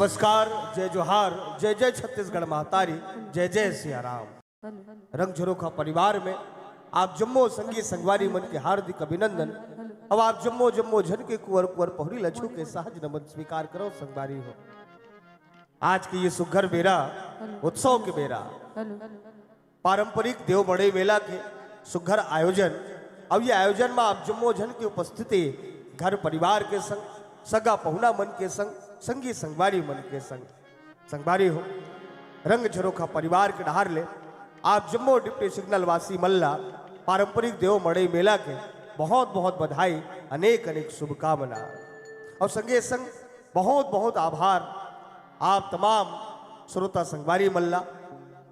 नमस्कार, जय जोहार, जय जय छत्तीसगढ़ महतारी, जय जय सिया राम। रंग झरोखा परिवार में आप जम्मो संगी संगवारी मन के हार्दिक अभिनंदन। अब आप जम्मो जम्मो झन के कुंवर कुंवर पहुरी लच्छू के सहज नमन स्वीकार करो संगवारी हो। आज की ये सुघर बेरा उत्सव के बेरा पारंपरिक देव बड़े मेला के सुघर आयोजन। अब ये आयोजन में आप जम्मो जन की उपस्थिति घर परिवार के संग, सगा पहुना मन के संग, संगी संगवारी मन के संग संगवारी हो। रंग झरोखा परिवार के डहार ले आप जम्मो डिप्टी सिग्नल वासी मल्ला पारंपरिक देव मड़ई मेला के बहुत बहुत बधाई, अनेक अनेक शुभकामना और संगे संग बहुत बहुत आभार आप तमाम श्रोता संगवारी मल्ला।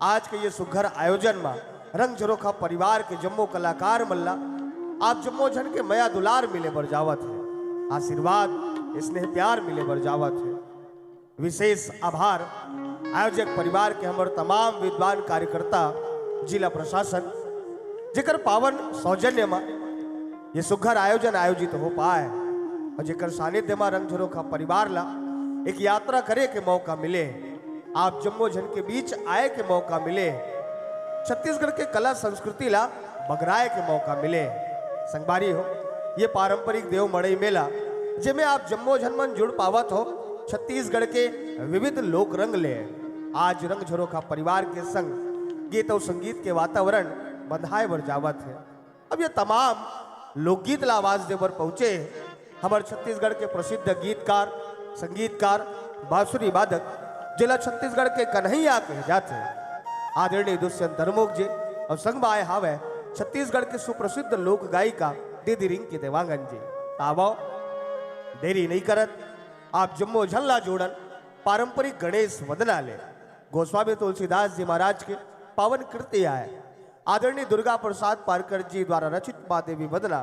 आज के ये सुघर आयोजन में रंग झरोखा परिवार के जम्मो कलाकार मल्ला आप जम्मो जन के मया दुलार मिले बर जावत है, आशीर्वाद स्नेह प्यार मिले बर जावत है। विशेष आभार आयोजक परिवार के हमारे तमाम विद्वान कार्यकर्ता, जिला प्रशासन जेकर पावन सौजन्य में ये सुघर आयोजन आयोजित हो पाए और जेकर सानिध्य में रंग झरोखा परिवार ला एक यात्रा करे के मौका मिले, आप जम्मो जन के बीच आए के मौका मिले, छत्तीसगढ़ के कला संस्कृति ला बगराए के मौका मिले। संगवारी हो ये पारंपरिक देव मड़ई मेला जिसमें आप जम्मो जन मन जुड़ पावत हो छत्तीसगढ़ के विविध लोक रंग ले। आज रंग झरोखा परिवार के संग गीत और संगीत के वातावरण बंधाए बर जावत है। अब ये तमाम लोकगीत ला आवाज देवर पहुंचे हमारे छत्तीसगढ़ के प्रसिद्ध गीतकार, संगीतकार, बांसुरी वादक जिला छत्तीसगढ़ के कन्हैया कहे जाते आदरणीय दुष्यंत धर्मोक जी और संग में आए हावे छत्तीसगढ़ के सुप्रसिद्ध लोक गायिका दीदी रिंकी देवांगन जी। आवो देरी नहीं करत आप जम्मो झल्ला जोड़न पारंपरिक गणेश वदना ले गोस्वामी तुलसीदास जी महाराज के पावन कृति आए आदरणीय दुर्गा प्रसाद पारकर जी द्वारा रचित माँ देवी वदना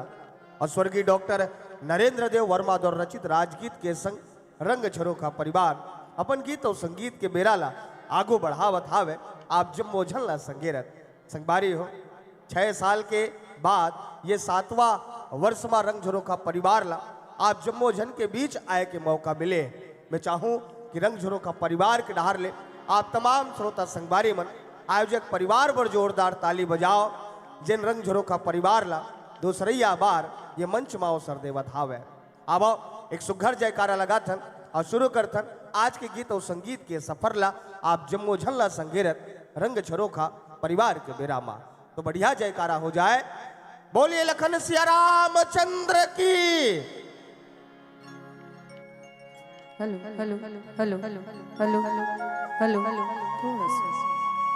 और स्वर्गीय डॉक्टर नरेंद्र देव वर्मा द्वारा रचित राजगीत के संग रंग झरोखा परिवार अपन गीत और संगीत के बेराला आगू बढ़ावत हावे आप जम्मो झल्ला संगेरत। संगवारी हो 6 साल के बाद ये 7वां वर्ष में रंग झरोखा परिवार ला आप जम्मो जन के बीच आए के मौका मिले। मैं चाहूं कि रंग झरोखा परिवार के डहार ले आप तमाम श्रोता संगवारी मन आयोजक परिवार पर जोरदार ताली बजाओ जिन रंग झरोखा परिवार ला दूसरैया बार ये मंच में अवसर देवत हावे। अब एक सुघर जयकारा लगा थन और शुरू कर थन आज के गीत और संगीत के सफर ला आप जम्मो झल्ला संगेरत रंग झरोखा परिवार के बेरामा। तो बढ़िया जयकारा हो जाए। बोलिए लखन सिया रामचंद्र की। Hello hello hello hello hello hello hello थोड़ा सा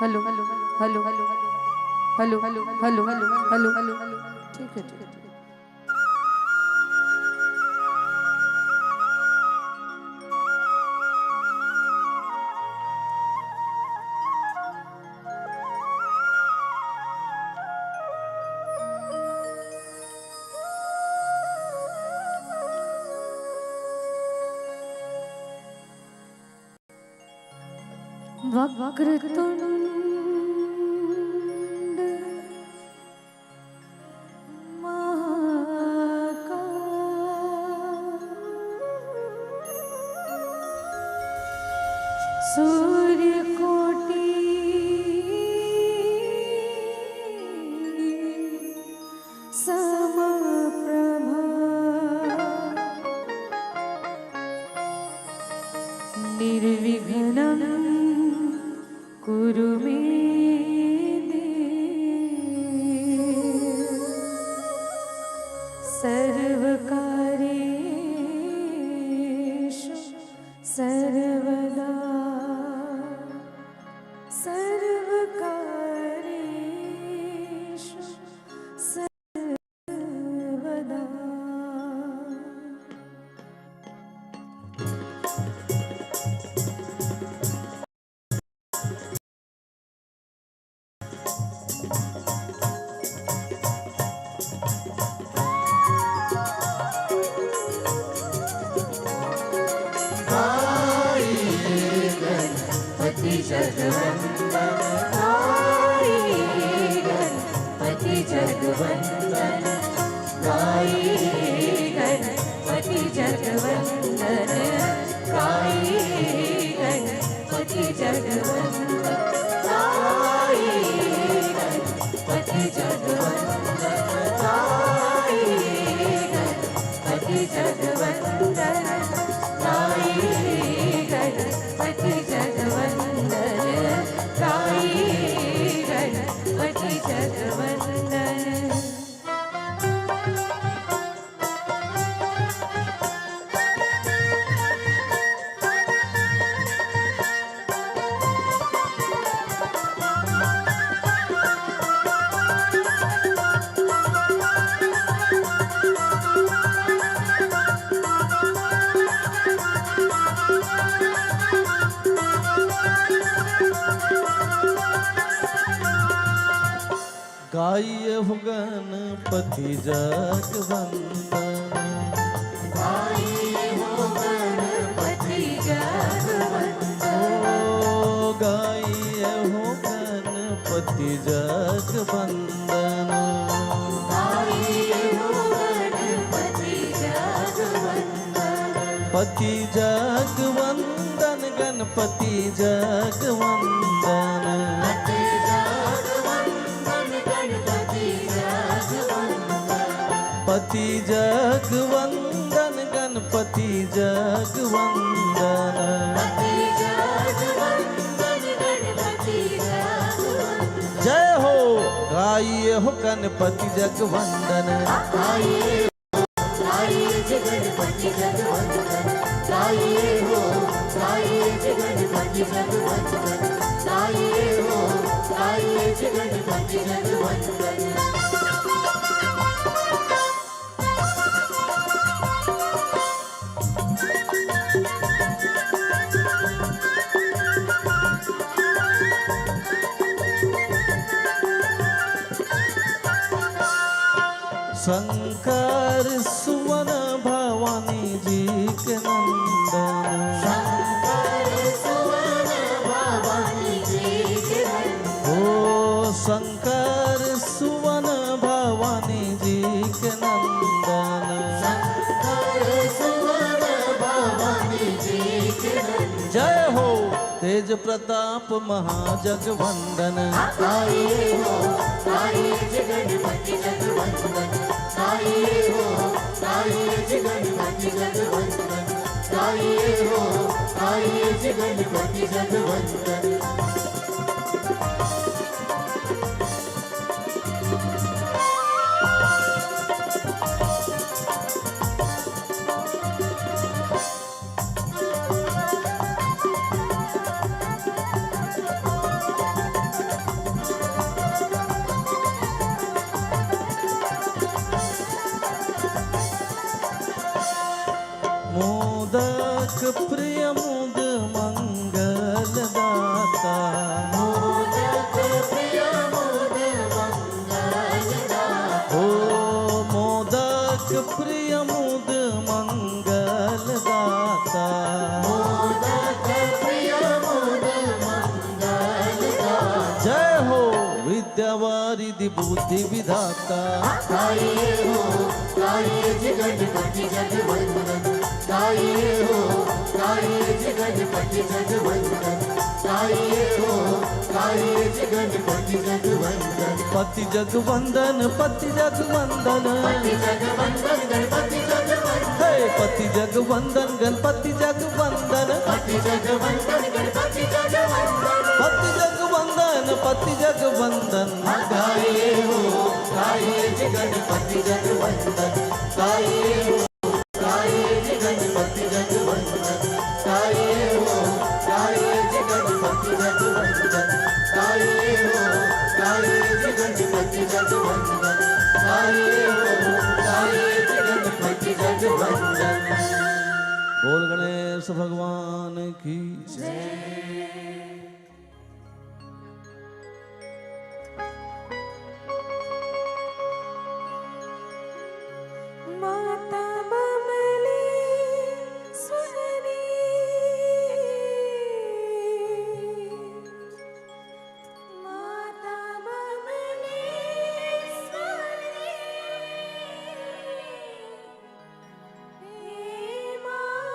hello hello hello hello hello hello hello hello hello hello ठीक है ठीक है। वक्रतुंड सूर्यकोटि समप्रभा निर्विघ्नं कुरु मे देव सर्वकार्येषु सर्वदा सर्वकार्येषु सर्वदा। गणपति जगवंदन गाये गणपति जगवंदन गाये गणपति जगवंदन गाये गणपति जगवंदन साई गणपति जगवंदन साई गणपति जगवंदन साई गणपति जगवंदन साई गणपति जगवंदन। गाइए हो गणपति जगवंदन गाइए हो गणपति जगवंदन ओ गाइए हो गणपति जगवंदन गाइए हो गणपति जगवंदन पति जगवंदन गणपति जगवंदन पति जगवंदन गणपति जगवंदन पति जगवंदन गणपति जगवंदन पति जगवंदन गणपति जगवंदन। जय हो गाइए हो गणपति जगवंदन गाइए जी गणपति जगवंदन गाइए हो गाइए जी गणपति जगवंदन गाइए हो गाइए जी गणपति जगवंदन। शंकर सुवन भवानी जी के नंदन शंकर सुवन भवानी जी के नंदन ओ शंकर सुवन भवानी जी के नंदन शंकर सुवन भवानी जी के नंदन। जय हो तेज प्रताप महाजगवंदन गाइए हो गाइए जी गणपति जगवंदन गाइए हो गाइए जी गणपति जगवंदन गाइए हो गाइए जी गणपति जगवंदन। मोदक प्रिय मुद मंगल दाता मोदक प्रिय मुद मंगल दाता ओ मोदक प्रिय मुद मंगल दाता मोदक प्रिय मुद मंगल दाता। जय हो विद्यावारिधि बुद्धि विधाता गाइए हो गाइए जी गणपति जगवंदन गाइए हो गाइए जी गणपति जगवंदन गाइए हो गाइए जी गणपति जगवंदन। पति जगवंदन पति जगवंदन पति जगवंदन गणपति जगवंदन हे पति जगवंदन गणपति जगवंदन पति जगवंदन गणपति जगवंदन। पति जगवंदन पति जगवंदन गाइए हो गाइए जी गणपति जगवंदन गाइए हो गाइए जी गणपति जगवंदन गाइए हो गाइए जी गणपति जगवंदन गाइए हो गाइए जी गणपति जगवंदन गाइए हो गाइए जी गणपति जगवंदन। बोल गणेश भगवान की माता बमले सुनरी माता बमले सुनरी हे मां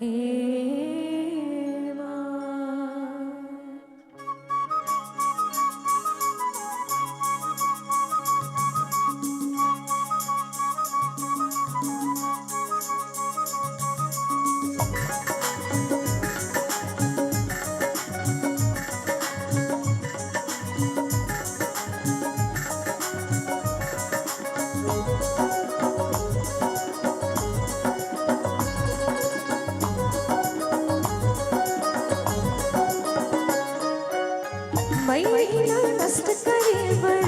हे माँ। महिला नष्ट करे बर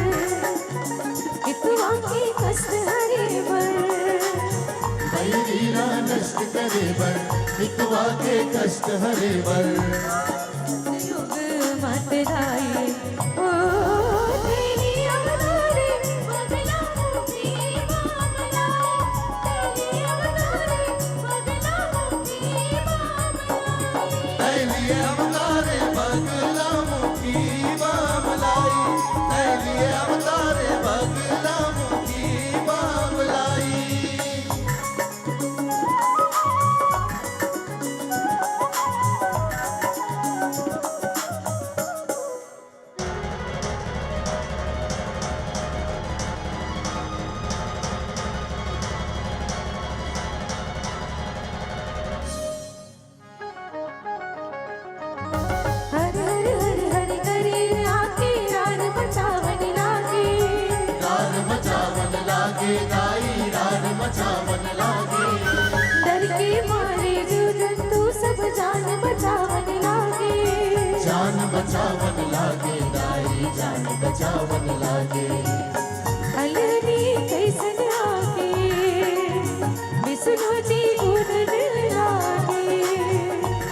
कितवा के कष्ट हरे बर महिला नष्ट करे बर हितवा के कष्ट हरे बर युग मत लाए ओ तेरी अवतारे बदला मुझे मामलाए तेरी अवतारे बदला मुझे मामलाए तैलिए अवतारे बगला मुखी मामलाई तैलिए अवतारे बगला मुखी मामलाई हर हर हर हर करे आके रान बचावन लागे रान मचावन लागे दाई रान मचावन लागे डर के मारे जो जंतु सब जान बचावन लागे जान बचावन लागे दाई जान बचावन लागे अलनी कैसन आगे विष्णु जी गुण लागे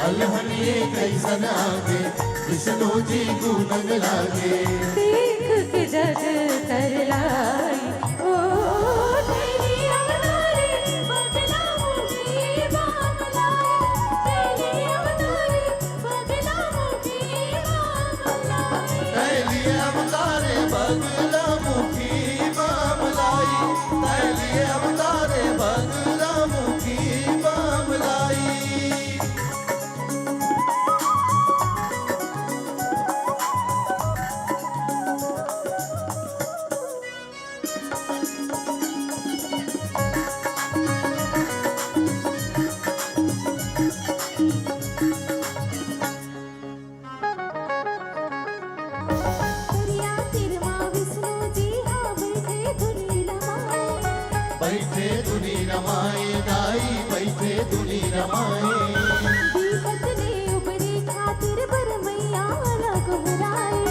अलहनिए कैसन आगे विष्णु जी गुणन लागे देख के जग कर लाई ओ तेरी अवतारे बदला मुझे मामलाए तेरी अवतारे बदला मुझे मामलाए तैलिए अवतारे बगला मुखी मामलाई तैलिए अवतारे बगला मुखी मामलाई दरिया तिरमा विष्णु जी हाँ बैठे धुनी लमाए बैठे दुनी रमाए दाई बैठे दुनी रमाए दीपक ने उबरे खातिर बर मैया लगोराए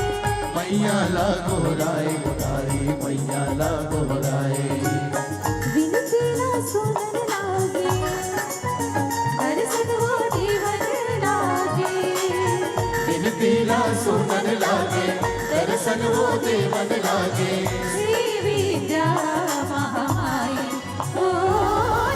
मैया लागो राय दाई मैया लागो राय विनती ना सुनन लागे दर्शन वो दीवन लागे बिन तेरा सुनन लागे दर्शन वो देवन लागे श्री विद्या महामाई ओ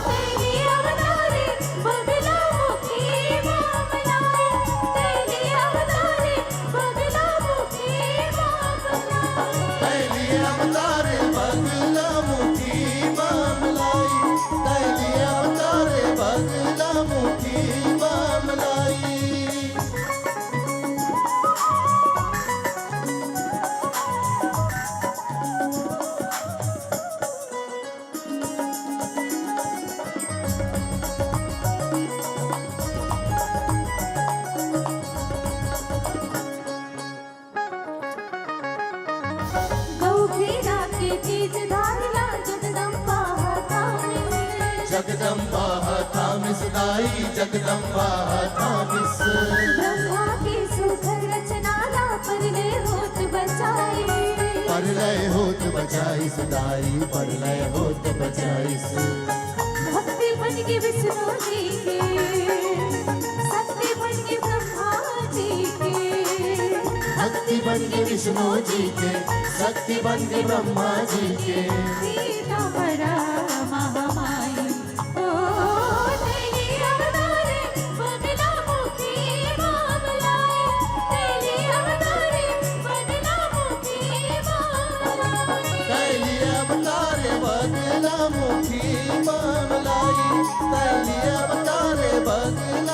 तेरी अवतारे बदला मुखी मामलाए तेरी अवतारे बदला मुखी मामलाए तैलिए अवतारे बगला मुखी मामलाई तैलिए अवतारे बगला मुखी मामलाई गौघेरा के तेज धारला जगदम्बा हतामे जगदम्बा थामिस दाई जगदम्बा थामिस ब्रह्मा के सुखर रचनाला परलय होत बचाए परलय होत बचाइस दाई परलय होत बचाइस भक्ति बन के विष्णु जी के शक्ति बन के ब्रह्मा जी के भक्ति बन के विष्णु जी के शक्ति बन के ब्रह्मा जी के सीता बड़ा महामाई ओ तेरी अवतारे बदला मुखी मामलाए तेरी अवतारे बदला मुखी मामलाए तैलिए अवतारे बगला मुखी मामलाई तैलिए अवतारे बगला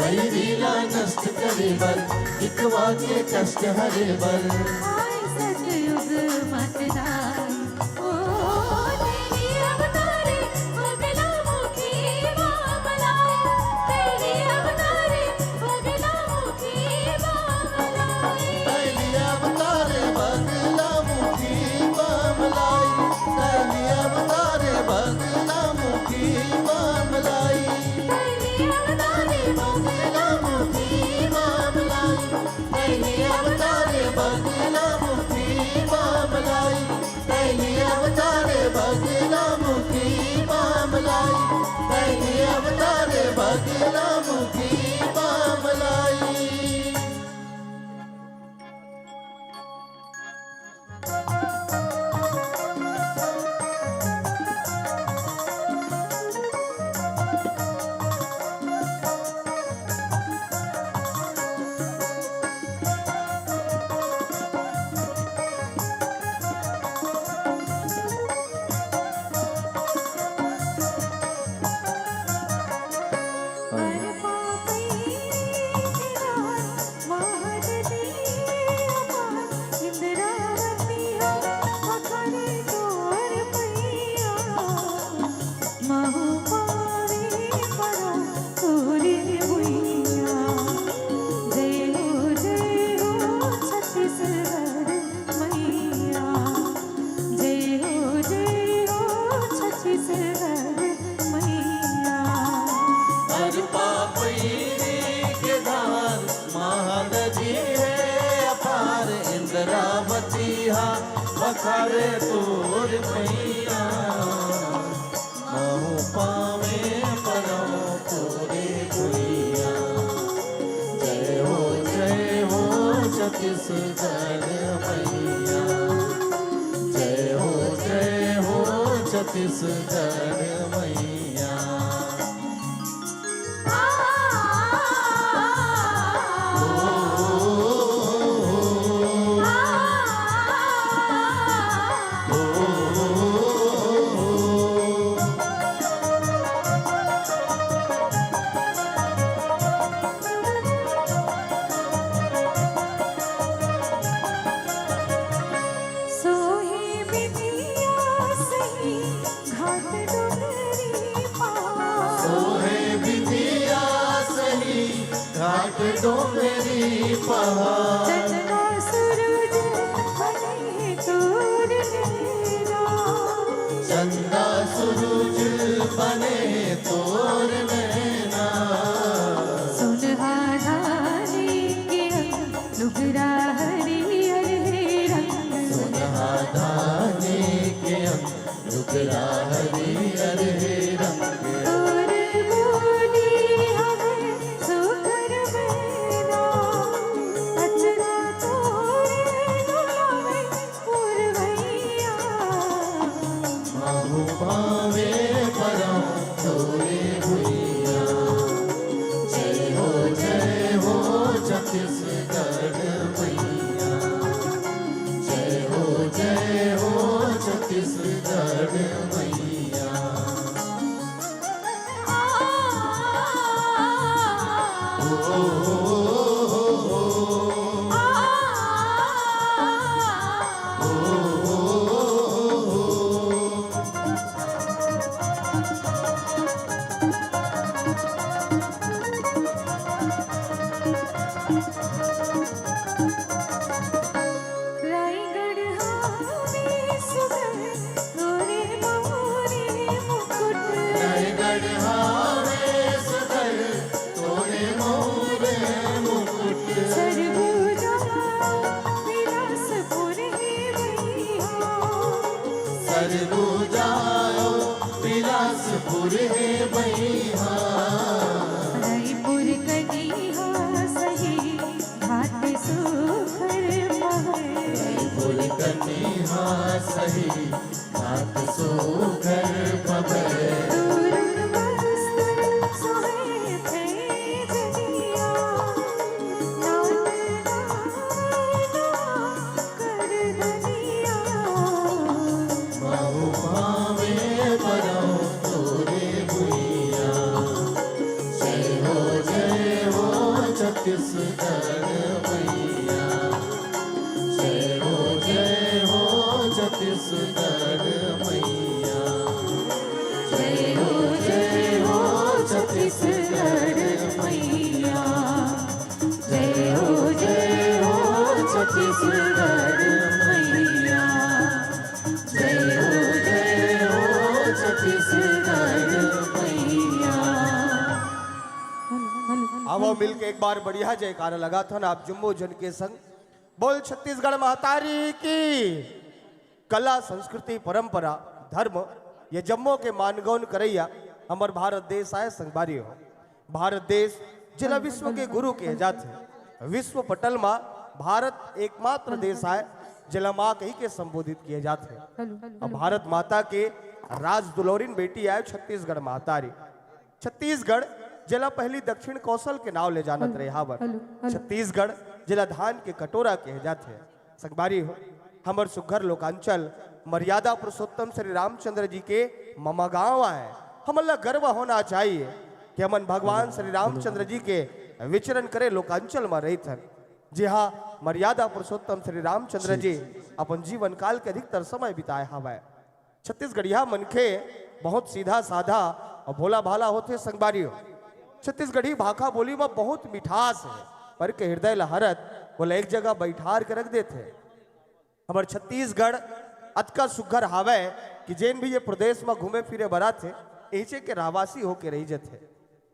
वैरीला नष्ट करे बल एक वाक्य कष्ट हरे बल आए सतयुग मतदार ओ तेरी अवतारे अगला मुखी वामलाए तेरी अवतारे अगला मुखी वामलाए तैली अवतारे बगला मुखी बामलाई तैली अवतारे बगला मुखी बामलाई तेरी अवतारे बगला मुखी बामलाई तैली अवतारे बगला मुखी बामलाई तैली अवतारे बगला मुखी बामलाई तैली अवतारे बगला मुखी बामलाई पर पापी महादती इंद्रावती अखरे तोर मैया महुपावी परो तोरी हुइया जय हो छत्तीसगढ़ मैया जय हो छत्तीसगढ़ मैया हर पापी के धार महानदी है अपार इंद्रावती हा बखारे तोर मैया महु पावे परो तोरे भैया जय हो छत्तीसगढ़ मैया जय हो छत्तीसगढ़ मैया सोहे बिटिया सही घाट डोंगरी पार सोहे बिटिया सही घाट डोंगरी पहाड़ चंदा सूरज बने तोर नैना चंदा सूरज बने तोर नैना सुनहारानी के लुगरा हरियर रंग सुनहादाने के लुगरा हरियर रंग तोर बोली हवे सुकर मैना अचरा तोर डोलावे पुरवैया महु पावे परो तोरे भैया जय हो छत्तीसगढ़ मैया जय हो छत्तीसगढ़ मैया रायगढ़ हावे सुगढ़ तोरे मोरे मुकुट रायगढ़ हावे सदर तोरे मोरे मैया जय हो छत्तीसगढ़ मैया जय हो छत्तीसगढ़ मैया जय हो छत्तीसगढ़ मैया जय हो छत्तीसगढ़ मैया। आवो मिल के एक बार बढ़िया जयकारा लगा था ना आप जुम्मो जन के संग। बोल छत्तीसगढ़ महतारी की। कला संस्कृति परंपरा धर्म ये जम्मो के मानगौन करैया हमार भारत देश आए संगवारी हो। भारत देश जिला विश्व के गुरु कहे जाते। विश्व पटल में भारत एकमात्र देश आए जिला माँ कही के संबोधित किए जाते। और भारत माता के राज दुलौरिन बेटी आए छत्तीसगढ़ महतारी। छत्तीसगढ़ जिला पहली दक्षिण कौशल के नाव ले जानत रहे हावर। छत्तीसगढ़ जिला धान के कटोरा कहे जाते हैं। संगवारी हो हमर सुघर लोकांचल मर्यादा पुरुषोत्तम श्री रामचंद्र जी के ममा गांव आए। हमला गर्व होना चाहिए कि हमन भगवान श्री रामचंद्र जी के विचरण करे लोकांचल में रही थे। जी हाँ मर्यादा पुरुषोत्तम श्री रामचंद्र जी अपन जीवन काल के अधिकतर समय बिताए हवाए। छत्तीसगढ़िया मनखे बहुत सीधा साधा और भोला भाला होते। संगवारी हो छत्तीसगढ़ी भाखा बोली में बहुत मिठास है पर के हृदय लहरत बोला एक जगह बैठार के रख देते। हमारे छत्तीसगढ़ अतका सुघर हावे कि जैन भी ये प्रदेश में घूमे फिरे बरा थे ऐसे के रहवासी होके रही जते।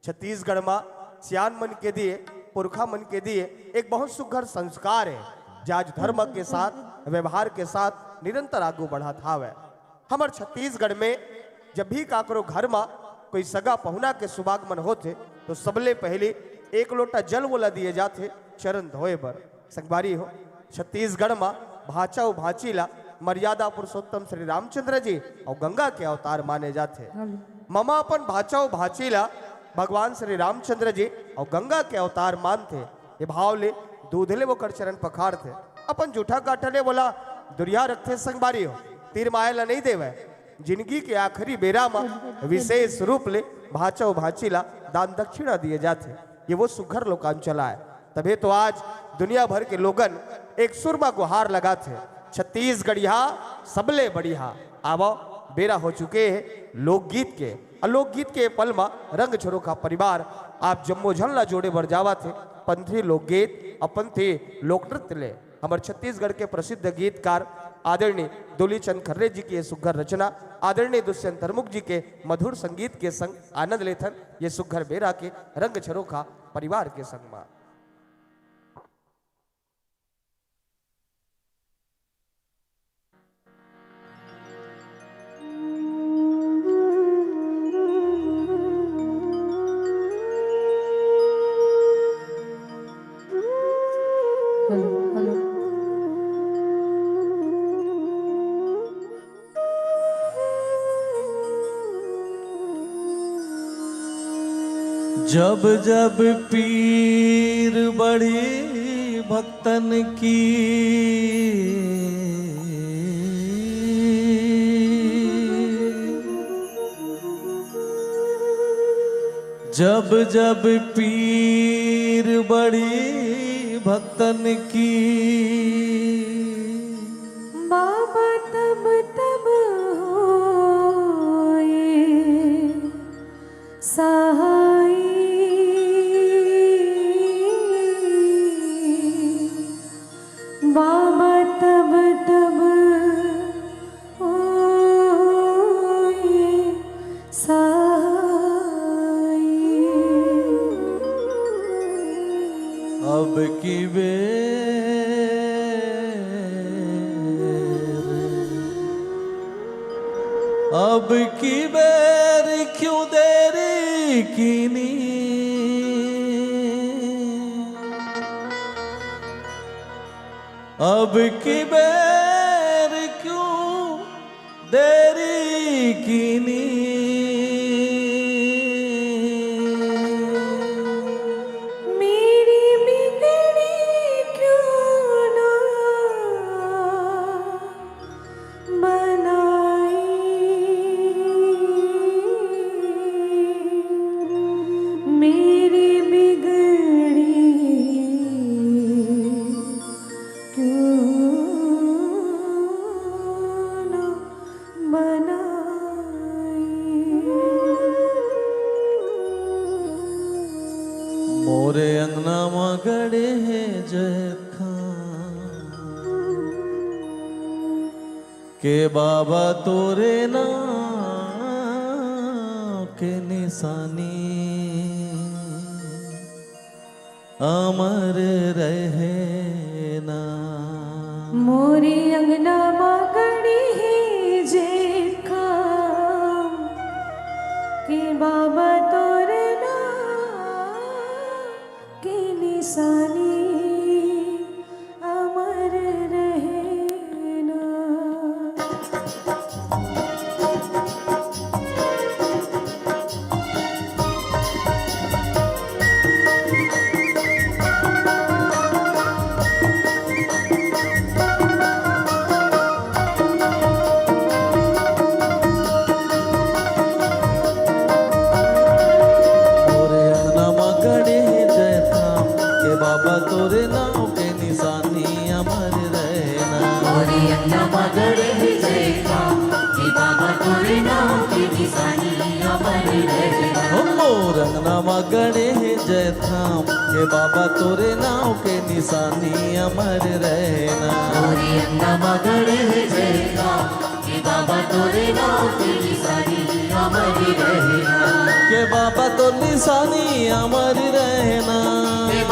छत्तीसगढ़ में सियान मन के दिए पुरखा मन के दिए एक बहुत सुघर संस्कार है जाज धर्म के साथ व्यवहार के साथ निरंतर आगू बढ़ा था। हमारे छत्तीसगढ़ में जब भी काकरो घर में कोई सगा पहुना के सुभागमन होते तो सबले पहले एक लोटा जल बोला दिए जाते चरण धोए बर। संगवारी हो छत्तीसगढ़ में भाचा व भाचीला मर्यादा पुरुषोत्तम श्री रामचंद्र जी और गंगा के अवतार माने जाते। ममा अपन भाचा व भाचीला भगवान श्री रामचंद्र जी और गंगा के अवतार मानते। ये भाव ले दूधले वो कर चरण पखाड़ थे अपन जूठा काटले बोला दुरिया रखते। संगवारी हो तीर मायला नहीं देवे जिंदगी के आखिरी बेरा में विशेष रूप ले भाचा व भाचीला दान दक्षिणा दिए जाते। ये वो सुघर लोकांचल है। तभी तो आज दुनिया भर के लोगन एक सुरमा गुहार लगाते छत्तीसगढ़िया सबले बढ़िया। आवो बेरा हो चुके हैं लोकगीत के। लोकगीत के पल में रंग झरोखा परिवार आप जम्मो झलना जोड़े बर जावा थे पंथी लोकगीत अपंथी लोक नृत्य ले। हमारे छत्तीसगढ़ के प्रसिद्ध गीतकार आदरणीय दुलीचंद खर्रे जी की ये सुघर रचना आदरणीय दुष्यंत हरमुख जी के मधुर संगीत के संग आनंद लेथन ये सुघर बेरा के रंग झरोखा परिवार के संग में। जब जब पीर बड़ी भक्तन की जब जब पीर बड़ी भक्तन की बाबा तब तब होए सहाय बाबा तब तब होए सहाय अब की अब की बेर क्यों देरी कीनी अब की बेर क्यों देरी कीनी मेरी बिगड़ी क्यों ना बनाई मेरी बिगड़ी मोरे अंगना में गड़े है जय के बाबा तोरे ना के निशानी अमर रहे ना। मोरे अंगना मागड़ी है जेठा के बाबा तोरे ना के निशानी अमर रहे ना। बाबा तोरे नाम के निशानी अमर रहना। मोरे अंगना मगड़े जेठा के बाबा तोरे नाम के निशानी अमर रहना। मोर अंगना मगड़े जय थाम के बाबा तोरे नाम के निशानी अमर रहना। मोरे अंगना मगड़े जेठा के बाबा तोरे नाम के निशानी अमर रहना। के बाबा तो निशानी अमर रहना।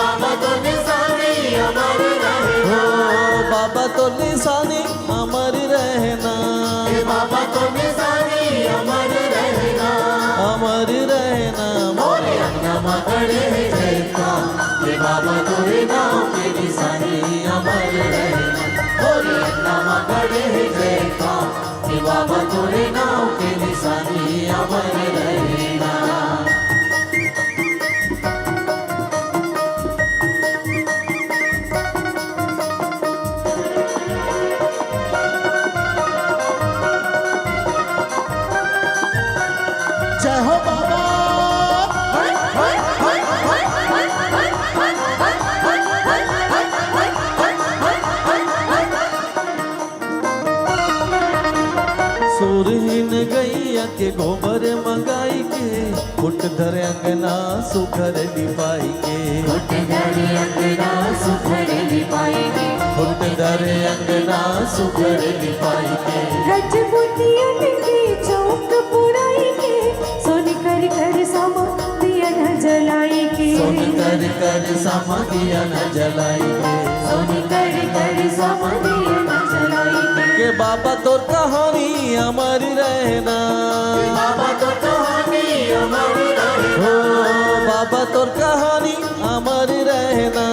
बाबा तो निशानी अमर रहना। हो बाबा तो निशानी अमर रहना। बाबा तो निशानी अमर रहना। अमर रहना। मोरे अंगना मगड़े जेठा के बाबा तोरे नाम के निशानी अमर रहना। मोरे अंगना मगड़े जेठा के बाबा तोरे नाम के निशानी अमर रहना। जय हो बाबा। सुरहीन गैया के गोबर मंगाई के फुट धर अंगना सुखर लिपाई के। फुट धरे अंगना सुखर लिपाएंगे। फुट धर अंगना सुखर लिपाई के। रजपुतियन के चौक पुराई के सोनी कर कर समा दिया न जलाई के। सोन कर कर समाधिया न जलाई के। सोनी कर कर समाधिया न जलाई के बाबा तोर कहानी अमर रहना। बाबा तो कहानी अमर रहना। हो बाबा तोर कहानी अमर रहना।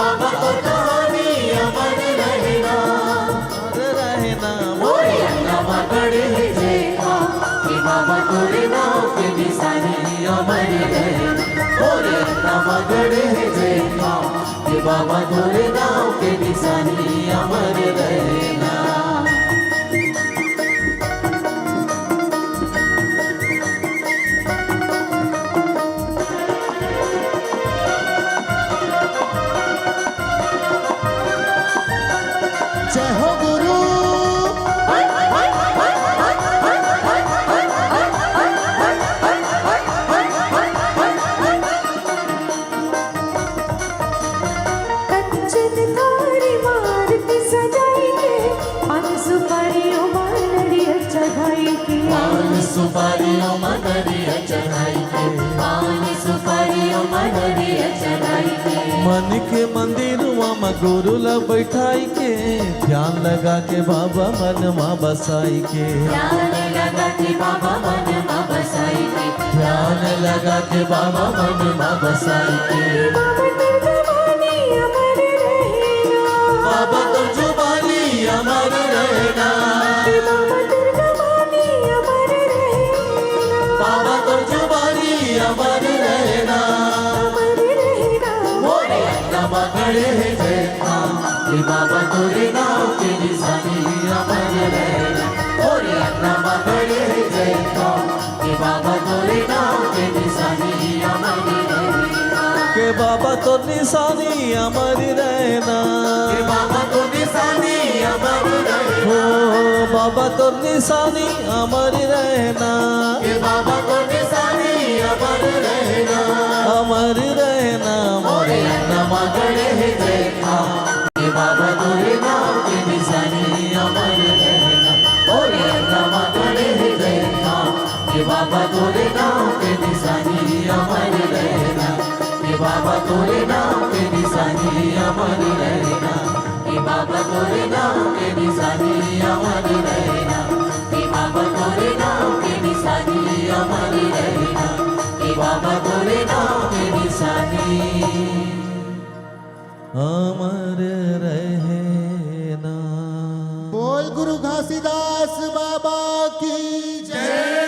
बाबा तो कहानी अमर रहना। अमर रहना। मोरे अंगना मगड़े जेठा के बाबा तोरे नाम के निशानी अमर रहना। मोरे अंगना मगड़े जेठा के बाबा तोरे नाम के निशानी अमर रहना। जय हो गुरु। कंचन थारी मारती सजाई के पान सुपारी उमारड़िया चढ़ाई के। पान सुपारियों मदरिया चढ़ाई के। पान सुपारियों मदरिया चढ़ाई के। मन के मंदिर में गुरु ला बैठाई के ध्यान लगा के बाबा मन में बसाई के। ध्यान लगा के बाबा मन में बसाई के। ध्यान लगा के बाबा मन में बसाई के। बाबा तुर्जवानी अमर रहना। बाबा तो जुबानी अमर रहना। बाबा तुर्जवानी अमर रहना। बाबा तो जुबानी अमर रहना। अमर रहना। मोरे अंगना मगड़े जेठा के बाबा तोरे नाम के निशानी अमर रहना। मोरे अंगना मगड़े जेठा के बाबा तोरे नाम के निशानी अमर रहना। के बाबा तो निशानी अमर रहना। के बाबा तो निशानी अमर रहना। हो बाबा तो निशानी अमर रहना। के बाबा तो निशानी अमर रहना। अमर रहना। गड़े है जय का ये बाबा तोरे नाम के निशानी अमर रहना बोले अन्नमा गड़े है जय का ये बाबा तोरे नाम के निशानी अमर रहना ये बाबा तोरे नाम के निशानी अमर रहना ये बाबा तोरे नाम के निशानी अमर रहना ये बाबा तोरे नाम के निशानी अमर रहना ये बाबा तोरे नाम के निशानी अमर रहना। बोल गुरु घासीदास बाबा की जय।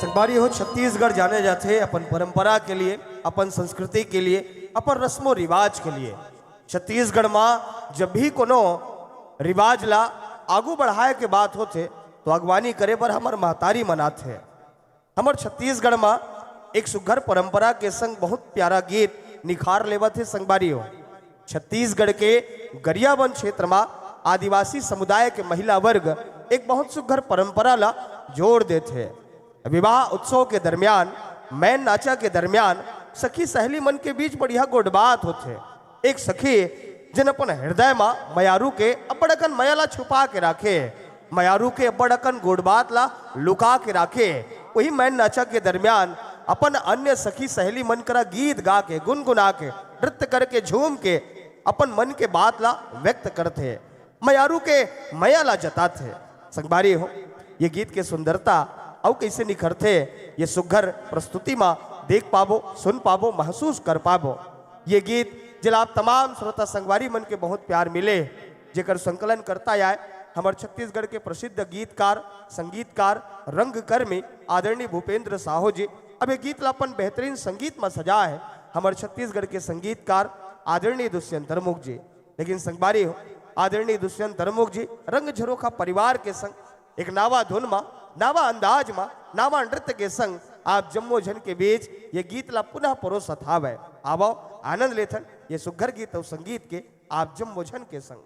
संगवारी हो छत्तीसगढ़ जाने जाते अपन परंपरा के लिए, अपन संस्कृति के लिए, अपन रस्मो रिवाज के लिए। छत्तीसगढ़ में जब भी कोनो रिवाज ला आगू बढ़ाए के बात होते तो अगवानी करे पर हमार महतारी मनाते। हमार छत्तीसगढ़ में एक सुघर परंपरा के संग बहुत प्यारा गीत निखार लेवा थे संगवारी हो। छत्तीसगढ़ के गरियाबंद क्षेत्र में आदिवासी समुदाय के महिला वर्ग एक बहुत सुघर परंपरा ला जोड़ देते। विवाह उत्सव के दरमियान, मैन नाचा के दरमियान सखी सहेली मन के बीच बढ़िया गोड बात होते। एक सखी जिन अपन हृदय में मयारू के अबड़कन मयाला छुपा के राखे, मयारू के अबड़कन गोड बात ला लुका के राखे, वही मैन नाचा के दरमियान अपन अन्य सखी सहेली मन करा गीत गा के, गुनगुना के, नृत्य करके, झूम के अपन मन के बात ला व्यक्त करते, मयारू के मयाला जताते। संगवारी हो ये गीत के सुंदरता और कैसे निखरते ये सुघर प्रस्तुति में देख पाबो, सुन पाबो, महसूस कर पाबो। ये गीत जिला आप तमाम श्रोता संगवारी मन के बहुत प्यार मिले, जेकर संकलन करता आए हमारे छत्तीसगढ़ के प्रसिद्ध गीतकार, संगीतकार, रंगकर्मी आदरणीय भूपेंद्र साहू जी। अब ये गीत लापन बेहतरीन संगीत में सजा है हमारे छत्तीसगढ़ के संगीतकार आदरणीय दुष्यंत तरमुख जी। लेकिन संगवारी हो आदरणीय दुष्यंत तरमुख जी रंग झरोखा परिवार के संग एक नावा धुन में, नावा अंदाज में, नावा नृत्य के संग आप जम्मो जन के बीच ये गीत ला पुनः परोसत हावे। आवो आनंद लेथन ये सुघर गीत और संगीत के आप जम्मो जन के संग।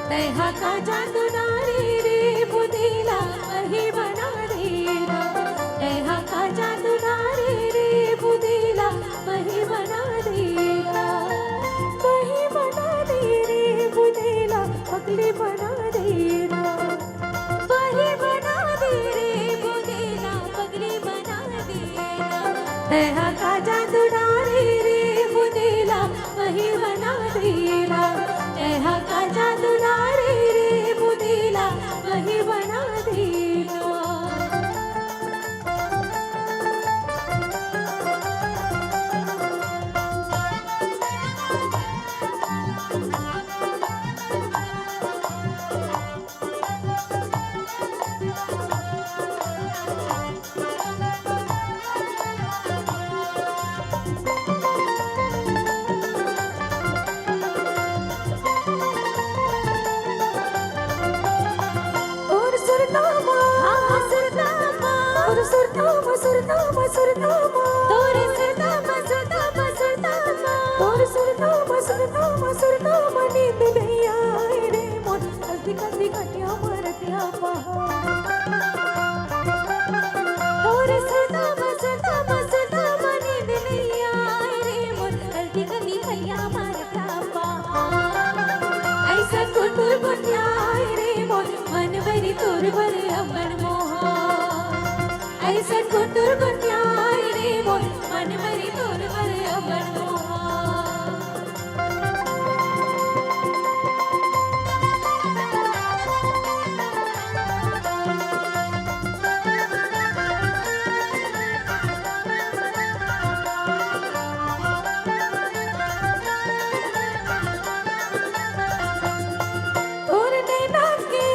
तैहा का जादू नारी रे बुधिला वही बना देना। तैहा का जादू नारी रे बुधिला वही बना देना। वही बना दे रे बुधिला पगली बना देना। वही बना दे रे बुधिला पगली बना देना। तैहा का जादू नारी रे बुधिला वही बना देना। तैहा का जादू नारी रे बुधिला वही बना देना। सुरताम सुरताम सुरताम तोर सुरताम सुरताम सुरताम तोर सुरताम सुरताम सुरताम नींद नहीं आए रे मोर कल्दी कल्दी कटिया मरतिया पहाड़ तोर सुरताम सुरताम सुरताम नींद नहीं आए रे मोर कल्दी कल्दी कटिया मरतिया पहाड़ ऐसा कुटुर कुटिया रे मोर मन भरी तोर भर अमन मोहा ऐसा कुटुर कुटिया रे मोर मन भरी तोर भर अमन मोहा तोर नैना के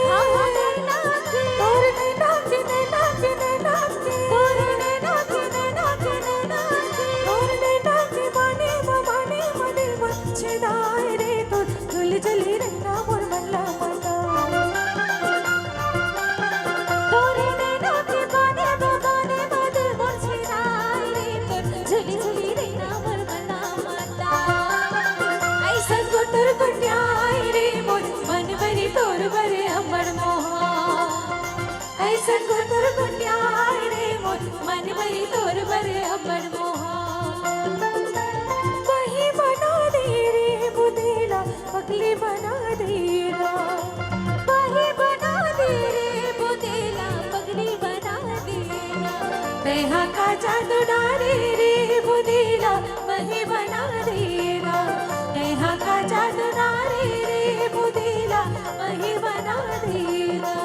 तोर नैना के नैना के नैना के तोर नैना के नैना के नैना के तोर नैना के माने मने बच्चे दाए रे तोर झुल झुली रंगा मोर मल्ला मता तोर नैना के माने मद बच्चे दाए रे तोर झुली झुली रंगा मोर मल्ला मता ऐसा कुटुर कुटिया रे मोर मन भरी तोर भरे अमर मोहा ऐसा कुटुर कुटिया रे मोर मन भरी तोर भरे अमर मोहा वही बना दे रे बुदेला पगली बना दे रा वही बना दे रे बुदेला पगली बना दे रा तेहा का जादू डारे रे बुदेला वही बना दे रा तेहा का जादू डारे रे बुदेला वही बना दे रा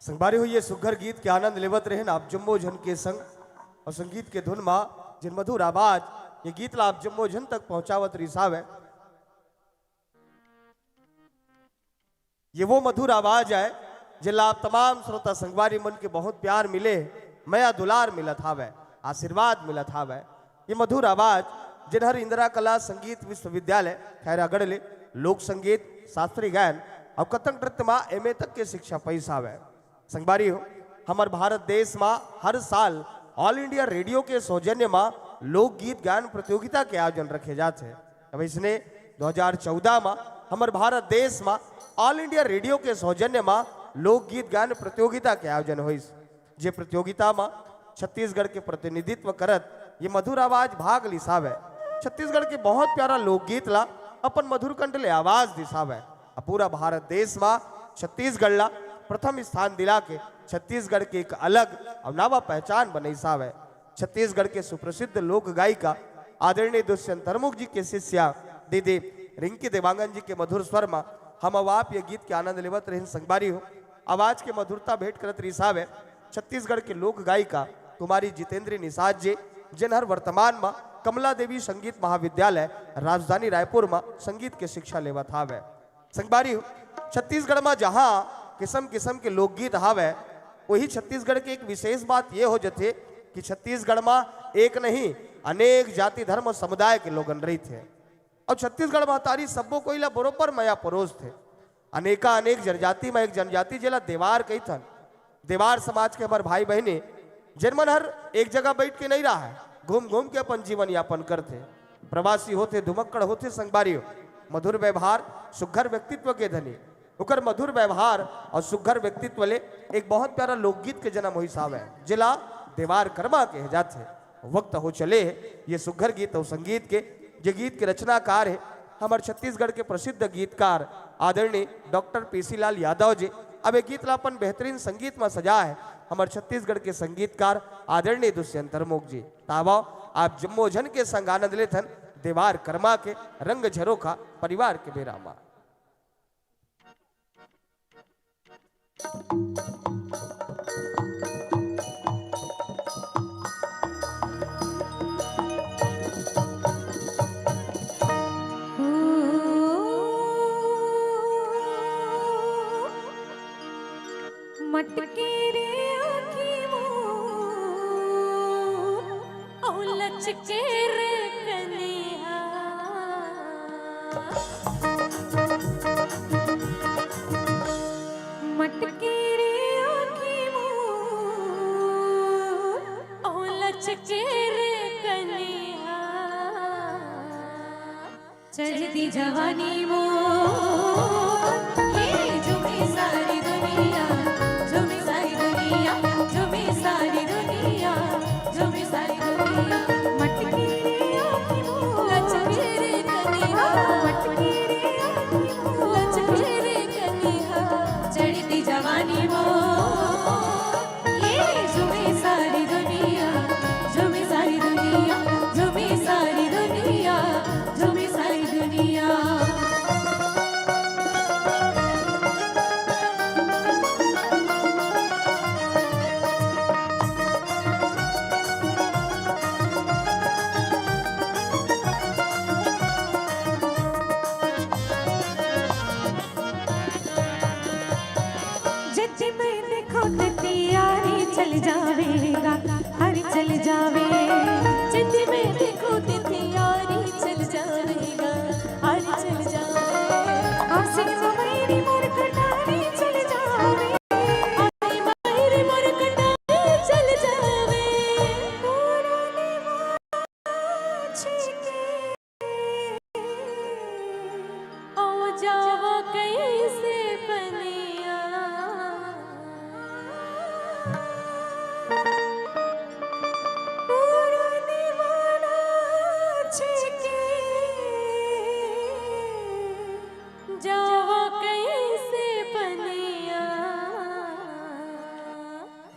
संगबारी हुई ये सुघर गीत के आनंद लेवत रहे आप जम्मो जन के संग और संगीत के धुन माँ जिन मधुर आवाज ये गीत ला आप जम्मो जन तक पहुंचावत रिसाव है। ये वो मधुर आवाज है जिला आप तमाम श्रोता संगवारी मन के बहुत प्यार मिले मया दुलार मिला था वह आशीर्वाद मिला था वह ये मधुर आवाज जिन्हर इंदिरा कला संगीत विश्वविद्यालय खैरागढ़ ले लोक संगीत शास्त्रीय गायन और कथक नृत्य में एमए तक के शिक्षा पैसा है। संगबारी हो हमार भारत देश में हर साल ऑल इंडिया रेडियो के सौजन्य में लोकगीत गायन प्रतियोगिता के आयोजन रखे जाते हैं। अब इसने 2014 में हमार भारत देश में ऑल इंडिया रेडियो के सौजन्य में लोकगीत गायन प्रतियोगिता के आयोजन हुई। जे प्रतियोगिता में छत्तीसगढ़ के प्रतिनिधित्व करत ये मधुर आवाज भाग लिसाव है। छत्तीसगढ़ के बहुत प्यारा लोकगीत ला अपन मधुर कंठ ले आवाज दिसाव है। पूरा भारत देश में छत्तीसगढ़ ला प्रथम स्थान दिला के छत्तीसगढ़ के एक अलग और नवा पहचान बने साव है। छत्तीसगढ़ के सुप्रसिद्ध लोक गायिका आदरणीय दुष्यंत तरमुख जी के शिष्या दीदी रिंकी देवांगन जी के मधुर स्वर में हम अब आप ये गीत के आनंद लेवत रहे संगबारी हो आवाज के मधुरता भेंट करत रिसाव है। छत्तीसगढ़ के लोक गायिका कुमारी जितेंद्री निषाद जी जिन्हर वर्तमान में कमला देवी संगीत महाविद्यालय राजधानी रायपुर में संगीत के शिक्षा लेवत हावे। संगबारी हो छत्तीसगढ़ में जहाँ किस्म किस्म के लोकगीत हावे वही छत्तीसगढ़ की एक विशेष बात ये हो जाते कि छत्तीसगढ़ में एक नहीं अनेक जाति धर्म और समुदाय के लोगन रही थे। और छत्तीसगढ़ महतारी सब्बो कोईला बरोबर मया परोस थे। अनेका अनेक जनजाति में एक जनजाति जेला देवार कही थन। देवार समाज के हमारे भाई बहने जनमन हर एक जगह बैठ के नहीं रहा है, घूम घूम के अपन जीवन यापन करते। प्रवासी होते, धुमक्कड़ होते, संगबारी मधुर व्यवहार सुघर व्यक्तित्व के धनी। उकर मधुर व्यवहार और सुघर व्यक्तित्व ले एक बहुत प्यारा लोकगीत के जन्म हुई साहब है, जिला देवार कर्मा के जाते। वक्त हो चले ये सुघर गीत और संगीत के जो गीत के रचनाकार है हमारे छत्तीसगढ़ के प्रसिद्ध गीतकार आदरणीय डॉक्टर पीसी लाल यादव जी। अब एक गीत लापन बेहतरीन संगीत में सजा है हमारे छत्तीसगढ़ के संगीतकार आदरणीय दुष्यंत हरमोक जी। ताबाओ आप जम्मो जन के संग आनंद लेत हन देवार कर्मा के रंग झरोखा परिवार के बेरामा। मटके रे आँखी मोर औ लचके रे कन्हैया। मटके रे आँखी मोर औ लचके रे कन्हैया। चढ़ती जवानी मोर ये झूमी सारी दुनिया, झूमी सारी दुनिया, झूमी सारी दुनिया, झूमी सारी दुनिया। मटके रे आँखी मोर लचके रे कन्हैया, मटके रे आँखी मोर लचके रे कन्हैया। चढ़ती जवानी मोर ये झूमी सारी दुनिया, झूमी सारी दुनिया, झूमी सारी दुनिया, झूमी सारी दुनिया। जज मैंने खुद तैयारी चल जावेगा, हरी चल जावे। जज मैंने खुद तैयारी चल जावेगा, हरी चल जावे। आसिक मेरी मोर कटारी चल जावे, आसिक मेरी मोर कटारी चल जावे। पुराने वाछी के ओ जावा कैसे बनिया। पुराने वाछी के जावा कैसे बनिया।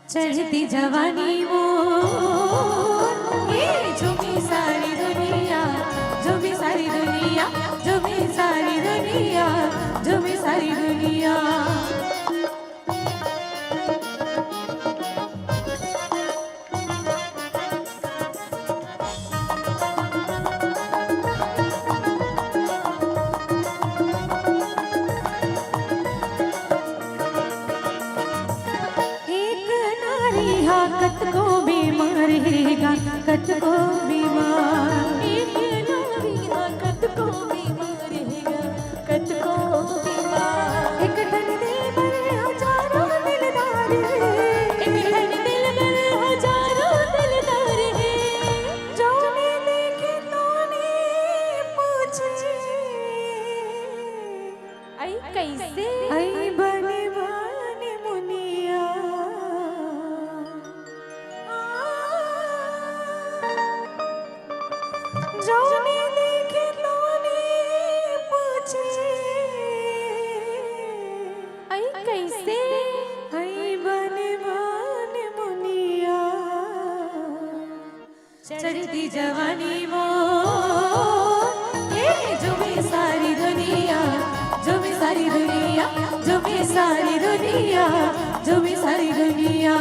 चढ़ती जवानी मोर ये झूमी सारी दुनिया, झूमी सारी दुनिया, झूमी सारी दुनिया, झूमी सारी दुनिया। एक नारी हा कत को बीमार हेगा, कत को बीमार। एक नारी हा कत को बीमार हेगा, कत को बीमार। एक धन दिल पर हजारों दिलदार है, एक धन दिल पर हजारों दिलदार है। जो ने देखे तो ने पूछे आई कैसे, आई बने बने मुनिया। जो ने देखे तो ने पूछे आई कैसे, आई बने बने मुनिया। चढ़ती जवानी मोर ये झूमी सारी दुनिया, झूमी सारी दुनिया, झूमी सारी दुनिया, झूमी सारी दुनिया।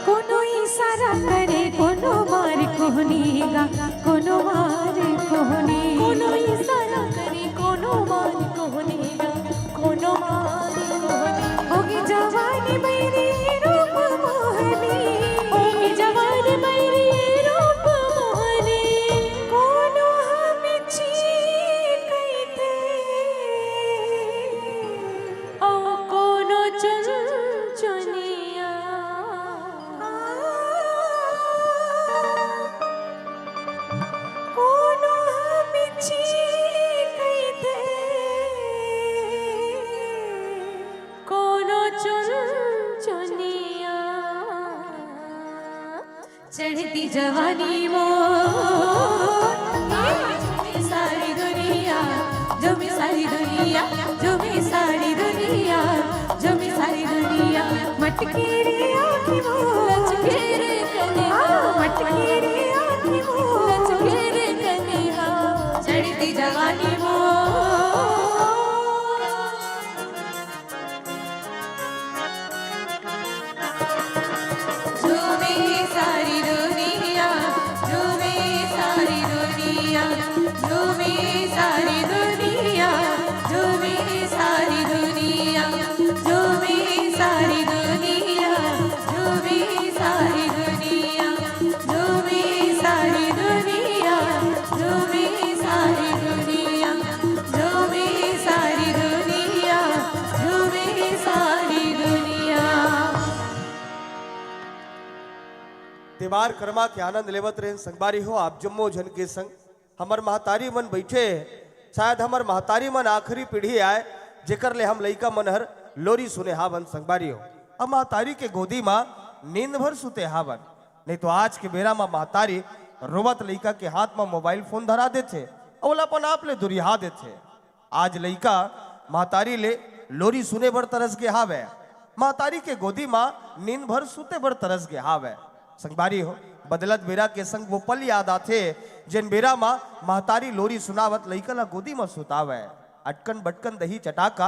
कोनो इशारा करे, कोनो मार को कोहनीगा कोनो मार कोहनी कोनो इशारा करे कोनो मार कोहनीगा कोनो मार कोहनी होगी जवानी मेरी रूप मोहनी होगी जवानी मेरी रूप मोहनी कोनो हम कहते ओ कोनो चुनिया कोनो हम कहते कोनो चुनिया चढ़ती जवानी सारी दुनिया जो भी सारी दुनिया जो भी सारी दुनिया जो भी सारी दुनिया मटकी रे आँखी वो लचके रे कन्या मटकी रे आँखी वो लचके रे कन्या चढ़ती जवानी वो झूमे सारी दुनिया झूमे सारी दुनिया झूमे सारी दुनिया झूमे सारी दुनिया झूमे सारी दुनिया झूमे सारी दुनिया झूमे सारी दुनिया झूमे सारी दुनिया झूमे सारी दुनिया झूमे सारी दुनिया त्योहार कर्मा के आनंद लेवत रहे संगबारी हो आप जम्मो जन के संग हमर महतारी मन बैठे शायद हमर महतारी मन आखिरी पीढ़ी आए जेकर ले हम लइका मन हर लोरी सुने हावन संगबारी हो अब महतारी के गोदी माँ नींद भर सुते हावन नहीं तो आज के बेरा में महतारी रोवत लइका के हाथ में मोबाइल फोन धरा देते अवलापन आप ले दुरिहा देते आज लइका महतारी ले लोरी सुने भर तरस के हावे महतारी के गोदी माँ नींद भर सुते भर तरस के हावे संगबारी हो बदलत बेरा के संग वो पल याद आते जिन बेरा माँ महतारी लोरी सुनावत लइका ला गोदी में सुतावे अटकन बटकन दही चटाका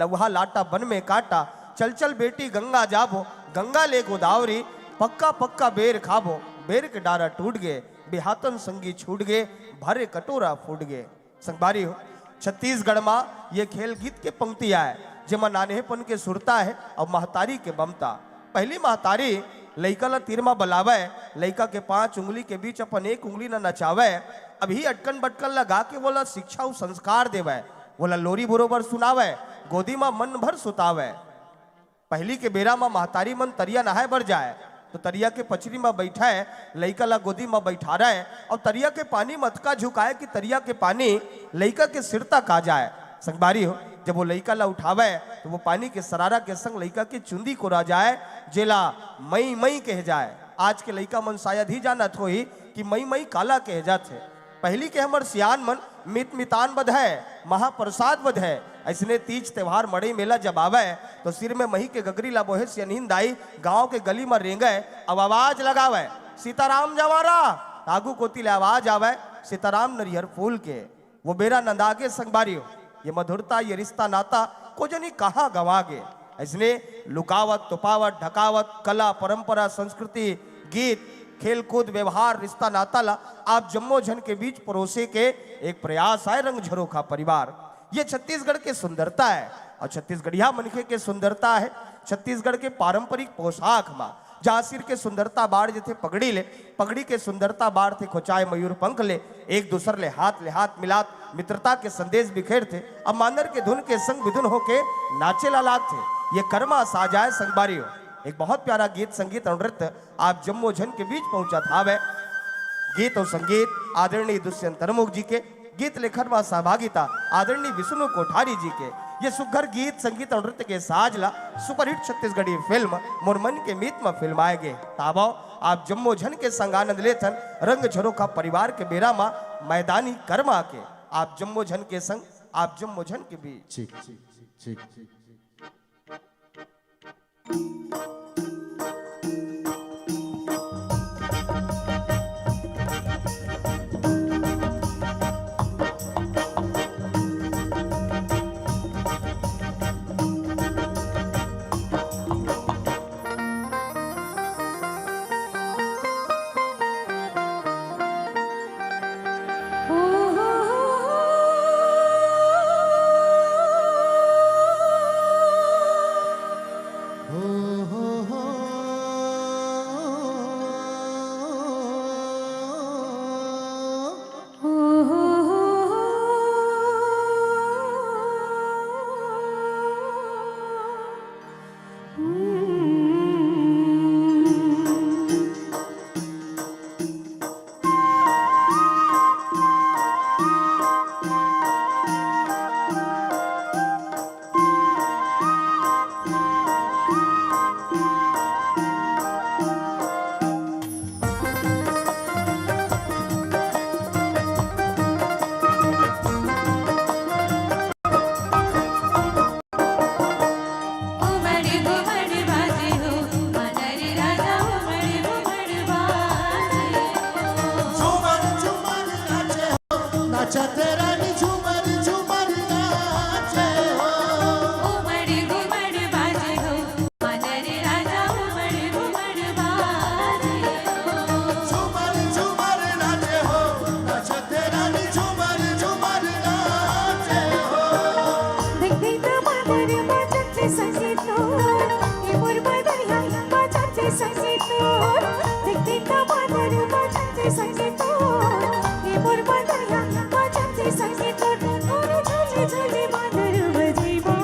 लवहा लाटा बन में काटा चल चल बेटी गंगा जाबो गंगा ले गोदावरी पक्का पक्का बेर खाबो बेर के डारा टूट गए बेहातन संगी छूट गए भरे कटोरा फूट गए संगबारी हो छत्तीसगढ़ में ये खेल गीत के पंक्तियां है जेमा नानेपन के सुरता है और महतारी के बमता पहली महतारी लइका ला तीर में बलावे लइका के 5 उंगली के बीच अपन 1 उंगली न नचावे अभी अटकन बटकन लगा के बोला शिक्षा और संस्कार देवे बोला लोरी बरोबर सुनावे गोदी में मन भर सुतावे पहली के बेरा में महतारी मन तरिया नहाए बर जाए तो तरिया के पचरी में बैठा है लइका ला गोदी में बैठा रहा है और तरिया के पानी मतका झुकाए कि तरिया के पानी लइका के सिर तक आ जाए संगबारी हो जब वो लइका ला उठावे तो वो पानी के सरारा के संग लइका की चुंदी को रा जाए जेला मई मई कह जाए आज के लइका मन शायद ही जानत हो ही कि मई मई काला कह जाते पहली के हमर सियान मन मित मितान बध है महाप्रसाद बध है ऐसने तीज त्योहार मड़ई मेला जब आवे तो सिर में मही के गगरी ला बोहे सियनहीन दाई गांव के गली में रेंगे अब आवाज लगावे सीताराम जवारा आगू कोती ले आवाज आवे सीताराम नरियर फूल के वो बेरा नंदागे संगबारी हो ये मधुरता ये रिश्ता नाता को जनी कहाँ गवागे ऐसने लुकावत तुपावत ढकावत कला परंपरा संस्कृति गीत खेल कूद व्यवहार रिश्ता नाता ला आप जम्मो जन के बीच परोसे के एक प्रयास है रंग झरोखा परिवार ये छत्तीसगढ़ के सुंदरता है और छत्तीसगढ़िया मनखे के सुंदरता है छत्तीसगढ़ के पारंपरिक पोशाक में जहाँ सिर के सुंदरता बाढ़ जे थे पगड़ी ले पगड़ी के सुंदरता बाढ़ थे खोचाए मयूर पंख ले एक दूसर ले हाथ मिलात मित्रता के संदेश बिखेर थे अब मांदर के धुन के संग विधुन होके नाचे लालात थे ये कर्मा साजाए संगबारी हो एक बहुत प्यारा गीत संगीत और नृत्य आप जम्मो जन के बीच पहुंचा था वह गीत और संगीत आदरणीय दुष्यंत तरमुख जी के गीत लेखन व सहभागिता आदरणीय विष्णु कोठारी जी के ये सुघर गीत संगीत और नृत्य के साजला सुपरहिट छत्तीसगढ़ी फिल्म मोर मन के मीत में फिल्माएगे ताबो आप जम्मो जन के संग आनंद लेथन रंग झरोखा परिवार के बेरा मा मैदानी कर्मा के आप जम्मो जन के संग आप जम्मो जन के बीच नाचत रानी झूमर झूमर नाचे हो उमड़ घुमड़ बाजे हो वानर राजा उमड़ घुमड़ बाजे हो झूमर झूमर नाचे हो नाचत रानी झूमर झूमर नाचे हो देखते तो वानर बाजते संगीत ये मोर बदरिया बाजते संगीत देखते तो वानर बाजते संगीत ये मोर बदरिया बाजते संगीत तोरे झोले झोले वानर बजेबा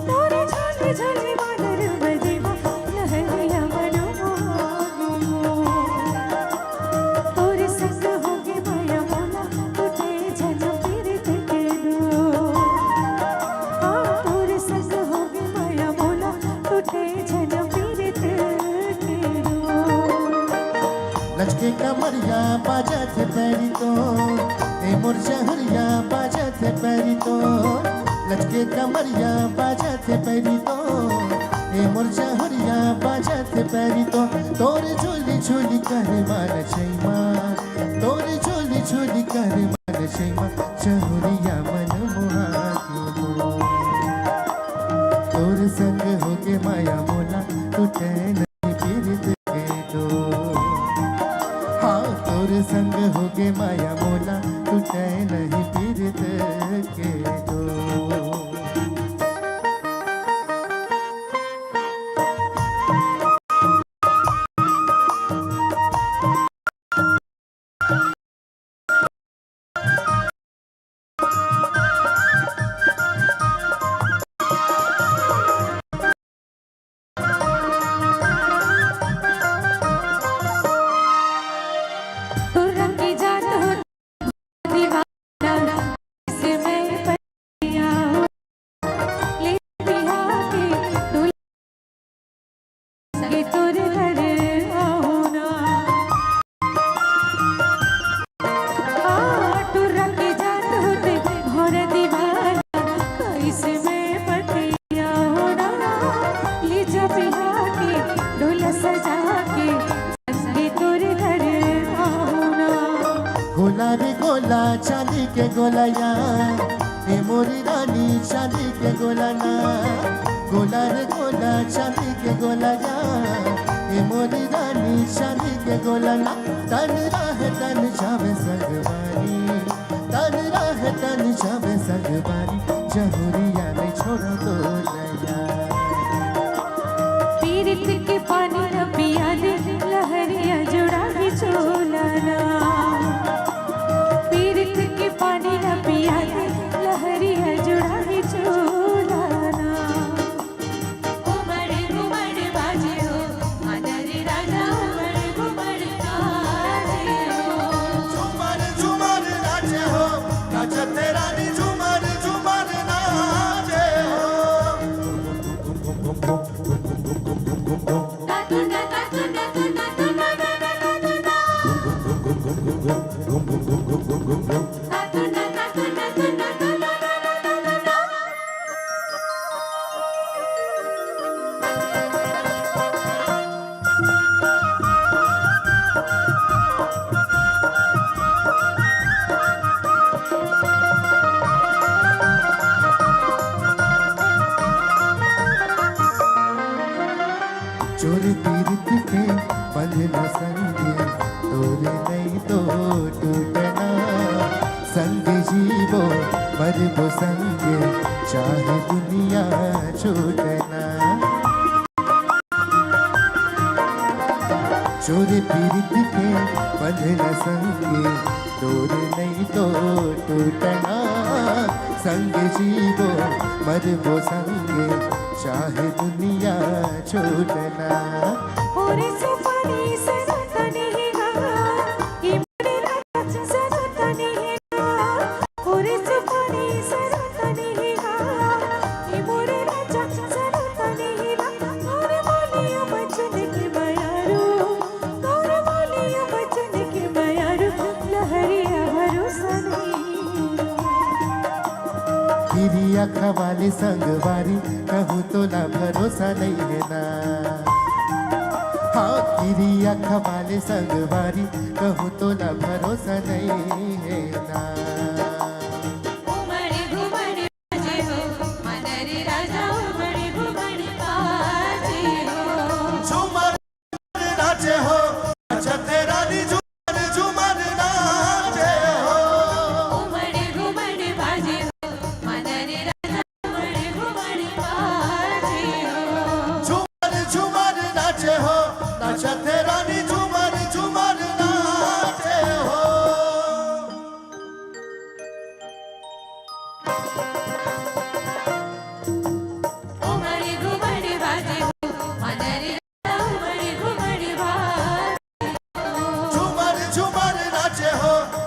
तोरे झोले झोले वानर बजेबा लहरिया मनमोहनी तोरे संग होगे माया मोला टूटे जन्म पीड़ित के लो तोरे संग होगे माया मोला टूटे जन्म पीड़ित के लो लचके कमरिया बाजत पैरी तो ए मोर शहरिया बाजत पैरी तो लचके कमरिया बाजत पैरी तो ए मोर शहरिया बाजत पैरी तो तोरे झोली झोली कर मान छैमा तोरे झोली झोली कर मान छैमा शहरिया मन मोहाती तोर संग होके माया मोला टूटे नहीं पीड़ित के दो हाँ तोर संग होके माया मोला टूटे नहीं पीड़ित के दो तू रंगी जात हो दीवाना इसे मैं पटिया लेती आके तू ये तोरे घर आओ ना तू रंगी जात हो भोर दीवाना इसे मैं पटिया हो ना ले जा पिया के डोला सजा के संगे तोरे घर आओ ना गोला रे गोला चांदी के गोलाया ए मोरी रानी चांदी के गोलाना गोला रे गोला चांदी के गोलाया ए मोरी रानी चांदी के गोलाना तन राह तन जावे संगवारी तन राह तन जावे संगवारी जहुरिया नहीं छोड़ो तो नया पीरित के पानी न पिया दे लहरिया जुड़ा ही चोलाना पीरित के पानी न पिया दे लहरिया जुड़ा ही चोलाना उमड़ घुमड़ बाजे हो वानर राजा उमड़ घुमड़ बाजे हो झूमर झूमर नाचे हो नाचत रानी झूमर झूमर नाचे हो तातुना तातुना तातुना तातुना चोर पीरित के बंधन संगे तोरे नहीं तो टूटना संग जीवो मरबो संगे चाहे दुनिया छूटना चोर पीरित के बंधन संगे तोरे नहीं तो टूटना संग जीवो मरबो संगे चाहे दुनिया छोड़ना और सफारी सनता नहीं गा ये मेरे राजा सनता नहीं गा और सफारी सनता नहीं गा ये मेरे राजा सनता नहीं गा और बोलियो बचन के बयारू और बोलियो बचन के बयारू लहरिया भरोसा नहीं तेरी आँखा वाले संगवारी कहूँ तो ना भरोसा नहीं है ना हाँ तेरी आँखा वाले संगवारी कहूँ तो ना भरोसा नहीं है ना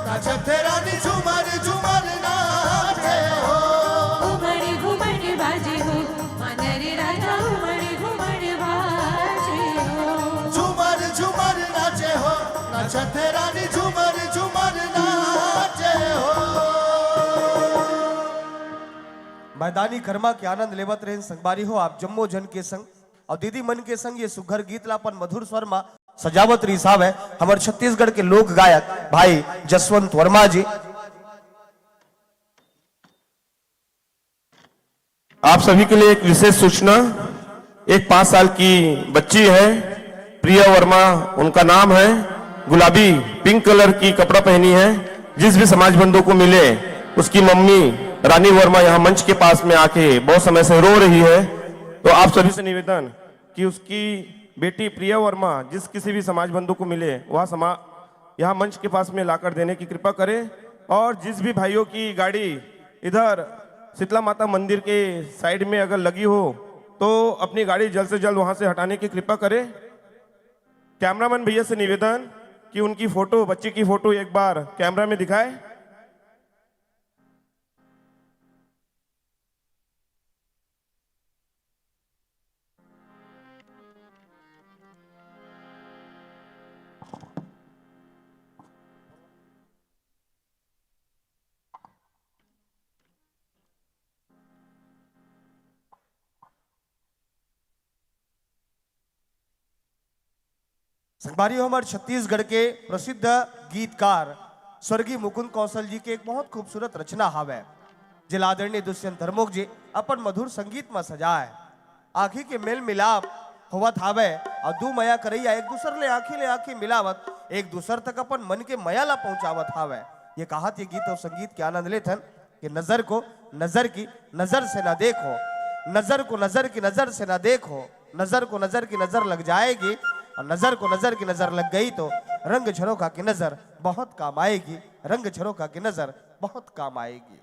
नाचत रानी झूमर झूमर नाचे हो घुमड़ घुमड़ बाजे हो मानर राजा घुमड़ घुमड़ बाजे हो झूमर झूमर नाचे हो नाचत रानी झूमर झूमर नाचे हो। मैदानी कर्मा के आनंद लेवत रहे संगबारी हो आप जम्मो जन के संग और दीदी मन के संग ये सुघर गीत लापन मधुर स्वर में सजावत रही साहब है हमारे छत्तीसगढ़ के लोक गायक भाई जसवंत वर्मा जी। आप सभी के लिए एक विशेष सूचना, एक 5 साल की बच्ची है प्रिया वर्मा, उनका नाम है, गुलाबी पिंक कलर की कपड़ा पहनी है। जिस भी समाज बंधु को मिले उसकी मम्मी रानी वर्मा यहाँ मंच के पास में आके बहुत समय से रो रही है, तो आप सभी से निवेदन कि उसकी बेटी प्रिया वर्मा जिस किसी भी समाज बंधु को मिले वह यहाँ मंच के पास में लाकर देने की कृपा करें। और जिस भी भाइयों की गाड़ी इधर शीतला माता मंदिर के साइड में अगर लगी हो तो अपनी गाड़ी जल्द से जल्द वहां से हटाने की कृपा करें। कैमरामैन भैया से निवेदन कि उनकी फोटो, बच्ची की फोटो एक बार कैमरा में दिखाए। संगबारी हो हमारे छत्तीसगढ़ के प्रसिद्ध गीतकार स्वर्गीय मुकुंद कौशल जी के एक बहुत खूबसूरत रचना हावे जिला आदरणीय दुष्यंत धर्मोक जी अपन मधुर संगीत में सजाए। आखी के मेल मिलाप होवत हावे और दू मया करैया एक दूसर ले आखी मिलावत एक दूसर तक अपन मन के मया ला पहुंचावत हावे। ये कहात ये गीत और संगीत के आनंद लेथन कि नजर को नजर की नजर से ना देखो, नजर को नजर की नजर से ना देखो, नजर को नजर की नजर लग जाएगी और नजर को नजर की नजर लग गई तो रंग झरोखा की नजर बहुत काम आएगी, रंग झरोखा की नजर बहुत काम आएगी।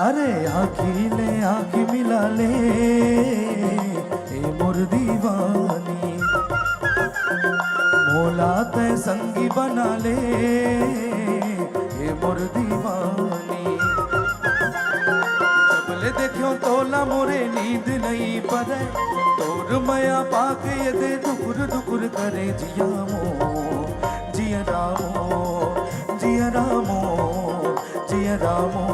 अरे आखी मिला ले ए मोर दीवानी, मोला ते संगी बना ले ए मोर दीवानी। जबले देखियो तोला मोरे नींद नहीं पड़े, तोर मया पाके ये दे दुकुर दुकुर करे जिया मो जिया रामो जिया रामो जिया रामो।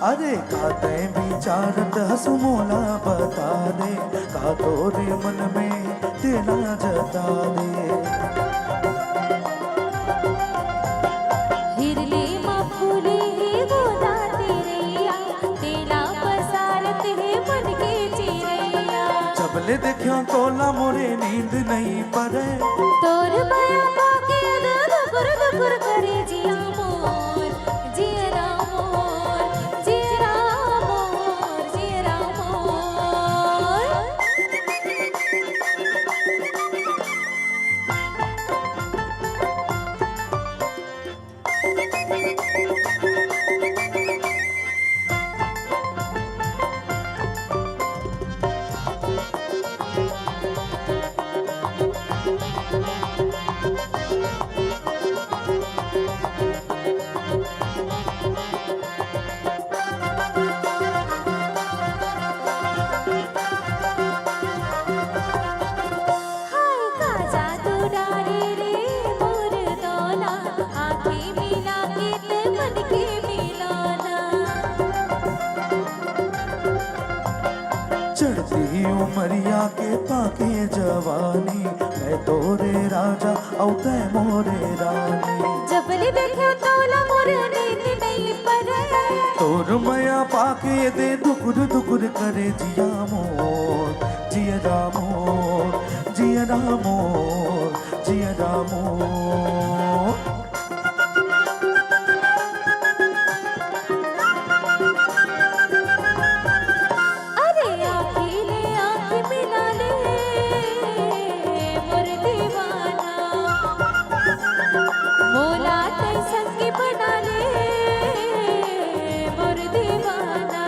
अरे काते विचारत हसु मोला बता दे, का तोरे मन में तेरा जता दे। हिरले मफुले गोदा तेरैया, तेला पसारत है मन के चिरैया। जबले देखियो तोला मोरे नींद नहीं पड़े तोर माया पाके दुकुर दुकुर करे जिया मोर जिया मोर जिया मोर जिया मोर हाय का जादू डारे रे मोर तोला आँखें मिला के ते मन के मिलाना चढ़ती उमरिया के पाके जवानी मैं तोरे राजा औ तै मोरे रानी जबले देखो तोला मोर नींद नहीं पड़े तोर मया पाके दे दुकुर दुकुर करे जिया मोर जिया मोर जिया मोर जिया मोर अरे आँखें आँख मिला ले मोर दीवाना मोला ते संगी बना ले मोर दीवाना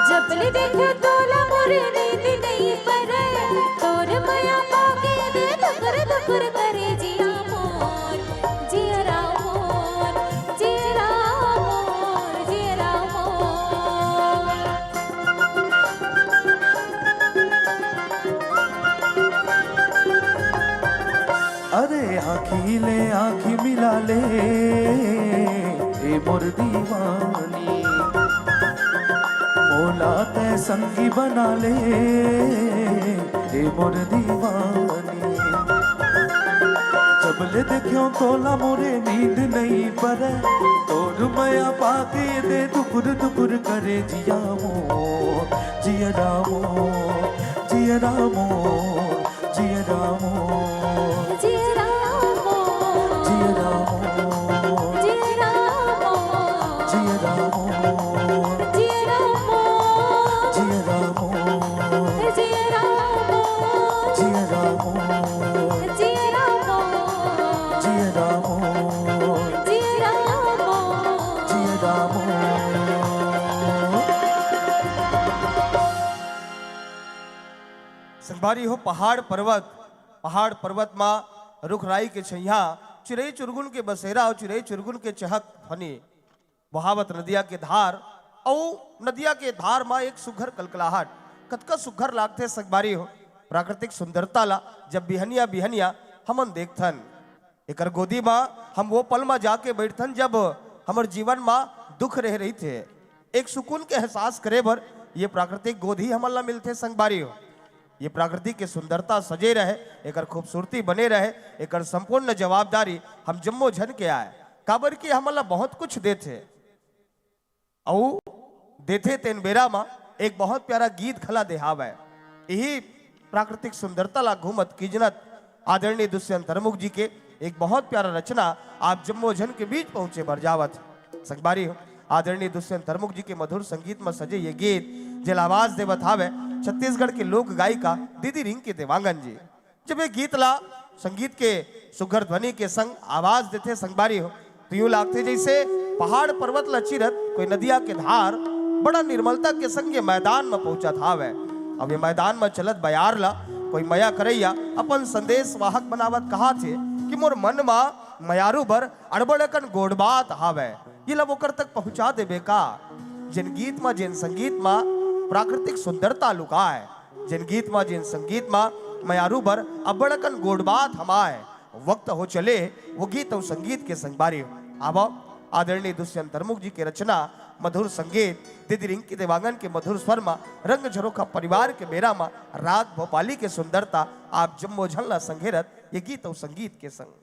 जबले देखो तोला मोर नींद नहीं पड़े तोर माया पाके दे दुकुर दुकुर करे जिया मोर जिया मोर जिया मोर जिया मोर अरे आँखी आँखी मिला ले ए मोर दीवानी मोला तै संगी बना ले ए मोर दीवानी जबले देखियो तोला मोरे नींद नहीं पड़े तोर मया पाके दे दुकुर दुकुर करे जिया मोर जिया मोर जिया मोर जिया मोर जिया मोर जिया मोर जिया मोर जिया मोर जिया मोर जिया मोर जिया मोर जिया मोर जिया मोर जिया मोर जिया मोर जिया मोर संगवारी हो पहाड़ पर्वत माँ रुखराई के छैया चिड़ई चुरगुन के बसेरा और चिड़ई चुरगुन के चहक ध्वनि बहावत नदिया के धार और नदिया के धार माँ एक सुघर कलकलाहट कतका सुघर लागते संगवारी हो प्राकृतिक सुंदरता ला जब बिहनिया बिहनिया हमन देखथन एकर गोदी माँ हम वो पल माँ जाके बैठथन जब हमर जीवन माँ दुख रह रही थे एक सुकून के एहसास करे बर ये प्राकृतिक गोदी हमन ला मिलते संगवारी हो ये प्रकृति के सुंदरता सजे रहे एकर खूबसूरती बने रहे एकर संपूर्ण जवाबदारी हम जम्मो झन के आए काबर की हमला बहुत कुछ देथे औ देथे तेन बेरा मा एक बहुत प्यारा गीत खला देहाव है यही प्राकृतिक सुंदरता ला घूमत कीजनत आदरणीय दुष्यंत धर्मुख जी के एक बहुत प्यारा रचना आप जम्मो झन के बीच पहुंचे बरजावत संगबारी हो आदरणीय दुष्यंत धर्मुख जी के मधुर संगीत में सजे ये गीत जिल आवाज देवत हावे छत्तीसगढ़ के लोक गायिका दीदी रिंकी देवांगन जी जब ये गीत ला संगीत के सुघर ध्वनि के संग आवाज देते संगबारी हो तो यूं लागते जैसे पहाड़ पर्वत लचीरत कोई नदिया के धार बड़ा निर्मलता के संग ये मैदान में पहुंचा था वह अब ये मैदान में चलत बयार ला कोई मया करैया अपन संदेश वाहक बनावत कहा थे कि मोर मन मा मयारू बर अड़बड़कन गोड़बात हावे ये लब ओकर तक पहुंचा देबे का जिन गीत मा जिन संगीत मा प्राकृतिक सुंदरता लुका है जिन गीत मा जिन संगीत मा मयारू बर अबड़कन गोड़बात हमाए वक्त हो चले वो गीत और संगीत के संगबारी अब आदरणीय दुष्यंत धर्मुख जी के रचना मधुर संगीत दीदी रिंकी देवांगन के मधुर स्वर मा रंग झरोखा परिवार के बेरा मा राग भोपाली के सुंदरता आप जम्मो झलना संघेरत ये गीत और संगीत के संग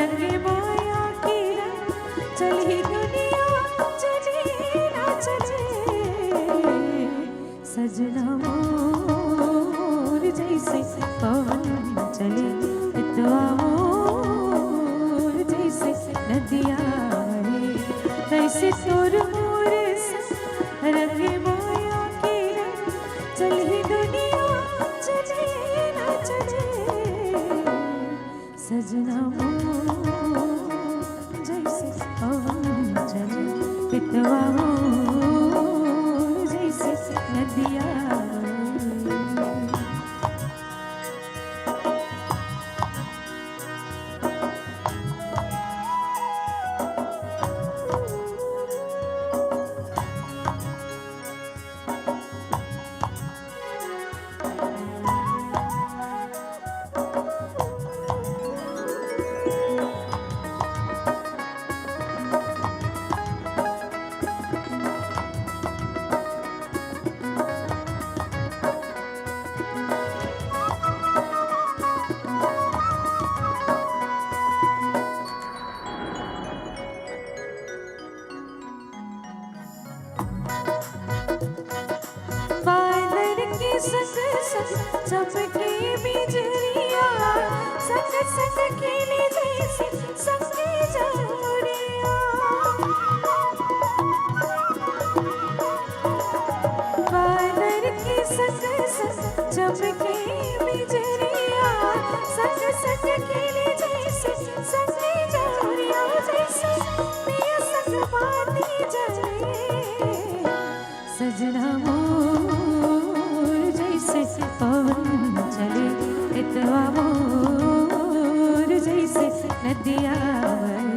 रंगे माया की रंग चली दुनिया चले ना चले सजना मोर जैसे पवन चले इतवा मोर जैसे नदिया बहे तैसे तोर मोर संग रंगे माया की रंग चली दुनिया चले ना चले सजना मोर जैसे पवन चले इतवा मोर जैसे नदिया बादल के संग संग चमके बिजलिया संग संग खेले जैसे संगे जमुरिया बादल के संग संग चमके बिजलिया संग संग खेले जैसे संगे जमुरिया जैसे पिया संग बाती जले सजना मोर जैसे पवन चले इतवा मोर जैसे नदिया बहे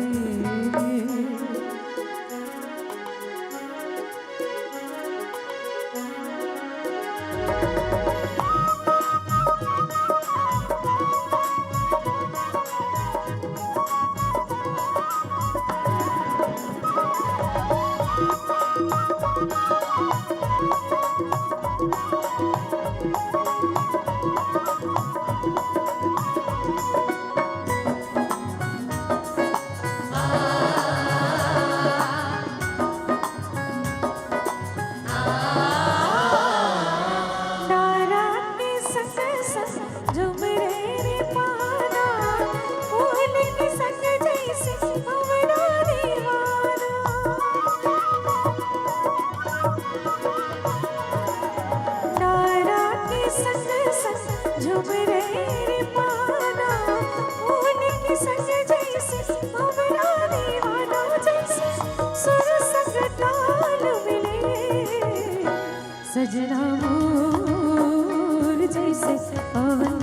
सजना मोर जैसे पवन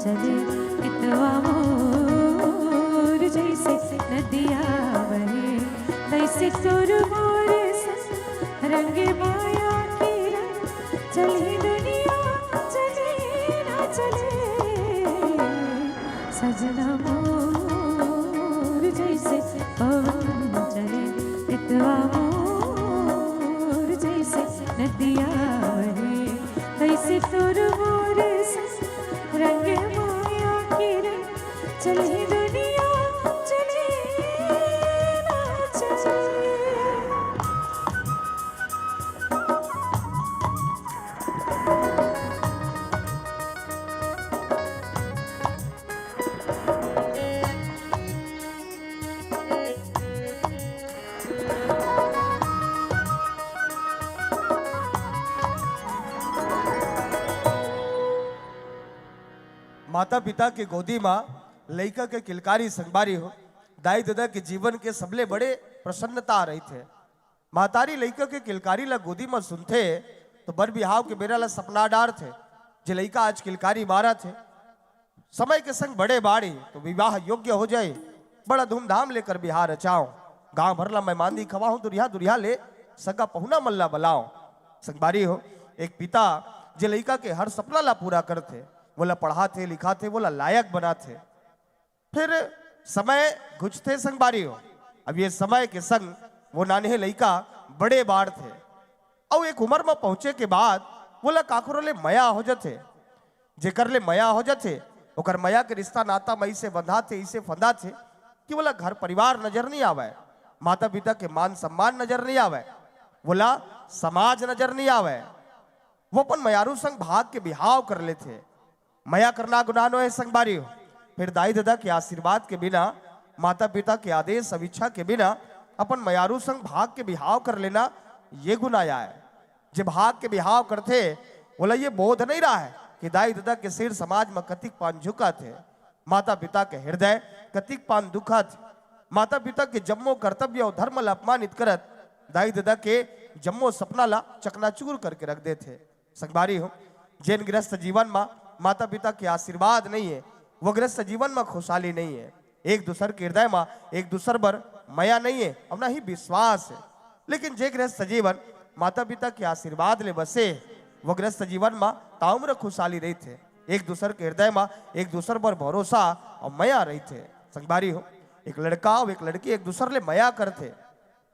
चले इतवा मोर जैसे नदिया बहे तैसे तोर मोर संग रंगे माया की रंग चली दुनिया चले ना चले सजना मोर जैसे पवन चले इतवा मोर जैसे नदिया बहे तैसे तोर मोर संग रंगे माया की रंग चली दुनिया चले ना चले माता पिता के गोदी माँ लड़का के किलकारी संगबारी हो दाई दादा के जीवन के सबले बड़े प्रसन्नता आ रही थे महतारी लड़का के किलकारी ला गोदी में सुनते तो बर बिहाव के बेरा ला सपना डार थे जे लड़का आज किलकारी मारा थे समय के संग बड़े बाड़ी तो विवाह योग्य हो जाए बड़ा धूमधाम लेकर बिहार रचाओ गांव भर ला मेहमान दी खवा हूं दुरिया दुरिया ले सगा पहुना मल्ला बलाओ संगबारी हो एक पिता जे लड़का के हर सपना ला पूरा करते बोला पढ़ाते लिखाते बोला लायक बनाते फिर समय गुजते संगबारी हो अब ये समय के संग वो नाने लड़का बड़े बाढ़ थे और एक उम्र में पहुंचे के बाद बोला काकुर ले मया हो जाते जेकर ले मया हो जाते ओकर मया के रिश्ता नाता मई से बंधा थे इसे फंदा थे कि बोला घर परिवार नजर नहीं आवे, माता पिता के मान सम्मान नजर नहीं आवे, बोला समाज नजर नहीं आवे। वो अपन मयारू संग भाग के बिहाव कर लेते। मया करना गुनाह नो है संग बारी हो। फिर दाई दादा के आशीर्वाद के बिना, माता पिता के आदेश अविच्छा के बिना अपन मयारू संग भाग के बिहाव कर लेना ये गुनाह है। जब भाग के बिहाव करते बोला ये बोध नहीं रहा है कि दाई दादा के सिर समाज में कतिक पान झुका थे, माता पिता के हृदय कतिक पान दुखा थे। माता पिता के जम्मो कर्तव्य और धर्म ला अपमानित करत दाई दादा के जम्मो सपना ला चकनाचूर करके रख देते। संगबारी हो, जैन गृहस्थ जीवन में माता पिता के आशीर्वाद नहीं है, वो गृहस्थ जीवन में खुशहाली नहीं है। एक दूसर के हृदय में एक दूसर पर मया नहीं है, अपना ही विश्वास है। लेकिन जे गृहस्थ जीवन माता पिता के आशीर्वाद ले बसे, वो गृहस्थ जीवन में ताउम्र खुशहाली रही थे। एक दूसर के हृदय में एक दूसर पर भरोसा और मया रही थे। संगबारी हो, एक लड़का और एक लड़की एक दूसर ले मया करते,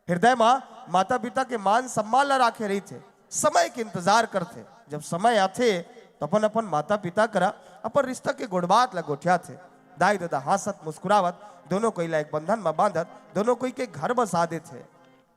हृदय में माता पिता के मान सम्मान ला राखे रही थे, समय के इंतजार करते। जब समय आते तो अपन अपन माता पिता करा अपन रिश्ता के गुड़बात ला गोठिया थे। दाई दादा हंसत मुस्कुरावत दोनों कोई ला एक बंधन में बांधत दोनों कोई के घर बसा देते।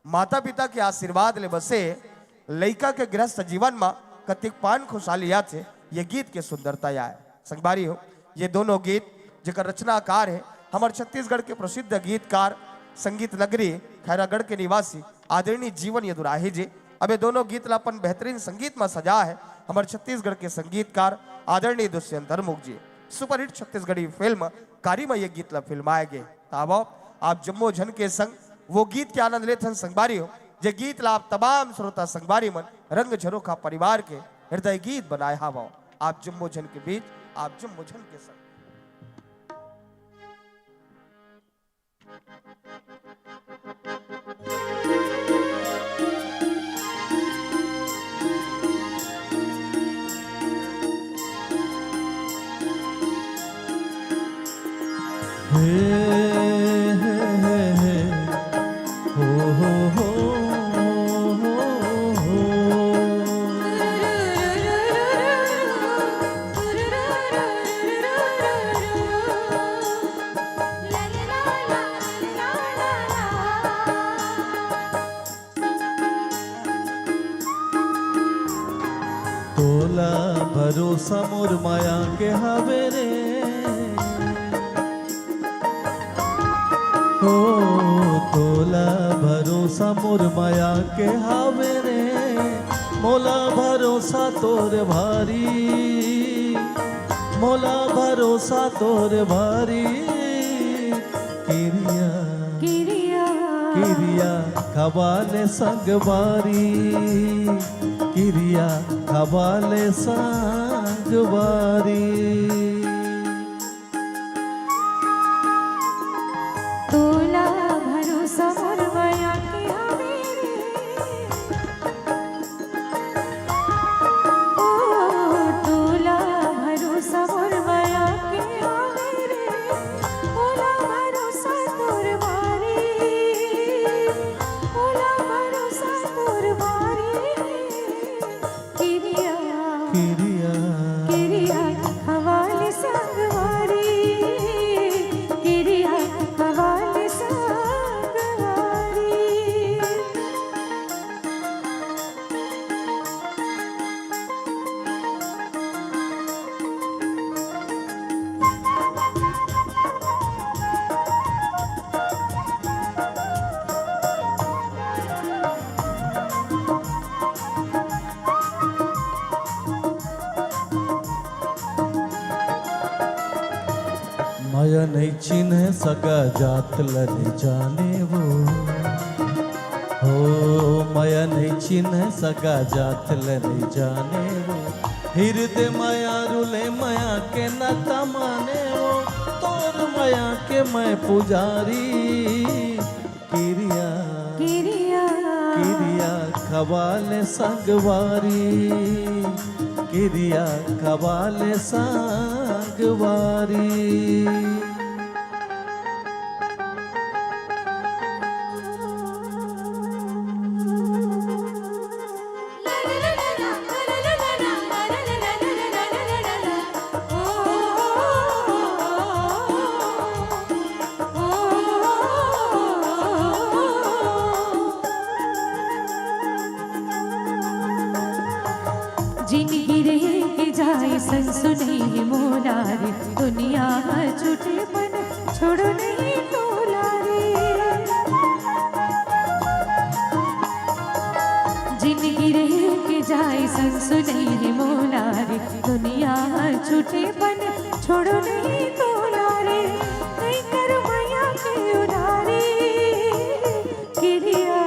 माता पिता के आशीर्वाद ले बसे लड़का के गृहस्थ जीवन में कतिक पान खुशहाली या थे। ये गीत के सुंदरता या है। संगबारी हो, ये दोनों गीत जेकर रचनाकार है हमारे छत्तीसगढ़ के प्रसिद्ध गीतकार संगीत नगरी खैरागढ़ के निवासी आदरणीय जीवन यदुराही जी। अब ये दोनों गीत ला अपन बेहतरीन संगीत में सजा है हमारे छत्तीसगढ़ के संगीतकार आदरणीय दुष्यंत हरमुख जी। सुपरहिट छत्तीसगढ़ी फिल्म कारी में ये गीत ला फिल्माए गए। तब आप जम्मो झन के संग वो गीत के आनंद लेते हैं। संगबारी हो, जे गीत ला आप तमाम श्रोता संगबारी मन रंग झरोखा परिवार के हृदय गीत बनाए हावा। आप जम्मो झन के बीच, आप जम्मो झन के संग। तोला भरोसा मोर माया के हवे रे, ओ तोला भरोसा मोर माया के हवे रे, मोला भरोसा तोर भारी, मोला भरोसा तोर भारी। किरिया किरिया किरिया खवाले संगवारी, किरिया खवाले संगवारी। तोला भरोसा मोर माया के हवे रे, ओ तोला भरोसा मोर माया के हवे रे, मोला भरोसा तोर बारी, मोला भरोसा तोर बारी। किरिया किरिया किरिया हवाले संगवारी, किरिया हवाले संगवारी। माया नहीं चिन्ह सका जात लने जाने वो, हो माया नहीं चिन्ह सका जात लने जाने वो। हृदय माया रुले माया के नता माने वो, तोर माया के मैं पुजारी। किरिया किरिया किरिया खवाले संगवारी, किरिया खवाले संगवारी। ओ संग सुनई है मोला रे दुनिया छूटे पन छोड़ो नहीं तोला रे नहीं करो माया के उधारी किरिया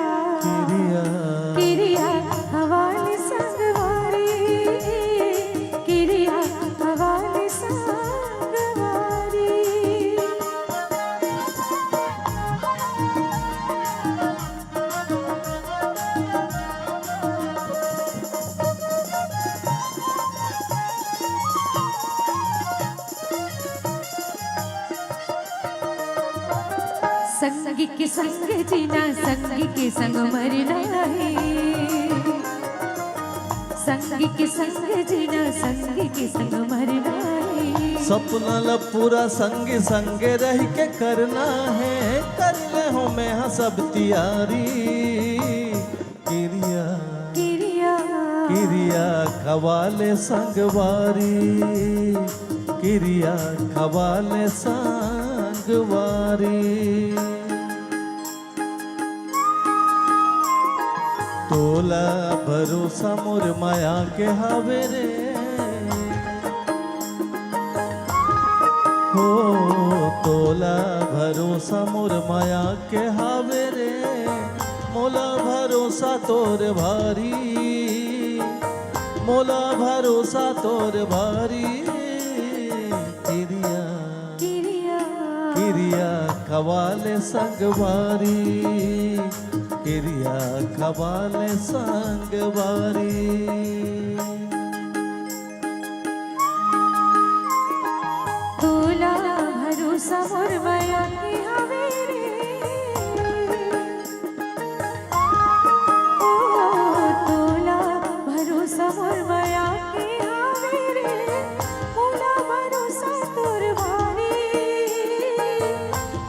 किरिया हवाले संगवारी किरिया हवाले संगवारी संगी के संग जीना संगी के संग मरना है संगी के संग जीना संगी के संग मरना है सपना ला पूरा संगे संगे रह के करना है कर ले हो मैं हाँ सब तैयारी किरिया किरिया किरिया खवाले संगवारी किरिया खवाले संगवारी तोला भरोसा मोर माया के हावे रे हो तोला भरोसा मोर माया के हावे रे मोला भरोसा तोर भारी मोला भरोसा तोर भारी किरिया किरिया किरिया खवाले संगवारी किरिया खवाले संगवारी तोला भरोसा मोर माया की हवे रे ओ तोला भरोसा मोर माया की हवे रे मोला भरोसा तोर भारी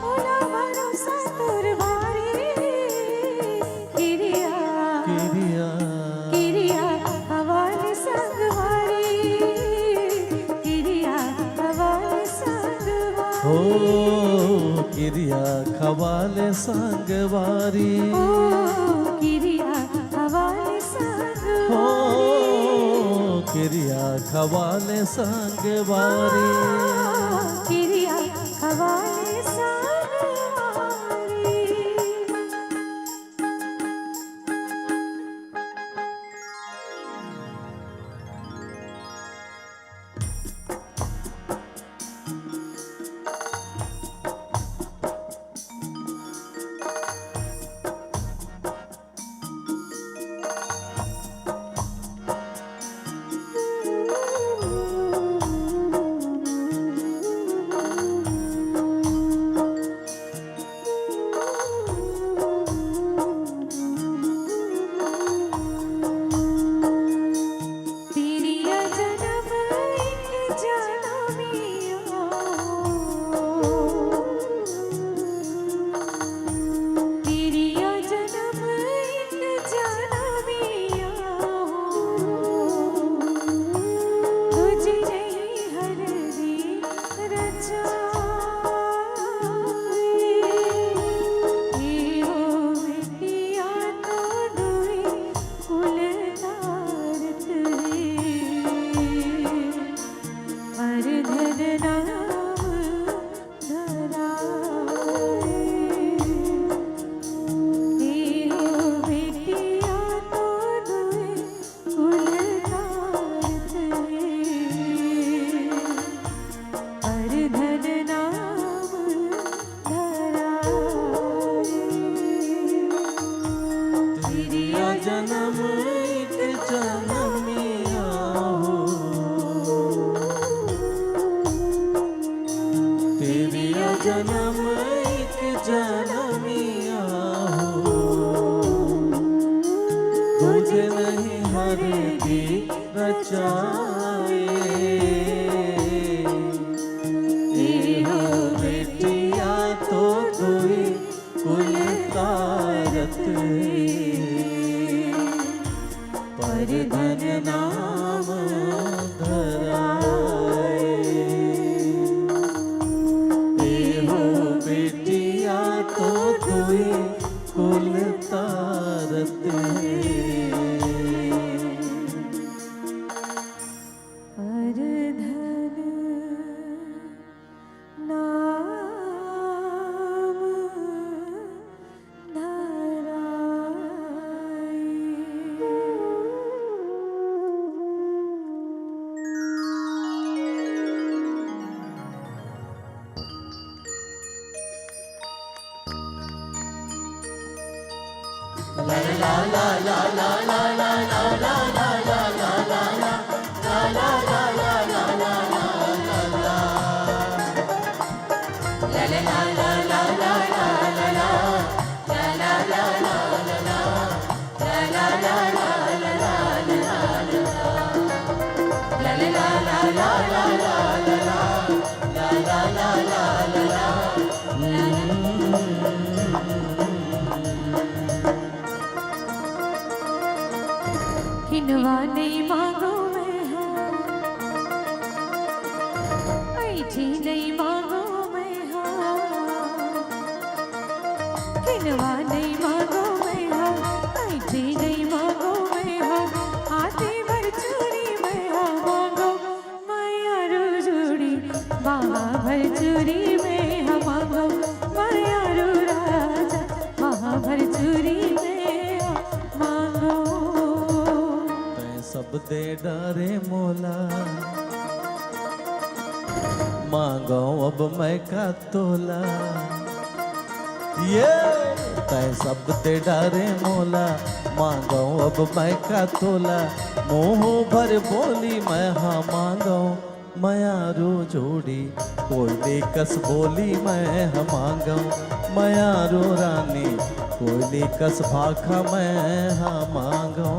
मोला भरोसा तोर भारी किरिया किरिया किरिया हवाले संगवारी किरिया हवाले संगवारी हो किरिया खवाले संगवारी ओ किरिया हवाले संगवारी हो किरिया खवाले संगवारी किरिया हवाले संगवारी जन्म एक जनमिया हो तुझे नहीं हर की रचाए ये हो बेटिया तो कोई कुल तारत पर धन नाम धराए बेटिया तो कोई कुल तारत हिनवा नहीं मांगो मैं हाँ, ऐठी नहीं मांगो मैं हाँ, हिनवा नहीं मांगो मैं हाँ, ऐठी नहीं मांगो मैं हाँ, हाथी भर चूड़ी मैं हाँ मांगो, माया रो जोड़ी बाबा भर चूड़ी में हाँ मांगो, माया रो राजा बाबा भर चूड़ी में हाँ मांगो। सब दे डारे मोला मांगो अब मैं का तोला ये तय सब दे डारे मोला मांगो अब मैं का तोला मुंह भर बोली मैं हाँ मांगो मयारू जोड़ी कोयली कस बोली मैं हाँ मांगो मयारू रानी कोयली कस भाखा मैं हाँ मांगो।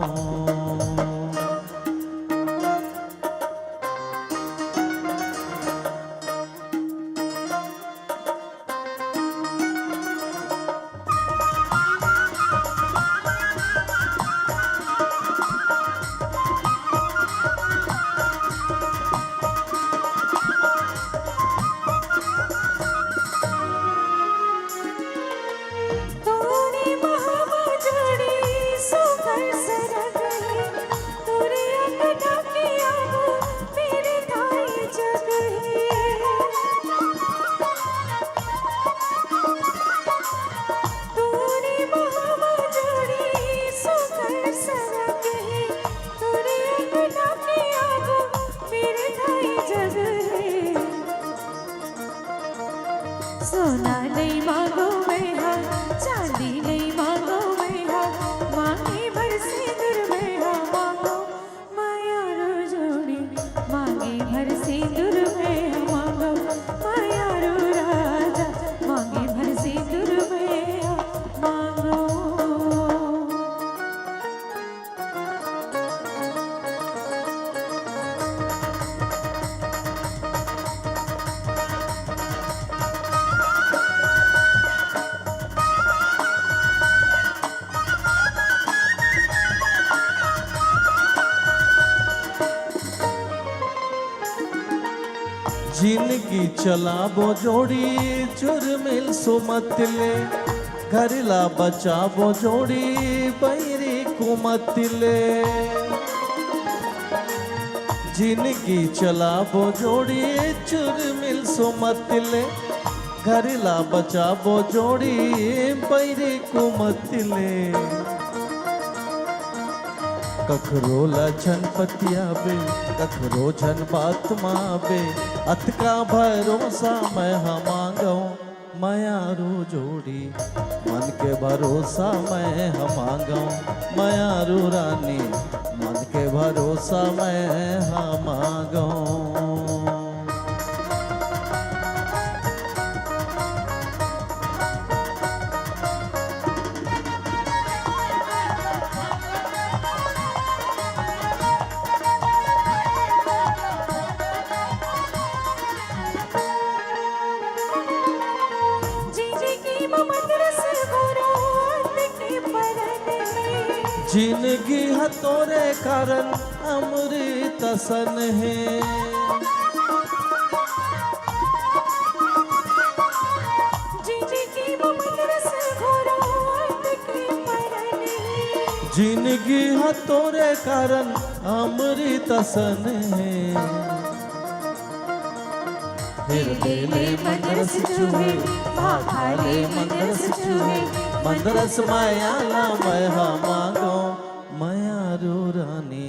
सोना नहीं मांगो मैं हाँ, चांदी नहीं मांगो मैं हाँ, मांगे भर सिंदूर मैं हाँ मांगो, माया रो जोड़ी मांगे भर सिंदूर मैं हाँ मांगो, माया रो राजा मांगे भर सिंदूर मैं हाँ मांगो। जिनकी चलाबो जोड़ी चुरमिल सुमतले घरला बचाबो जोड़ी बैरी कुमतले जिनकी चलाबो जोड़ी चुरमिल सुमतले घरला बचाबो जोड़ी बैरी कुमतले कखरो लछन पतियाबे कखरो छन बात माबे अतका भरोसा मैं हाँ मांगो मयारू जोड़ी मन के भरोसा मैं हाँ मांगो मयारू रानी मन के भरोसा मैं हाँ मांगो। जिंदगी है तोरे कारण अमृत सन है जिंदगी है तोरे कारण अमृत सन है दिले मंदरस चूहे भाखाले मंदरस चूहे मंदरस मायाला मैं हाँ मांगो मयारू रानी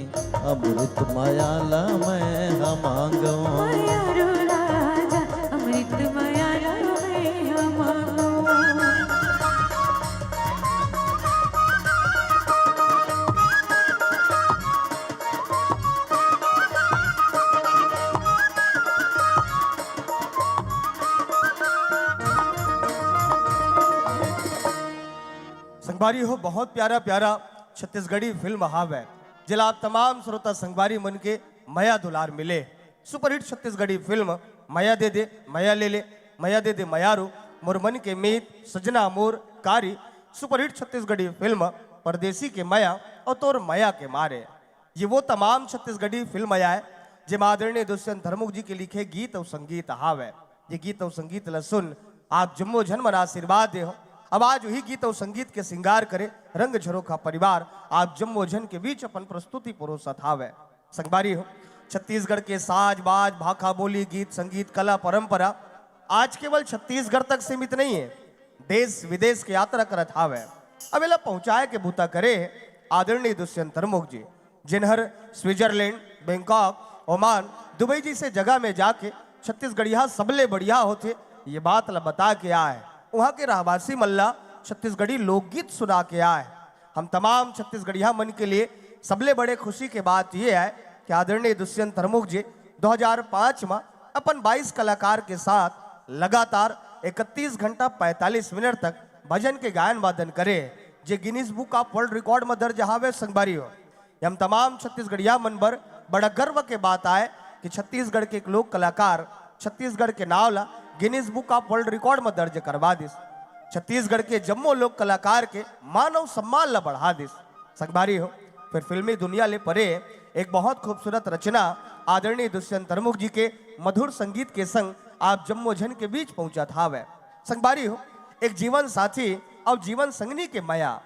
अमृत मायाला मैं हाँ मांगो मयारू राजा अमृत मायाला मैं हाँ मांगो। संगवारी हो बहुत प्यारा प्यारा छत्तीसगढ़ी फिल्म हावे जिला आप तमाम श्रोता संगवारी मन के मया दुलार मिले। सुपरहिट छत्तीसगढ़ी फिल्म मया दे दे मया ले ले मया दे दे मयारू मोर मन के मीत सजना मोर कारी। सुपरहिट छत्तीसगढ़ी फिल्म परदेसी के मया और तोर मया के मारे। ये वो तमाम छत्तीसगढ़ी फिल्म आया है जिम आदरणीय दुष्यंत धर्मुख जी के लिखे गीत और संगीत हावे। ये गीत और संगीत ला सुन आप जम्मो जन मन आशीर्वाद दे हो। अब आज वही गीत और संगीत के श्रृंगार करे रंग झरोखा परिवार आप जम्मो जन के बीच अपन प्रस्तुति परोसत हावे। संगवारी हो छत्तीसगढ़ के साज बाज भाखा बोली गीत संगीत कला परंपरा आज केवल छत्तीसगढ़ तक सीमित नहीं है, देश विदेश के यात्रा करत हावे। अब एला पहुंचाए के बूता करे आदरणीय दुष्यंत धर्मुख जी जिन्हर स्विट्जरलैंड बैंकॉक ओमान दुबई जी से जगह में जाके छत्तीसगढ़िया सबले बढ़िया होते ये बात ला बता के आए। वहाँ के रहवासी मल्ला छत्तीसगढ़ी लोकगीत सुना के आए। हम तमाम छत्तीसगढ़िया मन के लिए सबले बड़े खुशी के बात ये है कि आदरणीय दुष्यंत धर्मुख जी 2005 में अपन 22 कलाकार के साथ लगातार 31 घंटा 45 मिनट तक भजन के गायन वादन करे जे Guinness book of world record में दर्ज हावे। संगवारी हो हम तमाम छत्तीसगढ़िया मन पर बड़ा गर्व के बात आए कि छत्तीसगढ़ के एक लोक कलाकार छत्तीसगढ़ के नाव ला Guinness book of world record में दर्ज करवा दिस। छत्तीसगढ़ के जम्मो लोक कलाकार के मानव सम्मान ला बढ़ा दिस। संगवारी हो फिर फिल्मी दुनिया ले परे एक बहुत खूबसूरत रचना आदरणीय दुष्यंत धर्मुख जी के मधुर संगीत के संग आप जम्मो जन के बीच पहुंचा था वह। संगवारी हो एक जीवन साथी और जीवन संगनी के माया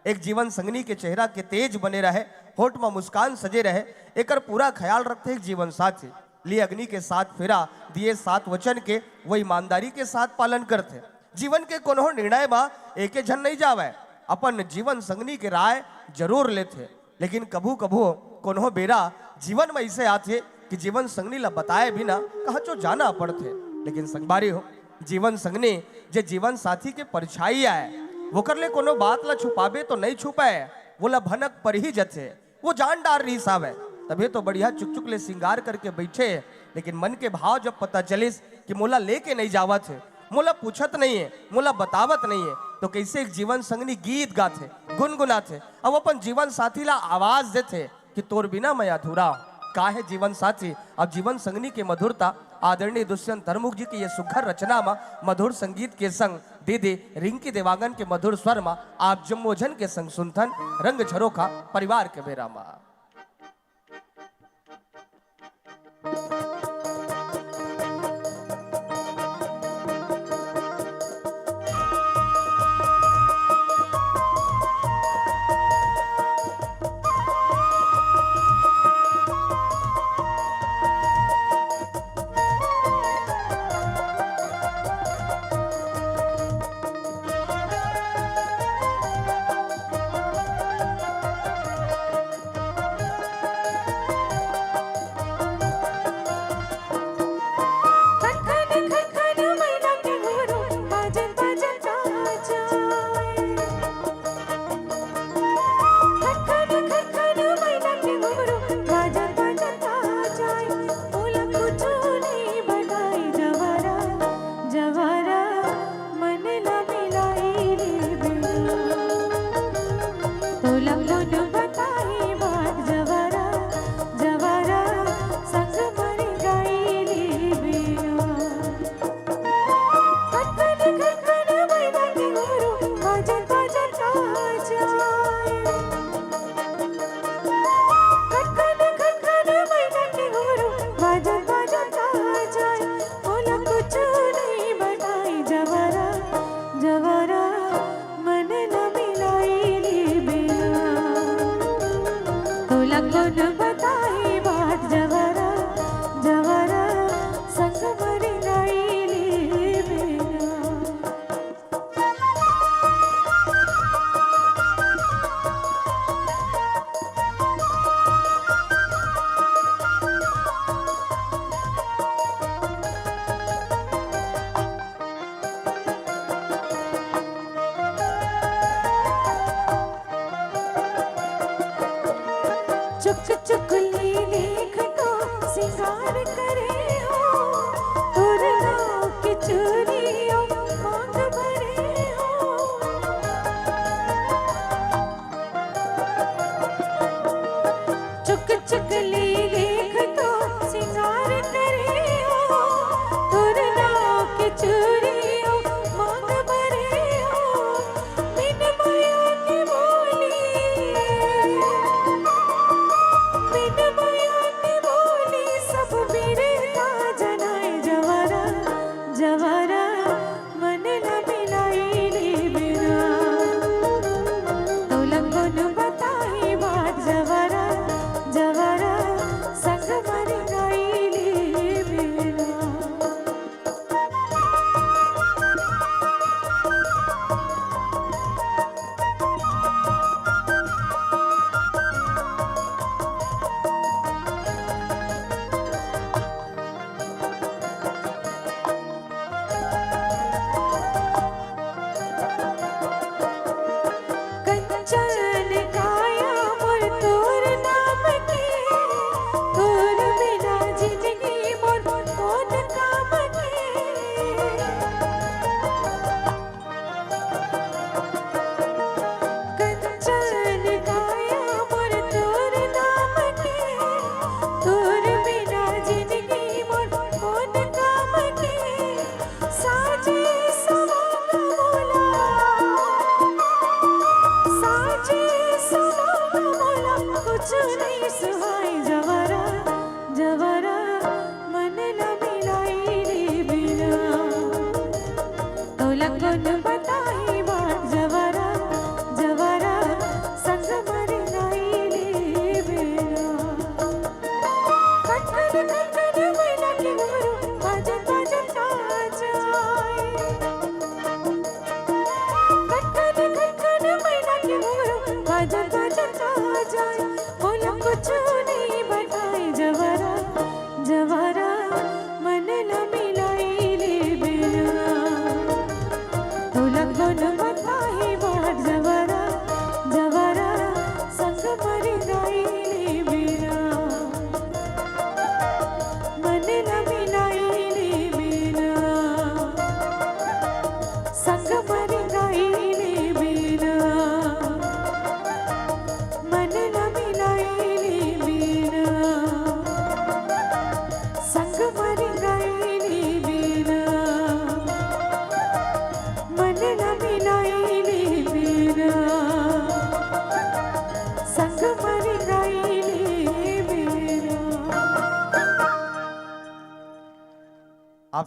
एक जीवन संगनी के चेहरा के तेज बने रहे होठ में मुस्कान सजे रहे एकर पूरा ख्याल रखते एक जीवन साथी लिए अग्नि के साथ फिरा दिए 7 वचन के वो ईमानदारी के साथ पालन करते। जीवन के कोनो निर्णय बा एके झन नहीं जावे अपन जीवन संगनी के राय जरूर लेते लेकिन कभू कभू कोनो बेरा जीवन में ऐसे आते कि जीवन संगनी ला बताए बिना कहाँ चो जाना पड़ते। लेकिन संगवारी हो जीवन संगनी जे जीवन साथी के परछाई आए वो कर ले कोनो बात ला छुपाबे तो नहीं छुपाए वो ला भनक पर ही जथे वो जान डार रही सावे तभी तो बढ़िया चुक चुक ले सिंगार करके बैठे। लेकिन मन के भाव जब पता चलिस कि मोला लेके नहीं जावत है मोला पूछत नहीं है मोला बतावत नहीं है तो कैसे एक जीवन संगनी गीत गाथे गुनगुनाथे अब अपन जीवन साथी ला आवाज देथे कि तोर बिना मैं अधूरा का है जीवन साथी। अब जीवन संगनी के मधुरता आदरणीय दुष्यंत धर्मुख जी की ये सुघर रचना में मधुर संगीत के संग दीदी रिंकी देवांगन के मधुर स्वर में आप जम्मोजन के संग सुनथन रंग झरोखा परिवार के बेरा में।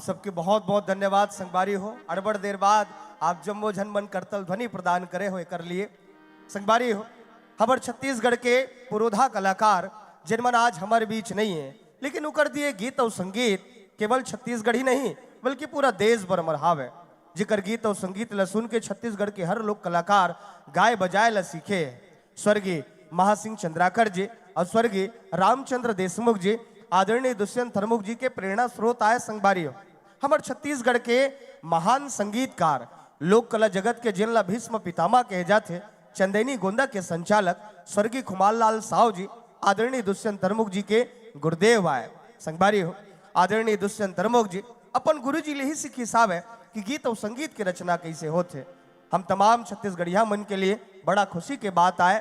आप सबके बहुत बहुत धन्यवाद संगवारी हो। अड़बड़ देर बाद आप जम्मो झनमन करतल ध्वनि प्रदान करे हो कर लिए संगवारी हो। हमार छत्तीसगढ़ के पुरोधा कलाकार जिनमन आज हमारे बीच नहीं है, लेकिन उकर दिए गीत और संगीत केवल छत्तीसगढ़ ही नहीं बल्कि पूरा देश भर मरहाव है। जिकर गीत और संगीत ला सुन के छत्तीसगढ़ के हर लोग कलाकार गाय बजाए ला सीखे है। स्वर्गीय महासिंह चंद्राकर जी और स्वर्गीय रामचंद्र देशमुख जी, आदरणीय दुष्यंत धर्मुख जी के प्रेरणा स्रोत आए संगवारी हो। हमारे छत्तीसगढ़ के महान संगीतकार लोक कला जगत के जिनला भीष्म पितामह कहे जाते चंदेनी गोंदा के संचालक स्वर्गीय खुमारलाल साव जी, आदरणीय दुष्यंत धर्मुख जी के गुरुदेव आए संगवारी हो। आदरणीय दुष्यंत धर्मुख जी अपन गुरु जी ले ही सीखी साहब है कि गीत और संगीत की रचना कैसे होते। हम तमाम छत्तीसगढ़िया मन के लिए बड़ा खुशी के बात आए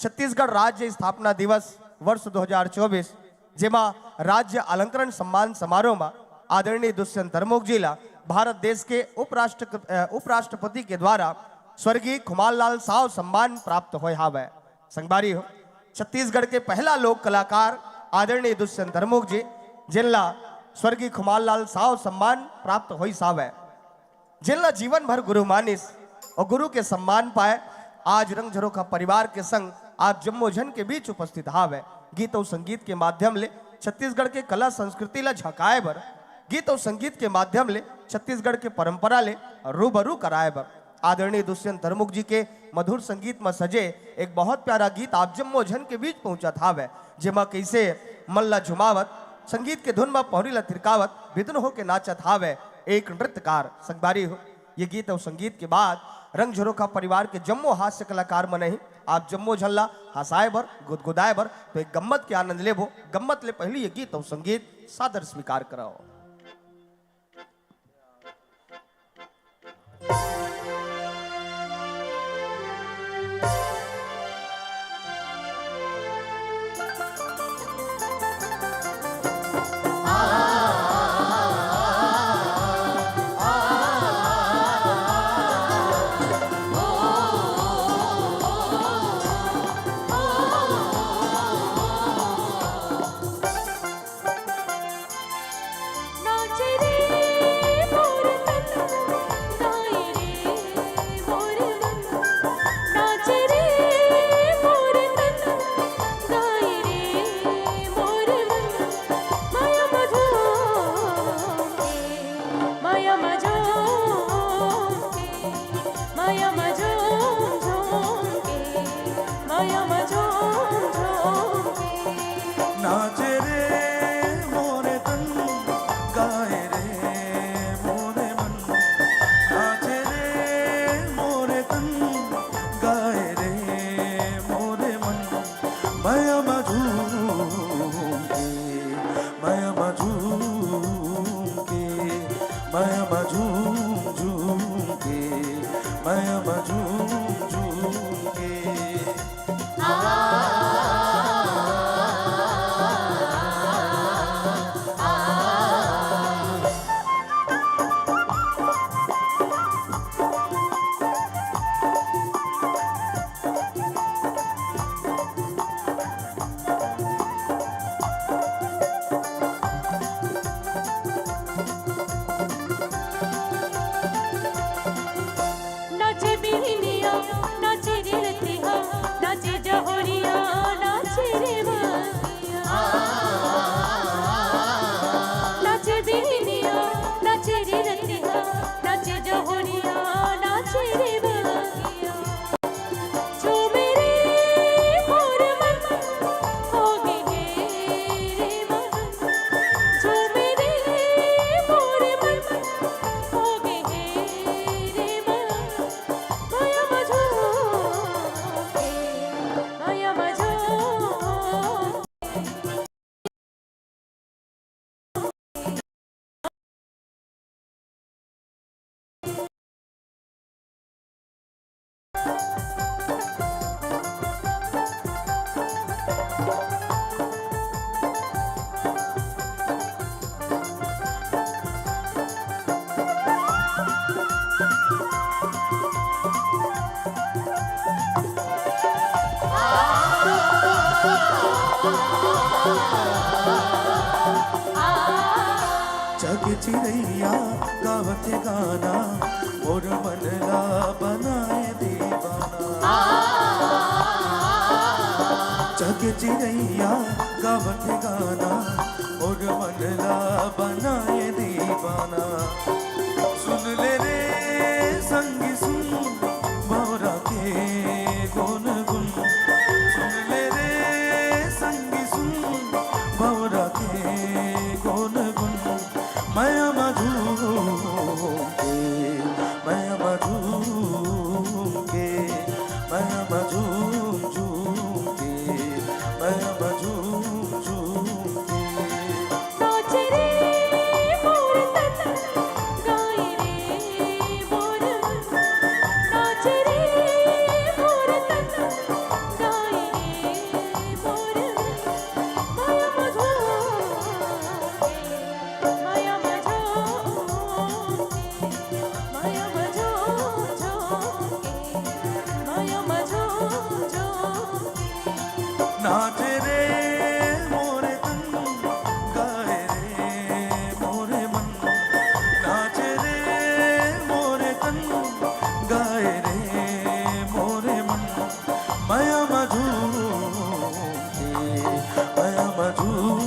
छत्तीसगढ़ राज्य स्थापना दिवस वर्ष 2024 जेमा राज्य अलंकरण सम्मान समारोह में आदरणीय दुष्यंत धर्मुख जी ला भारत देश के उपराष्ट्रपति के द्वारा स्वर्गीय खुमारलाल साव सम्मान प्राप्त हो हावे संगवारी हो। छत्तीसगढ़ के पहला लोक कलाकार आदरणीय दुष्यंत धर्मुख जी जिनला स्वर्गीय खुमारलाल साव सम्मान प्राप्त हो साव है, जिनला जीवन भर गुरु मानिस और गुरु के सम्मान पाए। आज रंग झरोखा परिवार के संग आप जम्मो जन के बीच उपस्थित हावे गीत और संगीत के माध्यम ले छत्तीसगढ़ के कला संस्कृति ला झकाए बर, गीत और संगीत के माध्यम ले छत्तीसगढ़ के परंपरा ले रूबरू कराए बर आदरणीय दुष्यंत धर्मुख जी के मधुर संगीत में सजे एक बहुत प्यारा गीत आप जम्मो जन के बीच पहुंचा था। जेमा कैसे मल्ला झुमावत संगीत के धुन में पहरी ला तिरकावत विदुन हो के नाचत हावे एक नृत्यकार संगवारी हो। ये गीत और संगीत के बाद रंग झरोखा परिवार के जम्मो हास्य कलाकार मन ही आप जम्मो झल्ला हंसाए बर गुदगुदाए बर तो एक गम्मत के आनंद लेबो। गम्मत ले पहले ये गीत और संगीत सादर स्वीकार कराओ। जग चिरैया गाना मोर मनला बनाए दीवाना जग चिड़ैया गावत गाना मोर मनला बनाए दीवाना सुन ले रे संगी सुन भौरा के गुन गुन सुन ले रे संगी सुन भौरा के गुन गुन माया मधुम के माया मधुम के माया मधुम झूम के माया मधुम झूम के नाच रे मोर तन गाए रे मोर मन नाच रे मोर तन गाए रे मोर मन माया मधुम माया मधुम माया मधुम माया मधुम नाच रे मोरे तन गाए रे मोरे मन नाच रे मोरे तन गाए रे मोरे मन माया मधुम के माया मधुम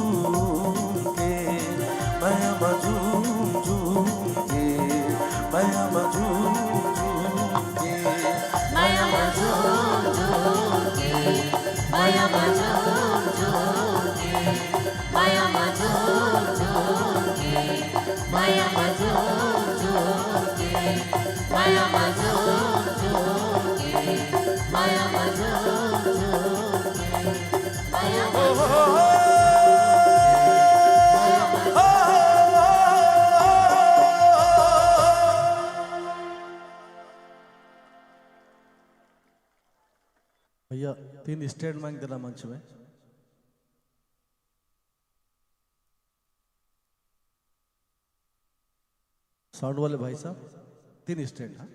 के माया मधुम झूम के माया मधुम झूम के माया मधुम माया मधुम माया मधुम माया मधुम माया मधुम माया भैया 3 स्टेट मांग देना मंच में। साउंड वाले भाई साहब 3 स्टेट। हाँ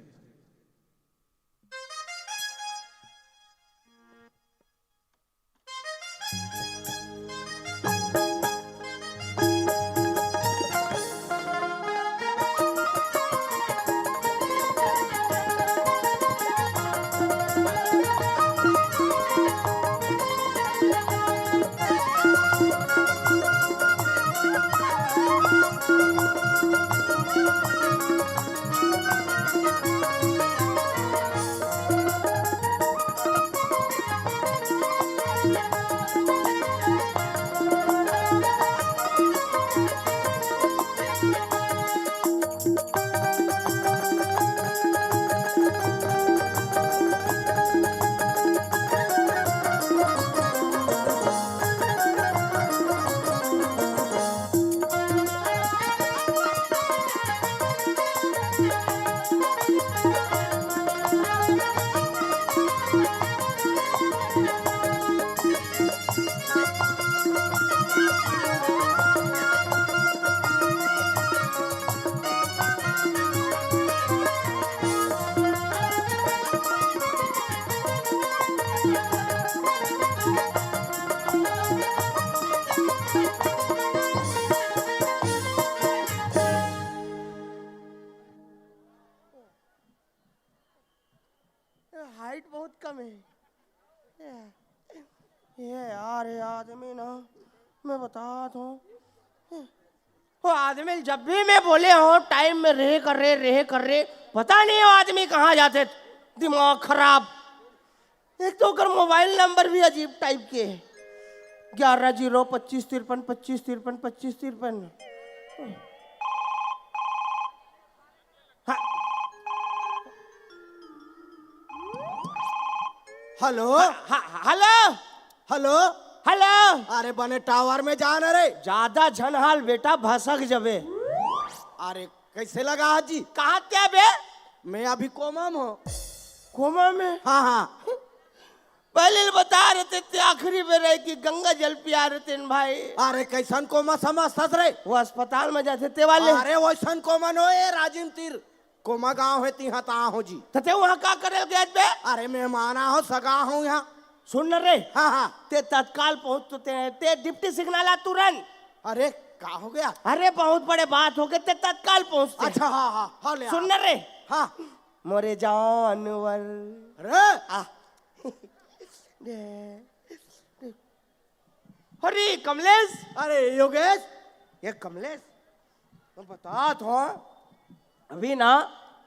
हाइट बहुत कम है ये यार ये आदमी ना मैं बता दूं वो आदमी जब भी मैं बोले हो टाइम में रह कर रहे पता नहीं वो आदमी कहाँ जाते दिमाग खराब। एक तो कर मोबाइल नंबर भी अजीब टाइप के 11-0-25-53-25-53-25-53। हेलो हेलो हेलो हेलो अरे बने टावर में जान रे ज्यादा झनहाल बेटा भसक जबे। अरे कैसे लगा हाजी? कहाँ क्या बे? मैं अभी कोमा में हूँ। कोमा में? हाँ हाँ पहले बता रहे थे आखिरी में रहे कि गंगा जल पिया रहे थे भाई। अरे कैसन कोमा समझत रे? वो अस्पताल में जाते थे वाले। अरे वैसन कोमा नो ए राजिम तीर कोमा गाँव है ती ता हो जी। ते वहाँ का करे गए बे? अरे मेहमाना हो सगा हूँ यहाँ। सुन रे हाँ हाँ ते तत्काल पहुँचते हैं ते डिप्टी सिग्नल तुरंत। अरे का हो गया? अरे बहुत बड़े बात हो गए थे, तत्काल पहुंचते। अच्छा हाँ हाँ हाँ ले सुन रे, हाँ मोरे जानवर। अरे अरे कमलेश, अरे योगेश, ये कमलेश तो बता तो, अभी ना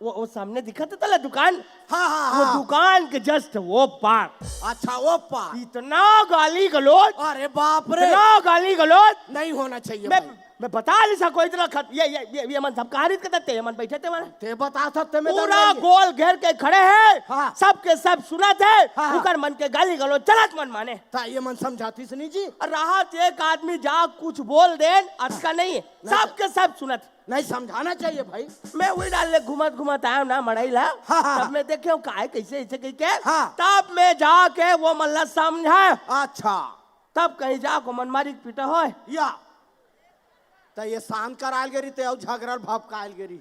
वो सामने दिखा था तला दुकान, हाँ हाँ वो हाँ दुकान के जस्ट वो पार अच्छा वो पार। इतना गाली गलौज, अरे बाप रे, इतना गाली गलौज, नहीं होना चाहिए मैं भाई। मैं बता नहीं सको इतना ये मन सब कारित करते थे, मन बैठे थे मन ते बता सकते मैं पूरा गोल घेर के खड़े हैं, हाँ। सब के सब सुना थे, हाँ। उकर मन के गाली गलौज चलत मन माने। था ये मन समझाती सुनी जी, राहत एक आदमी जा कुछ बोल दे अटका नहीं है, सब के सब सुनत। नहीं समझाना चाहिए भाई। मैं वही डाल घुमत घुमत आया ना मड़ैला, हाँ, हाँ, तब मैं देखे काय कैसे ऐसे कह के, हाँ। तब मैं जाके वो मल्ला समझा, अच्छा तब कहीं जाको मनमारी पीटा हो। या तो ये शांत कराल गेरी ते और झगड़ल भाव कायल गेरी।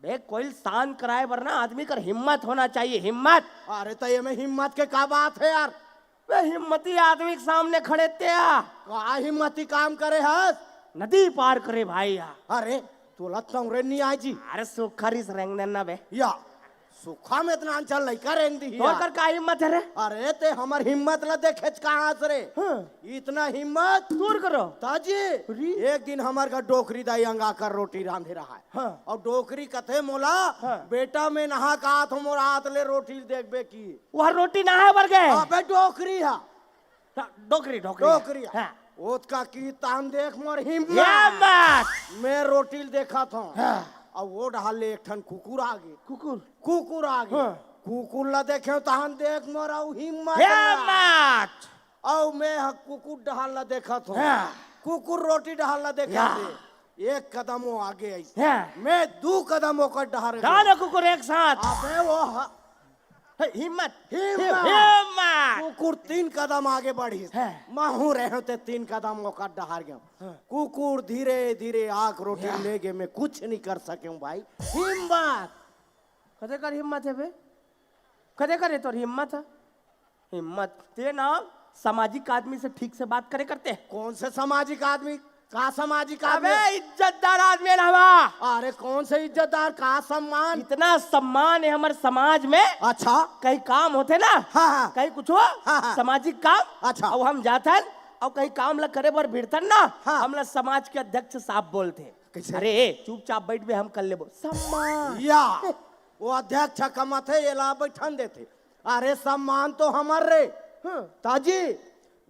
बे कोई शांत कराए वरना आदमी कर हिम्मत होना चाहिए, हिम्मत। अरे तो ये में हिम्मत के का बात है यार? वे हिम्मती आदमी के सामने खड़े थे का हिम्मती काम करे हस? नदी पार करे भाई अरे तू लत्ता रे नहीं आई जी। अरे सुखरी से रेंग देना बे, या सुखा में इतना अंचल नहीं करें दी तो कर का हिम्मत है रे? अरे ते हमर हिम्मत ला देखे कहाँ से रे? इतना हिम्मत दूर करो ताजी। एक दिन हमार घर डोकरी दाई अंगा कर रोटी रांधे रहा है, हाँ। और डोकरी कथे मोला, हाँ। बेटा में नहा का हाथ मोर हाथ ले रोटी देखबे की। वह रोटी ना है बर गए, अबे डोकरी है, डोकरी डोकरी है। हाँ। ओतका की तान देख मोर हिम्मत। हिम्मत। मैं रोटी देखा था, और वो डाले एक ठन कुकुर आ गए, कुकुर आ गए, कुकुर ला देखे तहन देख मोर हिम्मत, हिम्मत। और मैं कुकुर डहाल ला देखा था, कुकुर रोटी डहाल ला देखा थे। एक कदम वो आगे आई, मैं 2 कदम होकर डहार डालो कुकुर एक साथ। अबे वो हिम्मत, हिम्मत। हिम्मत। कुकुर 3 कदम आगे बढ़ी, माहू रहे होते 3 कदम होकर डहार गया। कुकुर धीरे धीरे आग रोटी ले गए, मैं कुछ नहीं कर सके हूँ भाई। हिम्मत कदे कर हिम्मत है बे, कदे करे तो हिम्मत है, हिम्मत ते ना सामाजिक आदमी से ठीक से बात करे करते। कौन से सामाजिक आदमी? का सामाजिक अबे आदमी? इज्जतदार आदमी है ना हवा। अरे कौन से इज्जतदार? का सम्मान? इतना सम्मान है हमारे समाज में। अच्छा कहीं काम होते ना, हाँ। कहीं कुछ हो, हाँ। सामाजिक काम, अच्छा। और हम जातन और कहीं काम ला करे बर भिड़तन ना, हाँ। हम ला समाज के अध्यक्ष साहब बोलते, कैसे? अरे चुपचाप बैठ बे, हम कर ले सम्मान। या वो अध्यक्ष कमत है, ये ला बैठन देते। अरे सम्मान तो हमार रे ताजी।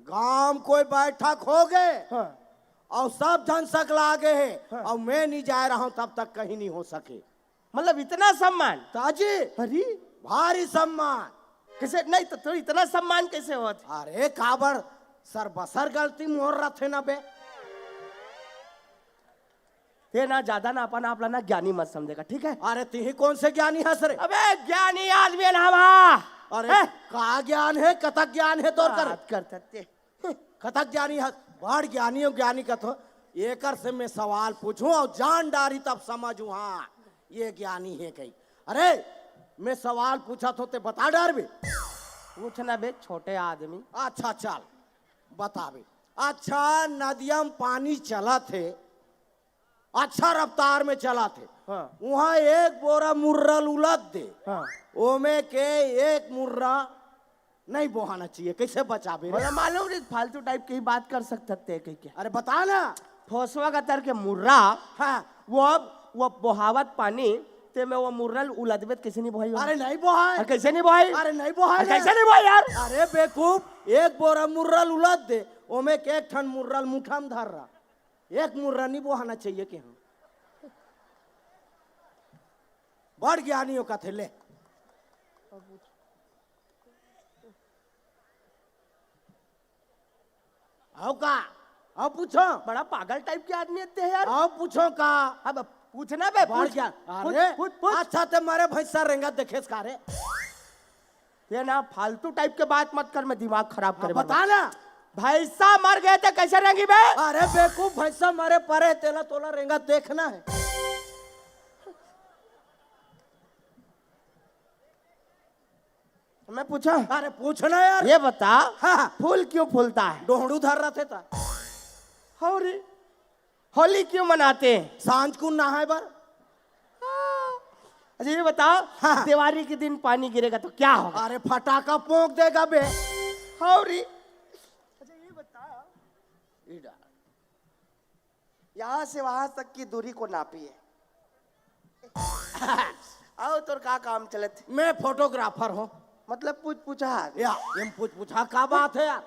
गांव कोई बैठक हो गए, और सब जन सकला आगे है, और मैं नहीं जा रहा हूं तब तक कहीं नहीं हो सके। मतलब इतना सम्मान ताजी, अरे भारी सम्मान। कैसे नहीं तो इतना सम्मान कैसे होता? अरे काबर सर बसर गलती मोर रथे ना बे। ये ना ज्यादा ना अपन आप ना ज्ञानी मत समझेगा, ठीक है? अरे तिही कौन से ज्ञानी हंस रे? अबे ज्ञानी आदमी है ना हवा। अरे का ज्ञान है? कथक ज्ञान है तोर कर? बात करते कथक ज्ञानी है, बड़ ज्ञानी हो। ज्ञानी कथो एकर से मैं सवाल पूछूं और जान डारी तब समझू, हाँ ये ज्ञानी है कहीं। अरे मैं सवाल पूछा तो ते बता डार बे। पूछना बे छोटे आदमी। अच्छा चल बता बे। अच्छा नदिया में पानी चला थे, अच्छा रफ्तार में चला थे, वहाँ एक बोरा मुर्रा उलट दे, ओमे के एक मुर्रा नहीं बोहाना चाहिए, कैसे बचाबे? मतलब मालूम नहीं फालतू टाइप की बात कर सकते हैं कहीं। अरे बता ना। फोसवा का तर के मुर्रा, हाँ वो बोहावत पानी ते में वो मुर्रा उलदबेत कैसे नहीं बोहाई? अरे नहीं बोहाय। कैसे नहीं बोहाई? अरे नहीं बोहाय। कैसे नहीं बोहाई यार? अरे बेवकूफ, एक बोरा मुर्रल उलट दे, ओमे के एक ठन मुर्रल मुठा में धर रहा, एक मुर्रा नहीं बोहाना चाहिए कि हम बड़ ज्ञानियों का थे। ले आओ का, आओ पूछो। बड़ा पागल टाइप के आदमी है यार। आओ पूछो का। अब पूछना बे, बड़ ज्ञान। अरे अच्छा ते मारे भैंसा रेंगा देखे कारे। ये ना फालतू टाइप के बात मत कर, मैं दिमाग खराब करे। बता ना। भैंसा मर गए थे कैसे रहेंगी बे? अरे बेवकूफ, भैंसा मारे परे तेला तोला रेंगा देखना है। मैं पूछा? अरे पूछना यार। ये बता, हाँ। फूल क्यों फूलता है? डोहड़ू धर रहे थे ता। अरे होली क्यों मनाते हैं? सांझ को नहाए बर। अच्छा ये बताओ, हाँ। दिवाली के दिन पानी गिरेगा तो क्या होगा? अरे फटाका पोंक देगा बे। हौरी। अच्छा ये बताओ, यहाँ से वहां तक की दूरी को नापिए। आओ तोर का काम चलत? मैं फोटोग्राफर हूँ। मतलब पूछा या ये पूछा का बात है यार?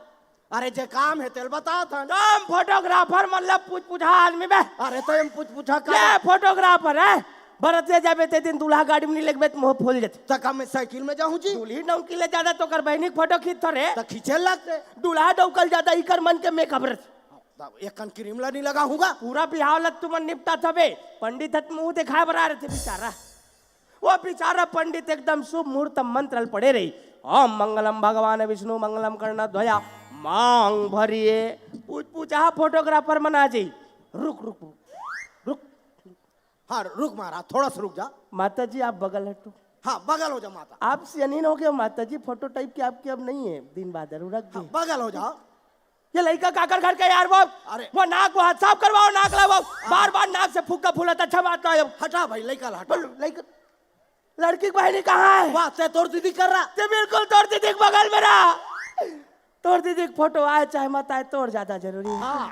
अरे जे काम है तेल बता था ना। काम फोटोग्राफर मतलब पूछा आदमी बे। अरे तो हम पूछा का क्या फोटोग्राफर है? बरतिया जाबे ते दिन दूल्हा गाड़ी में नहीं लगबे तो मुंह फूल जाते। तक मैं साइकिल में जाऊं जी। दूल्ही डौकी ले ज्यादा तो कर बहनी के फोटो खींच रे। तो खींचे लगते। दूल्हा डौकल ज्यादा इकर मन के मेकअप रे। एक कन क्रीम ला नहीं लगा हूँगा। पूरा बिहाव लत तुमन निपटा था बे। पंडित हत मुंह दिखाए बरा रहे थे बेचारा। वो बेचारा पंडित एकदम शुभ मुहूर्त मंत्र पड़े रही। ओम मंगलम भगवान विष्णु मंगलम कर्ण ध्वजा मांग भरिए। पूछा फोटोग्राफर मना जी। रुक रुक रुक। हाँ रुक महाराज, थोड़ा सा रुक जा। माता जी आप बगल हटो। हाँ बगल हो जा माता। आप सियानीन हो गए माता जी, फोटो टाइप के आपके अब नहीं है, दिन बाद जरूर रख हाँ, दे। बगल हो जाओ। ये लड़का काकर घर के यार वो। अरे। वो नाक वो हाथ साफ करवाओ, नाक लगाओ। बार बार नाक से फूका फूला अच्छा बात है। हटा भाई लड़का हटा। लड़का लड़की की बहनी कहाँ है? वाह ते तोर दीदी कर रहा। ते बिल्कुल तोर दीदी के बगल में रहा। तोर दीदी की फोटो आए चाहे मत आए तोर ज्यादा जरूरी है। हाँ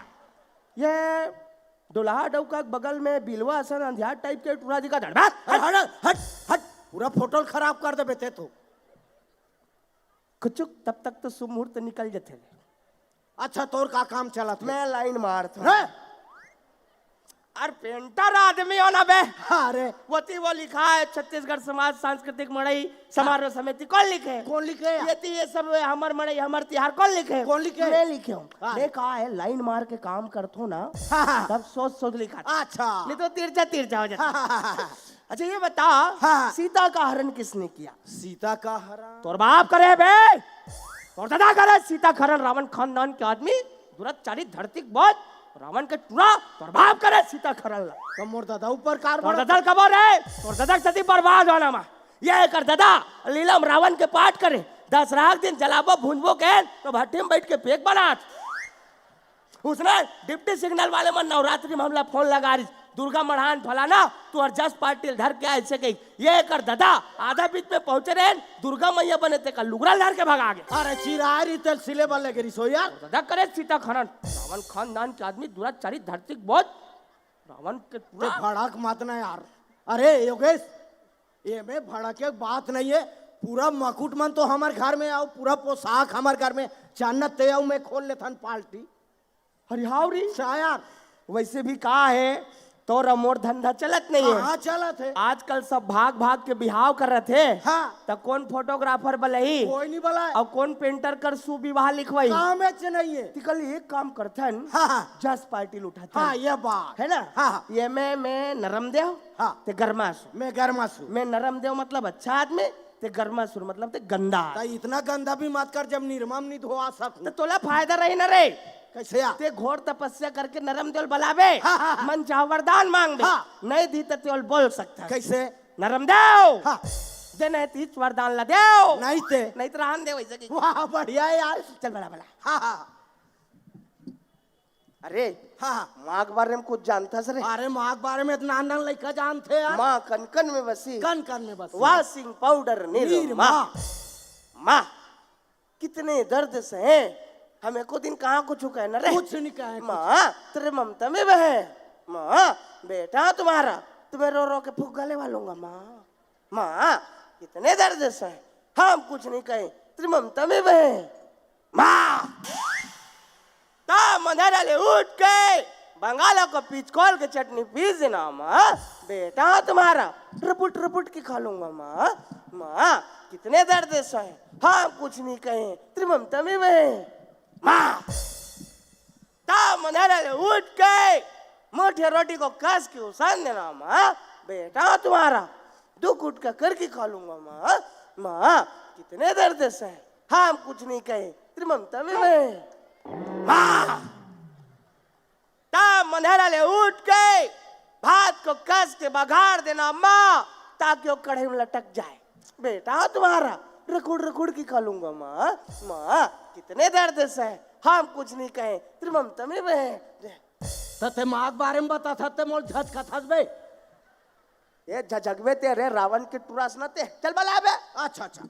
ये दुल्हा डौका के बगल में बिलवा असन अंधियार टाइप के टूरा दिखा धड़। हट हट हट हट, पूरा फोटो खराब कर दे बेटे तू। कुचुक तब तक तो शुभ मुहूर्त निकल जाते। अच्छा तोर का काम चला था? मैं लाइन मारता है? अरे पेंटर आदमी हो ना बे। अरे वो लिखा है छत्तीसगढ़ समाज सांस्कृतिक मड़ई समारोह समिति। कौन लिखे? कौन लिखे? ये सब हमर मड़ई हमर तिहार कौन लिखे? कौन लिखे? मैं लिखे हूँ। हाँ। देखा है लाइन मार के काम करतो ना हाँ। तब सोच सोच लिखा था। अच्छा नहीं तो तिरछा हो जाता। हाँ। अच्छा ये बता, हाँ। सीता का हरण किसने किया? सीता का हरा। तोर बाप करे बे, तोर दादा करे। सीता का हरण रावण खानदान के आदमी दुराचारी धरती बहुत रावण के टूरा तोर बाप करे। सीता खरल तो मोर दादा ऊपर कार तोर दादा खबर है। तोर दादा सती बर्बाद होना मा। ये कर दादा लीलम रावण के पाठ करे 10 रात दिन जलाबो भूंजबो के तो भट्टी में बैठ के फेंक बना। उसने डिप्टी सिग्नल वाले में नवरात्रि में हमला फोन लगा रही दुर्गा मढ़ान फलाना तू और जस पाटिल धर के ऐसे गई। ये कर दादा आधा बीच में पहुंचे रहे दुर्गा मैया बने थे का लुगड़ा धर के भगा गए। अरे चिरारी तेल सिले वाले गिरी सो यार। दादा करे सीता खनन रावण खानदान के आदमी दुराचारी धरती बहुत रावण के पूरा भड़क मत ना यार। अरे योगेश ये में भड़क के बात नहीं है। पूरा मकुटमन तो हमारे घर में आओ, पूरा पोशाक हमारे घर में चानत ते आओ, मैं खोल लेथन पार्टी। हरिहावरी यार वैसे भी कहा है तो रमोर धंधा चलत नहीं है। हाँ चला थे। आजकल सब भाग भाग के बिहाव कर रहे थे। हाँ तो कौन फोटोग्राफर बलही कोई नहीं बोला और कौन पेंटर कर सुविवाह लिखवाई। काम है नहीं है। कल एक काम करथन। हाँ जस पार्टी उठाता हाँ ये बात है ना। हाँ ये मैं नरम देव हाँ ते गरमासुर। मैं गरमासु। मैं नरम देव मतलब अच्छा आदमी ते गरमासुर मतलब ते गंदा। तो इतना गंदा भी मत कर जब निर्मम नहीं धोआ सकूं। तो तोला फायदा रही ना रे। कैसे यार? ते घोर तपस्या करके नरम देव बलावे। हाँ, हाँ, हाँ। मन चाह वरदान मांग दे। हाँ। नहीं दी तो तेल बोल सकता है। कैसे? नरम देव हाँ दे नहीं तीच वरदान ला देव नहीं थे। नहीं तो रहन दे वैसे की। वाह बढ़िया यार। चल बड़ा बड़ा। हाँ हाँ अरे हाँ माँ के बारे में कुछ जानता सर? अरे माँ के बारे में इतना नान लड़का जानते यार। माँ कनकन में बसी कन कन में बस वाशिंग पाउडर निरमा। माँ कितने दर्द से हैं हमें को दिन कहाँ कुछ कहना रे। कुछ नहीं कहे। माँ तेरे ममता में बहे। माँ बेटा तुम्हारा तुम्हें रो रो के फूक गले वालूंगा। माँ माँ कितने दर्द से हैं हम कुछ नहीं कहे तेरी ममता में बहे। माँ मंदिर ले उठ के बंगालों को पिचकोल के चटनी पीस देना। माँ बेटा तुम्हारा रपुट रपुट के खा लूंगा। माँ माँ कितने दर्द से हैं हम कुछ नहीं कहे तेरी ममता में बहे। माँ मंदिर ले उठ के मोटे रोटी को कस के उसान देना। माँ बेटा तुम्हारा दो गुटका करके खा लूंगा। माँ माँ कितने दर्द से हैं हम कुछ नहीं कहे तेरी ममता में बहे। माँ मंदिर ले उठ के भात को कस के बघाड़ देना। माँ ताकि वो कढ़ाई में लटक जाए। बेटा तुम्हारा रकुड़ रकुड़ की खा लूंगा। माँ माँ कितने दर्द से हैं हम कुछ नहीं कहे तेरी ममता में बहे। तते माग बारे में बता था ते मोल झज कथास बे ये झगवे ते रे रावण के टुरास न ते चल बला बे अच्छा अच्छा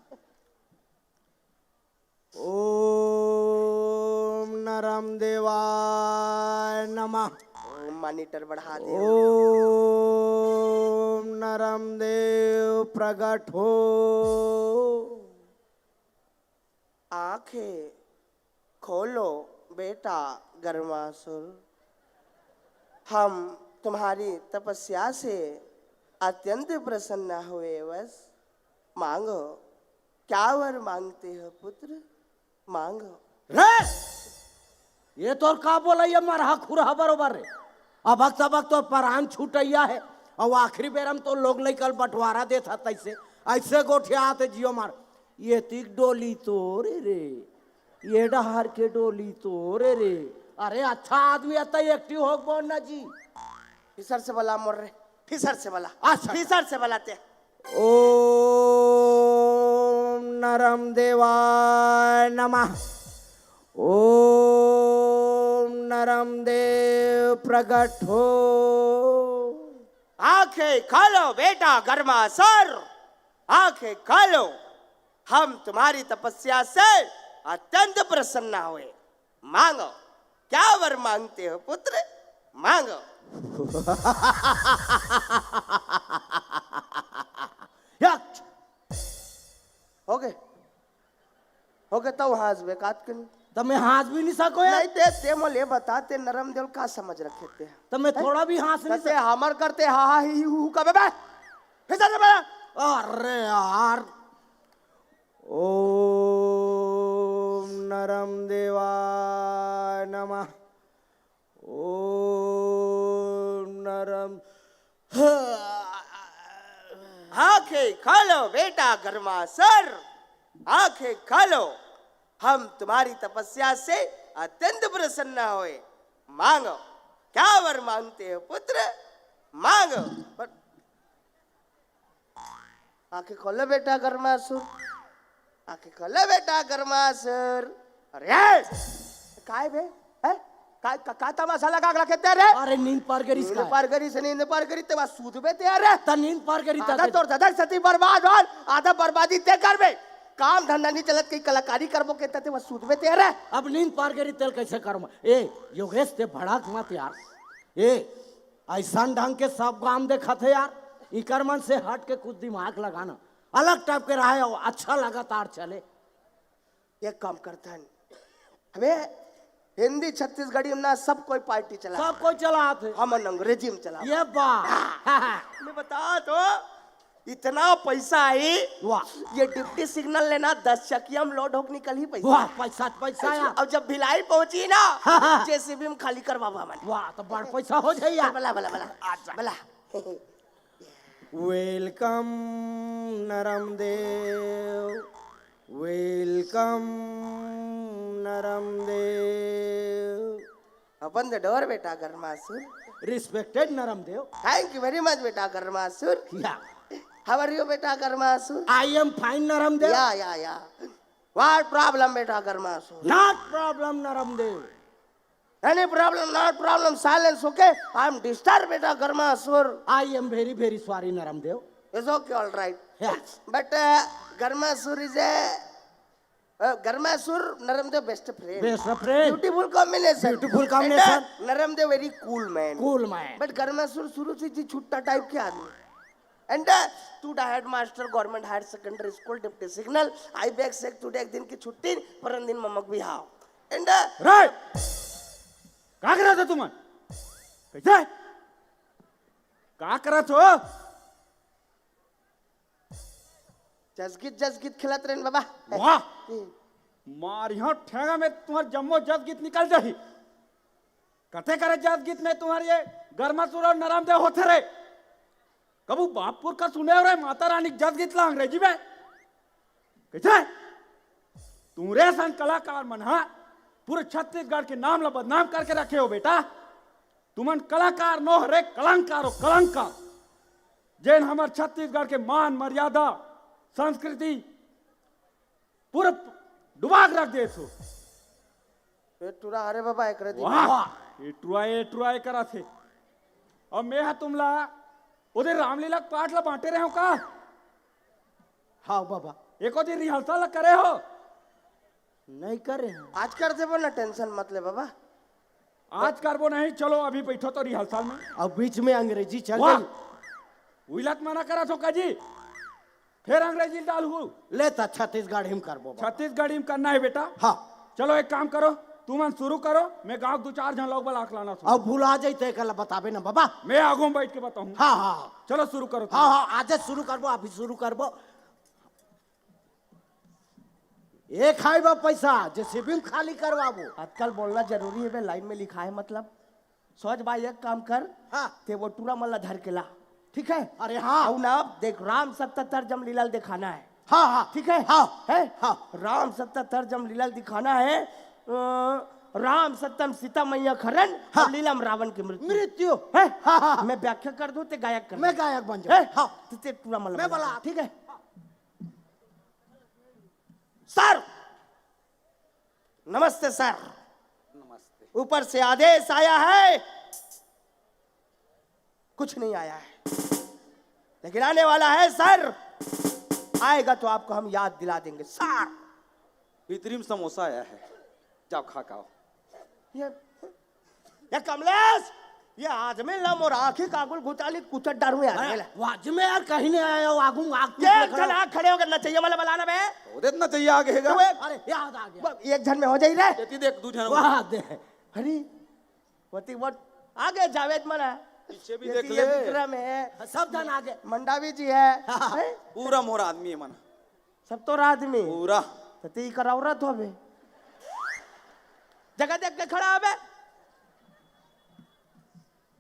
ओम नरम देवाय नमः मॉनिटर बढ़ा दे ओम नरम देव प्रगट हो आंखें खोलो बेटा गर्मासुर हम तुम्हारी तपस्या से अत्यंत प्रसन्न हुए बस मांगो क्या वर मांगते हो पुत्र मांगो रे ये तो का बोला ये मरहा खुरहा बरोबर रे अब तो परान छूटैया है और आखिरी बेर हम तो लोग लेकर बंटवारा देता तैसे ऐसे गोठिया आते जियो मार ये तिक डोली तोरे रे ये डहार के डोली तोरे रे अरे अच्छा आदमी आता एक्टिव हो बोल ना जी फिसर से बला मोर रे फिसर से बला अच्छा फिसर से बलाते ओम नरम देवाय नमः ओम नरम देव प्रगट हो आंखें खोलो बेटा गर्मासुर आंखें खोलो हम तुम्हारी तपस्या से अत्यंत प्रसन्न हुए मांगो क्या वर मांगते हो पुत्र मांगो हो गए तो हाथ बेकात क्यों तो मैं हाथ भी नहीं सको यार नहीं ते मोले बताते नरम दिल का समझ रखे थे तो मैं थोड़ा भी हाथ नहीं करते हमर करते हा हा ही हु कबे बे फिसर से बला अरे यार ओम नरम देवाय नमः ओम नरम आंखें खोलो बेटा गर्मासुर आंखें खोलो हम तुम्हारी तपस्या से अत्यंत प्रसन्न हुए मांगो क्या वर मांगते हो पुत्र मांगो आंखें खोलो बेटा गर्मासुर आंखें खोलो बेटा गर्मासुर अरे काय बे है का तमाशा लगा रखे तेरे अरे नींद पार करी नींद पार करी से नींद पार करी ते बात सूद बे ते अरे त नींद पार करी आधा तोर दादा सती बर्बाद हो आधा बर्बादी ते कर बे काम धंधा नहीं चलत कई कलाकारी करबो के तते बस सूद बे ते अरे अब नींद पार करी तेल कैसे करूं ए योगेश ते भड़ाक मत यार ए ऐसा ढंग के सब काम देखा थे यार इकर मन से हट के कुछ दिमाग लगाना अलग टाइप के रहा है अच्छा लगातार चले एक काम करता है हमें हिंदी छत्तीसगढ़ी में ना सब कोई पार्टी चला सब कोई चलाते हम अंग्रेजी में चला ये बात मैं बता तो इतना पैसा आई वाह ये डिप्टी सिग्नल लेना 10 चकिया में लोड होकर निकल ही पैसा वाह पैसा यार अब जब भिलाई पहुंची ना जेसीबी में खाली कर बाबा मन वाह तो बड़ पैसा हो जाए यार बला बला बला बला वेलकम नरम देव वेलकम नरम देव अपन द डोर बेटा गर्मासुर रिस्पेक्टेड नरम देव थैंक यू वेरी मच बेटा गर्मासुर या हाउ आर यू बेटा गर्मासुर आई एम फाइन नरम देव या व्हाट प्रॉब्लम बेटा गर्मासुर not problem Naram Dev any problem not problem silence okay I am disturb बेटा Garmasur I am very very sorry Naram Dev it's okay all right Yes. But Garmasur is a Garmasur Naramdev best friend best friend beautiful combination Beautiful combination. Naramdev very cool man cool man but Garmasur शुरू से जी छुट्टा type के आदमी and to the headmaster government higher secondary school deputy सिग्नल आई बैक सेक to एक दिन की छुट्टी परन दिन ममक भी हाव एंड राइट का करत हो तुम कैसे का करत हो जसगीत खिलत रहे बाबा वाह मारिया ठेगा में तुम्हार जम्मो जस गीत निकल जाही कथे करे जस गीत में तुम्हारे ये गर्मासुर और नरामदेव होते रहे कबू बापपुर का सुने रहे माता रानी जस गीत ला अंग्रेजी में कैसे तुमरे सन कलाकार मना पूरे छत्तीसगढ़ के नाम ला बदनाम करके रखे हो बेटा तुमन कलाकार नो हरे कलंकार हो कलंकार जैन हमार छत्तीसगढ़ के मान मर्यादा संस्कृति पूरा डुबा के रख दे सो टूरा अरे बाबा एक रे वाह एटुआए करा थे और मैं हा तुमला उधर रामलीला के पाठ ला बांटे रहे हो का? हाँ बाबा एको दिन रिहर्सल करे हो? नहीं कर रहे हैं। आज कर देबो ना, टेंशन मत ले बाबा। आज करबो नहीं, चलो अभी बैठो तो रिहर्सल में। अब बीच में अंग्रेजी चल वाह, गई। उइलत मना करा तो काजी फिर अंग्रेजी डालू। ले तो छत्तीसगढ़ हिम करबो बाबा। छत्तीसगढ़ी में करना है बेटा। हाँ चलो एक काम करो, तुम शुरू करो, मैं गाँव 2-4 जन लोग बला लाना। अब भूला जाते कल बताबे ना बाबा। मैं आगू में बैठ के बताऊँ। हाँ हाँ चलो शुरू करो। हाँ हाँ आज शुरू करबो, अभी शुरू करबो। एक खाई बा पैसा जैसे भी खाली करवाबो। आजकल बोलना जरूरी है बे, लाइन में लिखा है मतलब। सोच भाई एक काम कर, हाँ ते वो टूरा मल्ला धर के ला, ठीक है? अरे हाँ और ना देख, राम 77 जम लीला दिखाना है, हाँ हाँ ठीक है? हाँ है हाँ राम 77 जम लीला दिखाना है। राम सत्यम सीता मैया खरन, हाँ। और लीला में रावण की मृत्यु। मृत्यु है? हाँ हाँ मैं व्याख्या कर दूं, ते गायक कर मैं दे। गायक बन है? जाऊँ। हाँ तो ते टूरा मल्ला मैं बजा बोला। दे, ठीक है? सर नमस्ते सर। नमस्ते। ऊपर से आदेश आया है, कुछ नहीं आया है लेकिन आने वाला है सर। आएगा तो आपको हम याद दिला देंगे सर। भीतरी में समोसा आया है, जाओ खा खाओ। ये कमलेश, ये आज में लम और आंखें कागुल घुटाली कुचट डारू यार। वाज में यार कहीं नहीं आया हो, आगू आग ये चल आ खड़े होकर नचैया वाला बनाना बे। तो देना चाहिए आगे है। अरे याद आ गया। एक जन में हो जाई रे। देती देख 2 जन वाह दे अरे वती वो आगे जावेद मना, पीछे भी ये देख ये ले। विक्रम है, सब जन आगे। मंडावी जी है, हैं? पूरा मोर आदमी है मना, सब तो आदमी पूरा। तो ती कर औरत हो बे, जगह देख के खड़ा हो बे।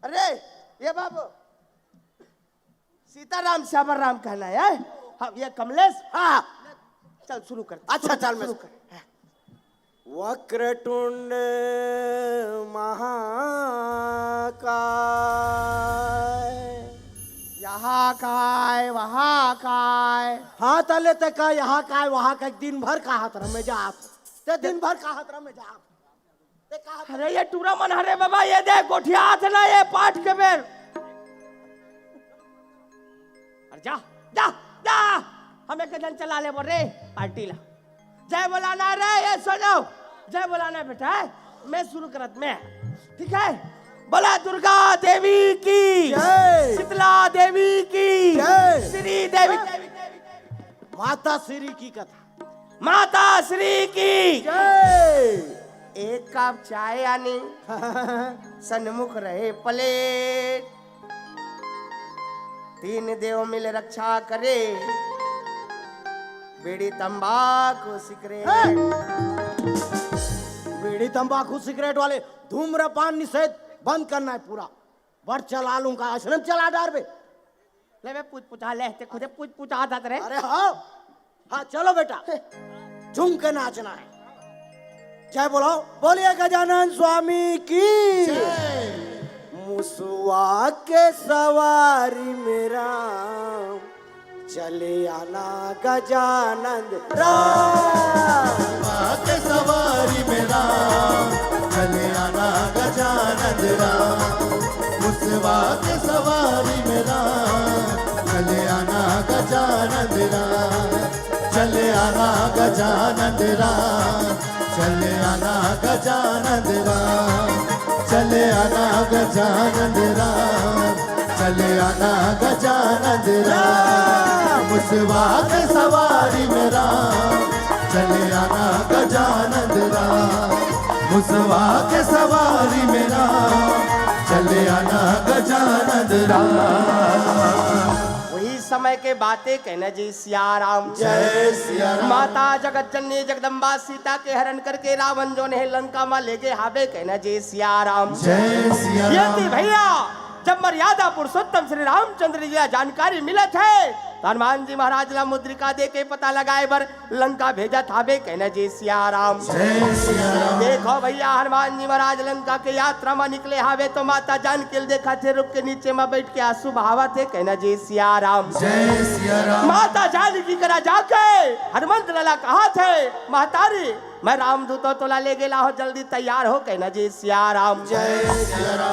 अरे ये बाबू सीताराम श्यामर राम कहना है। हाँ ये कमलेश, हाँ चल शुरू कर। अच्छा चल मैं शुरू कर। वक्रतुंड महाकाय, यहाँ काय वहाँ काय, हाँ तले ते का यहाँ का वहाँ का दिन भर का हाथ रमे जा आप ते दिन भर का हाथ रमे जा आप ते का हाथ। अरे ये टूरा मन हरे बाबा, ये देख गोठिया हाथ ना, ये पाठ के बेर। अरे जा जा जा, हमें के जन चला ले बोल रे पार्टी ला। जय बोलाना रे, ये सुनो जय बोलाना बेटा है। मैं शुरू करत में, ठीक है? बोला दुर्गा देवी की जय, शीतला देवी की जय, श्री देवी माता श्री की कथा। माता श्री की जय। एक कप चाय आनी, सन्मुख रहे प्लेट, 3 देव मिल रक्षा करे, बीड़ी तंबाकू सिगरेट। बीड़ी तंबाकू सिगरेट वाले धूम्रपान निषेध बंद करना है पूरा। वर चला लूंगा, आश्रम चला डार बे। ले बे पूछ पूछा ले, ते खुदे पूछ पूछा आता रे। अरे हाँ हाँ चलो बेटा, झूम के नाचना है। जय बोलो, बोलिए गजानन स्वामी की। मुसवा के सवारी मेरा चले आना गजानन राम। के सवारी मेरा चले आना गजानन राम। मुसवा के सवारी मेरा चले आना गजानन राम। चले आना गजानन राम। चले आना गजानन राम। चले आना गजानन राम। चले आना गजानन राम। मुसवा के सवारी मेरा चले आना गजानन राम। मुसवा के सवारी मेरा चले आना गजानन राम। वही समय के बातें कहना जी सियाराम। जय सिया राम। माता जगत जननी जगदम्बा सीता के हरण करके रावण जो ने लंका में ले गए हावे कहना जी सियाराम। जय सिया ये राम। थी भैया जब मर्यादा पुरुषोत्तम श्री रामचंद्र जी जानकारी मिलत है तो हनुमान जी महाराज ला मुद्रिका दे के पता लगाए बर लंका भेजा था बे कहना जय सिया राम। देखो भैया हनुमान जी महाराज लंका के यात्रा में निकले हावे तो माता जानकी देखा थे रुक के नीचे में बैठ के आंसू बहावा थे कहना जय सिया राम। माता जानकी करा जाके हनुमंत लाला कहा थे महतारी मैं रामदूत तोला ले गेला हो जल्दी तैयार हो कहना जय सिया राम।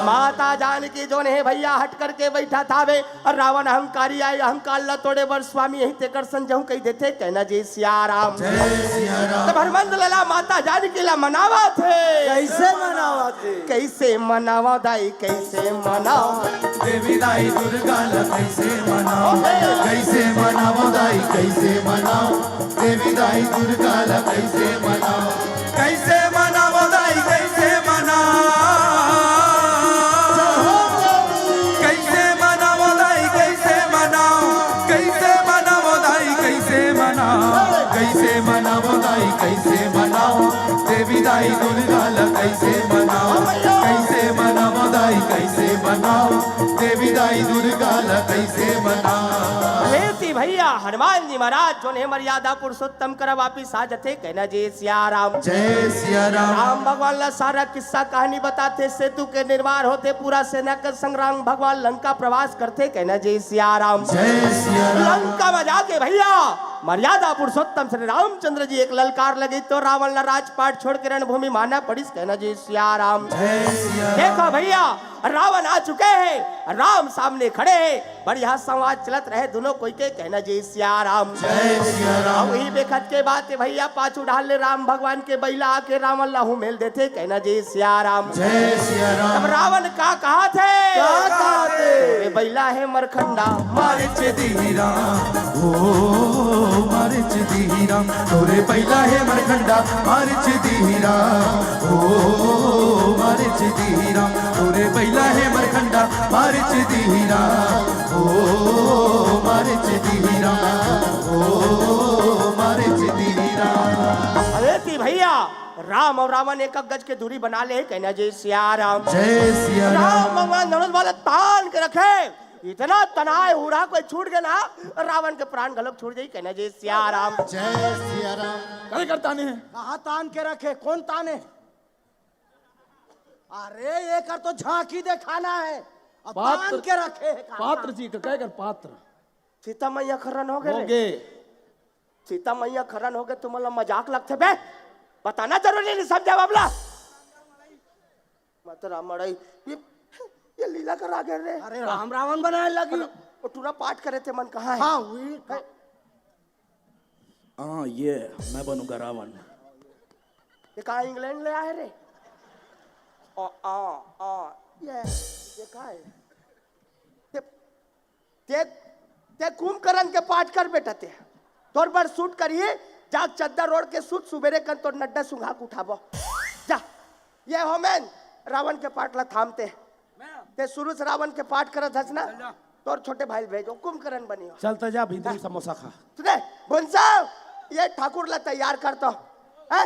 माता जानकी जो ने भैया हट करके बैठा था वे और रावण अहंकारी आए अहंकार ला तोड़े बर स्वामी यही तेकर संजहू कही देते कहना जय सिया राम। तब हनुमंत लाला माता जानकी ला मनावा थे कैसे मनावा थे कैसे मनावा दाई कैसे मनाओ देवी दाई दुर्गा ला कैसे मनाओ कैसे मनाओ दाई कैसे मनाओ देवी दाई दुर्गा ला कैसे मनाओ कैसे मनाओ दाई कैसे मनाओ कैसे मनाओ दाई कैसे मनाओ कैसे मनाओ दाई कैसे मनाओ कैसे मनाओ दाई कैसे मनाओ देवी दाई दुर्गा ला कैसे मनाओ कैसे मनाओ दाई कैसे मनाओ देवी दाई दुर्गा ला कैसे मनाओ। लेती भैया हनुमान जी महाराज जो ने मर्यादा पुरुषोत्तम कर वापिस आ जाते कहना जय सिया राम। जय सिया राम। राम भगवान ला सारा किस्सा कहानी बताते सेतु के निर्माण होते पूरा सेना का संग्राम भगवान लंका प्रवास करते कहना जय सिया राम। जय सिया राम। लंका में जाके भैया मर्यादा पुरुषोत्तम श्री रामचंद्र जी एक ललकार लगी तो रावण ला राजपाट छोड़ के रणभूमि माना पड़ी कहना जय सिया राम। जय सिया राम। देखो भैया रावण आ चुके हैं राम सामने खड़े हैं बढ़िया संवाद चलत रहे दोनों कोई के कहना जय सिया राम। जय सिया राम। वही बेखत के बात भैया पाछू ढाल ले राम भगवान के बैला आके रावण लाहू मेल देते कहना जय सिया राम। जय सिया राम। तब रावण का कहा थे क्या कहा थे? वे बैला है मरखंडा मारिच दीरा ओ मारिच दीरा तोरे पहला है मरखंडा मारिच दीरा ओ मारिच दीरा तोरे पहला है मरखंडा मारिच दीरा ओ मारिच दीरा ओ मारिच दीरा। अरे थी भैया राम और रावण एक गज के दूरी बना ले कहना जय सिया राम। जय सिया राम राम। भगवान धनुष वाले तान के रखे इतना तनाए उड़ा कोई छूट गया ना रावण के प्राण गलत छूट जाई कहना जय सिया राम। जय सिया राम। करे करता नहीं है कहा तान के रखे कौन ताने अरे ये कर तो झांकी दिखाना है और पात्र- तान के रखे है कहा पात्र जी का कह कर पात्र सीता मैया खरन हो हो गए गए सीता मैया खरन हो गए तुम्हारा मजाक लगते बे बताना जरूरी नहीं समझा बाबला मत रामड़ाई ये लीला करा गए रे अरे राम रावण बनाने लगी वो टूरा पाठ करे थे मन कहाँ है हाँ हुई हाँ ये मैं बनूंगा रावण ये कहाँ इंग्लैंड ले आए रे ये कहाँ है ते कुंभकर्ण के पाठ कर बेटा ते तोर पर सूट करिए जाग चद्दर रोड के सूट सुबेरे कर तो नड्डा सुंघाक उठाबो जा ये होमेन रावण के पाठ ला थामते ते शुरू से रावण के पाठ करत हस ना तोर छोटे भाई भेजो कुंभकर्ण बनियो चलता जा भीतरी समोसा खा सुने भुंसा ये ठाकुर ला तैयार कर तो है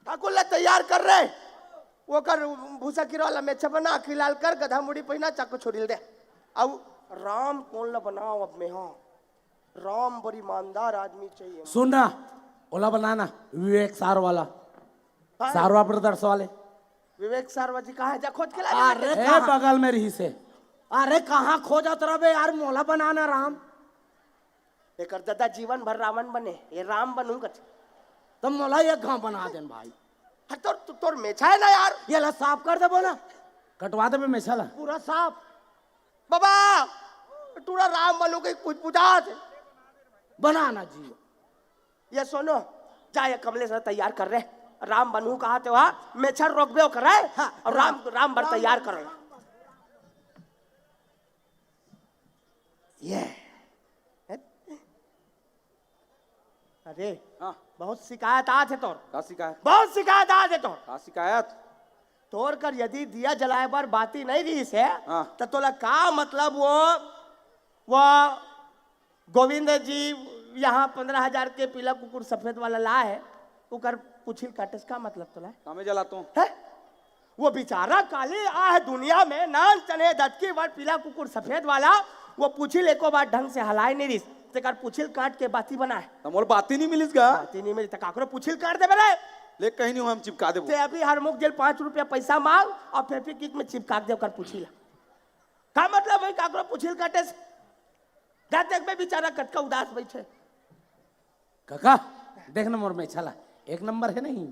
ठाकुर ला तैयार कर रहे वो कर भूसा किरो वाला मेछा बना खिलाल कर गधा मुड़ी पहिना चाकू छोड़ी दे अब राम कौन ला बनाओ अब में हाँ राम बड़ी ईमानदार आदमी चाहिए सुन ना ओला बनाना विवेक सार वाला हाँ? सारवा ब्रदर्स वाले विवेक सारवाजी कहाँ है जा खोज के ला अरे ए कहाँ? बगल में रही से अरे कहाँ खोजत रहे यार मोला बनाना राम एक दादा जीवन भर रावण बने ये राम बनूंगा तो मोला एक गांव बना देन भाई हाँ तोर मेछा है ना यार ये ला साफ कर दे बोला कटवा दे मैं चला पूरा साफ बाबा टूरा राम बनूंगा कुछ बुझा दे बनाना जी ये सुनो जा ये कमले से तैयार कर रहे राम बनू कहा थे वहाँ मेछर रोकबे कर रहे हाँ, और राम बर तैयार कर रहे ये अरे हाँ बहुत शिकायत आ थे तोर का शिकायत बहुत शिकायत आ थे तोर का शिकायत तोर कर यदि दिया जलाए बार बाती नहीं रही से हाँ। तो तोला का मतलब वो गोविंद जी यहाँ 15,000 के पीला कुकुर सफेद वाला ला है उकर पुछिल काटे का मतलब तोला कामे जलाता हूँ है वो बेचारा काली आ है दुनिया में नान चने दत्की वर पीला कुकुर सफेद वाला वो पूछिल एको बार ढंग से हलाए नहीं रिस तेकर पूछिल काट के बाती बनाए तो मोर बात ही नहीं मिलिस गा बाती नहीं मिली तो काकरो पूछिल काट दे बरे ले कहीं नहीं हम चिपका दे ते अभी हर मुख जेल 5 रुपया पैसा मांग और फेविक्विक में चिपका दे कर पूछिला का मतलब भाई काकरो पूछिल काटे से जा देख बे बेचारा कटका उदास बैठे काका देखना मोर में छला एक नंबर है नहीं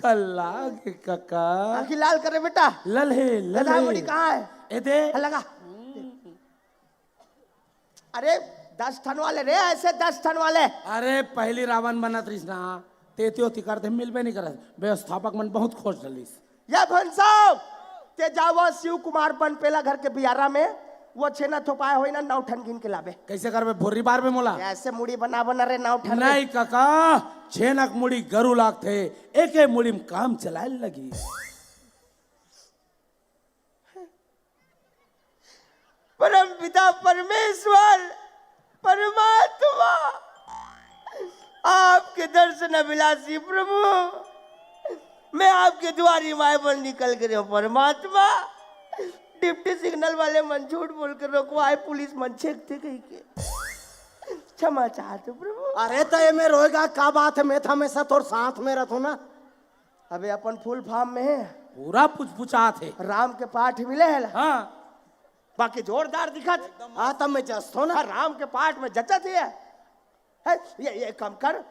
कल्ला के काका आखी लाल करे बेटा लल्हे लल्हा बड़ी कहाँ है ए दे लगा अरे 10 ठन वाले रे ऐसे 10 ठन वाले अरे पहली रावण बनत रही ना तेतियो तिकर थे मिलबे नहीं करत व्यवस्थापक मन बहुत खोज डलिस या भंसाव ते जावा शिव कुमार बन पेला घर के बियारा में वो छेना थोपाए होई ना 9 ठन गिन के लाबे कैसे करबे भोरी बार में मोला ऐसे मुड़ी बना बना रे 9 ठन नहीं काका छेनक मुड़ी गरु लाग थे एके मुड़ी में काम चलाए लगी परम पिता परमेश्वर परमात्मा आपके दर्शन अभिलाषी प्रभु मैं आपके द्वारी माए पर निकल कर परमात्मा डिप्टी सिग्नल वाले मन झूठ बोल कर रोकवाए पुलिस मन छेकते कहीं के क्षमा चाहते प्रभु अरे तो ये में रोएगा क्या बात है मैं था हमेशा तोर साथ में रहता ना अबे अपन फुल फार्म में है पूरा पूछा थे राम के पाठ मिले है हाँ बाकी जोरदार दिखा हाँ तब मैं जस्तो ना राम के पाठ में जचा थी है ये कम कर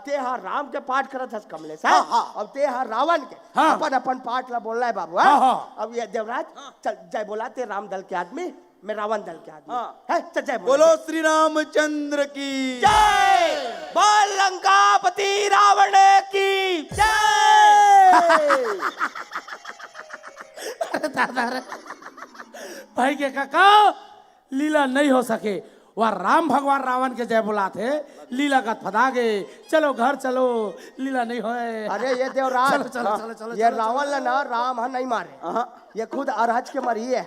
ते हा राम के पाठ करत हस कमले से अब ते हा रावण के अपन अपन पाठ ला बोल रहा है बाबू अब ये देवराज चल जय बोला ते राम दल के आदमी मैं रावण दल के आदमी है चल जय बोलो श्री रामचंद्र की जय बोल लंकापति रावण की जय भाई के काका लीला नहीं हो सके वह राम भगवान रावण के जय बुलाते लीला का फदा गए चलो घर चलो लीला नहीं होए अरे ये देवराज चलो चलो चलो चलो ये रावण ना राम नहीं मारे ये खुद अरहज के मरी है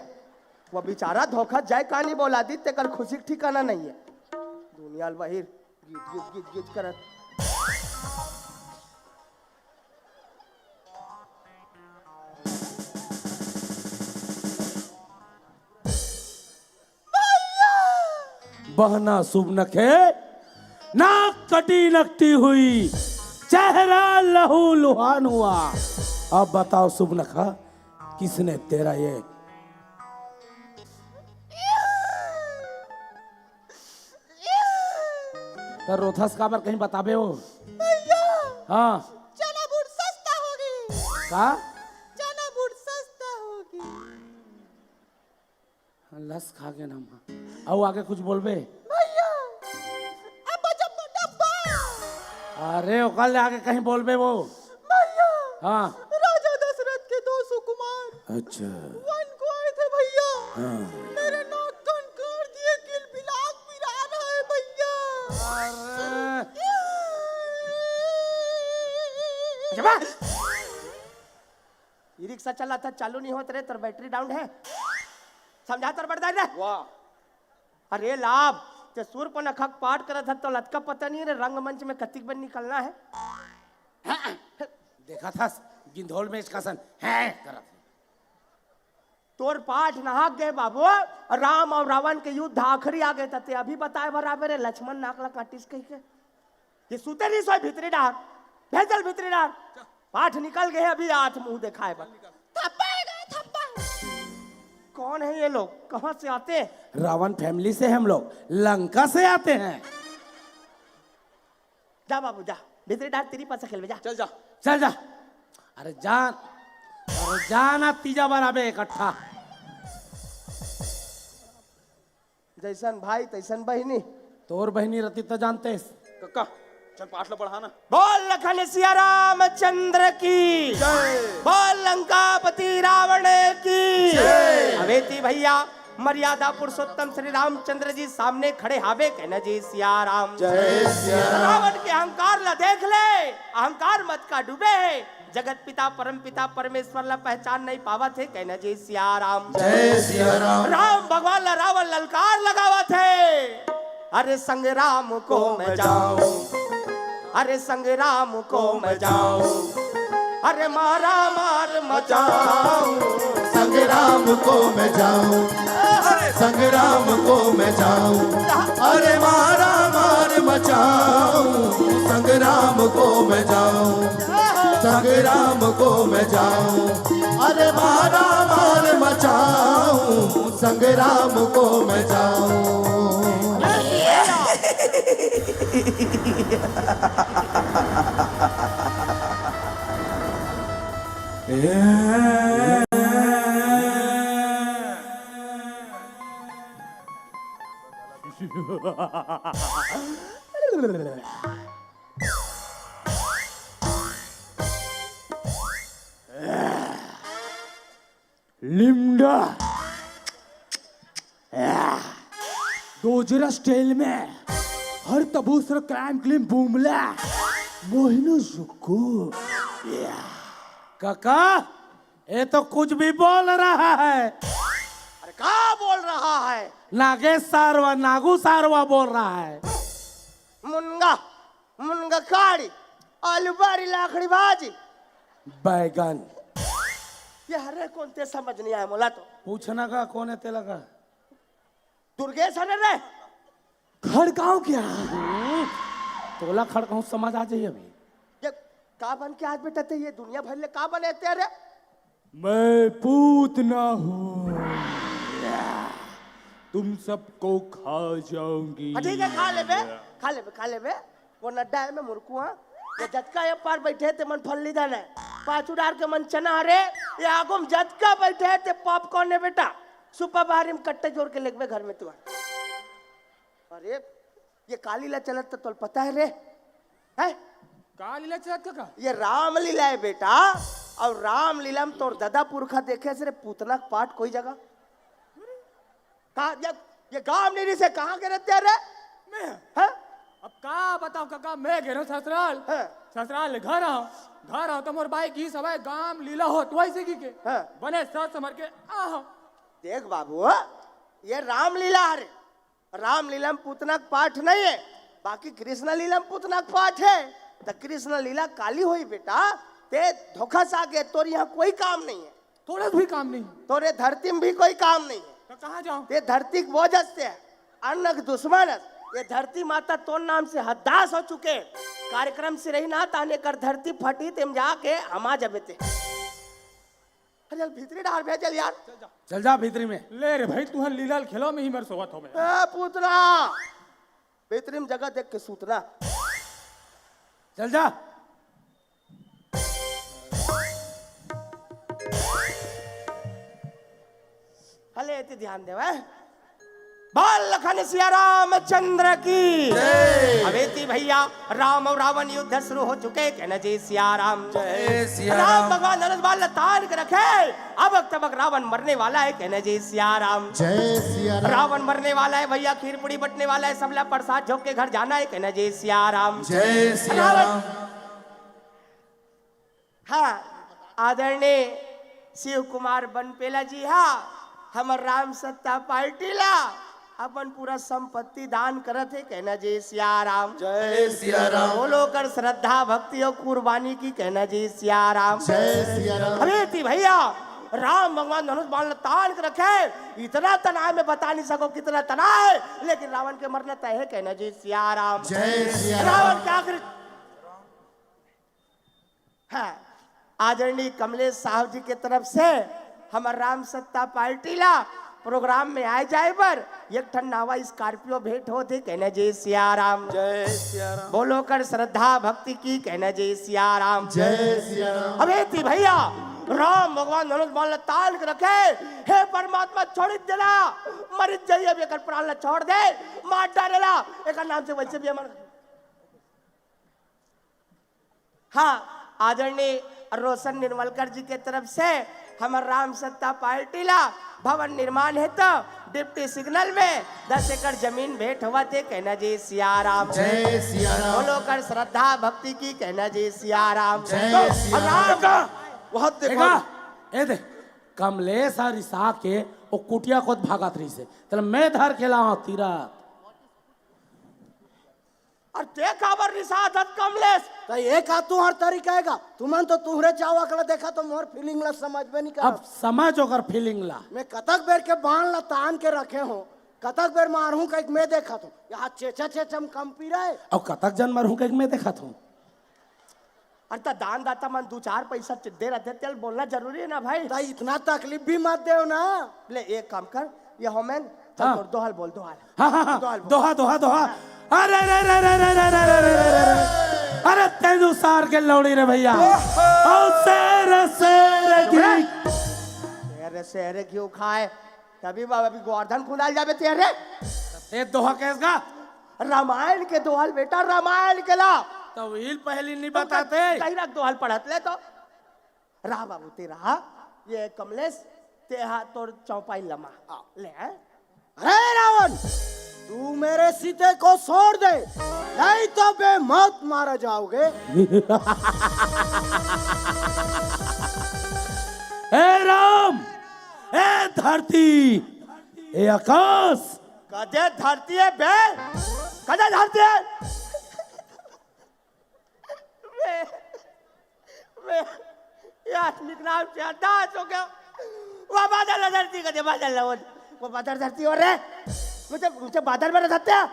वो बेचारा धोखा जय का नहीं बोला दी तेकर खुशी ठिकाना नहीं है दुनिया बहिर गीत गीत गीत गीत करत बहना शुभ नखे नाक कटी नकटी हुई चेहरा लहू लुहान हुआ अब बताओ शुभ नखा किसने तेरा ये तो रोथस का कहीं बताबे हो हाँ चना बूट सस्ता होगी का चना बूट सस्ता होगी लस खा के नाम अब आगे कुछ बोलबे भैया अब जब डब्बा अरे ओकल आगे कहीं बोलबे वो भैया हाँ राजा दशरथ के 2 सुकुमार अच्छा वन को आए थे भैया मेरे नाक कान काट दिए किल बिलाक पिला रहा है भैया ये रिक्शा चला था चालू नहीं होता रे तर बैटरी डाउन है समझा तर बढ़ जाए वाह अरे लाभ ते सूर पर नखक पाठ करत था तो लटका पता नहीं रे रंगमंच में कतिक बन निकलना है देखा था गिंधोल में इसका सन है करत तोर पाठ नहाक गए बाबू राम और रावण के युद्ध आखिरी आ गए थे अभी बताए बराबर है लक्ष्मण नाकला काटिस कही के ये सूते नहीं सोए भीतरी डार भेजल भीतरी डार पाठ निकल गए अभी हाथ मुंह दिखाए कौन है ये लोग कहां से आते हैं रावण फैमिली से हम लोग लंका से आते हैं जा बाबू जा भीतरी डार तेरी पास खेल जा चल जा चल जा अरे जाना तीजा बार आबे इकट्ठा जैसन भाई तैसन बहनी तोर बहनी रती तो जानते कक्का चल पाठ लो बढ़ाना बोल लखन सिया रामचंद्र की जय बोल लंकापति रावण की अवेती भैया मर्यादा पुरुषोत्तम श्री रामचंद्र जी सामने खड़े हावे कहना जी सिया राम जय सिया राम रावण के अहंकार ला देख ले अहंकार मत का डूबे है जगत पिता परम पिता परमेश्वर ला पहचान नहीं पावा थे कहना जी सिया राम जय सिया राम राम भगवान ला रावण ललकार लगावा थे अरे संग राम को मैं जाऊं अरे संग राम को मैं जाऊं अरे मारा मार मचाऊं संग राम को मैं जाऊं अरे संग्राम को मैं जाऊं, अरे मारा मार मचाऊं, संग्राम को मैं जाऊं, संग्राम को मैं जाऊं, अरे मारा मार मचाऊं, संग्राम को मैं जाऊं। लिम्डा डोजरा स्टाइल में हर तबूसर क्राइम क्लीम बूमला मोहिनो जुक्को काका ये तो कुछ भी बोल रहा है। अरे कहाँ बोल रहा है? नागेश सारवा नागू सारवा बोल रहा है। मुनगा मुनगा काड़ी आलू बारी लाखड़ी भाजी बैगन ये हरे कौन ते समझ नहीं आया मोला। तो पूछना का कौन है तेला का दुर्गेश है रे खड़काऊ क्या तोला खड़काऊ समझ आ जाइए अभी। ये का बन के आज बेटा ते ये दुनिया भर ले का बने तेरे? मैं पूतना हूँ तुम सबको खा जाऊंगी। ठीक है खा ले बे खा ले बे खा ले बे। वो नड्डा है मैं मुर्कुआ ये जटका ये पार बैठे थे मन फल लीदा ने पाछू डार के मन चना हरे ये आगो में जटका बैठे थे पॉपकॉर्न है बेटा सुपर बाहरी में कट्टे जोड़ के लेके घर में तू। अरे ये कालीला चलत तो तोल पता है रे है कालीला चलत का ये रामलीला है बेटा। और रामलीला में तोर दादा पुरखा देखे से पूतना पाठ कोई जगह कहा ये गांव नीरी से कहाँ के रहते रे? मैं है अब का बताओ काका मैं गए ना ससुराल ससुराल घर आओ तो मोर बाई की सब गांव लीला हो तो ऐसे की के बने सर समर के आओ। देख बाबू ये रामलीला है रामलीला में पूतना पाठ नहीं है बाकी कृष्ण लीला में पूतना पाठ है। तो कृष्ण लीला काली हुई बेटा ते धोखा सा गए तोर यहाँ कोई काम नहीं है थोड़ा भी काम नहीं तोरे धरती में भी कोई काम नहीं है। तो कहाँ जाऊं ये धरती की बोझ से है अन्नक दुश्मन ये धरती माता तो नाम से हद्दास हो चुके कार्यक्रम से रही ना ताने कर धरती फटी तेम जाके हमा जबेते चल भीतरी डाल भेजल यार चल जा भीतरी में ले रे भाई तू लीला खेलो में ही मर सोवत हो मैं पूतना भीतरी में जगह देख के सूतना चल जा हले ते ध्यान देवा बाल लखन सिया रामचंद्र की अवेती भैया राम और रावण युद्ध शुरू हो चुके कहना जी सिया राम जय सिया राम भगवान धनुष बाल तान के रखे अब तबक रावण मरने वाला है कहना जी सिया राम जय सिया राम। रावण मरने वाला है भैया खीर पूरी बटने वाला है सबला प्रसाद झोंक के घर जाना है कहना जी सिया राम जय सिया राम। हाँ आदरणीय शिव कुमार बनपेला जी हाँ हमर राम सत्ता पार्टी ला अपन पूरा संपत्ति दान करत है कहना जी सिया राम जय सिया राम। बोलो कर श्रद्धा भक्ति और कुर्बानी की कहना जी सिया राम जय सिया राम। अरे ती भैया राम भगवान धनुष बाण तान के रखे इतना तनाव में बता नहीं सको कितना तनाव है लेकिन रावण के मरना तय है कहना जी सिया राम जय सिया राम। रावण क्या कर हाँ आदरणीय कमलेश साहब जी के तरफ से हमार राम सत्ता पार्टी ला प्रोग्राम में आए जाए पर एक ठन नावा स्कॉर्पियो भेंट होते कहना जी सिया राम जय सिया राम। बोलो कर श्रद्धा भक्ति की कहना जी सिया राम जय सिया राम। अबे ती भैया राम भगवान धनुष बाण तान के रखे हे परमात्मा छोड़ देला मर जाइए अब एक प्राण ला छोड़ दे मार डालेला एक नाम से वैसे भी हमारा हाँ आदरणीय रोशन निर्मलकर जी के तरफ से हमार राम सत्ता पार्टी ला भवन निर्माण है तो डिप्टी सिग्नल में 10 एकड़ जमीन भेंट हुआ थे कहना जी सिया राम जय सिया राम। बोलो कर श्रद्धा भक्ति की कहना जी सिया राम जय सिया राम। का बहुत देखो ए दे कमलेश और रिसा के वो कुटिया को भागत रही से चल मैं धर के लाऊं तीरा और ते काबर निसात हत कमलेश तो एक हाथ तू हर तरीका आएगा तुमन तो तुहरे चावा कला देखा तो मोर फीलिंग ला समझ में नहीं कर अब समझ होकर फीलिंग ला मैं कतक बेर के बाण ला तान के रखे हो कतक बेर मारू कहीं मैं देखा तो यहाँ चेचा चेचम कम पी रहे और कतक जन मरू के मैं देखा था अरे तो दान दाता मन 2-4 पैसा दे रहे तेल बोलना जरूरी है ना भाई तो इतना तकलीफ भी मत दे ना ले एक काम कर ये होमेन हाँ। दोहल बोल दोहल हाँ हाँ हाँ दोहा दोहा दोहा अरे रे रे रे रे रे रे रे अरे तेजू सार के लौड़ी रे भैया और शेरे क्यों खाए तभी बाबा भी गोवर्धन खुदाल जाबे तेरे ये दोहा कैसगा रामायण के दोहल बेटा रामायण के ला तो व्हील पहली नहीं बताते कहीं रख दोहल पढ़त ले तो रहा बाबू तेरा ये कमलेश तेहा तोर चौपाई लमा ले अरे रावण तू मेरे सीते को छोड़ दे नहीं तो बेमौत मारा जाओगे ए राम ए धरती ए आकाश कदे धरती है बे कदे धरती है यार निकनाम से अंदाज हो गया वो बादल धरती कदे बादल वो बादल धरती हो रे मुझे बादल में धरते हैं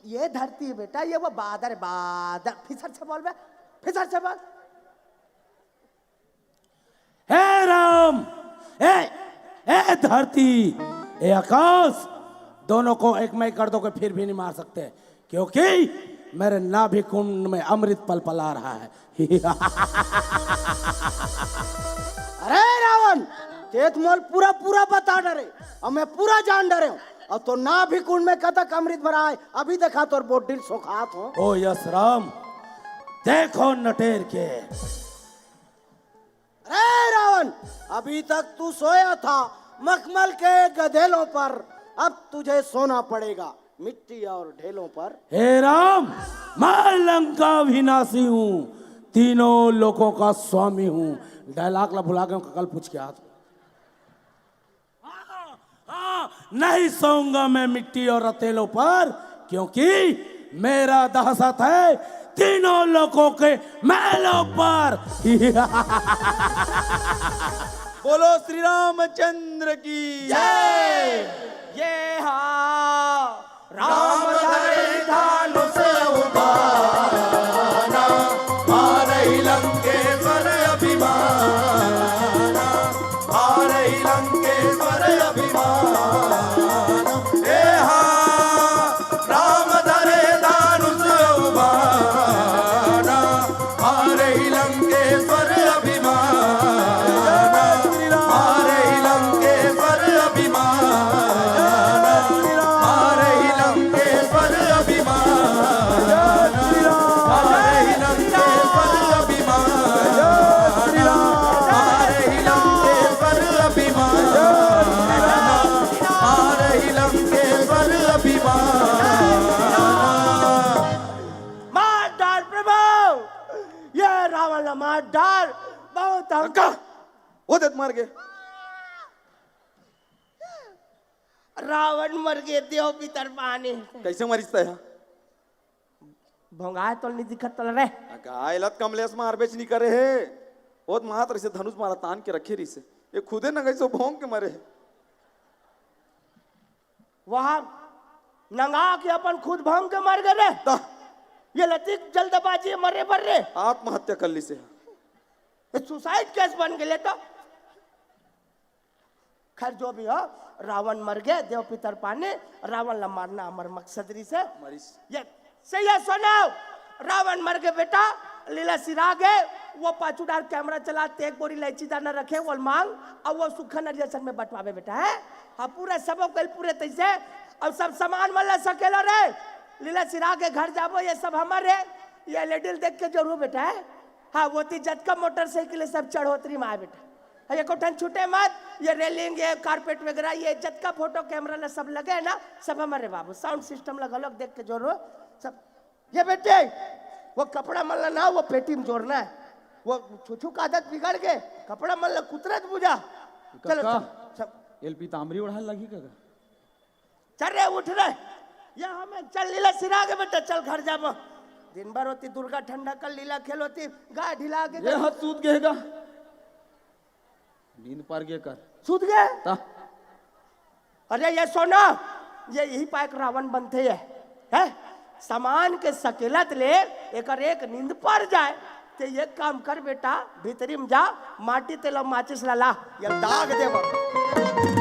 ये धरती है बेटा ये वो बादल बादल फिसर से बोल बे फिसर से बोल हे राम ए धरती ए आकाश दोनों को एक मई कर दो फिर भी नहीं मार सकते क्योंकि मेरे नाभि कुंड में अमृत पल पला रहा है अरे रावण तेत मोल पूरा पूरा बता डरे और मैं पूरा जान डरे हूँ और तो ना भी कुंड में कतक अमृत भरा है अभी देखा तो बोटिल सोखात हो ओ यस राम देखो नटेर के अरे रावण अभी तक तू सोया था मखमल के गधेलों पर अब तुझे सोना पड़ेगा मिट्टी और ढेलों पर हे राम मैं लंका विनाशी हूँ तीनों लोगों का स्वामी हूँ डायलॉग ला भुला गया कल पूछ के हाथ नहीं सोऊंगा मैं मिट्टी और रतेलों पर क्योंकि मेरा दहशत है तीनों लोगों के महलों पर बोलो श्री रामचंद्र की जय। ये राम धरे धनुष उबाना मारई लंकेश्वर अभिमाना मारई लंकेश्वर अभिमाना हे राम धरे धनुष उबाना मारई लंकेश्वर अभिमाना मारई लंकेश्वर अभिमाना मारई लंकेश्वर अभिमाना मारई लंकेश्वर अभिमाना मारई लंकेश्वर अभिमाना मारई लंकेश्वर अभिमाना मार डाल प्रभु ये रावण ने मार डाल बहुत अक्का वो देत मार गए रावण मर गए देव पितर पानी कैसे मरिस्ता है भोंगाए तो नहीं दिखत तो रे गायलत कमलेश मार बेच नहीं करे है बहुत मात्र से धनुष मारा तान के रखे रही से ये खुदे न कैसे भोंग के मरे है वहां नंगा के अपन खुद भंग के मर गए ता ये लतीफ जल्दबाजी मरे बर रे आत्महत्या कर ली से सुसाइड केस बन गए तो खैर जो भी हो रावण मर गए देव पितर पाने रावण ला मारना अमर मकसदरी से मरीस ये सही है सुनो रावण मर गए बेटा लीला सिरा गए वो पाचूदार कैमरा चला तेग बोरी इलायची दाना रखे वो मांग और वो सुखा नरिया में बंटवावे बेटा है हाँ पूरा सब कल पूरे तैसे अब सब सामान वाला सकेला रे लीला सिरा के घर जाबो ये सब हमारे ये लेडील देख के जरूर बेटा है हाँ वो ती जद का मोटरसाइकिल सब चढ़ोतरी में आए बेटा ये कोठन छूटे मत ये रेलिंग ये कारपेट वगैरह ये इज्जत का फोटो कैमरा ना सब लगे है ना सब हमारे बाबू साउंड सिस्टम लगा लो देख के जोरो सब ये बेटे वो कपड़ा मल्ला ना वो पेटी में जोड़ना है वो छुछू का आदत बिगड़ गए कपड़ा मल्ला कुतरत बुझा चलो सब एलपी तामरी उड़ा लगी का चल रहे उठ रहे यहाँ में चल लीला सिरा के बेटा चल घर जा दिन भर होती दुर्गा ठंडा कर लीला खेल होती गाय ढिला के ये हाथ सूत गएगा नींद पर गे कर सूत गए ता अरे ये सोना ये यही पाइक रावण बनते है सामान के सकेलत ले एक नींद पर जाए ते ये काम कर बेटा भीतरी में जा माटी तेल माचिस ला ये दाग देव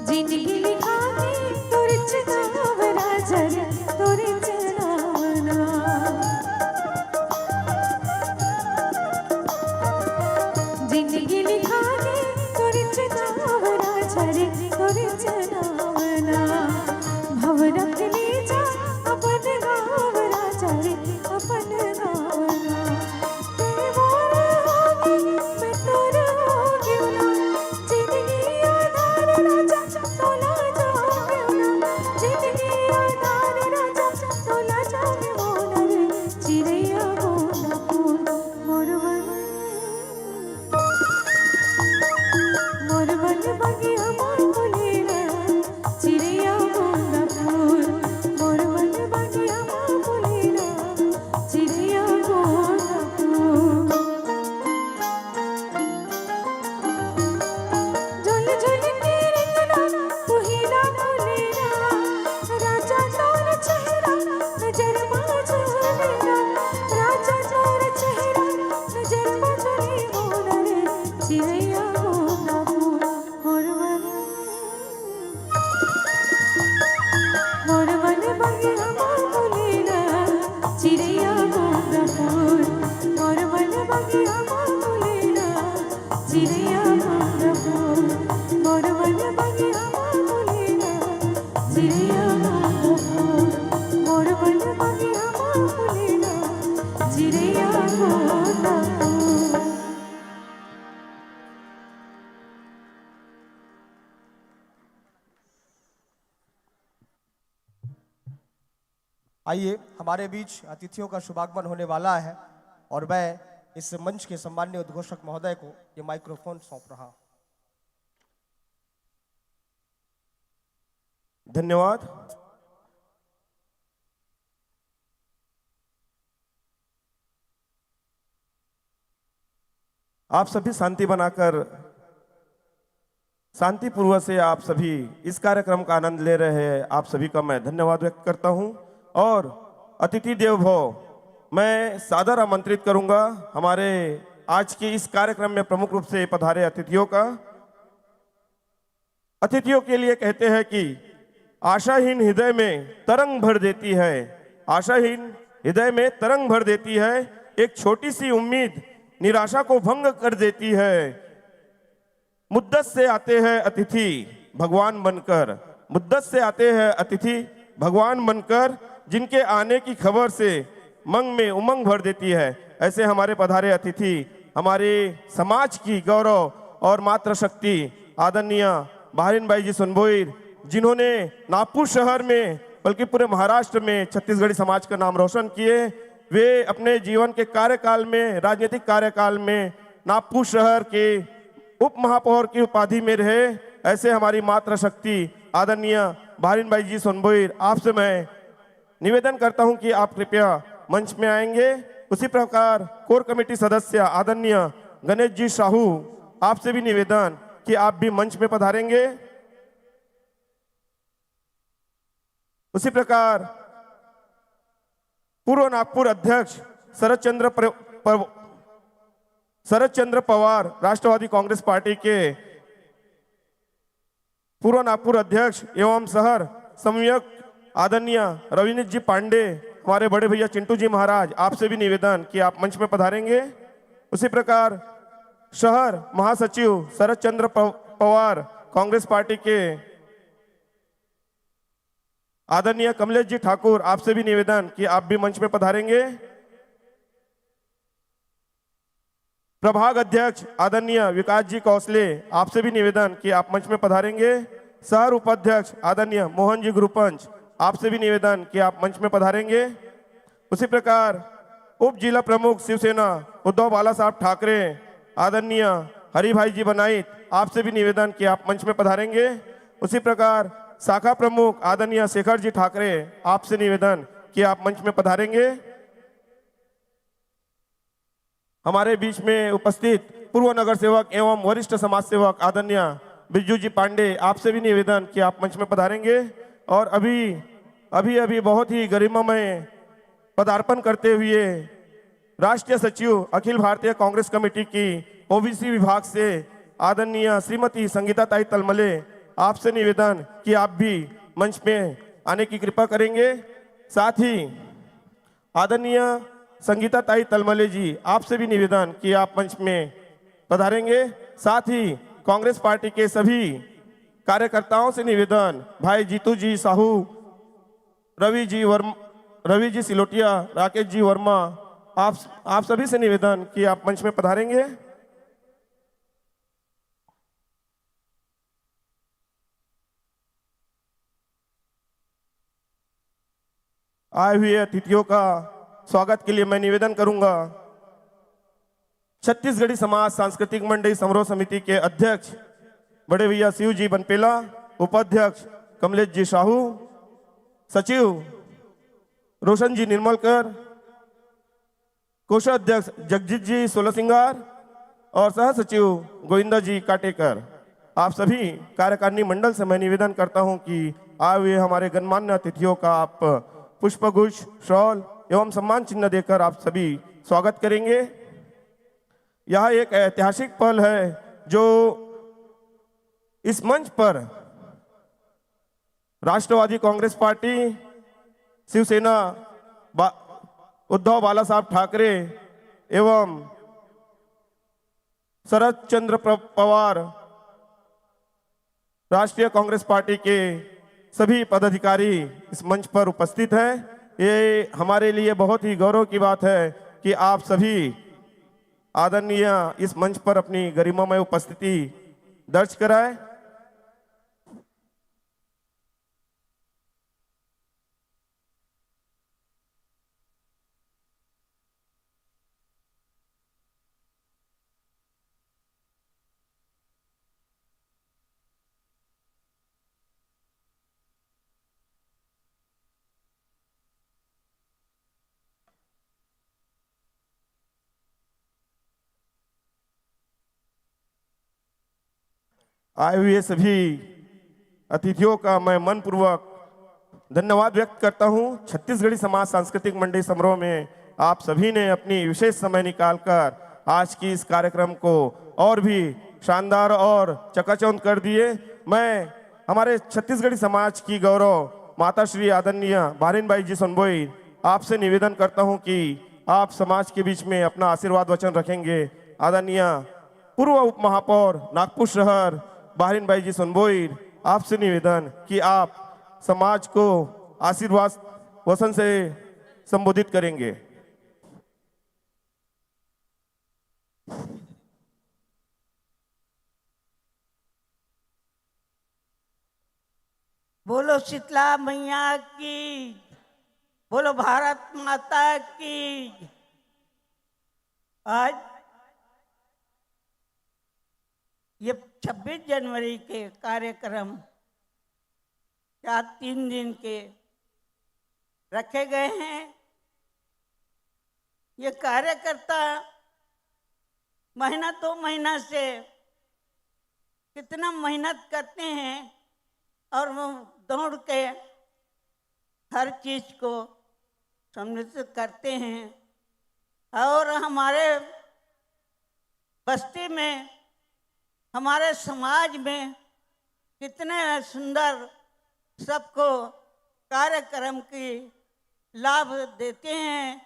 जिंदगी लिखा के चिड़िया मोर मन मांगे हमार फुलेला चिड़िया मोटा आइए, हमारे बीच अतिथियों का शुभागमन होने वाला है और मैं इस मंच के सम्माननीय उद्घोषक महोदय को ये माइक्रोफोन सौंप रहा हूं। धन्यवाद। आप सभी शांति बनाकर शांतिपूर्वक से आप सभी इस कार्यक्रम का आनंद ले रहे हैं, आप सभी का मैं धन्यवाद व्यक्त करता हूं। और अतिथि देवो भव, मैं सादर आमंत्रित करूंगा हमारे आज के इस कार्यक्रम में प्रमुख रूप से पधारे अतिथियों का। अतिथियों के लिए कहते हैं कि आशाहीन हृदय में तरंग भर देती है, आशाहीन हृदय में तरंग भर देती है, एक छोटी सी उम्मीद निराशा को भंग कर देती है। मुद्दत से आते हैं अतिथि भगवान बनकर, मुद्दत से आते हैं अतिथि भगवान बनकर, जिनके आने की खबर से मंग में उमंग भर देती है। ऐसे हमारे पधारे अतिथि हमारे समाज की गौरव और मातृशक्ति आदरणीय बहारीन भाई जी सोनभोईर, जिन्होंने नागपुर शहर में बल्कि पूरे महाराष्ट्र में छत्तीसगढ़ी समाज का नाम रोशन किए। वे अपने जीवन के कार्यकाल में, राजनीतिक कार्यकाल में नागपुर शहर के उप महापौर की उपाधि में रहे। ऐसे हमारी मातृशक्ति आदरणीय बहारीन भाई जी सोनभोईर, आपसे मैं निवेदन करता हूं कि आप कृपया मंच में आएंगे। उसी प्रकार कोर कमेटी सदस्य आदरणीय गणेश जी साहू, आपसे भी निवेदन कि आप भी मंच में पधारेंगे। उसी प्रकार पूर्व नागपुर अध्यक्ष शरद चंद्र पवार, राष्ट्रवादी कांग्रेस पार्टी के पूर्व नागपुर अध्यक्ष एवं शहर समन्वयक आदरणीय रविनीत जी पांडे, हमारे बड़े भैया चिंटू जी महाराज, आपसे भी निवेदन कि आप मंच में पधारेंगे। उसी प्रकार शहर महासचिव शरद चंद्र पवार, कांग्रेस पार्टी के आदरणीय कमलेश जी ठाकुर, आपसे भी निवेदन कि आप भी मंच में पधारेंगे। प्रभाग अध्यक्ष आदरणीय विकास जी कौसले, आपसे भी निवेदन कि आप मंच में पधारेंगे। शहर उपाध्यक्ष आदरणीय मोहन जी गुरुपंच, आपसे भी निवेदन कि आप मंच में पधारेंगे। उसी प्रकार उप जिला प्रमुख शिवसेना उद्धव बाला साहब ठाकरे आदरणीय हरिभाई जी बनाइत, आपसे भी निवेदन कि आप मंच में पधारेंगे। उसी प्रकार शाखा प्रमुख आदरणीय शेखर जी ठाकरे, आपसे निवेदन कि आप मंच में पधारेंगे। हमारे बीच में उपस्थित पूर्व नगर सेवक एवं वरिष्ठ समाज सेवक आदरणीय बिरजू जी पांडे, आपसे भी निवेदन कि आप मंच में पधारेंगे। और अभी बहुत ही गरिमामय पदार्पण करते हुए राष्ट्रीय सचिव अखिल भारतीय कांग्रेस कमेटी की ओबीसी विभाग से आदरणीय श्रीमती संगीता ताई तलमले, आपसे निवेदन कि आप भी मंच में आने की कृपा करेंगे। साथ ही आदरणीय संगीता ताई तलमले जी, आपसे भी निवेदन कि आप मंच में पधारेंगे। साथ ही कांग्रेस पार्टी के सभी कार्यकर्ताओं से निवेदन, भाई जीतू जी साहू, रवि जी सिलोटिया, राकेश जी वर्मा, आप सभी से निवेदन कि आप मंच में पधारेंगे। आए हुए अतिथियों का स्वागत के लिए मैं निवेदन करूंगा छत्तीसगढ़ी समाज सांस्कृतिक मंडली समारोह समिति के अध्यक्ष बड़े भैया शिव जी बनपेला, उपाध्यक्ष कमलेश जी साहू, सचिव रोशन जी निर्मलकर, कोषाध्यक्ष जगजीत जी सोलसिंगार और सह सचिव गोविंदा जी काटेकर, आप सभी कार्यकारिणी मंडल से मैं निवेदन करता हूं कि आए हुए हमारे गणमान्य अतिथियों का आप पुष्पगुच्छ, शॉल एवं सम्मान चिन्ह देकर आप सभी स्वागत करेंगे। यह एक ऐतिहासिक पल है जो इस मंच पर राष्ट्रवादी कांग्रेस पार्टी, शिवसेना उद्धव बाला साहब ठाकरे एवं शरद चंद्र पवार राष्ट्रीय कांग्रेस पार्टी के सभी पदाधिकारी इस मंच पर उपस्थित हैं। ये हमारे लिए बहुत ही गौरव की बात है कि आप सभी आदरणीय इस मंच पर अपनी गरिमामय उपस्थिति दर्ज कराए। आए हुए सभी अतिथियों का मैं मनपूर्वक धन्यवाद व्यक्त करता हूं। छत्तीसगढ़ी समाज सांस्कृतिक मंडली समारोह में आप सभी ने अपनी विशेष समय निकालकर आज की इस कार्यक्रम को और भी शानदार और चकाचौंध कर दिए। मैं हमारे छत्तीसगढ़ी समाज की गौरव माता श्री आदरणीय बारिन बाई जी सोनबोई आपसे निवेदन करता हूं कि आप समाज के बीच में अपना आशीर्वाद वचन रखेंगे। आदरणीय पूर्व उप महापौर नागपुर शहर बारिन बाई जी सोनबोई आपसे निवेदन कि आप समाज को आशीर्वाद वचन से संबोधित करेंगे। बोलो शीतला मैया की, बोलो भारत माता की। आज ये 26 जनवरी के कार्यक्रम या 3 दिन के रखे गए हैं। ये कार्यकर्ता महीना 2 महीना से कितना मेहनत करते हैं और वो दौड़ के हर चीज को सम्मिलित करते हैं। और हमारे बस्ती में, हमारे समाज में कितने सुंदर सबको कार्यक्रम की लाभ देते हैं।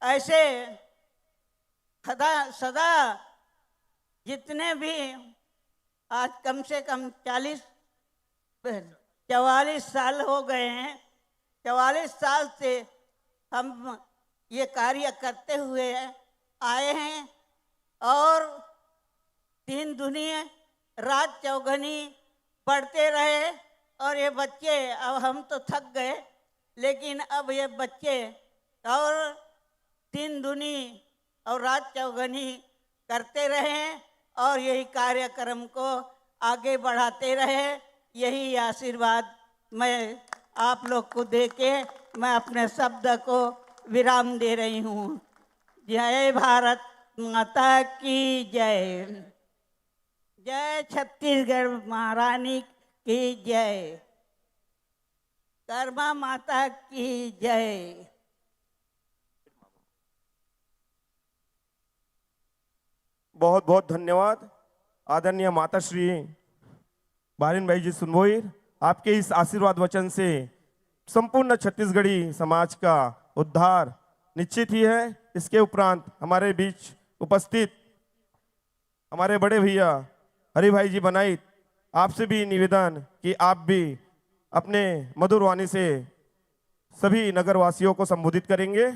ऐसे सदा जितने भी आज कम से कम 44 साल हो गए हैं। 44 साल से हम ये कार्य करते हुए आए हैं और 3 दुनिया रात चौगनी पढ़ते रहे। और ये बच्चे, अब हम तो थक गए, लेकिन अब ये बच्चे और 3 दुनी और रात चौगनी करते रहे और यही कार्यक्रम को आगे बढ़ाते रहे। यही आशीर्वाद मैं आप लोग को देके मैं अपने शब्द को विराम दे रही हूँ। जय भारत माता की जय। जय छत्तीसगढ़ महारानी की जय। कर्मा माता की जय। बहुत बहुत धन्यवाद आदरणीय माता श्री बारिन बाई जी सोनबोई। आपके इस आशीर्वाद वचन से संपूर्ण छत्तीसगढ़ी समाज का उद्धार निश्चित ही है। इसके उपरांत हमारे बीच उपस्थित हमारे बड़े भैया हरि भाई जी बनाई, आपसे भी निवेदन कि आप भी अपने मधुर वाणी से सभी नगरवासियों को संबोधित करेंगे।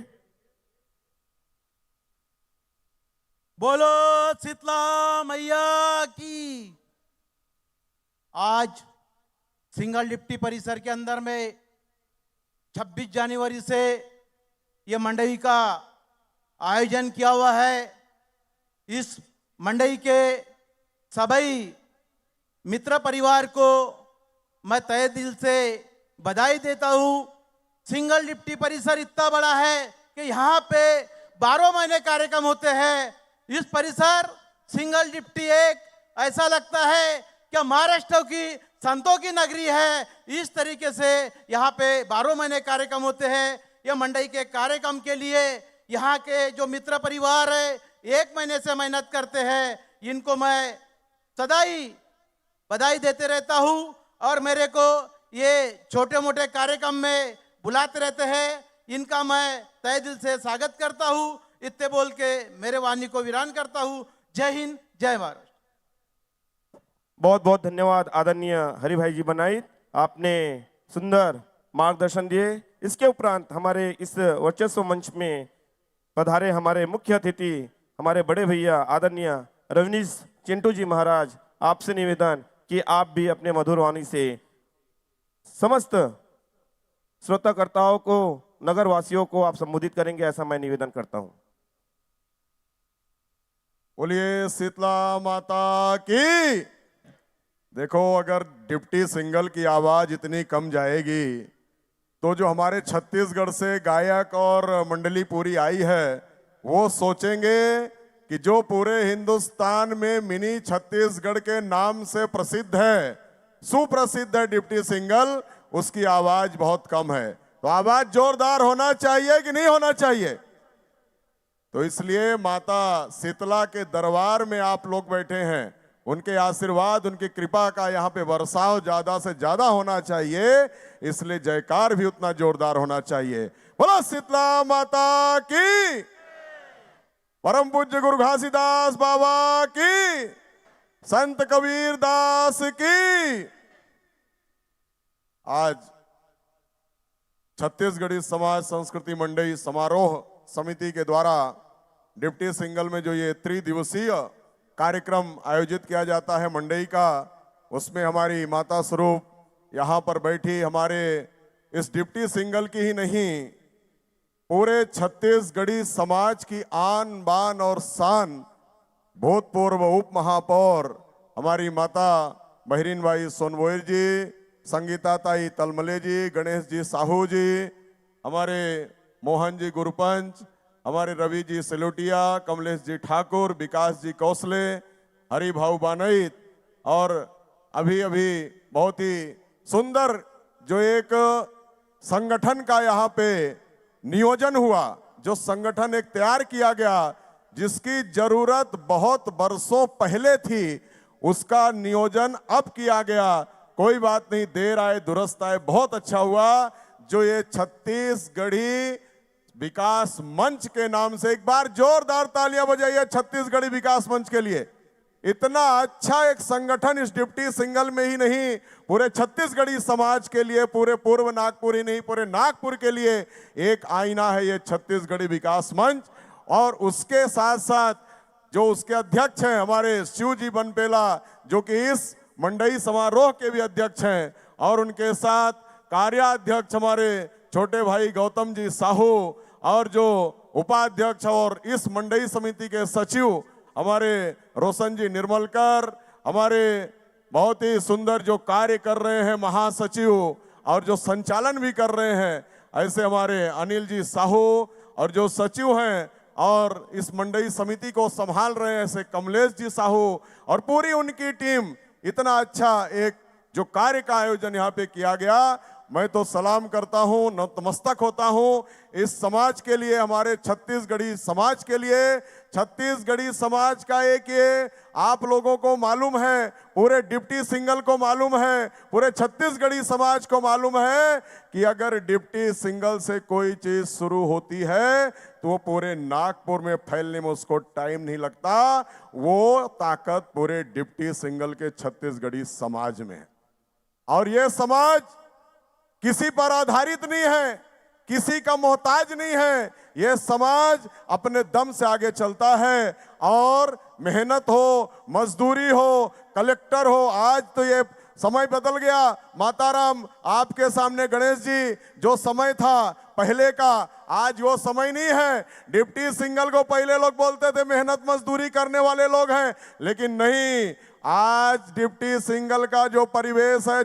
बोलो शीतला मैया की। आज सिंगल डिप्टी परिसर के अंदर में 26 जनवरी से ये मंडई का आयोजन किया हुआ है। इस मंडई के सभी मित्र परिवार को मैं तहे दिल से बधाई देता हूँ। सिंगल डिप्टी परिसर इतना बड़ा है कि यहाँ पे 12 महीने कार्यक्रम होते हैं। इस परिसर सिंगल डिप्टी एक ऐसा लगता है कि महाराष्ट्र की संतों की नगरी है। इस तरीके से यहाँ पे 12 महीने कार्यक्रम होते हैं। यह मंडई के कार्यक्रम के लिए यहाँ के जो मित्र परिवार है 1 महीने से मेहनत करते हैं। इनको मैं सदा ही बधाई देते रहता हूँ और मेरे को ये छोटे मोटे कार्यक्रम में बुलाते रहते हैं। इनका मैं तहे दिल से स्वागत करता हूँ। इतने बोल के मेरे वाणी को विराम करता हूँ। जय हिंद, जय महाराष्ट्र। बहुत बहुत धन्यवाद आदरणीय हरि भाई जी बनाई। आपने सुंदर मार्गदर्शन दिए। इसके उपरांत हमारे इस वर्चस्व मंच में पधारे हमारे मुख्य अतिथि हमारे बड़े भैया आदरणीय रवनीश चिंटू जी महाराज, आपसे निवेदन कि आप भी अपने मधुर वाणी से समस्त श्रोताकर्ताओं को, नगर वासियों को आप संबोधित करेंगे, ऐसा मैं निवेदन करता हूं। बोलिए शीतला माता की। देखो, अगर डिप्टी सिंगल की आवाज इतनी कम जाएगी तो जो हमारे छत्तीसगढ़ से गायक और मंडली पूरी आई है वो सोचेंगे कि जो पूरे हिंदुस्तान में मिनी छत्तीसगढ़ के नाम से प्रसिद्ध है, सुप्रसिद्ध है डिप्टी सिंगल, उसकी आवाज बहुत कम है। तो आवाज जोरदार होना चाहिए कि नहीं होना चाहिए? तो इसलिए माता शीतला के दरबार में आप लोग बैठे हैं, उनके आशीर्वाद, उनकी कृपा का यहाँ पे बरसाव ज्यादा से ज्यादा होना चाहिए, इसलिए जयकार भी उतना जोरदार होना चाहिए। बोलो शीतला माता की। परम पूज्य गुरु घासीदास बाबा की, संत कबीर दास की। आज छत्तीसगढ़ी समाज संस्कृति मंडई समारोह समिति के द्वारा डिप्टी सिंगल में जो ये त्रिदिवसीय कार्यक्रम आयोजित किया जाता है मंडई का, उसमें हमारी माता स्वरूप यहाँ पर बैठी हमारे इस डिप्टी सिंगल की ही नहीं, पूरे छत्तीसगढ़ी समाज की आन बान और शान, भूतपूर्व उप महापौर हमारी माता बहरीन बाई सोनबोयर जी, संगीता ताई तलमले जी, गणेश जी साहू जी, हमारे मोहन जी गुरुपंच, हमारे रवि जी सिलोटिया, कमलेश जी ठाकुर, विकास जी कौसले, हरि भाऊ बानईत, और अभी अभी बहुत ही सुंदर जो एक संगठन का यहाँ पे नियोजन हुआ, जो संगठन एक तैयार किया गया जिसकी जरूरत बहुत बरसों पहले थी, उसका नियोजन अब किया गया। कोई बात नहीं, देर आए दुरुस्त आए, बहुत अच्छा हुआ जो ये छत्तीसगढ़ी विकास मंच के नाम से, एक बार जोरदार तालियां बजाइए छत्तीसगढ़ी विकास मंच के लिए। इतना अच्छा एक संगठन इस डिप्टी सिंगल में ही नहीं, पूरे छत्तीसगढ़ी समाज के लिए, पूरे पूर्व नागपुर ही नहीं, पूरे नागपुर के लिए एक आईना है ये छत्तीसगढ़ी विकास मंच। और उसके साथ साथ जो उसके अध्यक्ष हैं हमारे शिव जी बनपेला, जो कि इस मंडई समारोह के भी अध्यक्ष हैं, और उनके साथ कार्याध्यक्ष हमारे छोटे भाई गौतम जी साहू, और जो उपाध्यक्ष और इस मंडई समिति के सचिव हमारे रोशन जी निर्मलकर, हमारे बहुत ही सुंदर जो कार्य कर रहे हैं महासचिव, और जो संचालन भी कर रहे हैं ऐसे हमारे अनिल जी साहू, और जो सचिव हैं और इस मंडई समिति को संभाल रहे हैं ऐसे कमलेश जी साहू, और पूरी उनकी टीम। इतना अच्छा एक जो कार्य का आयोजन यहाँ पे किया गया, मैं तो सलाम करता हूँ, नतमस्तक होता हूँ इस समाज के लिए, हमारे छत्तीसगढ़ी समाज के लिए। छत्तीसगढ़ी समाज का एक ये आप लोगों को मालूम है, पूरे डिप्टी सिंगल को मालूम है, पूरे छत्तीसगढ़ी समाज को मालूम है कि अगर डिप्टी सिंगल से कोई चीज शुरू होती है तो वो पूरे नागपुर में फैलने में उसको टाइम नहीं लगता। वो ताकत पूरे डिप्टी सिंगल के छत्तीसगढ़ी समाज में है, और ये समाज किसी पर आधारित नहीं है, किसी का मोहताज नहीं है। ये समाज अपने दम से आगे चलता है, और मेहनत हो, मजदूरी हो, कलेक्टर हो। आज तो ये समय बदल गया, माताराम आपके सामने गणेश जी, जो समय था पहले का, आज वो समय नहीं है। डिप्टी सिंगल को पहले लोग बोलते थे मेहनत मजदूरी करने वाले लोग हैं, लेकिन नहीं, आज डिप्टी सिंगल का जो परिवेश है,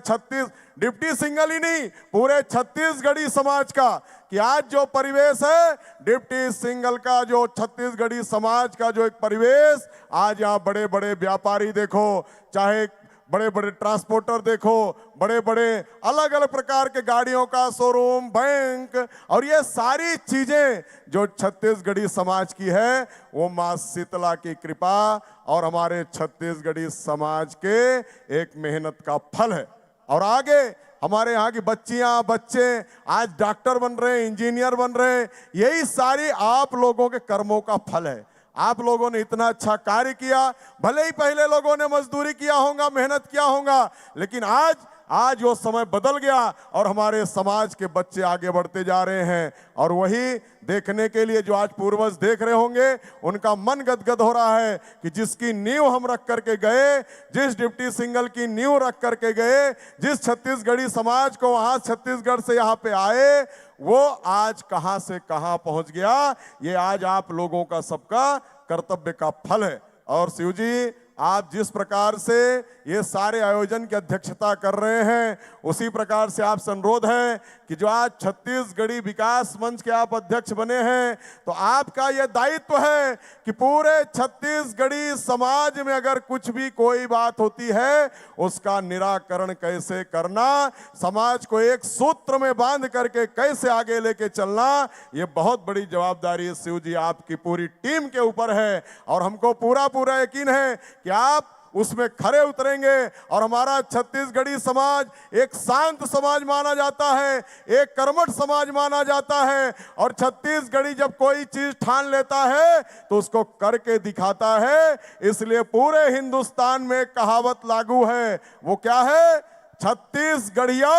डिप्टी सिंगल ही नहीं, पूरे छत्तीसगढ़ी समाज का, कि आज जो परिवेश है डिप्टी सिंगल का, जो छत्तीसगढ़ी समाज का जो एक परिवेश, आज यहाँ बड़े बड़े व्यापारी देखो, चाहे बड़े बड़े ट्रांसपोर्टर देखो, बड़े बड़े अलग अलग प्रकार के गाड़ियों का शोरूम, बैंक, और ये सारी चीजें जो छत्तीसगढ़ी समाज की है, वो मां शीतला की कृपा और हमारे छत्तीसगढ़ी समाज के एक मेहनत का फल है। और आगे हमारे यहाँ की बच्चियां, बच्चे आज डॉक्टर बन रहे हैं, इंजीनियर बन रहे हैं, यही सारी आप लोगों के कर्मों का फल है। आप लोगों ने इतना अच्छा कार्य किया, भले ही पहले लोगों ने मजदूरी किया होगा, मेहनत किया होगा, लेकिन आज आज वो समय बदल गया और हमारे समाज के बच्चे आगे बढ़ते जा रहे हैं। और वही देखने के लिए जो आज पूर्वज देख रहे होंगे, उनका मन गदगद हो रहा है कि जिसकी नींव हम रख करके गए, जिस डिप्टी सिंगल की नींव रख करके गए, जिस छत्तीसगढ़ी समाज को वहां छत्तीसगढ़ से यहाँ पे आए, वो आज कहां से कहां पहुंच गया। ये आज आप लोगों का सबका कर्तव्य का फल है। और शिव जी, आप जिस प्रकार से ये सारे आयोजन की अध्यक्षता कर रहे हैं, उसी प्रकार से आपसे अनुरोध है कि जो आज छत्तीसगढ़ी विकास मंच के आप अध्यक्ष बने हैं, तो आपका यह दायित्व है कि पूरे छत्तीसगढ़ी समाज में अगर कुछ भी कोई बात होती है, उसका निराकरण कैसे करना, समाज को एक सूत्र में बांध करके कैसे आगे लेके चलना, ये बहुत बड़ी जवाबदारी शिव जी आपकी पूरी टीम के ऊपर है। और हमको पूरा पूरा यकीन है कि आप उसमें खरे उतरेंगे। और हमारा छत्तीसगढ़ी समाज एक शांत समाज माना जाता है, एक कर्मठ समाज माना जाता है। और छत्तीसगढ़ी जब कोई चीज ठान लेता है तो उसको करके दिखाता है। इसलिए पूरे हिंदुस्तान में कहावत लागू है, वो क्या है? छत्तीसगढ़िया,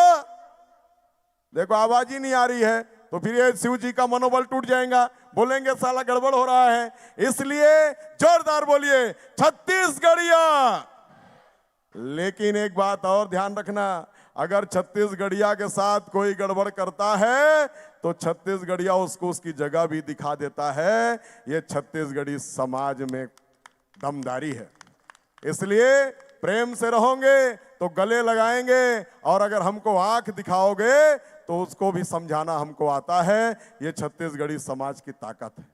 देखो आवाज ही नहीं आ रही है तो फिर ये शिव जी का मनोबल टूट जाएगा, बोलेंगे साला गड़बड़ हो रहा है। इसलिए जोरदार बोलिए, छत्तीसगढ़िया। लेकिन एक बात और ध्यान रखना, अगर छत्तीसगढ़िया के साथ कोई गड़बड़ करता है तो छत्तीसगढ़िया उसको उसकी जगह भी दिखा देता है। ये छत्तीसगढ़ी समाज में दमदारी है। इसलिए प्रेम से रहोगे तो गले लगाएंगे, और अगर हमको आंख दिखाओगे तो उसको भी समझाना हमको आता है। ये छत्तीसगढ़ी समाज की ताकत है।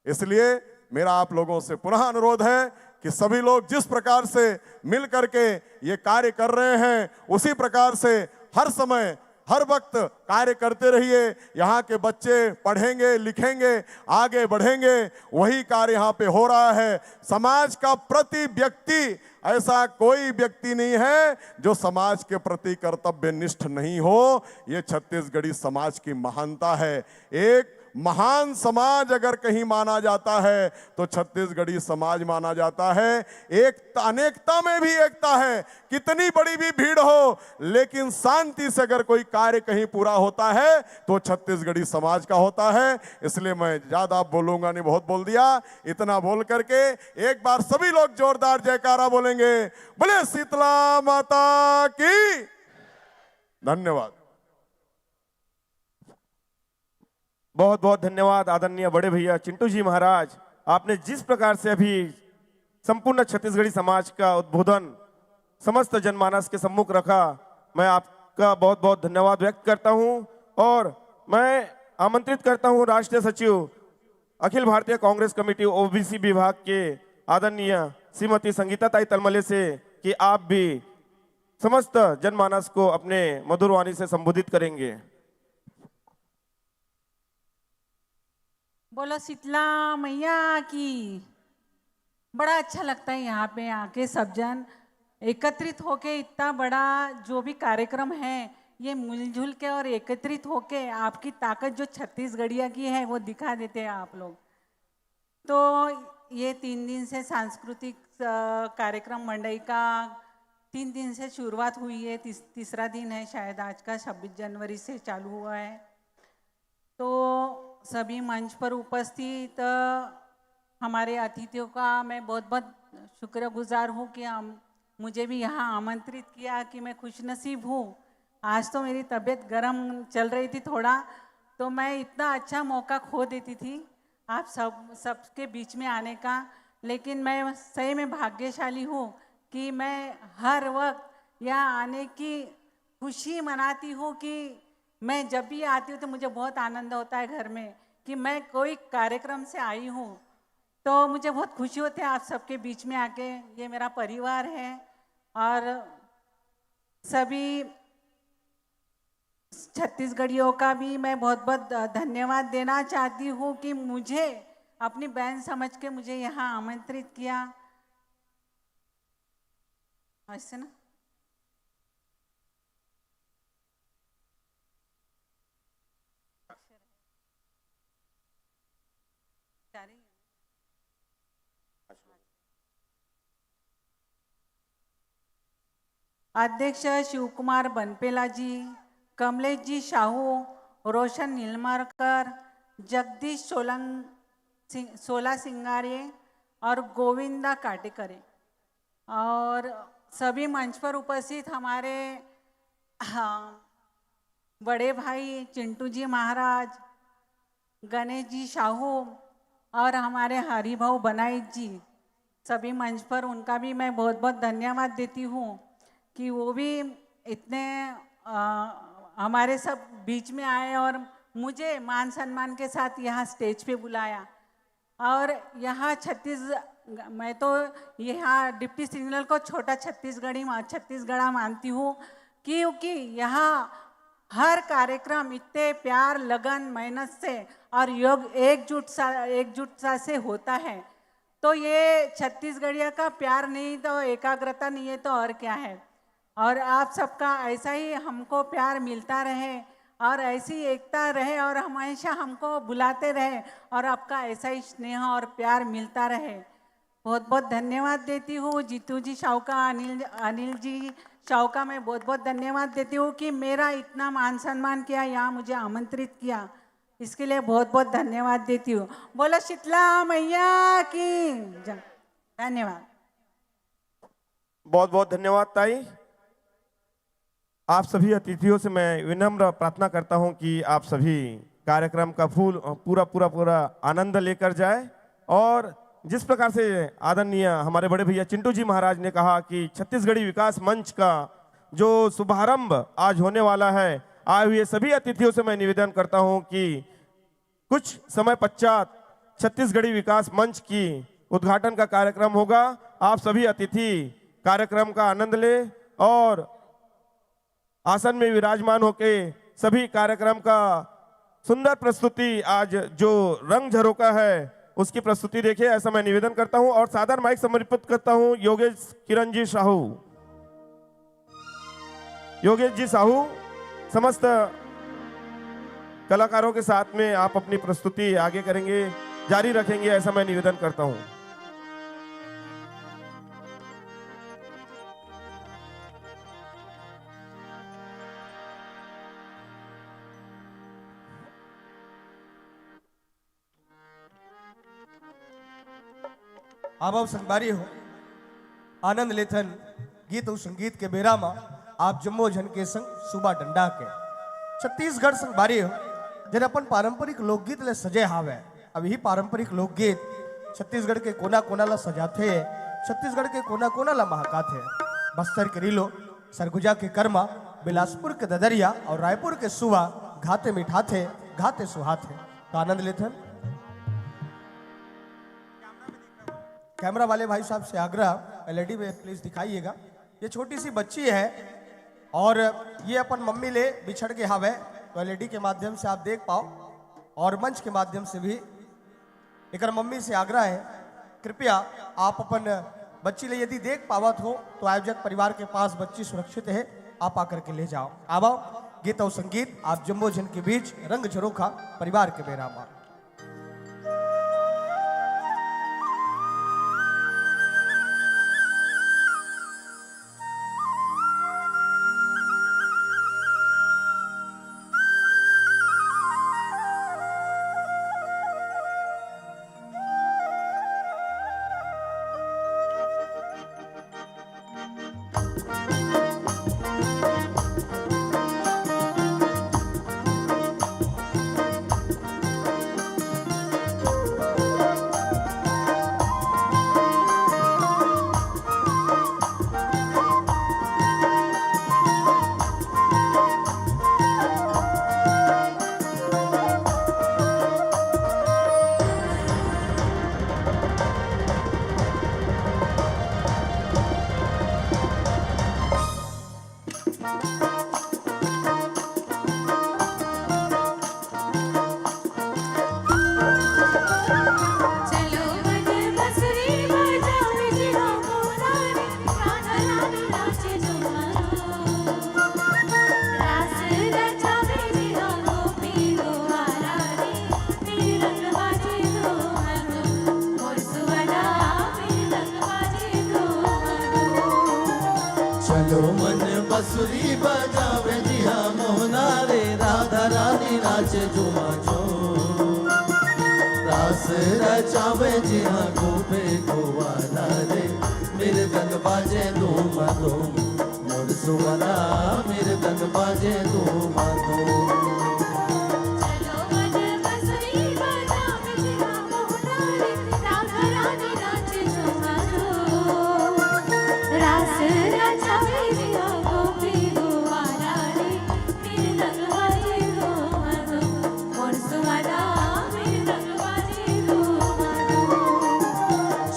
इसलिए मेरा आप लोगों से पुनः अनुरोध है कि सभी लोग जिस प्रकार से मिल करके ये कार्य कर रहे हैं, उसी प्रकार से हर समय हर वक्त कार्य करते रहिए। यहाँ के बच्चे पढ़ेंगे, लिखेंगे, आगे बढ़ेंगे, वही कार्य यहाँ पे हो रहा है। समाज का प्रति व्यक्ति, ऐसा कोई व्यक्ति नहीं है जो समाज के प्रति कर्तव्य निष्ठ नहीं हो। ये छत्तीसगढ़ी समाज की महानता है। एक महान समाज अगर कहीं माना जाता है तो छत्तीसगढ़ी समाज माना जाता है। एक अनेकता में भी एकता है। कितनी बड़ी भी भीड़ हो, लेकिन शांति से अगर कोई कार्य कहीं पूरा होता है तो छत्तीसगढ़ी समाज का होता है। इसलिए मैं ज्यादा बोलूंगा नहीं, बहुत बोल दिया। इतना बोल करके एक बार सभी लोग जोरदार जयकारा बोलेंगे, बोले शीतला माता की। धन्यवाद। बहुत बहुत धन्यवाद आदरणीय बड़े भैया चिंटू जी महाराज। आपने जिस प्रकार से अभी संपूर्ण छत्तीसगढ़ी समाज का उद्बोधन समस्त जनमानस के सम्मुख रखा, मैं आपका बहुत बहुत धन्यवाद व्यक्त करता हूं। और मैं आमंत्रित करता हूं राष्ट्रीय सचिव अखिल भारतीय कांग्रेस कमेटी ओबीसी विभाग के आदरणीय श्रीमती संगीता ताई तलमले से कि आप भी समस्त जनमानस को अपने मधुर वाणी से संबोधित करेंगे। बोलो शीतला मैया की। बड़ा अच्छा लगता है यहाँ पे आके सब जन एकत्रित होके, इतना बड़ा जो भी कार्यक्रम है ये मिलजुल के और एकत्रित होके आपकी ताकत जो छत्तीसगढ़िया की है वो दिखा देते हैं आप लोग। तो ये 3 दिन से सांस्कृतिक कार्यक्रम मंडई का 3 दिन से शुरुआत हुई है। तीसरा दिन है शायद आज का, 26 जनवरी से चालू हुआ है। तो सभी मंच पर उपस्थित हमारे अतिथियों का मैं बहुत बहुत शुक्रगुजार हूँ कि मुझे भी यहाँ आमंत्रित किया, कि मैं खुशनसीब हूँ। आज तो मेरी तबीयत गर्म चल रही थी थोड़ा, तो मैं इतना अच्छा मौका खो देती थी आप सबके बीच में आने का। लेकिन मैं सही में भाग्यशाली हूँ कि मैं हर वक्त यहाँ आने की खुशी मनाती हूँ। कि मैं जब भी आती हूँ तो मुझे बहुत आनंद होता है घर में कि मैं कोई कार्यक्रम से आई हूँ, तो मुझे बहुत खुशी होती है आप सबके बीच में आके। ये मेरा परिवार है और सभी छत्तीसगढ़ियों का भी मैं बहुत बहुत धन्यवाद देना चाहती हूँ कि मुझे अपनी बहन समझ के मुझे यहाँ आमंत्रित किया। ऐसे ना अध्यक्ष शिवकुमार बनपेला जी, कमलेश जी साहू, रोशन नीलमरकर, जगदीश सोला सिंगारे और गोविंदा काटेकरे और सभी मंच पर उपस्थित हमारे बड़े भाई चिंटू जी महाराज, गणेश जी साहू और हमारे हरिभाऊ बनाइट जी, सभी मंच पर उनका भी मैं बहुत बहुत धन्यवाद देती हूँ कि वो भी इतने हमारे सब बीच में आए और मुझे मान सम्मान के साथ यहाँ स्टेज पे बुलाया। और यहाँ मैं तो यहाँ डिप्टी सिग्नल को छोटा छत्तीसगढ़ मानती हूँ, क्योंकि यहाँ हर कार्यक्रम इतने प्यार लगन मेहनत से और एकजुटता से होता है। तो ये छत्तीसगढ़िया का प्यार नहीं तो एकाग्रता नहीं है तो और क्या है। और आप सबका ऐसा ही हमको प्यार मिलता रहे और ऐसी एकता रहे और हमेशा हमको बुलाते रहे और आपका ऐसा ही स्नेह और प्यार मिलता रहे। बहुत बहुत धन्यवाद देती हूँ जीतू जी शाहूका, अनिल जी शाहूका, मैं बहुत बहुत धन्यवाद देती हूँ कि मेरा इतना मान सम्मान किया, यहाँ मुझे आमंत्रित किया, इसके लिए बहुत बहुत धन्यवाद देती हूँ। बोलो शीतला मैया की धन्यवाद। बहुत बहुत धन्यवाद ताई। आप सभी अतिथियों से मैं विनम्र प्रार्थना करता हूं कि आप सभी कार्यक्रम का पूरा आनंद लेकर जाए। और जिस प्रकार से आदरणीय हमारे बड़े भैया चिंटू जी महाराज ने कहा कि छत्तीसगढ़ी विकास मंच का जो शुभारंभ आज होने वाला है, आए हुए सभी अतिथियों से मैं निवेदन करता हूं कि कुछ समय पश्चात छत्तीसगढ़ी विकास मंच की उद्घाटन का कार्यक्रम होगा। आप सभी अतिथि कार्यक्रम का आनंद लें और आसन में विराजमान होके सभी कार्यक्रम का सुंदर प्रस्तुति आज जो रंग झरोका है उसकी प्रस्तुति देखिए, ऐसा मैं निवेदन करता हूं। और सादर माइक समर्पित करता हूं योगेश किरण जी साहू। योगेश जी साहू समस्त कलाकारों के साथ में आप अपनी प्रस्तुति आगे करेंगे, जारी रखेंगे, ऐसा मैं निवेदन करता हूं। आभाव संगबारी हो आनंद लेथन गीत और संगीत के बेरा में आप जम्मो जन के संग सुबह डंडा के छत्तीसगढ़ संगबारी हो जन अपन पारंपरिक लोकगीत ले सजे हावे। अब यही पारंपरिक लोकगीत छत्तीसगढ़ के कोना कोना ला सजाते, छत्तीसगढ़ के कोना कोना ला महकाते। बस्तर के रीलो, सरगुजा के कर्मा, बिलासपुर के ददरिया और रायपुर के सुवा घाते मिठाते घाते सुहाते। तो आनंद लेथन। कैमरा वाले भाई साहब से आग्रह एलईडी में प्लीज दिखाइएगा। ये छोटी सी बच्ची है और ये अपन मम्मी ले बिछड़ के हावे, तो एलईडी के माध्यम से आप देख पाओ और मंच के माध्यम से भी एक मम्मी से आग्रह है, कृपया आप अपन बच्ची ले यदि देख पावत हो तो आयोजक परिवार के पास बच्ची सुरक्षित है, आप आकर के ले जाओ। आओ गीत और संगीत आप जम्मो जन के बीच रंग झरोखा परिवार के बेरामा। बंसुरी बजावे जी हाँ मोहना रे राधा रानी नाचे झूमा झूम रास रचावे जी हाँ गोपे गोवाला रे मेरे तक बाजे धूम धूम मोर सुवना मेरे तक बाजे धूम धूम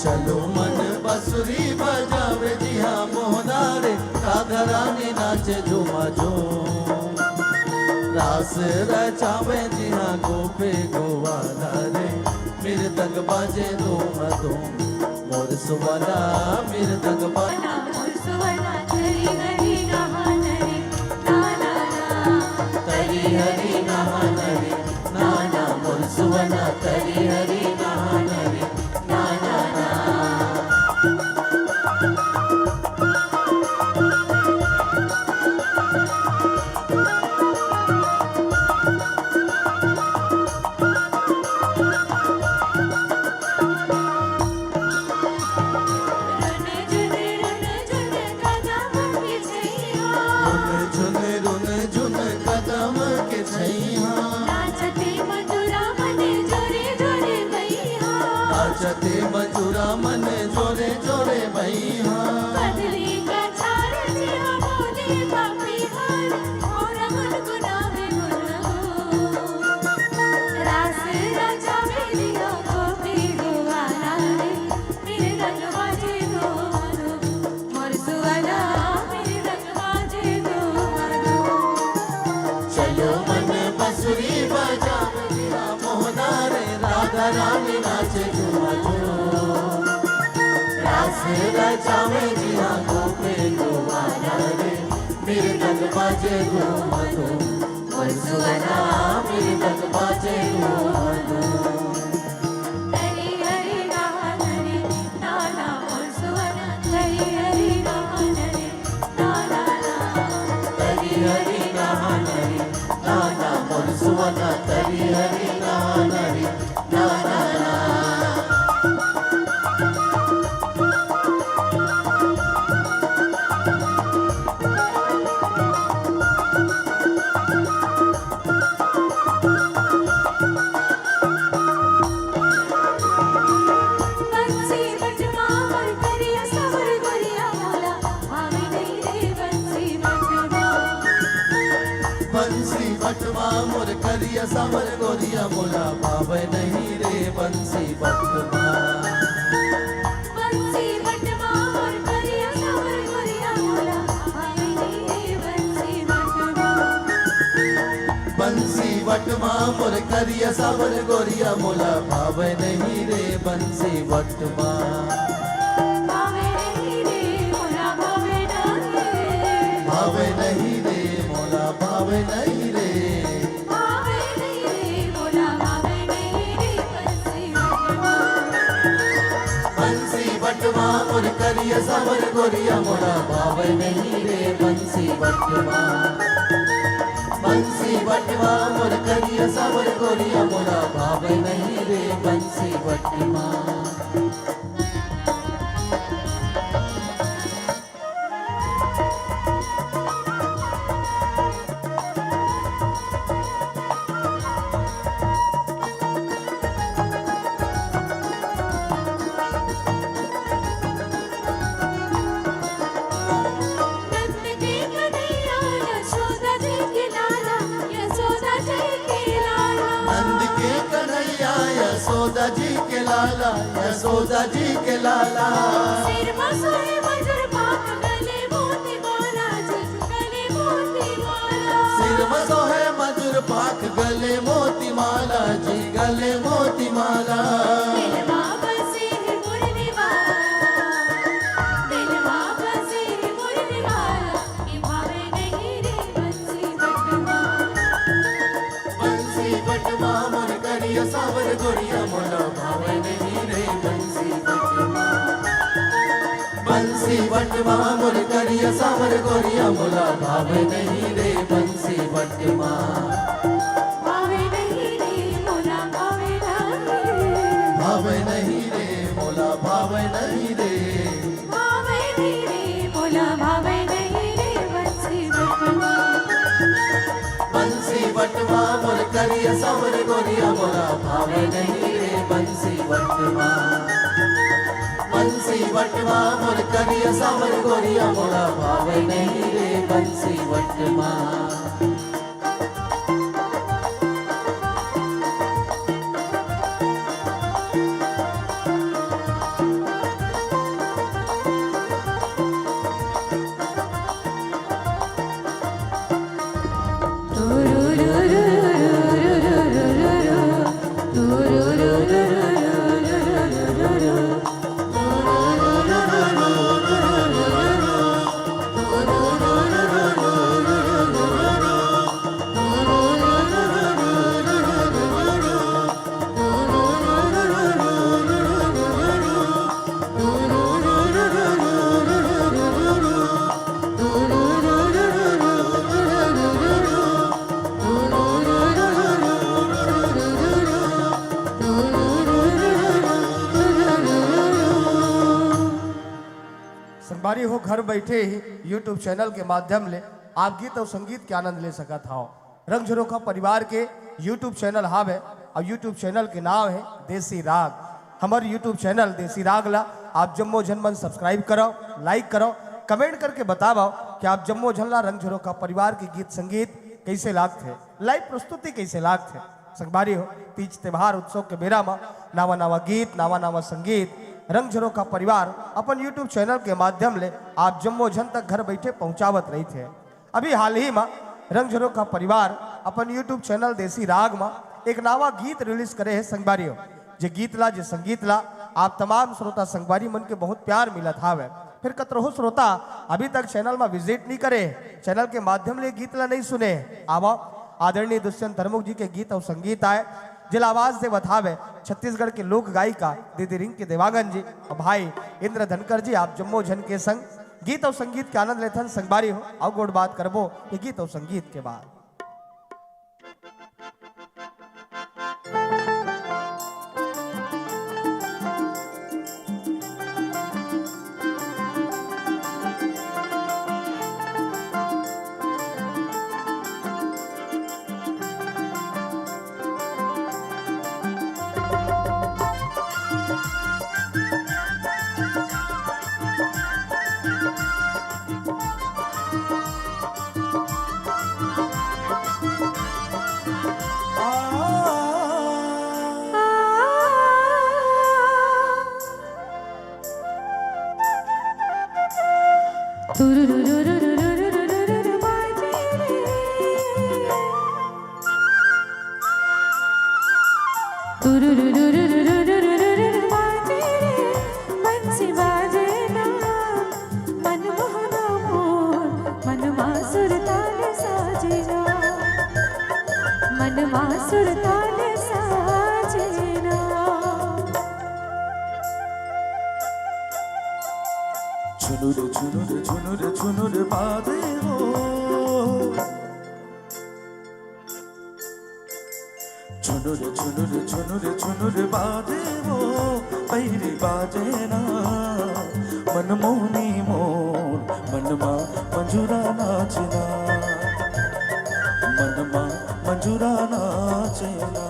चलो मन बंसुरी बजावे जी हाँ मोहना रे राधा रानी नाचे झूमा झूम रास रचावे जी हाँ गोपे गोवाला रे मेरे तक बाजे धूम धूम मोर सुवना मेरे तक बाजे तरी हरी नहान रे नाना मोर सुवना तरी हरी नहान रे नाचते मजूरा मन जोरे जोरे भैया चलो मन बंसुरी बजावे मोहना रे राधा रानी नाचे झूमा झूम रास रचावे जी हाँ गोपे गोवाला रे मेरे तक बाजे धूम धूम मोर सुवना मेरे तक बाजे धूम धूम तरी हरी नहान रे नाना मोर सुवना तरी हरी नहान रे नाना तरी हरी नहान रे नाना मोर सुवना तरी हरी नहान रे नाना बंसी बटवा मोर करिया सावर गोरिया मोला पावे नहीं रे बंसी बटवा बंसी बटवा मोर करिया सावर गोरिया मोला पावे नहीं रे बंसी बटवा बंसी बटवा मोर करिया सावर गोरिया मोला पावे नहीं रे बंसी बटवा पावे नहीं रे मोला पावे नहीं भावे नहीं रे मोला भावे नहीं रे पावे नहीं रे मोला पावे नहीं रे बंसी बटवा मोर करिया सावर गोरिया मोला भावे नहीं रे बंसी बटवा बंसी बटवा मोर करिया सावर गोरिया मोला भावे नहीं रे बंसी बटवा यशोदा जी के लाला यशोदा जी के लाला सिर मसोए मधुर पाक गले मोती माला जी गले मोती माला सिर मसोहे मधुर पाक गले मोती माला जी गले मोती माला दिलवा बसे है मुरली वाला दिलवा बसे है मुरली वाला ये भावे नहीं रे बंसी बटवा बंसी बटवा मोर करिया सावर गोरिया मोला भावे नहीं रे बंसी बटवा बंसी बटवा मोर करिया सावर गोरिया मोला भावे नहीं रे बंसी बटवा भावे नहीं रे मोला भावे नहीं भावे नहीं रे मोला भावे नहीं रे भावे नहीं रे मोला भावे नहीं रे बंसी बटवा मोर करिया सावर गोरिया मोला भावे नहीं रे बंसी बटवा बंसी बटवा मोर करिया सावर गोरिया मोला भावे नहीं रे बंसी बटवा संगवारी हो घर बैठे ही YouTube चैनल के माध्यम ले आप गीत और संगीत के आनंद ले सकत हो। रंग झरोखा परिवार के YouTube चैनल हावे और YouTube चैनल के नाम है देसी राग। हमारे YouTube चैनल देसी राग ला आप जम्मो जनमन सब्सक्राइब करो, लाइक करो, कमेंट करके बताओ कि आप जम्मो झल्ला रंग झरोखा परिवार के गीत संगीत कैसे लागते, लाइव प्रस्तुति कैसे लागते। संगवारी हो तीज त्योहार उत्सव के बेरा में नावा नावा गीत, नावा नावा संगीत रंग झरोखा परिवार अपन YouTube चैनल के माध्यम ले आप जम्मो जन तक घर बैठे पहुंचावत रही थे। अभी हाल ही में रंग झरोखा परिवार अपन YouTube चैनल देसी राग में एक नवा गीत रिलीज करे है संगवारी हो। जे गीत ला, जे संगीत ला आप तमाम श्रोता संगवारी मन के बहुत प्यार मिलत हावे। फिर कतरो श्रोता अभी तक चैनल में विजिट नहीं करे, चैनल के माध्यम ले गीत ला नहीं सुने, आवा आदरणीय दुष्यंत धर्मुख जी के गीत और संगीत आए जिला आवाज दे बतावे छत्तीसगढ़ के लोक गायिका दीदी रिंग के देवांगन जी और भाई इंद्र धनकर जी आप जम्मो जन के संग गीत और संगीत के आनंद लेथन। संगवारी हो आओ गोड़ बात करबो ये गीत और संगीत के बाद। झुनुर झुनुर झुनुर झुनुर बाजे हो, झुनुर झुनुर झुनुर झुनुर बाजे हो, पैरी बाजे ना मनमोहनी मोर मनमा मंजूरा नाचना, मनमा मंजूरा नाचना।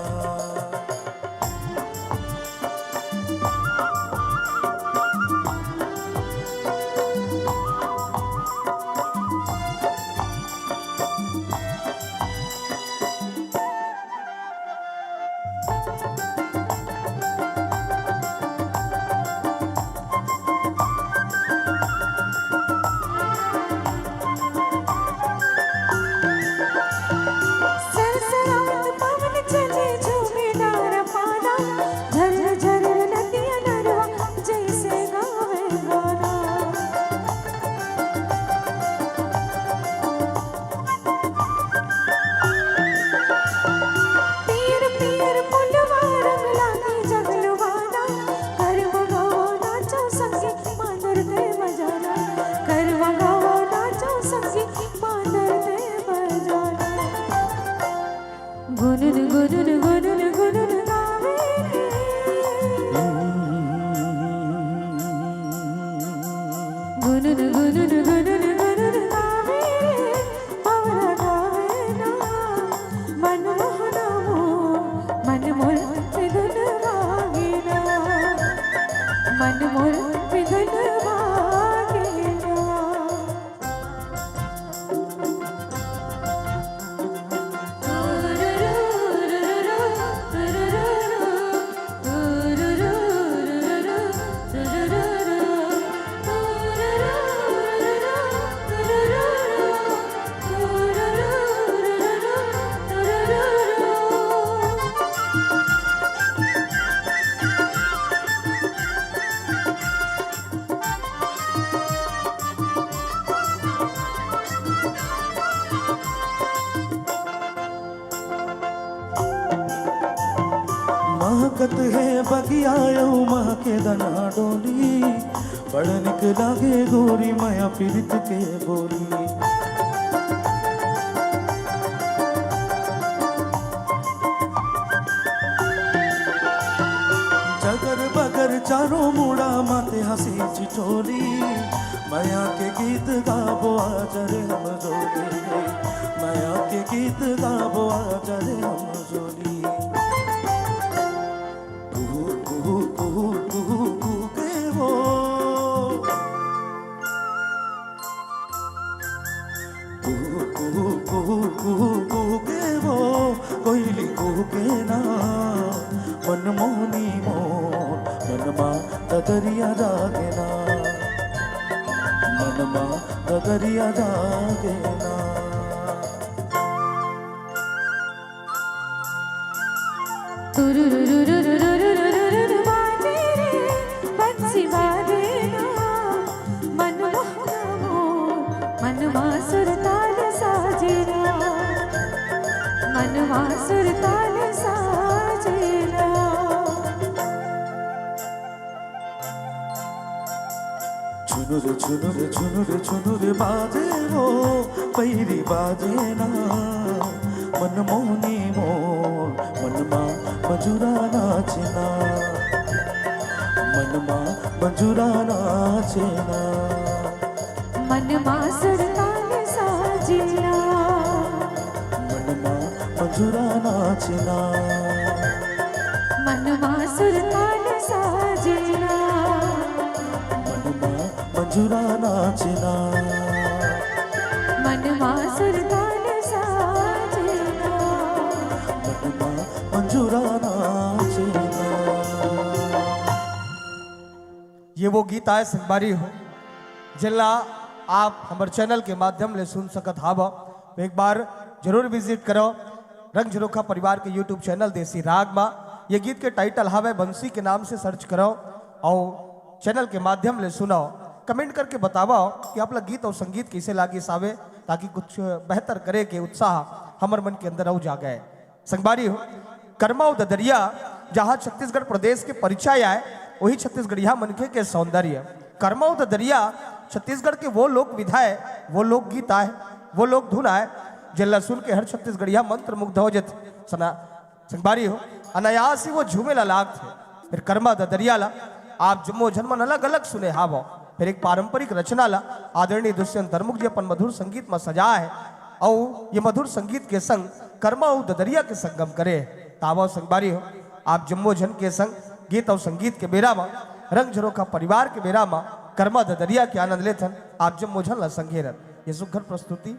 सरसरात पवन चले गुनुन गुनुन गुनुन गुनुन गावे रे गुनुन गुनुन गुनुन गुनुन गावे रे आवरा गावे ना मन मोहना मन मोर विधुन वागे ना मन मोर विधुन वागे ना महकत है बगिया माँ के दना डोली बड़ निक लागे गोरी माया पीरित के बोली जगर बगर चारों मुड़ा माते हंसी चिठोली माया के गीत गाबो आजरे हम जोली माया के गीत गाबो आजरे हम जोली कोयली के ना मन मोहनी मोर मनमा ददरिया जागे ना मनमा ददरिया जागे ना तुरुरुरुरुरुरुरुरुरु बाजे रे बंसी बाजे ना मन मोहना मोर मनवा सुरताल साजे ना मनवा सुरताल साजे ना झुनुर झुनुर झुनुर झुनुर बाजे वो पैरी बाजे ना मन मोहनी मोर मनमा मजुरा नाचना मनमा मजुरा नाचना मनवा सुरताल साजे ना मनमा मजुरा नाचना मनवा सुरताल साजे ना मनमा मजुरा नाचना मनवा सुरताल साजे ना मनमा मजुरा नाचना ये वो गीत आए संगबारी हो जिला आप हमारे चैनल के माध्यम से सुन सकत हाव एक बार जरूर विजिट करो रंग झरोखा परिवार के यूट्यूब चैनल देसी राग मा ये गीत के टाइटल हावे बंसी के नाम से सर्च करो और चैनल के माध्यम से सुनो कमेंट करके बताओ कि आप गीत और संगीत कैसे लागी सावे ताकि कुछ बेहतर करे के उत्साह हमारे मन के अंदर जा गए संगबारी हो कर्मा ददरिया जहाँ छत्तीसगढ़ प्रदेश के परिचय आए वही छत्तीसगढ़िया मनखे के सौंदर्य कर्मा ददरिया छत्तीसगढ़ के वो लोक विधा है वो लोक गीत आए वो लोक धुन आए जिला सुन के हर छत्तीसगढ़िया मंत्र मुग्ध हो जाते सना संगबारी हो अनायास ही वो झूमे लाग थे फिर कर्मा ददरिया ला आप जम्मो जन्मन अलग अलग सुने हावो फिर एक पारंपरिक रचना ला आदरणीय दुष्यंत धर्मुख जी अपन मधुर संगीत में सजा है और ये मधुर संगीत के संग कर्मा और ददरिया के संगम करे तावा संगबारी हो आप जम्मो जन के संग गीत और संगीत के बेरा में रंग झरोखा परिवार के बेरा में कर्मा ददरिया के आनंद लेथन आप जम्मो जन ला संघेरन ये सुघर प्रस्तुति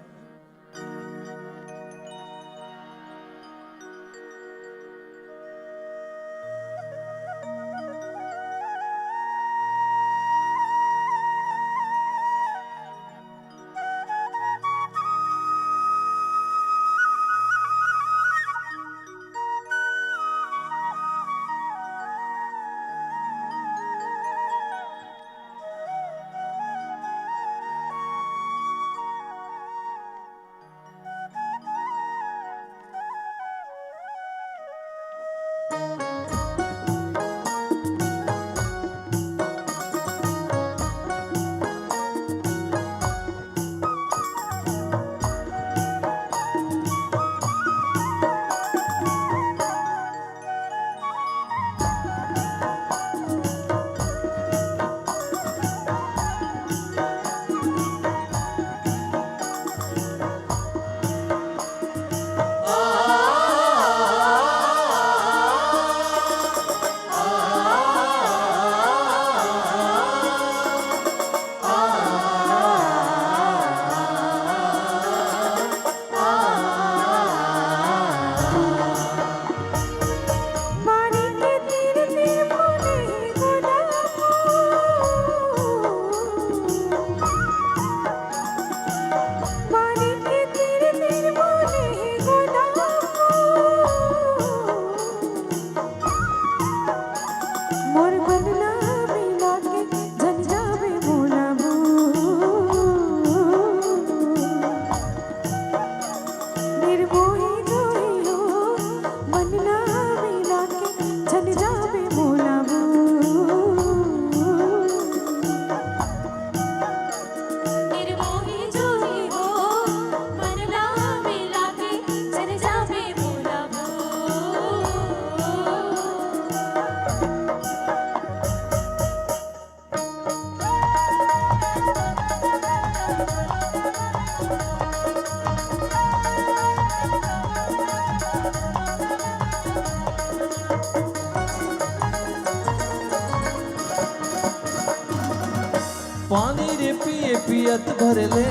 पियत भर ले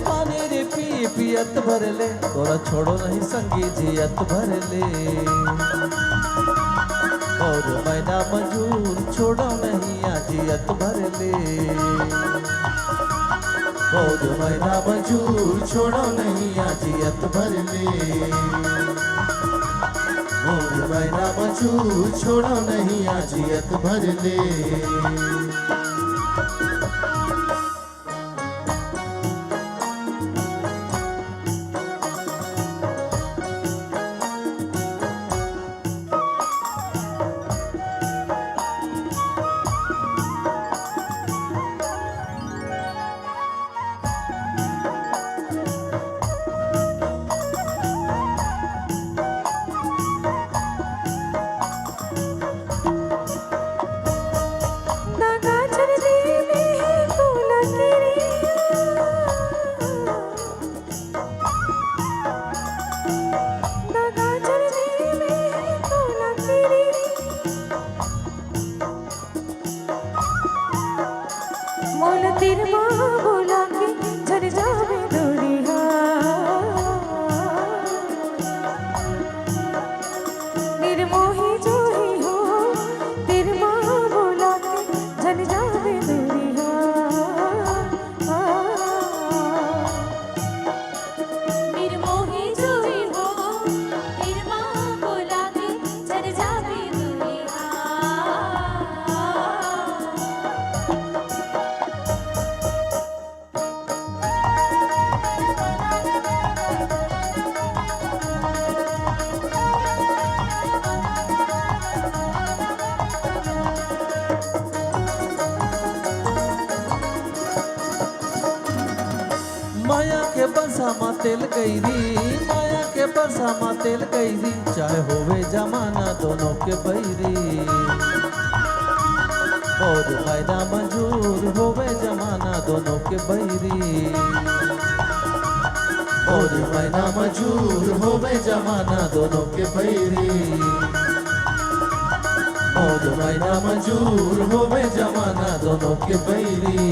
पानी रे पी पियत भर ले तोरा छोड़ो नहीं संगी जियत भर ले और मैना मजूर छोड़ो नहीं आजियत भर ले और मैना मजूर छोड़ो नहीं आजियत भर ले और मैना मजूर छोड़ो नहीं आजियत भर ले माया के बरसा मा तेल गईरी माया के बरसा मा तेल गईरी चाहे होवे जमाना दोनों के बैरी और मैना मंजूर होवे जमाना दोनों के बैरी और मैना मंजूर होवे जमाना दोनों के बैरी और मैना मंजूर होवे जमाना दोनों के बैरी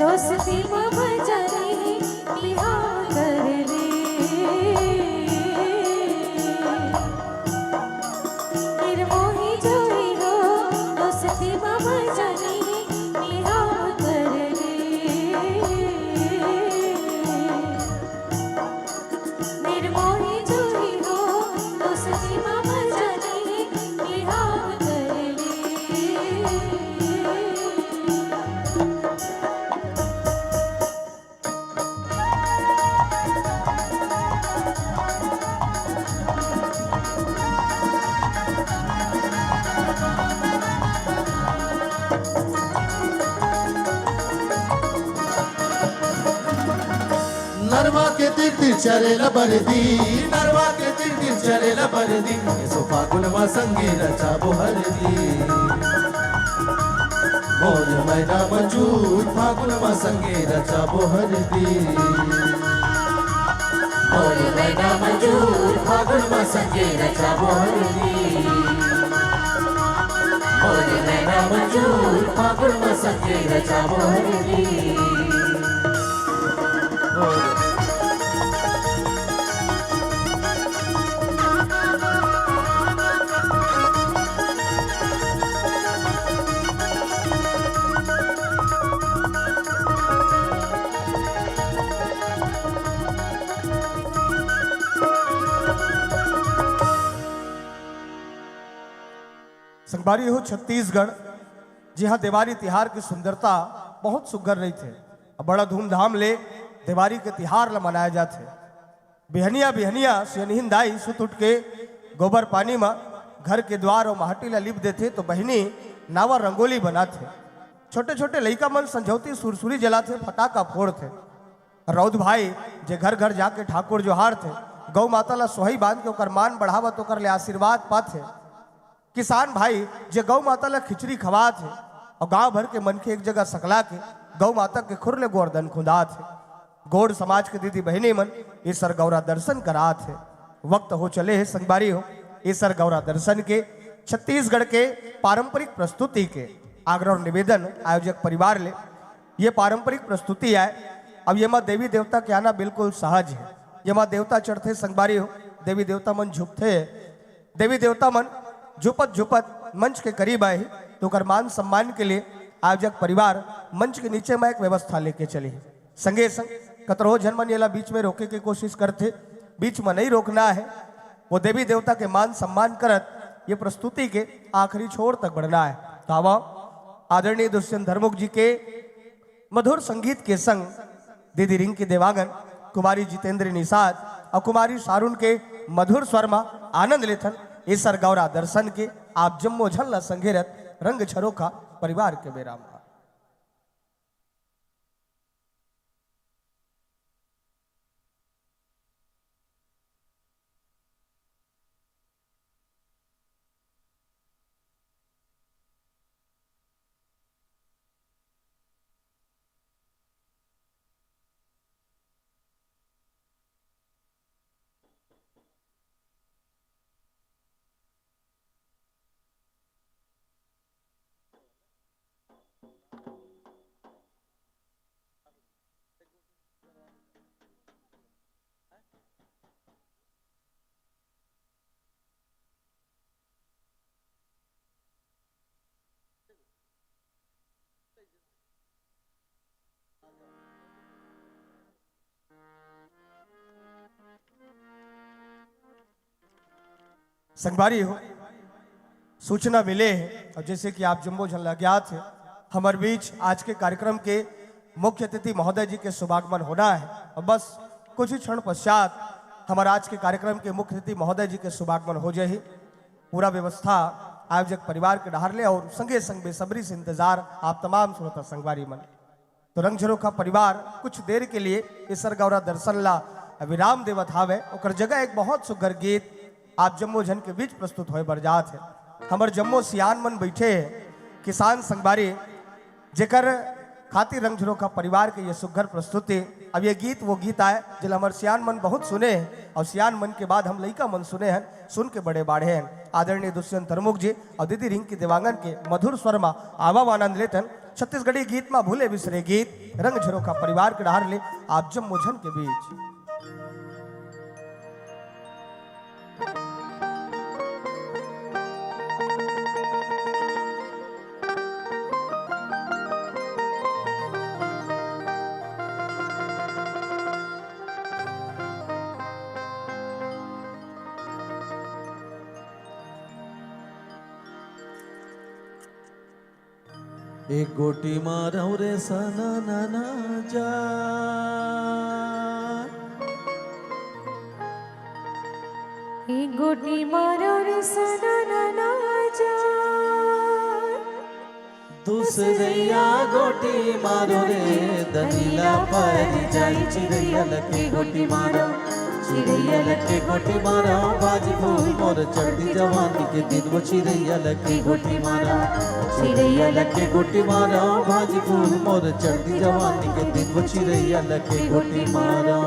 दोस्ती में बजारी बिहार कर ले निर्मोही जोई हो दोस्ती में बजारी बिहार कर ले निर्मोही जोई हो दोस्ती में बजारी बिहार कर ले नरवा के तिर तिर चले लबरदी नरवा के तिर तिर चले लबरदी सो फागुनवा संगे रचा बोहरदी मोर मैना मंजूर फागुनवा संगे रचा बोहरदी मोर मैना मंजूर फागुनवा संगे रचा बोहरदी मोर मैना मंजूर फागुनवा संगे रचा बोहरदी संगवारी हो छत्तीसगढ़, जी हाँ, देवारी तिहार की सुंदरता बहुत सुघर रही थे। अब बड़ा धूमधाम ले दिवाली के तिहार ला मनाया जाते। बिहनिया बिहनिया सियनहिन दाई सुत उठ के गोबर पानी में घर के द्वार और माटी ला लिप देते तो बहनी नावा रंगोली बनाते। छोटे छोटे लइका मन संझौती सुरसुरी जलाते, फटाका फोड़ते। रौद भाई जे घर घर जाके ठाकुर जोहार थे, गौ माता ला सोहई बांध के ओकर मान बढ़ावत, ओकर ले आशीर्वाद पाते। किसान भाई जे गौ माता ला खिचड़ी खवा थे और गांव भर के मन के एक जगह सकला के गौ माता के खुरले गोवर्धन खुदा थे। गौड़ समाज के दीदी बहनी मन ईसर गौरा दर्शन करा थे। वक्त हो चले है संगबारी हो ईसर गौरा दर्शन के छत्तीसगढ़ के पारंपरिक प्रस्तुति के आग्रह और निवेदन आयोजक परिवार ले ये पारंपरिक प्रस्तुति है। अब ये माँ देवी देवता के आना बिल्कुल सहज है। ये माँ देवता चढ़ते संगबारी हो, देवी देवता मन झुकते, देवी देवता मन झुपत झुपत मंच के करीब आए तो कर मान सम्मान के लिए आयोजक परिवार मंच के नीचे में एक व्यवस्था लेके चली। संगे संग कतरो जनमन येला बीच में रोके की कोशिश करते, बीच में नहीं रोकना है। वो देवी देवता के मान सम्मान करत ये प्रस्तुति के आखिरी छोर तक बढ़ना है। तावा आदरणीय दुष्यंत धर्मुख जी के मधुर संगीत के संग दीदी रिंकी देवांगन, कुमारी जितेंद्र निषाद और कुमारी शारून के मधुर स्वर में आनंद लेथन ईसर गौरा दर्शन के आप जम्मो झल्ला संघेरत रंग झरोखा परिवार के बेराम। संगबारी हो सूचना मिले हैं और जैसे कि आप जम्मो झल्ला ज्ञात है हमारे बीच आज के कार्यक्रम के मुख्य अतिथि महोदय जी के शुभागमन होना है और बस कुछ ही क्षण पश्चात हमारे आज के कार्यक्रम के मुख्य अतिथि महोदय जी के शुभागमन हो जाए। पूरा व्यवस्था आयोजक परिवार के डहार ले और संगे संग बेसब्री से इंतजार आप तमाम श्रोता संगवारी मन। तो रंग झरोखा परिवार कुछ देर के लिए ईसर गौरा दर्शन ला विराम देवत हावे, ओकर जगह एक बहुत सुघर गीत आप जम्मो जन के बीच प्रस्तुत होए बरजात है। हमर जम्मो सियान मन बैठे किसान संगबारी जेकर खातिर रंग झरोखा परिवार के ये सुघर प्रस्तुति। अब ये गीत वो गीत आए जिल हमार सियान मन बहुत सुने हैं और सियान मन के बाद हम लइका मन सुने हैं, सुन के बड़े बाढ़े हैं। आदरणीय दुष्यंत धर्मुख जी और दीदी रिंकी देवांगन के मधुर स्वर में आवाम आनंद लेतन छत्तीसगढ़ी गीत में भूले बिसरे गीत रंग झरोखा परिवार के डहार ले आप जम्मो जन के बीच। एक गोटी मारौ रे सना ना जा, एक गोटी मारौ रे सना ना जा, दूसरैया गोटी मारो रे दनीला पर जाई चिड़ैया लके गोटी मारो, चिड़ैया लके गोटी मारो बाजी फूल मोर चढ़ती जवानी के दिन वो चिड़ैया लके गोटी मारो, चिड़ैया लके गोटी मारो बाजी फूल मोर चढ़ती जवानी के दिन वो चिड़ैया लके गोटी मारो।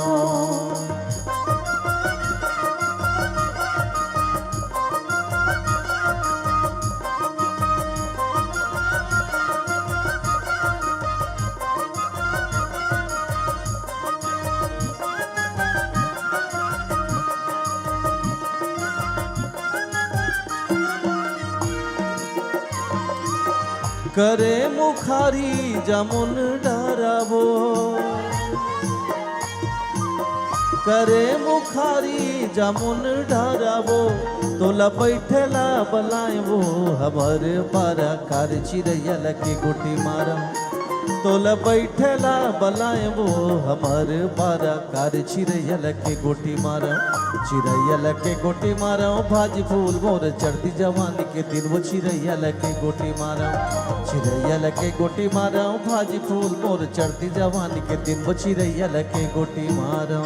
करे मुखारी जमुन डरावो, करे मुखारी जमुन डरावो, तोला बैठेला बलाए वो हमारे पारा कार चिड़ैया लके गोटी मारा, तोला बैठेला बलाए वो हमार बारा कार चिड़ैया लगे गोटी मारा चिड़ैया लगे गोटी मारा भाजी फूल मोर चढ़ती जवानी के दिन वो चिड़ैया लगे गोटी मारा चिड़ैया लगे गोटी मारा भाजी फूल मोर चढ़ती जवानी के दिन वो चिड़ैया लगे गोटी मारा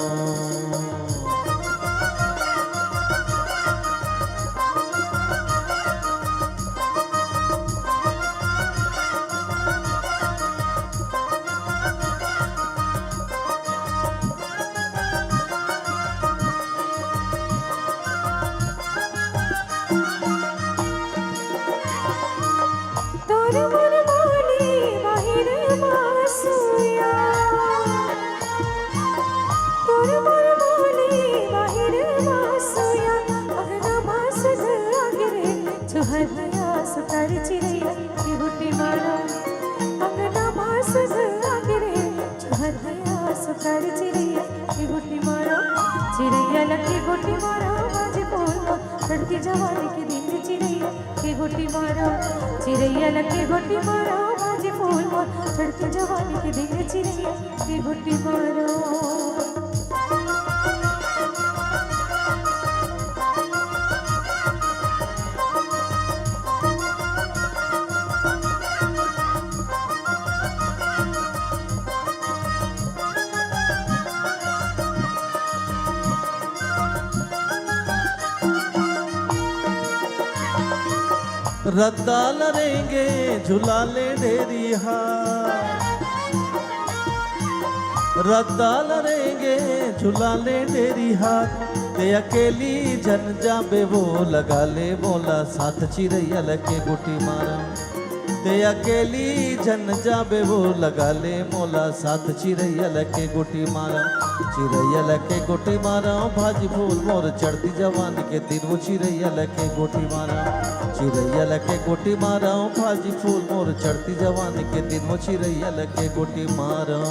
तोर मन बोली बाहिर मासुया तोर मन बोली बाहिर मासुया अगना मासद आगरे चुहरया सुतर चिड़ैया की गुटी मारा अगना मासद आगरे चुहरया सुतर चिड़ैया की गुटी मारा चिड़ैया लगी गुटी मारा बाजी बोल लड़की जवानी के दिन चिड़ैया की गुटी मारा चिड़ैया लगे गोटी मारो बाजी फूल मोर चढ़ती जवानी के दिन चिड़ैया की गोटी मारो रद्दा लरेंगे झुला ले डेरी रद्दा लरेंगे झुला ले डेरी हाथ ते अकेली जन जाबे वो लगा ले बोला साथ चिड़ैया लगे गोटी मारा ते अकेली जन जाबे वो लगा ले मोला साथ चिड़ैया लगे गोटी मारा चिड़ैया लगे गोटी मारा भाजी फूल मोर चढ़ती जवानी के दिन वो चिड़ैया लगे गोटी मारा चिड़ैया लगे गोटी मारा भाजी फूल मोर चढ़ती जवानी के दिन वो चिड़ैया लगे गोटी मारा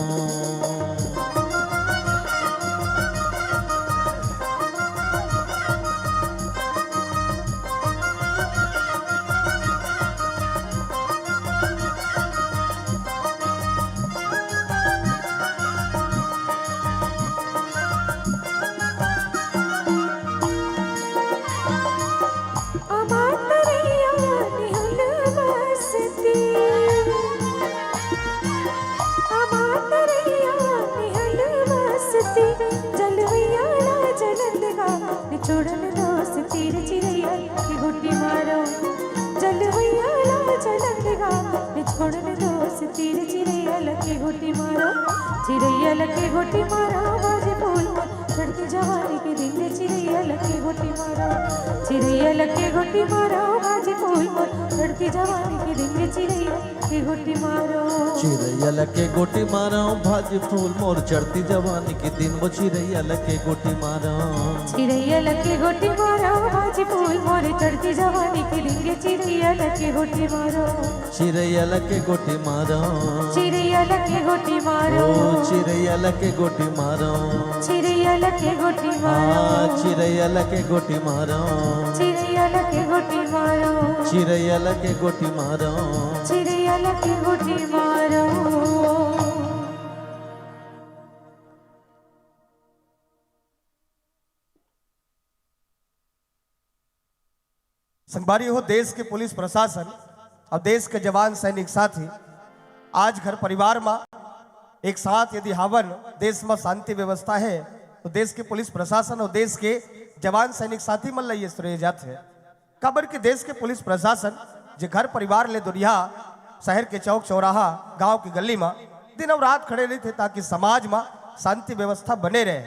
छोड़न दोस्त तीर चिड़ैया की गुटी मारो जलवैया ला चलंदगा छोड़न दोस्त तीर चिड़ैया लगे गुटी मारो चिड़ैया लगे गुटी मारो बाजी फूल मोर चढ़ती जवानी के दिन चिड़ैया लगे गुटी मारो चिड़ैया लगे गुटी मारो बाजी फूल मोर चढ़ती जवानी के दिन चिड़ैया की गुटी मारो चिड़ैया लगे गोटी मारा भाजी फूल मोर चढ़ती जवानी के दिन वो चिड़ैया लगे गोटी मारा चिड़ैया लगे गोटी मारो बाजी फूल मोर चढ़ती जवानी के दिन चिड़ैया लगे गोटी मारो चिड़ैया लगे गोटी मारा चिड़ैया लगे गोटी मारो चिड़ैया लगे गोटी मारा चिड़ैया लगे गोटी मारो चिड़ैया लगे गोटी मारा चिड़ैया लगे गोटी मारो चिड़ैया लगे गोटी मारा चिड़ैया लगे गोटी मारो संगवारी हो देश के पुलिस प्रशासन और देश के जवान सैनिक साथी आज घर परिवार में एक साथ यदि हावन देश में शांति व्यवस्था है तो देश के पुलिस प्रशासन और देश के जवान सैनिक साथी मन लइए श्रेय जाते हैं कबर के देश के पुलिस प्रशासन जो घर परिवार ले दुनिया शहर के चौक चौराहा गांव की गली में दिन और रात खड़े रहे थे ताकि समाज में शांति व्यवस्था बने रहे।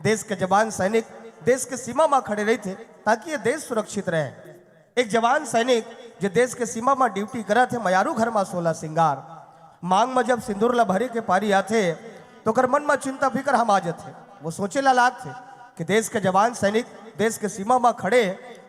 देश के जवान सैनिक देश के सीमा में खड़े रहे थे ताकि ये देश सुरक्षित रहे। एक जवान सैनिक जो देश के सीमा में ड्यूटी करा थे मयारू घर में 16 सिंगार मांग में जब सिंदूर ला भरे के पारी आते तो कर मन में चिंता फिकर हम आ जाते। वो सोचे लालाक थे कि देश के जवान सैनिक देश के सीमा में खड़े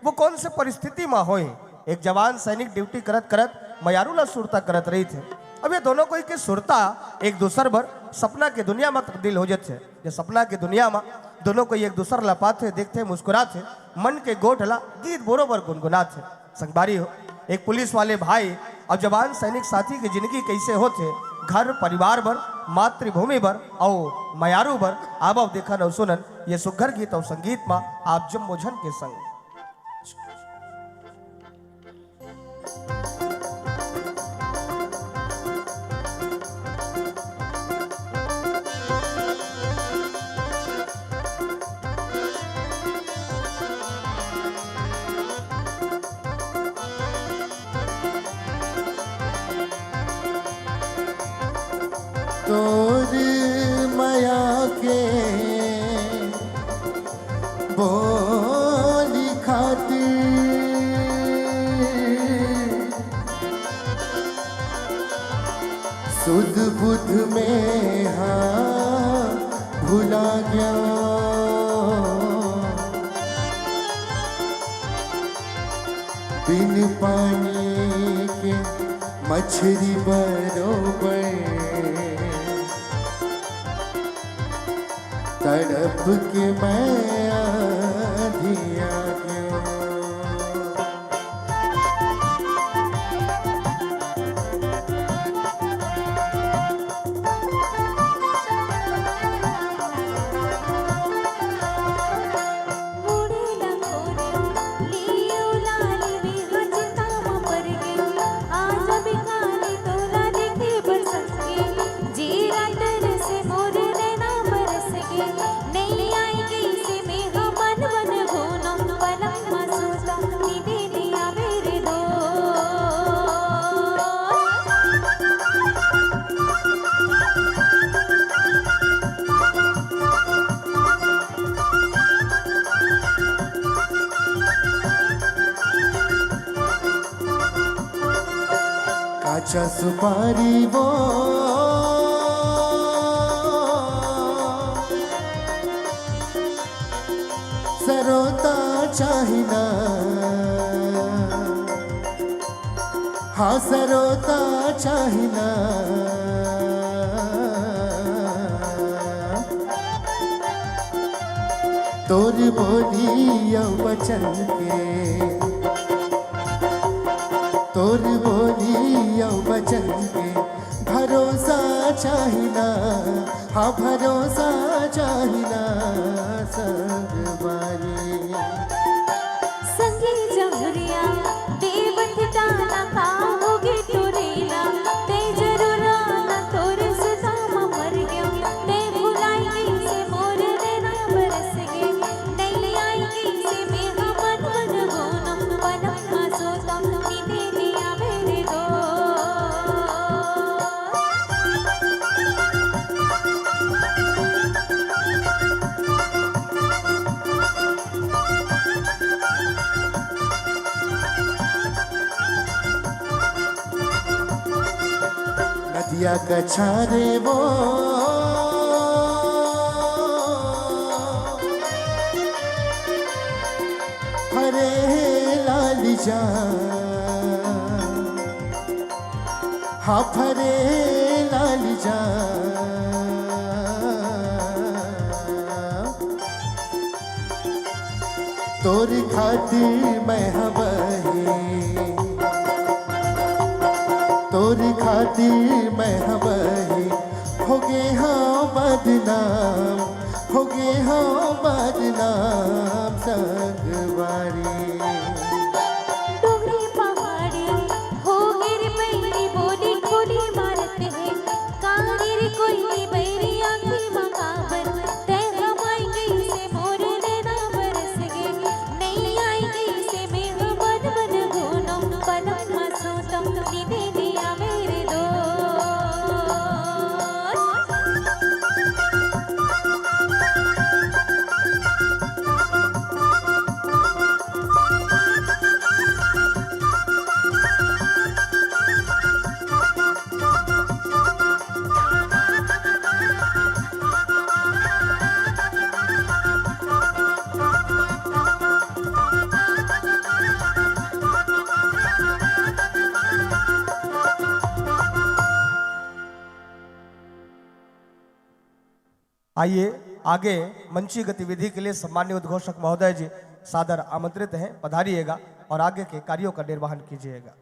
वो कौन से परिस्थिति में होए। एक जवान सैनिक ड्यूटी करत करत मयारू ला सुरता करत रही थे। अब ये दोनों कोई के सुरता एक दूसर भर सपना के दुनिया में तब्दील हो जाते। ये सपना के दुनिया में दोनों को एक दूसर ला पाते देखते मुस्कुराते मन के गोठला गीत बरोबर गुनगुनाते। संगवारी हो एक पुलिस वाले भाई और जवान सैनिक साथी की जिंदगी कैसे होते घर परिवार भर मातृभूमि भर और मयारू भर अब देखा न सुनन ये सुघर गीत और संगीत में आप जम्मो झन के संग तोर माया के बोली खातिर सुध बुध में हाँ भुला गया बिन पानी के मछली बरोबर तड़प के मैं आधिया गया काचा सुपारी वो सरोता चाहिना हाँ सरोता चाहिना तोर बोली बचन के तोर बोली बचन के भरोसा चाहिना हाँ भरोसा चाहिना संगवारी संगी जमुरिया देवत ताना काहोगे तोरेला ते जरूर आना तोरे सुदाम मर गया ते भुलाई गई से मोर नैना बरस गए नहीं आई गई से मेरा मन मन गोनम बनम का सोता नींदे लिया मेरे दो नदिया कछारे वो हरे लाल जा हाँ फरे लाल जा तोर खातिर मैं हवही तोर खातिर मैं हवही हो गे हाँ बदनाम हो गे हाँ बदनाम संगवारी डोंगरी पहाड़ी हो गिर बैरी बोली खोली मारते हैं कांगेरी कोई बैरी आंखी मकाबर ते हमाई गई से मोर नैना बरस गए नहीं आई गई से मेरा मन मन घोनम बनम मासूतम नींदे लिया मेरे दो आइए आगे मंची गतिविधि के लिए सम्मान्य उद्घोषक महोदय जी सादर आमंत्रित हैं, पधारिएगा और आगे के कार्यों का निर्वहन कीजिएगा।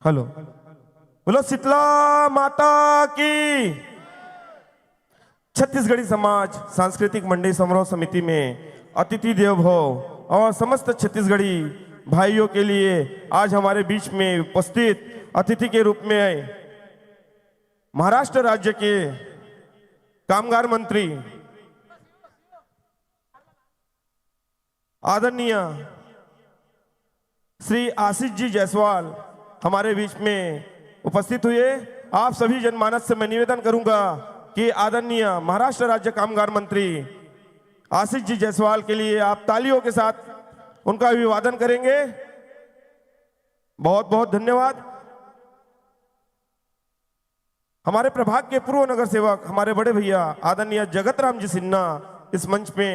हेलो, बोलो शीतला माता की। छत्तीसगढ़ी समाज सांस्कृतिक मंडई समारोह समिति में अतिथि देव भव और समस्त छत्तीसगढ़ी भाइयों के लिए आज हमारे बीच में उपस्थित अतिथि के रूप में महाराष्ट्र राज्य के कामगार मंत्री आदरणीय श्री आशीष जी जायसवाल हमारे बीच में उपस्थित हुए। आप सभी जनमानस से मैं निवेदन करूंगा कि आदरणीय महाराष्ट्र राज्य कामगार मंत्री आशीष जी जायसवाल के लिए आप तालियों के साथ उनका अभिवादन करेंगे। बहुत बहुत धन्यवाद। हमारे प्रभाग के पूर्व नगर सेवक हमारे बड़े भैया आदरणीय जगत राम जी सिन्हा इस मंच पे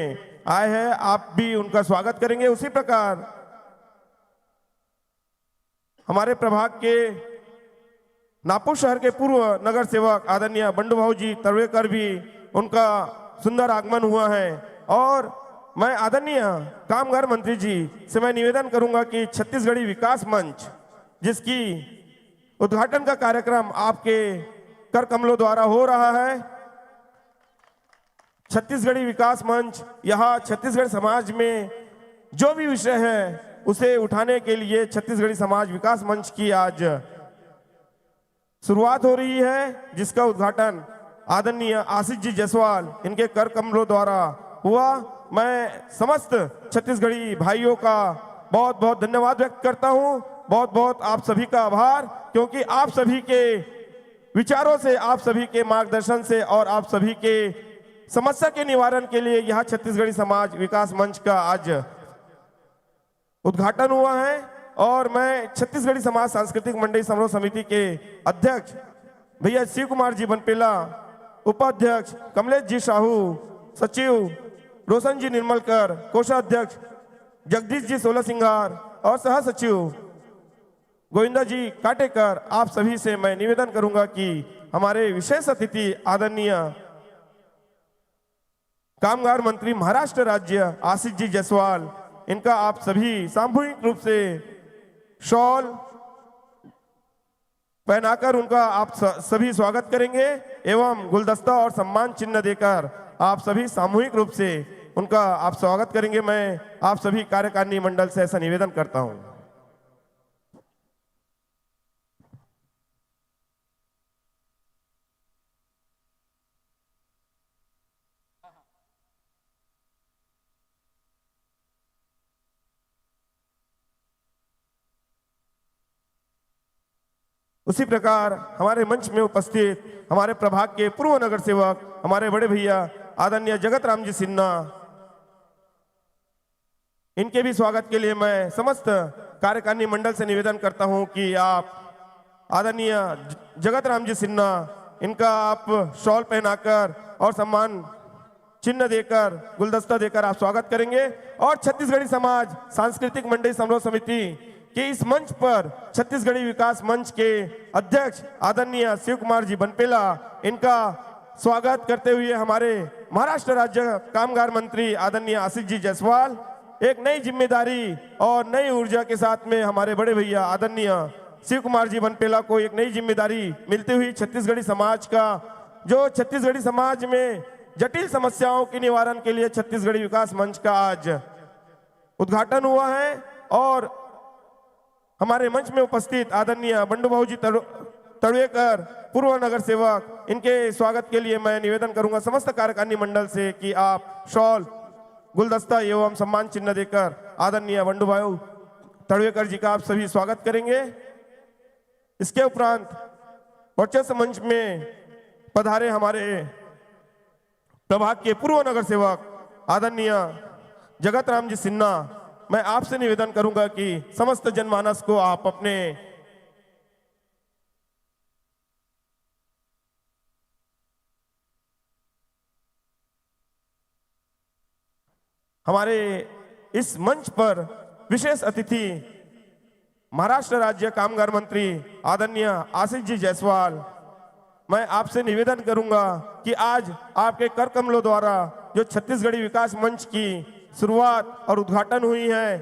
आए हैं, आप भी उनका स्वागत करेंगे। उसी प्रकार हमारे प्रभाग के नागपुर शहर के पूर्व नगर सेवक आदरणीय बंडू भाऊ जी तड़वेकर भी उनका सुंदर आगमन हुआ है। और मैं आदरणीय कामगार मंत्री जी से मैं निवेदन करूंगा कि छत्तीसगढ़ी विकास मंच जिसकी उद्घाटन का कार्यक्रम आपके कर कमलों द्वारा हो रहा है, छत्तीसगढ़ी विकास मंच यहाँ छत्तीसगढ़ समाज में जो भी विषय है उसे उठाने के लिए छत्तीसगढ़ी समाज विकास मंच की आज शुरुआत हो रही है, जिसका उद्घाटन आदरणीय आशीष जी जायसवाल इनके कर कमलों द्वारा हुआ। मैं समस्त छत्तीसगढ़ी भाइयों का बहुत बहुत धन्यवाद व्यक्त करता हूं। बहुत बहुत आप सभी का आभार, क्योंकि आप सभी के विचारों से, आप सभी के मार्गदर्शन से और आप सभी के समस्या के निवारण के लिए यहाँ छत्तीसगढ़ी समाज विकास मंच का आज उद्घाटन हुआ है। और मैं छत्तीसगढ़ी समाज सांस्कृतिक मंडई समारोह समिति के अध्यक्ष भैया शिव कुमार जी बनपेला, उपाध्यक्ष कमलेश जी साहू, सचिव रोशन जी निर्मलकर, कोषाध्यक्ष जगदीश जी सोलह सिंगार और सह सचिव गोविंदा जी काटेकर, आप सभी से मैं निवेदन करूंगा कि हमारे विशेष अतिथि आदरणीय कामगार मंत्री महाराष्ट्र राज्य आशीष जी जायसवाल, इनका आप सभी सामूहिक रूप से शॉल पहनाकर उनका आप सभी स्वागत करेंगे एवं गुलदस्ता और सम्मान चिन्ह देकर आप सभी सामूहिक रूप से उनका आप स्वागत करेंगे। मैं आप सभी कार्यकारिणी मंडल से ऐसा निवेदन करता हूं। उसी प्रकार हमारे मंच में उपस्थित हमारे प्रभाग के पूर्व नगर सेवक हमारे बड़े भैया आदरणीय जगत राम जी सिन्हा, इनके भी स्वागत के लिए मैं समस्त कार्यकारिणी मंडल से निवेदन करता हूं कि आप आदरणीय जगत राम जी सिन्हा, इनका आप शॉल पहनाकर और सम्मान चिन्ह देकर, गुलदस्ता देकर आप स्वागत करेंगे। और छत्तीसगढ़ी समाज सांस्कृतिक मंडई समारोह समिति कि इस मंच पर छत्तीसगढ़ी विकास मंच के अध्यक्ष आदरणीय शिव कुमार जी बनपेला, इनका स्वागत करते हुए हमारे महाराष्ट्र राज्य कामगार मंत्री आदरणीय आशीष जी जायसवाल एक नई जिम्मेदारी और नई ऊर्जा के साथ में हमारे बड़े भैया आदरणीय शिव कुमार जी बनपेला को एक नई जिम्मेदारी मिलती हुई छत्तीसगढ़ी समाज का, जो छत्तीसगढ़ी समाज में जटिल समस्याओं के निवारण के लिए छत्तीसगढ़ी विकास मंच का आज उद्घाटन हुआ है। और हमारे मंच में उपस्थित आदरणीय बंडू भाऊ जी तड़वेकर, पूर्व नगर सेवक, इनके स्वागत के लिए मैं निवेदन करूंगा समस्त कार्यकारिणी मंडल से कि आप शॉल, गुलदस्ता एवं सम्मान चिन्ह देकर आदरणीय बंडू भाऊ तड़वेकर जी का आप सभी स्वागत करेंगे। इसके उपरांत वर्चस्व मंच में पधारे हमारे प्रभाग के पूर्व नगर सेवक आदरणीय जगत राम जी सिन्हा, मैं आपसे निवेदन करूंगा कि समस्त जनमानस को आप अपने हमारे इस मंच पर विशेष अतिथि महाराष्ट्र राज्य कामगार मंत्री आदरणीय आशीष जी जायसवाल, मैं आपसे निवेदन करूंगा कि आज आपके कर कमलों द्वारा जो छत्तीसगढ़ी विकास मंच की शुरुआत और उद्घाटन हुई है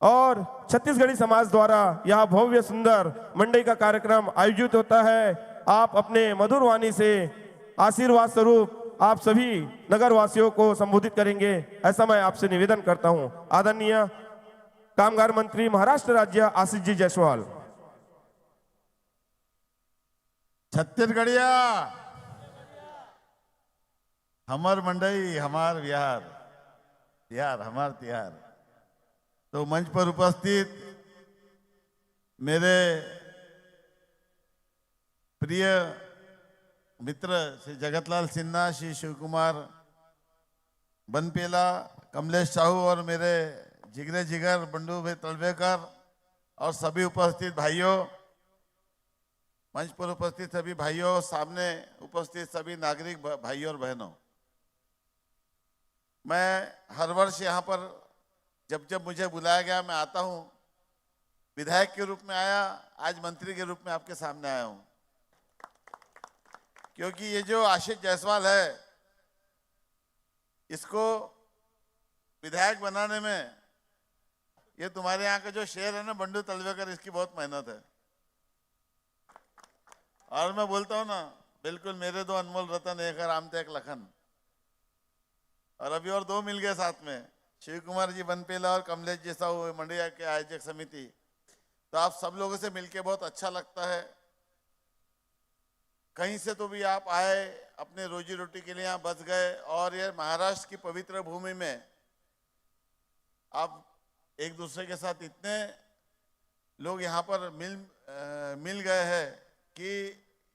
और छत्तीसगढ़ी समाज द्वारा यह भव्य सुंदर मंडई का कार्यक्रम आयोजित होता है। आप अपने मधुर वाणी से आशीर्वाद स्वरूप आप सभी नगर वासियों को संबोधित करेंगे, ऐसा मैं आपसे निवेदन करता हूं। आदरणीय कामगार मंत्री महाराष्ट्र राज्य आशीष जी जायसवाल। छत्तीसगढ़िया हमार मंडई हमार बिहार, बिहार हमार तिहार। तो मंच पर उपस्थित मेरे प्रिय मित्र श्री जगतलाल सिन्हा, श्री शिवकुमार बनपेला, कमलेश साहू और मेरे जिगरे जिगर बंडू भाई तलवेकर और सभी उपस्थित भाइयों, मंच पर उपस्थित सभी भाइयों, सामने उपस्थित सभी नागरिक भाइयों और बहनों, मैं हर वर्ष यहाँ पर जब जब मुझे बुलाया गया मैं आता हूँ। विधायक के रूप में आया, आज मंत्री के रूप में आपके सामने आया हूँ, क्योंकि ये जो आशीष जायसवाल है इसको विधायक बनाने में ये तुम्हारे यहाँ का जो शेर है ना बंडू तलवेकर, इसकी बहुत मेहनत है। और मैं बोलता हूँ ना, बिल्कुल मेरे दो अनमोल रतन, एक राम थे एक लखन, और अभी और दो मिल गए साथ में, शिव कुमार जी बनपेला और कमलेश जी साहू मंडिया के आयोजक समिति। तो आप सब लोगों से मिलके बहुत अच्छा लगता है। कहीं से तो भी आप आए, अपने रोजी रोटी के लिए यहाँ बस गए, और ये महाराष्ट्र की पवित्र भूमि में आप एक दूसरे के साथ इतने लोग यहाँ पर मिल गए हैं कि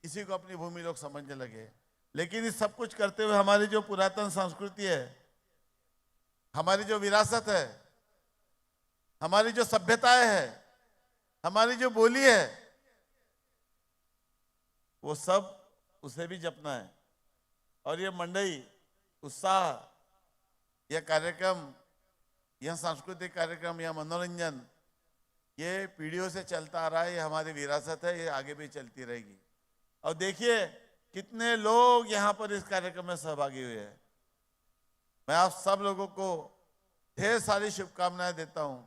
इसी को अपनी भूमि लोग समझने लगे। लेकिन इस सब कुछ करते हुए हमारी जो पुरातन संस्कृति है, हमारी जो विरासत है, हमारी जो सभ्यताएं है, हमारी जो बोली है, वो सब उसे भी जपना है। और ये मंडई उत्साह, यह कार्यक्रम, यह सांस्कृतिक कार्यक्रम, यह मनोरंजन, ये पीढ़ियों से चलता आ रहा है, ये हमारी विरासत है, ये आगे भी चलती रहेगी। और देखिए कितने लोग यहाँ पर इस कार्यक्रम में सहभागी हुए हैं। मैं आप सब लोगों को ढेर सारी शुभकामनाएं देता हूँ।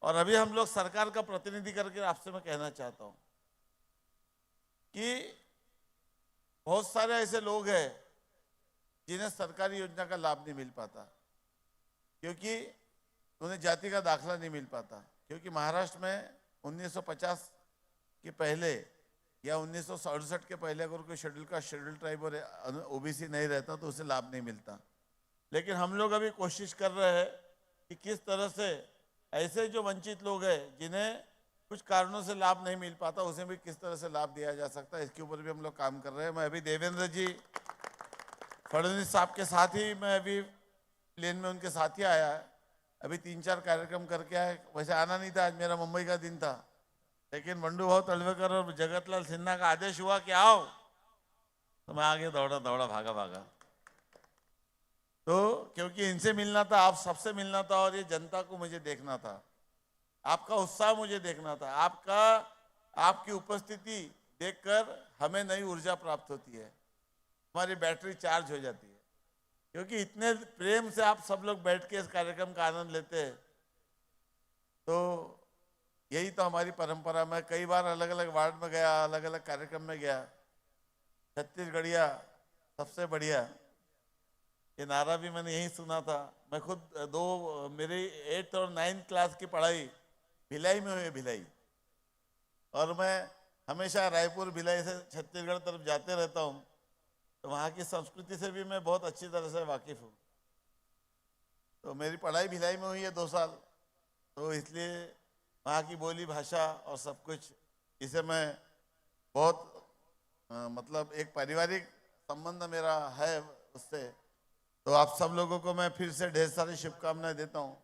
और अभी हम लोग सरकार का प्रतिनिधि करके आपसे मैं कहना चाहता हूँ कि बहुत सारे ऐसे लोग हैं जिन्हें सरकारी योजना का लाभ नहीं मिल पाता, क्योंकि उन्हें जाति का दाखला नहीं मिल पाता, क्योंकि महाराष्ट्र में 1950 के पहले या 1967 के पहले अगर कोई शेड्यूल ट्राइब और ओबीसी नहीं रहता तो उसे लाभ नहीं मिलता। लेकिन हम लोग अभी कोशिश कर रहे हैं कि किस तरह से ऐसे जो वंचित लोग हैं जिन्हें कुछ कारणों से लाभ नहीं मिल पाता, उसे भी किस तरह से लाभ दिया जा सकता है, इसके ऊपर भी हम लोग काम कर रहे हैं। मैं अभी देवेंद्र जी फडणवीस साहब के साथ ही, मैं अभी प्लेन में उनके साथ ही आया है, अभी 3-4 कार्यक्रम करके आए। वैसे आना नहीं था, आज मेरा मुंबई का दिन था, लेकिन बंडू भाऊ तलवेकर और जगतलाल सिन्हा का आदेश हुआ कि आओ, तो मैं आगे दौड़ा भागा। तो क्योंकि इनसे मिलना था, आप सबसे मिलना था, और ये जनता को मुझे देखना था, आपका उत्साह मुझे देखना था, आपकी उपस्थिति देखकर हमें नई ऊर्जा प्राप्त होती है, हमारी बैटरी चार्ज हो जाती है। क्योंकि इतने प्रेम से आप सब लोग बैठ के इस कार्यक्रम का आनंद लेते हैं, तो यही तो हमारी परंपरा। मैं कई बार अलग अलग वार्ड में गया, अलग अलग कार्यक्रम में गया। छत्तीसगढ़िया सबसे बढ़िया, ये नारा भी मैंने यही सुना था। मैं खुद मेरी 8th और 9th क्लास की पढ़ाई भिलाई में हुई, भिलाई, और मैं हमेशा रायपुर भिलाई से छत्तीसगढ़ तरफ जाते रहता हूँ, तो वहाँ की संस्कृति से भी मैं बहुत अच्छी तरह से वाकिफ हूँ। तो मेरी पढ़ाई भिलाई में हुई है 2 साल, तो इसलिए वहाँ की बोली भाषा और सब कुछ, इसे मैं बहुत मतलब एक पारिवारिक संबंध मेरा है उससे। तो आप सब लोगों को मैं फिर से ढेर सारी शुभकामनाएं देता हूँ।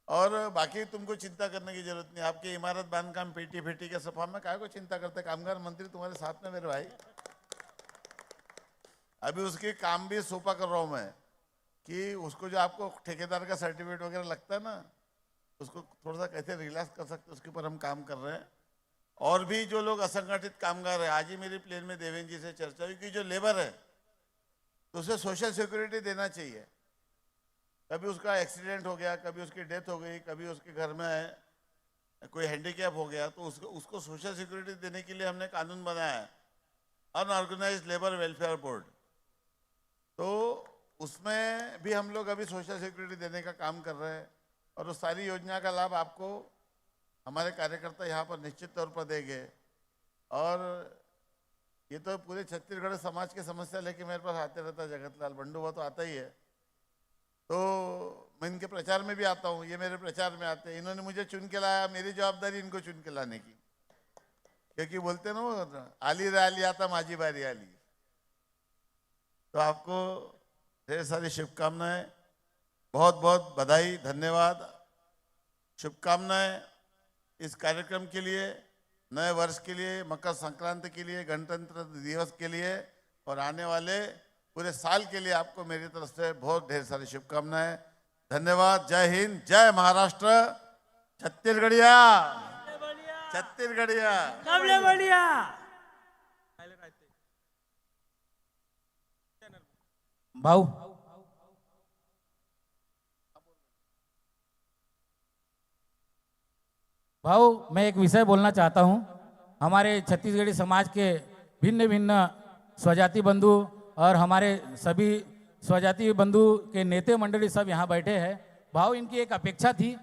और बाकी तुमको चिंता करने की जरूरत नहीं। आपकी इमारत बांधकाम पेटी के सफा में काय को चिंता करते, कामगार मंत्री तुम्हारे साथ में मेरे भाई। अभी उसके काम भी सोपा कर रहा हूँ मैं, कि उसको जो आपको ठेकेदार का सर्टिफिकेट वगैरह लगता है ना, उसको थोड़ा सा कैसे रिलैक्स कर सकते, उसके ऊपर हम काम कर रहे हैं। और भी जो लोग असंगठित कामगार है, आज ही मेरी प्लेन में देवेंद्र जी से चर्चा हुई कि जो लेबर है तो उसे सोशल सिक्योरिटी देना चाहिए। कभी उसका एक्सीडेंट हो गया, कभी उसकी डेथ हो गई, कभी उसके घर में कोई हैंडीकैप हो गया, तो उसको सोशल सिक्योरिटी देने के लिए हमने कानून बनाया है, अनऑर्गेनाइज्ड लेबर वेलफेयर बोर्ड। तो उसमें भी हम लोग अभी सोशल सिक्योरिटी देने का काम कर रहे हैं, और उस सारी योजना का लाभ आपको हमारे कार्यकर्ता यहाँ पर निश्चित तौर पर देंगे। और ये तो पूरे छत्तीसगढ़ समाज की समस्या लेके मेरे पास आते रहता है जगतलाल बंडू, वो तो आता ही है। तो मैं इनके प्रचार में भी आता हूँ, ये मेरे प्रचार में आते हैं। इन्होंने मुझे चुन के लाया, मेरी जवाबदारी इनको चुन के लाने की, क्योंकि बोलते ना वो आली रे आली आता माझी बारी आली। तो आपको ढेर सारी शुभकामनाएं, बहुत बहुत बधाई, धन्यवाद, शुभकामनाएं इस कार्यक्रम के लिए, नए वर्ष के लिए, मकर संक्रांति के लिए, गणतंत्र दिवस के लिए, और आने वाले पूरे साल के लिए आपको मेरी तरफ से बहुत ढेर सारी शुभकामनाएं। धन्यवाद। जय हिंद, जय महाराष्ट्र, छत्तीसगढ़िया, छत्तीसगढ़िया, बढ़िया। भाऊ मैं एक विषय बोलना चाहता हूं। हमारे छत्तीसगढ़ी समाज के भिन्न भिन्न स्वजाति बंधु और हमारे सभी स्वजाति बंधु के नेता मंडली सब यहाँ बैठे हैं। भाव इनकी एक अपेक्षा थी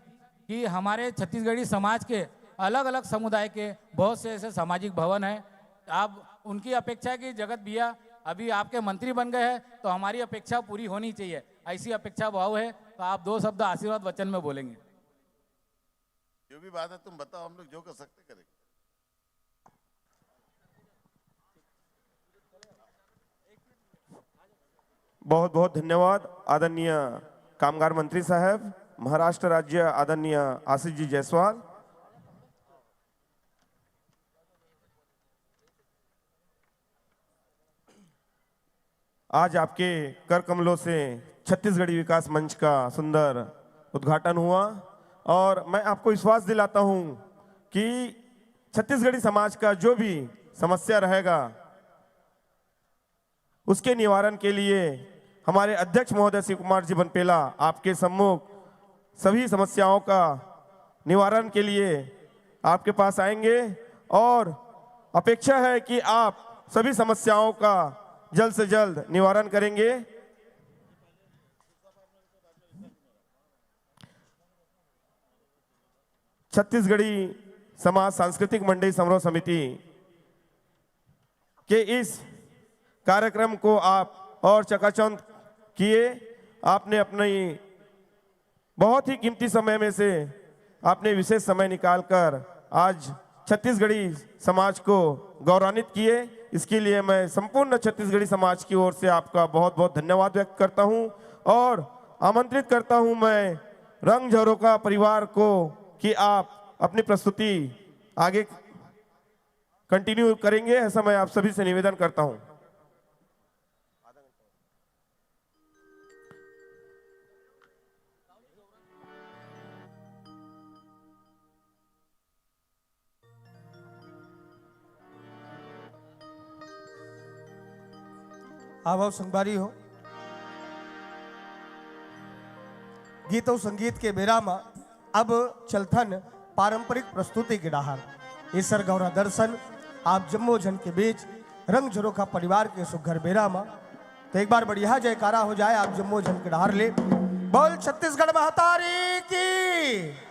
कि हमारे छत्तीसगढ़ी समाज के अलग अलग समुदाय के बहुत से ऐसे सामाजिक भवन हैं। आप उनकी अपेक्षा है कि जगत भैया अभी आपके मंत्री बन गए हैं, तो हमारी अपेक्षा पूरी होनी चाहिए, ऐसी अपेक्षा भाव है। तो आप 2 शब्द आशीर्वाद वचन में बोलेंगे। जो भी बात है तुम बताओ, हम लोग जो कर सकते करेंगे। बहुत बहुत धन्यवाद आदरणीय कामगार मंत्री साहब, महाराष्ट्र राज्य आदरणीय आशीष जी जायसवाल। आज आपके कर कमलों से छत्तीसगढ़ी विकास मंच का सुंदर उद्घाटन हुआ, और मैं आपको विश्वास दिलाता हूं कि छत्तीसगढ़ी समाज का जो भी समस्या रहेगा उसके निवारण के लिए हमारे अध्यक्ष महोदय शिव कुमार जी बनपेला आपके सम्मुख सभी समस्याओं का निवारण के लिए आपके पास आएंगे, और अपेक्षा है कि आप सभी समस्याओं का जल्द से जल्द निवारण करेंगे। छत्तीसगढ़ी समाज सांस्कृतिक मंडली समारोह समिति के इस कार्यक्रम को आप और चकाचौंध किए। आपने अपनी बहुत ही कीमती समय में से आपने विशेष समय निकालकर आज छत्तीसगढ़ी समाज को गौरवान्वित किए। इसके लिए मैं संपूर्ण छत्तीसगढ़ी समाज की ओर से आपका बहुत बहुत धन्यवाद व्यक्त करता हूं, और आमंत्रित करता हूं मैं रंग झरोखा परिवार को कि आप अपनी प्रस्तुति आगे कंटिन्यू करेंगे, ऐसा मैं आप सभी से निवेदन करता हूं। आवाव संगबारी हो गीत और संगीत के बेरा में अब चलथन पारंपरिक प्रस्तुति के डाहर ईसर गौरा दर्शन आप जम्मो जन के बीच रंग झरोखा परिवार के सुघर बेरा में। तो एक बार बढ़िया जयकारा हो जाए आप जम्मो जन के डाहर ले। बोल छत्तीसगढ़ महतारी की।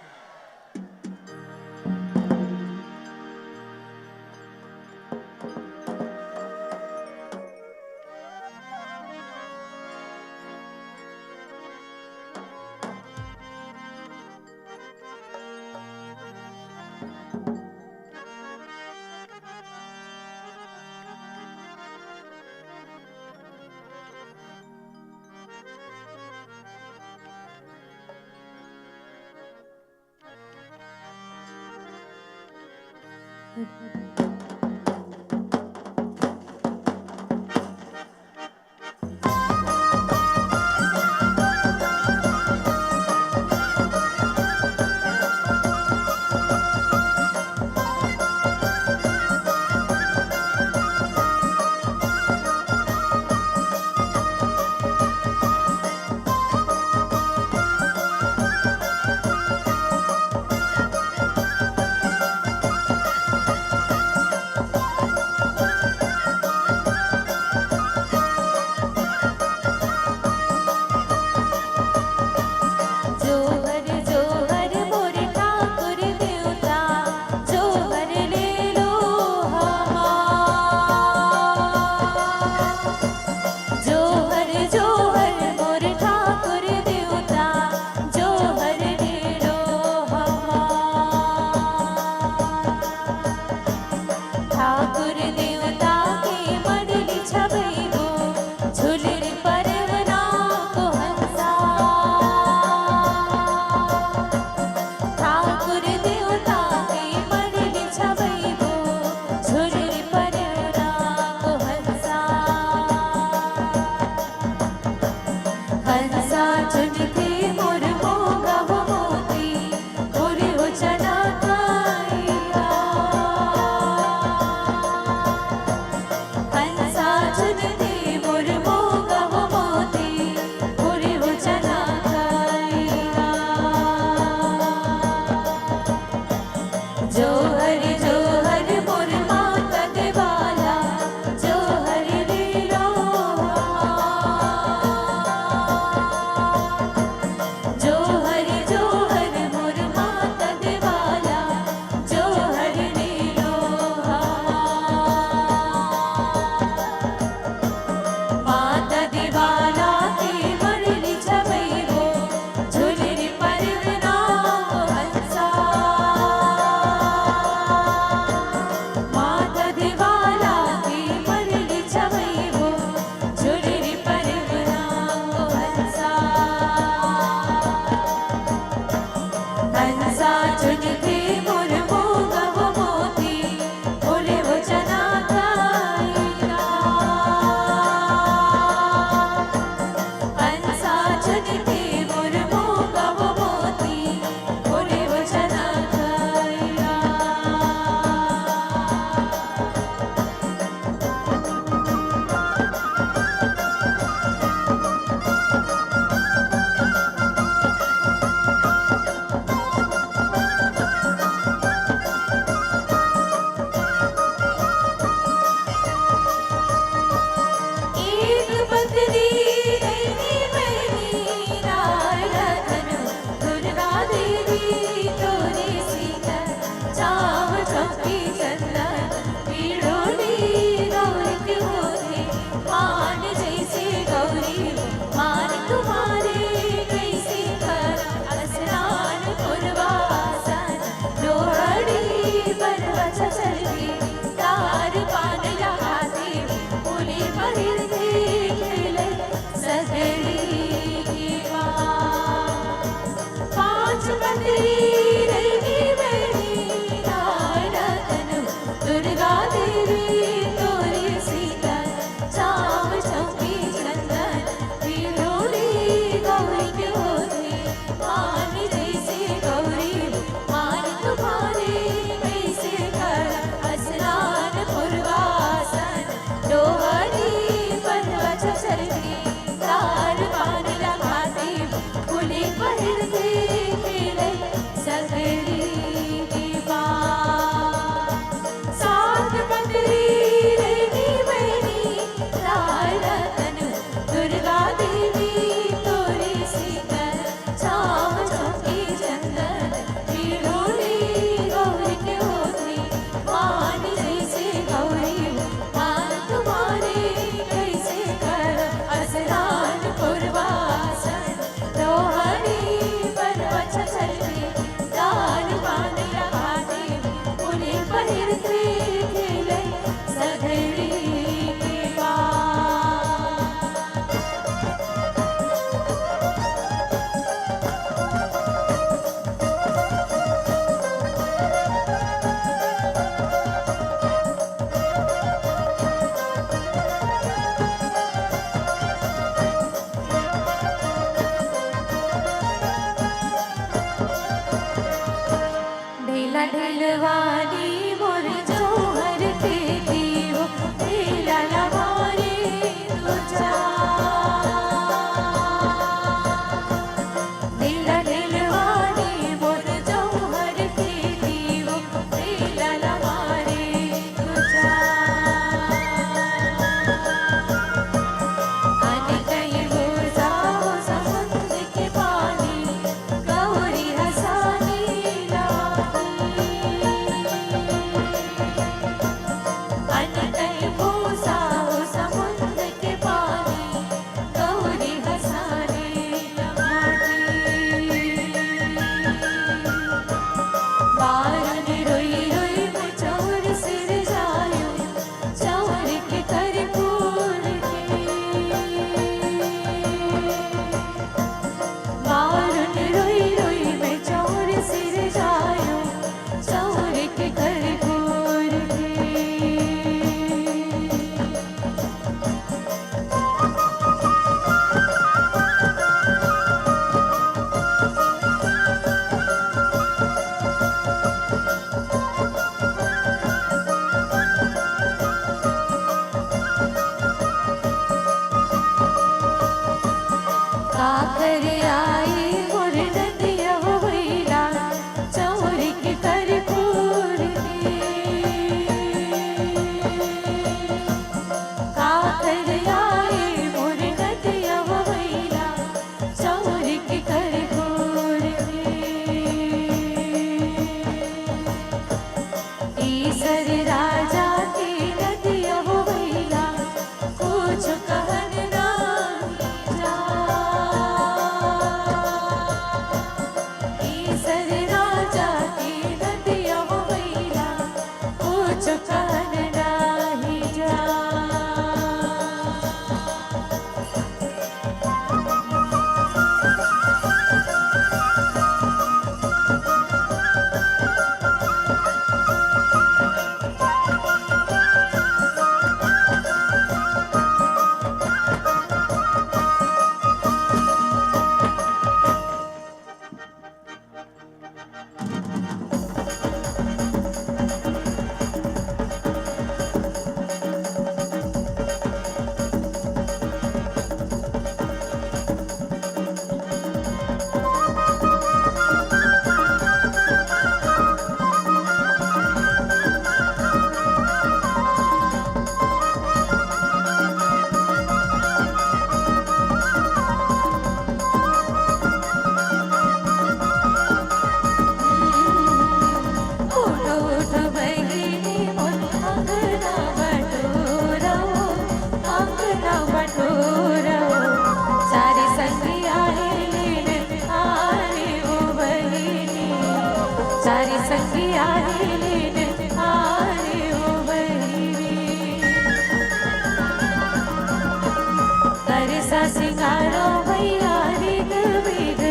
कैसा सिंगारो भैया रिग बिग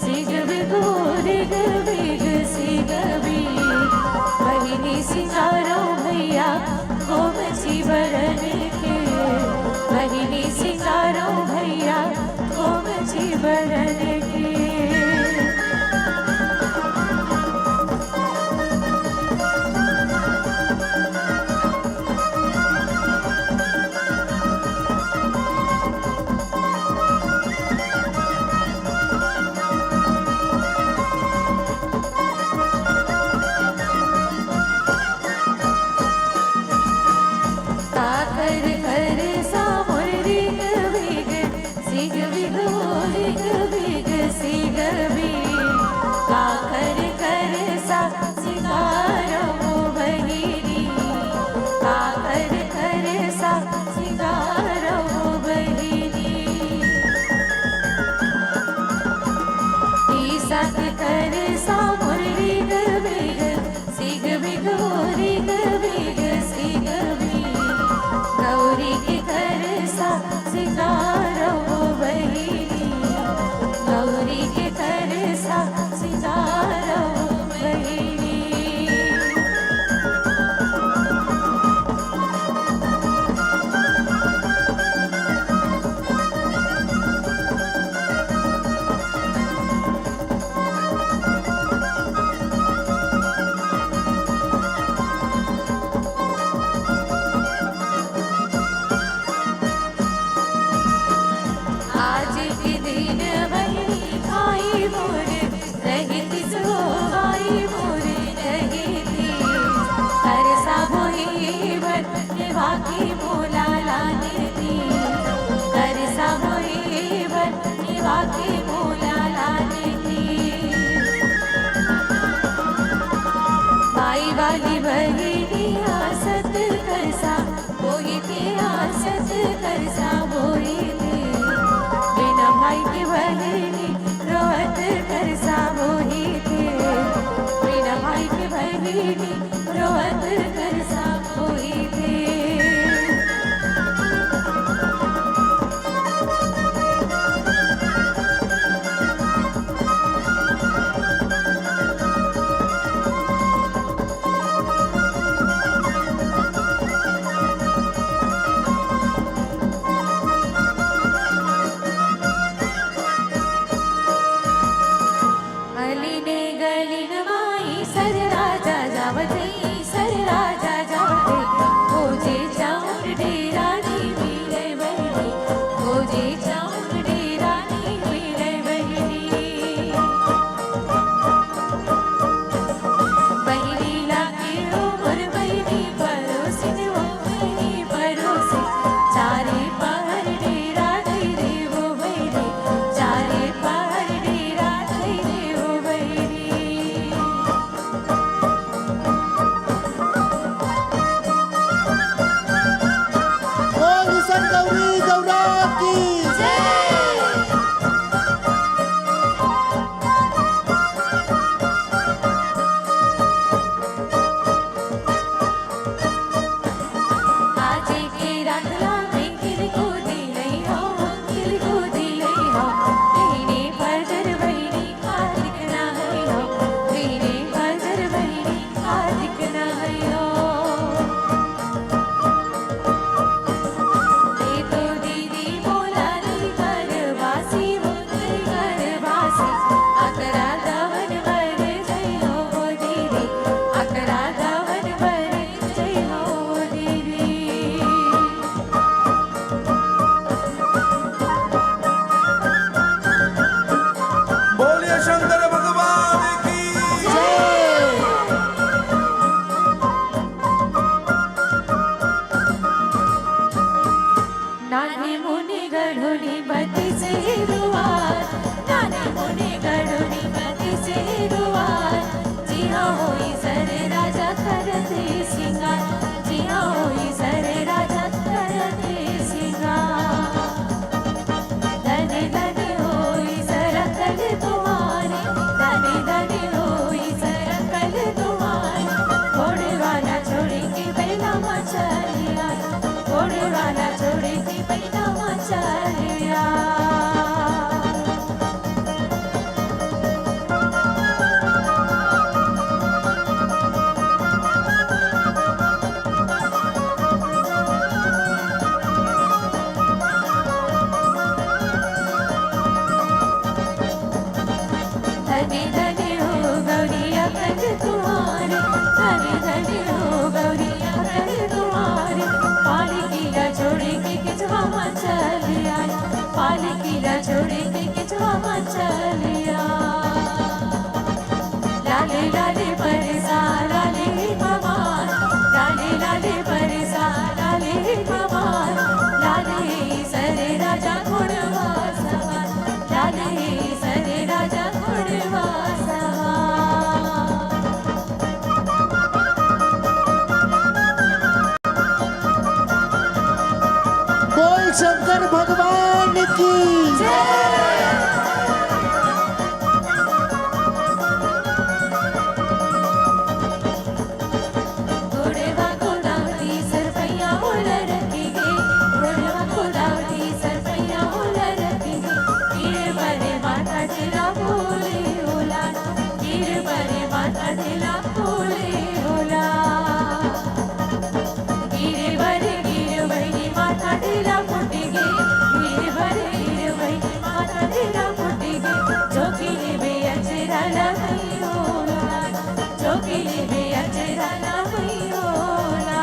सिग बिगो रिग बिग सिग बिग बहिनी सिंगारो भैया गोमची बरन के बहिनी सिंगारो भैया गोमची बरन के काकर कर सा मुररिग बिग सिग बिगो रिग बिग सिग बिग काकर कर सा सिंगारो बहिनी काकर कर सा सिंगारो बहिनी ईसत कर सा मुररिग बिग सिग बिगो रिग बिग सिग बिग गौरी के घर सा सिंगारो बहिनी गौरी के घर सा सिंगारो बहिनी आज के दिन बहिनी खाई मोर रहती सो आई मोर रहती हर सा बोई भर निभाकी मोला लाने दी हर सा बोई भर निभाकी मोला लाने दी माई वाली बहिनी आसत करसा बोई थी आसत करसा बोई थी बिना भाई की बहिनी रोहत करसा बोई थी बिना भाई की बहिनी रोहत करसा बोई थी अलीने गलीन माई सर राजा जावती सर राजा जावती पालिकीला छोड़े के किचवा में चलिया पालिकीला छोड़े के किचवा में चलिया लाले लाले परसा लाले भगवान लाले लाले परसा लाले भगवान लाले सरे राजा घोड़वा सवार लाले सरे राजा घोड़वा बोल शंकर भगवान की घोड़वा गोदावरी सरपैया बोल रखी गे घोड़वा गोदावरी सरपैया बोल रखी गे गिर बरे माता ढेला बोले होला गिर बरे माता ढेला बोले होला गिर बहिनी माता ढेला फुटी गे गिर बहिनी माता ढेला फुटी गे जोगिनी बे अचराला भई होला जोगिनी बे अचराला भई होला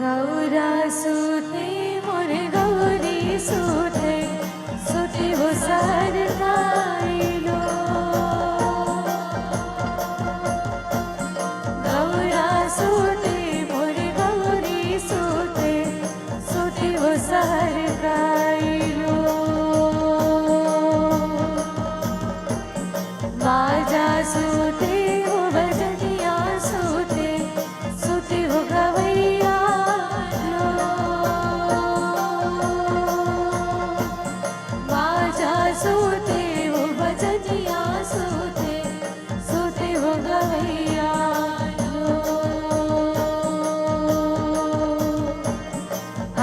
गौरा सूते मोर गौरी सूते सूते वो सार लो गौरा सूते मोर गौरी सूते सूते वो सार लो बाजा सूते वो बजनिया सूते सूते वो गवैया बाजा सूते वो बजनिया सूते सूते वो गवैया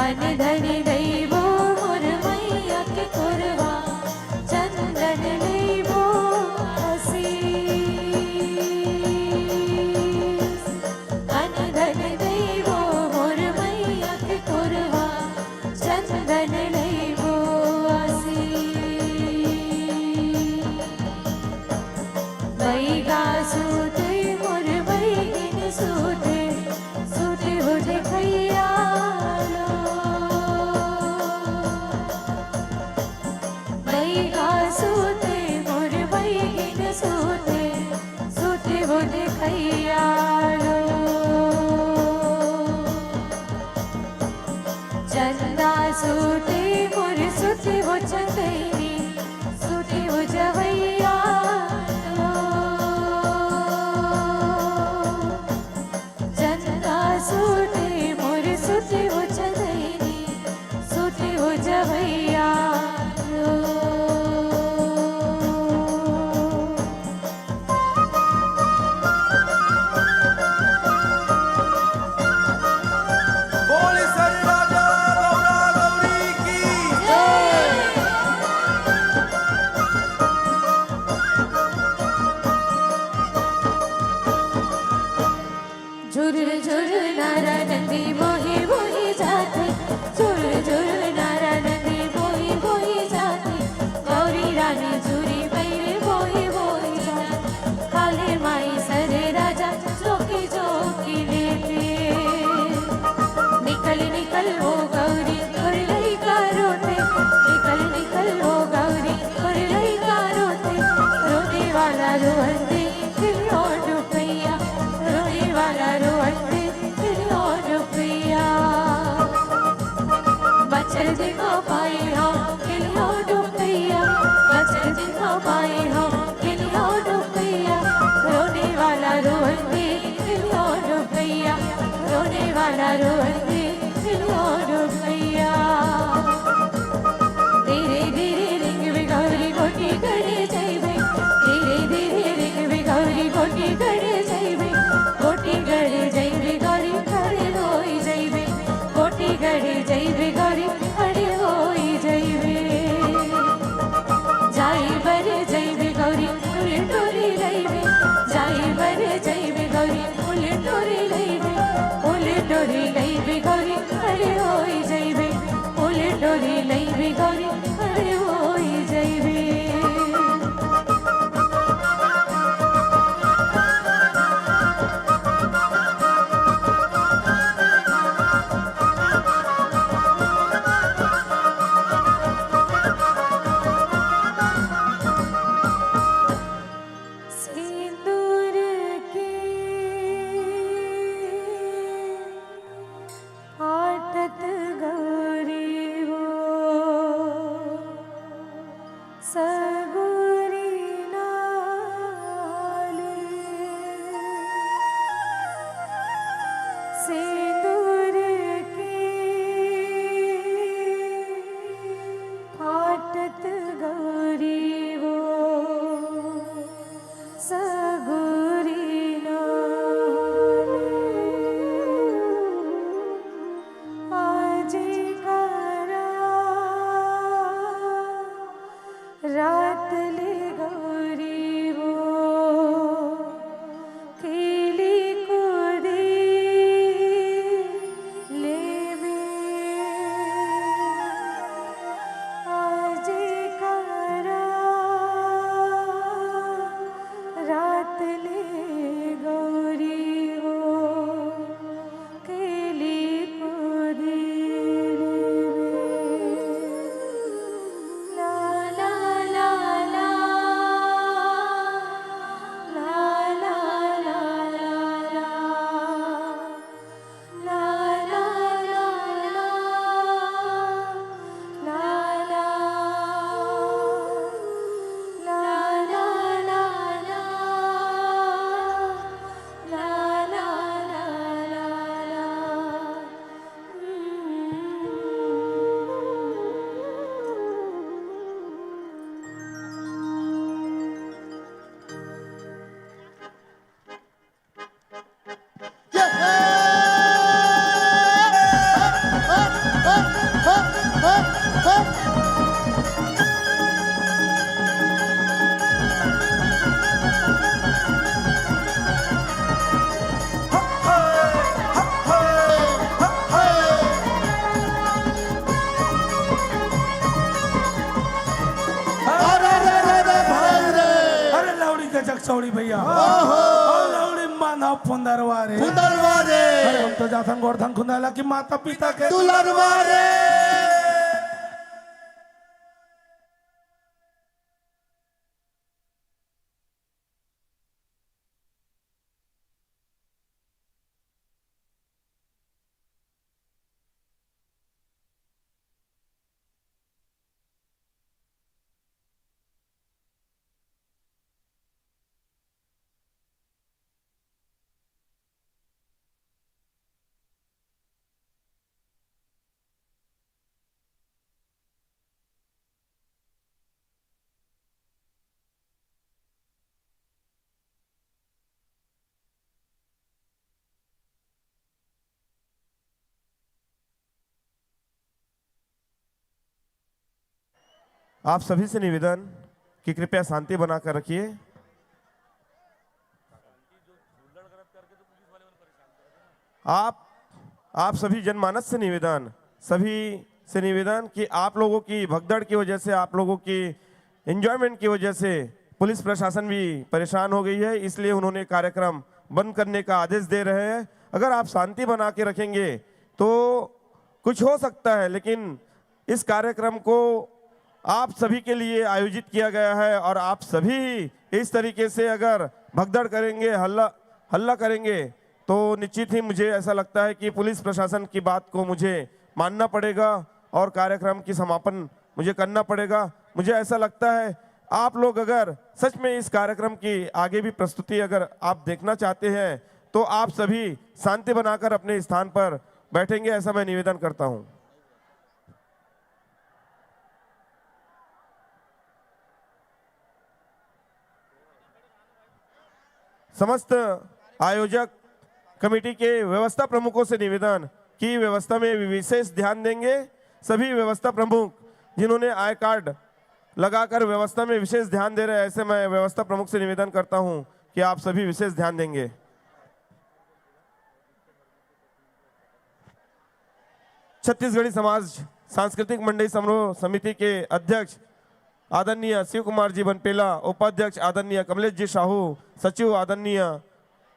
अन धनी दैवो मोर मैया के कुरवा चंदन दैवो हसी अन धन दैवो मोर मैया के कुरवा चंदन दैवो हसी बैगा सूते मोर बैगिन सूते सूते हो देखैया बैगा सूते मोर बैगिन सूते सूते हो देखैया चंदा सूते मोर सूते हो चंदैनी सूते हो जवैया चंदा सूते मोर सूते हो चंदैनी सूते हो जवैया बोल सरे राजा गौरा गौरी की झुर झुर नारा नंदी मोही मोही जाते झुर झुर नारा नंदी मोही मोही जाते गौरी रानी झुरी पैरे मोही मोही जाते काले माई सरे राजा जोकी जोकी लेते निकल निकल वो गौरी और लई का रोते निकल निकल वो गौरी और लई का रोते रोने वाला रोते फिर और रुपैया रोने वाला रोते फिर और रुपैया बचल दिखा पाए हम किलियो रुपैया बचल दिखा पाए हम किलियो रुपैया रोने वाला रोते फिर और रुपैया रोने वाला रोते फिर और रुपैया धीरे धीरे रिंग भी गौरी गोटी करे जाइबे धीरे धीरे रिंग भी गौरी गोटी करे जाइबे गोटी करे जाइबे गौरी खड़े होई जाइबे गोटी करे जाइबे गौरी खड़े होई जाइबे जाई बरे जाइबे गौरी फूल टोरी लइबे जाई बरे जाइबे गौरी फूल टोरी लइबे डोरी लई बे गौरी अरे होई जाइबे फूल डोरी लई बे गौरी अरे होई जाइबे सिंदूर के आटत गौरी वो सगुरी नाले सिंदूर के आटत गौरी वो सगुरी नाले आजे करा रात ले गौरी वो खेली कूदी लेवे आजे करा रात ले गौरी वो केली कूदी लेवे ला ला ला ला ला ला ला ला ला ला अरे लवड़ी गजक चौड़ी भैया लवड़ी माना फुंदरवारे अरे हम तो जाथन गोरधन खुंदाला की माता पिता के दुलरवारे आप सभी से निवेदन कि कृपया शांति बनाकर रखिए। आप सभी जनमानस से निवेदन कि आप लोगों की भगदड़ की वजह से, आप लोगों की एंजॉयमेंट की वजह से पुलिस प्रशासन भी परेशान हो गई है, इसलिए उन्होंने कार्यक्रम बंद करने का आदेश दे रहे हैं। अगर आप शांति बना के रखेंगे तो कुछ हो सकता है, लेकिन इस कार्यक्रम को आप सभी के लिए आयोजित किया गया है और आप सभी इस तरीके से अगर भगदड़ करेंगे, हल्ला करेंगे तो निश्चित ही मुझे ऐसा लगता है कि पुलिस प्रशासन की बात को मुझे मानना पड़ेगा और कार्यक्रम की समापन मुझे करना पड़ेगा। मुझे ऐसा लगता है आप लोग अगर सच में इस कार्यक्रम की आगे भी प्रस्तुति अगर आप देखना चाहते हैं तो आप सभी शांति बनाकर अपने स्थान पर बैठेंगे, ऐसा मैं निवेदन करता हूं। समस्त आयोजक कमेटी के व्यवस्था प्रमुखों से निवेदन कि व्यवस्था में विशेष ध्यान देंगे। सभी व्यवस्था प्रमुख जिन्होंने आई कार्ड लगाकर व्यवस्था में विशेष ध्यान दे रहे हैं, ऐसे मैं व्यवस्था प्रमुख से निवेदन करता हूं कि आप सभी विशेष ध्यान देंगे। छत्तीसगढ़ी समाज सांस्कृतिक मंडली समारोह समिति के अध्यक्ष आदरणीय शिव कुमार जी बनपेला, उपाध्यक्ष आदरणीय कमलेश जी साहू, सचिव आदरणीय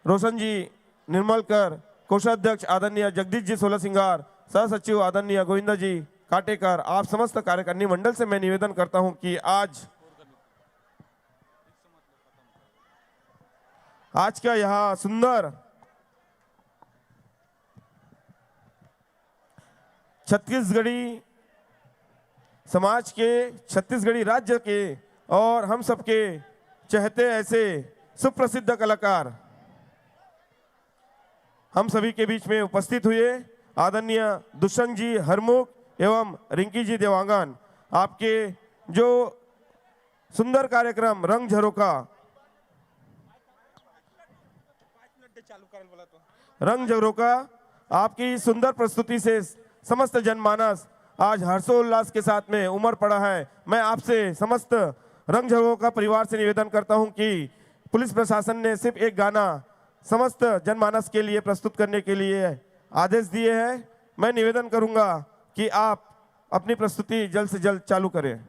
रोशन जी निर्मलकर, कोषाध्यक्ष आदरणीय जगदीश जी सोलह सिंगार, सह सचिव आदरणीय गोविंदा जी काटेकर, आप समस्त कार्यकारिणी मंडल से मैं निवेदन करता हूं कि आज का यह सुंदर छत्तीसगढ़ी समाज के, छत्तीसगढ़ी राज्य के और हम सबके चहते ऐसे सुप्रसिद्ध कलाकार हम सभी के बीच में उपस्थित हुए आदरणीय दुष्यंत जी हरमुख एवं रिंकी जी देवांगन, आपके जो सुंदर कार्यक्रम रंग झरोखा आपकी सुंदर प्रस्तुति से समस्त जनमानस आज हर्षोल्लास के साथ में उमड़ पड़ा है। मैं आपसे समस्त रंग झरोखा परिवार से निवेदन करता हूं कि पुलिस प्रशासन ने सिर्फ एक गाना समस्त जनमानस के लिए प्रस्तुत करने के लिए आदेश दिए हैं। मैं निवेदन करूंगा कि आप अपनी प्रस्तुति जल्द से जल्द चालू करें।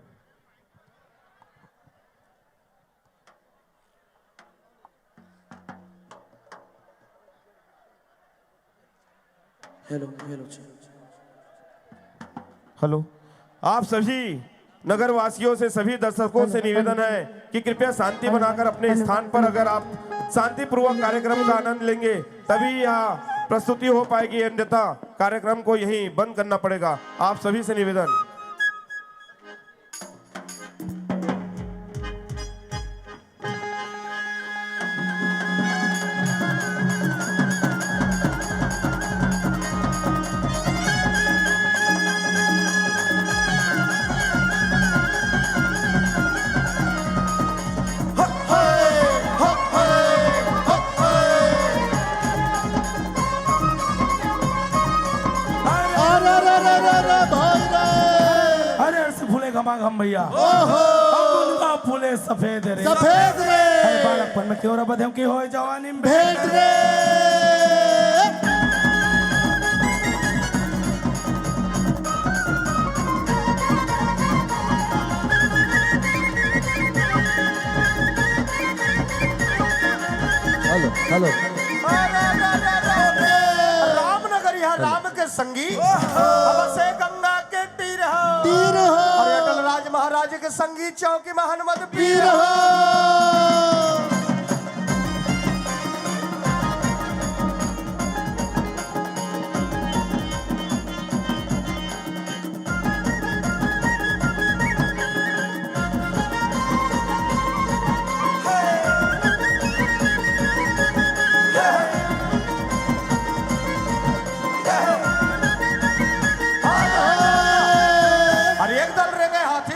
हेलो, आप सभी नगर वासियों से, सभी दर्शकों से निवेदन है कि कृपया शांति बनाकर अपने स्थान पर, अगर आप शांतिपूर्वक कार्यक्रम का आनंद लेंगे तभी यह प्रस्तुति हो पाएगी, अन्यथा कार्यक्रम को यहीं बंद करना पड़ेगा। आप सभी से निवेदन। हम भैया दुनिया फूले सफेद रे, सफेद रे, बालकपन में क्यों रबद हम की होए जवानी में भेंट रे। हेलो हेलो, रामनगर यहाँ राम के संगी, अब से गंगा के तीर हो, और अटल राज महाराज के संगी चौकी में हनुमत पीर हो।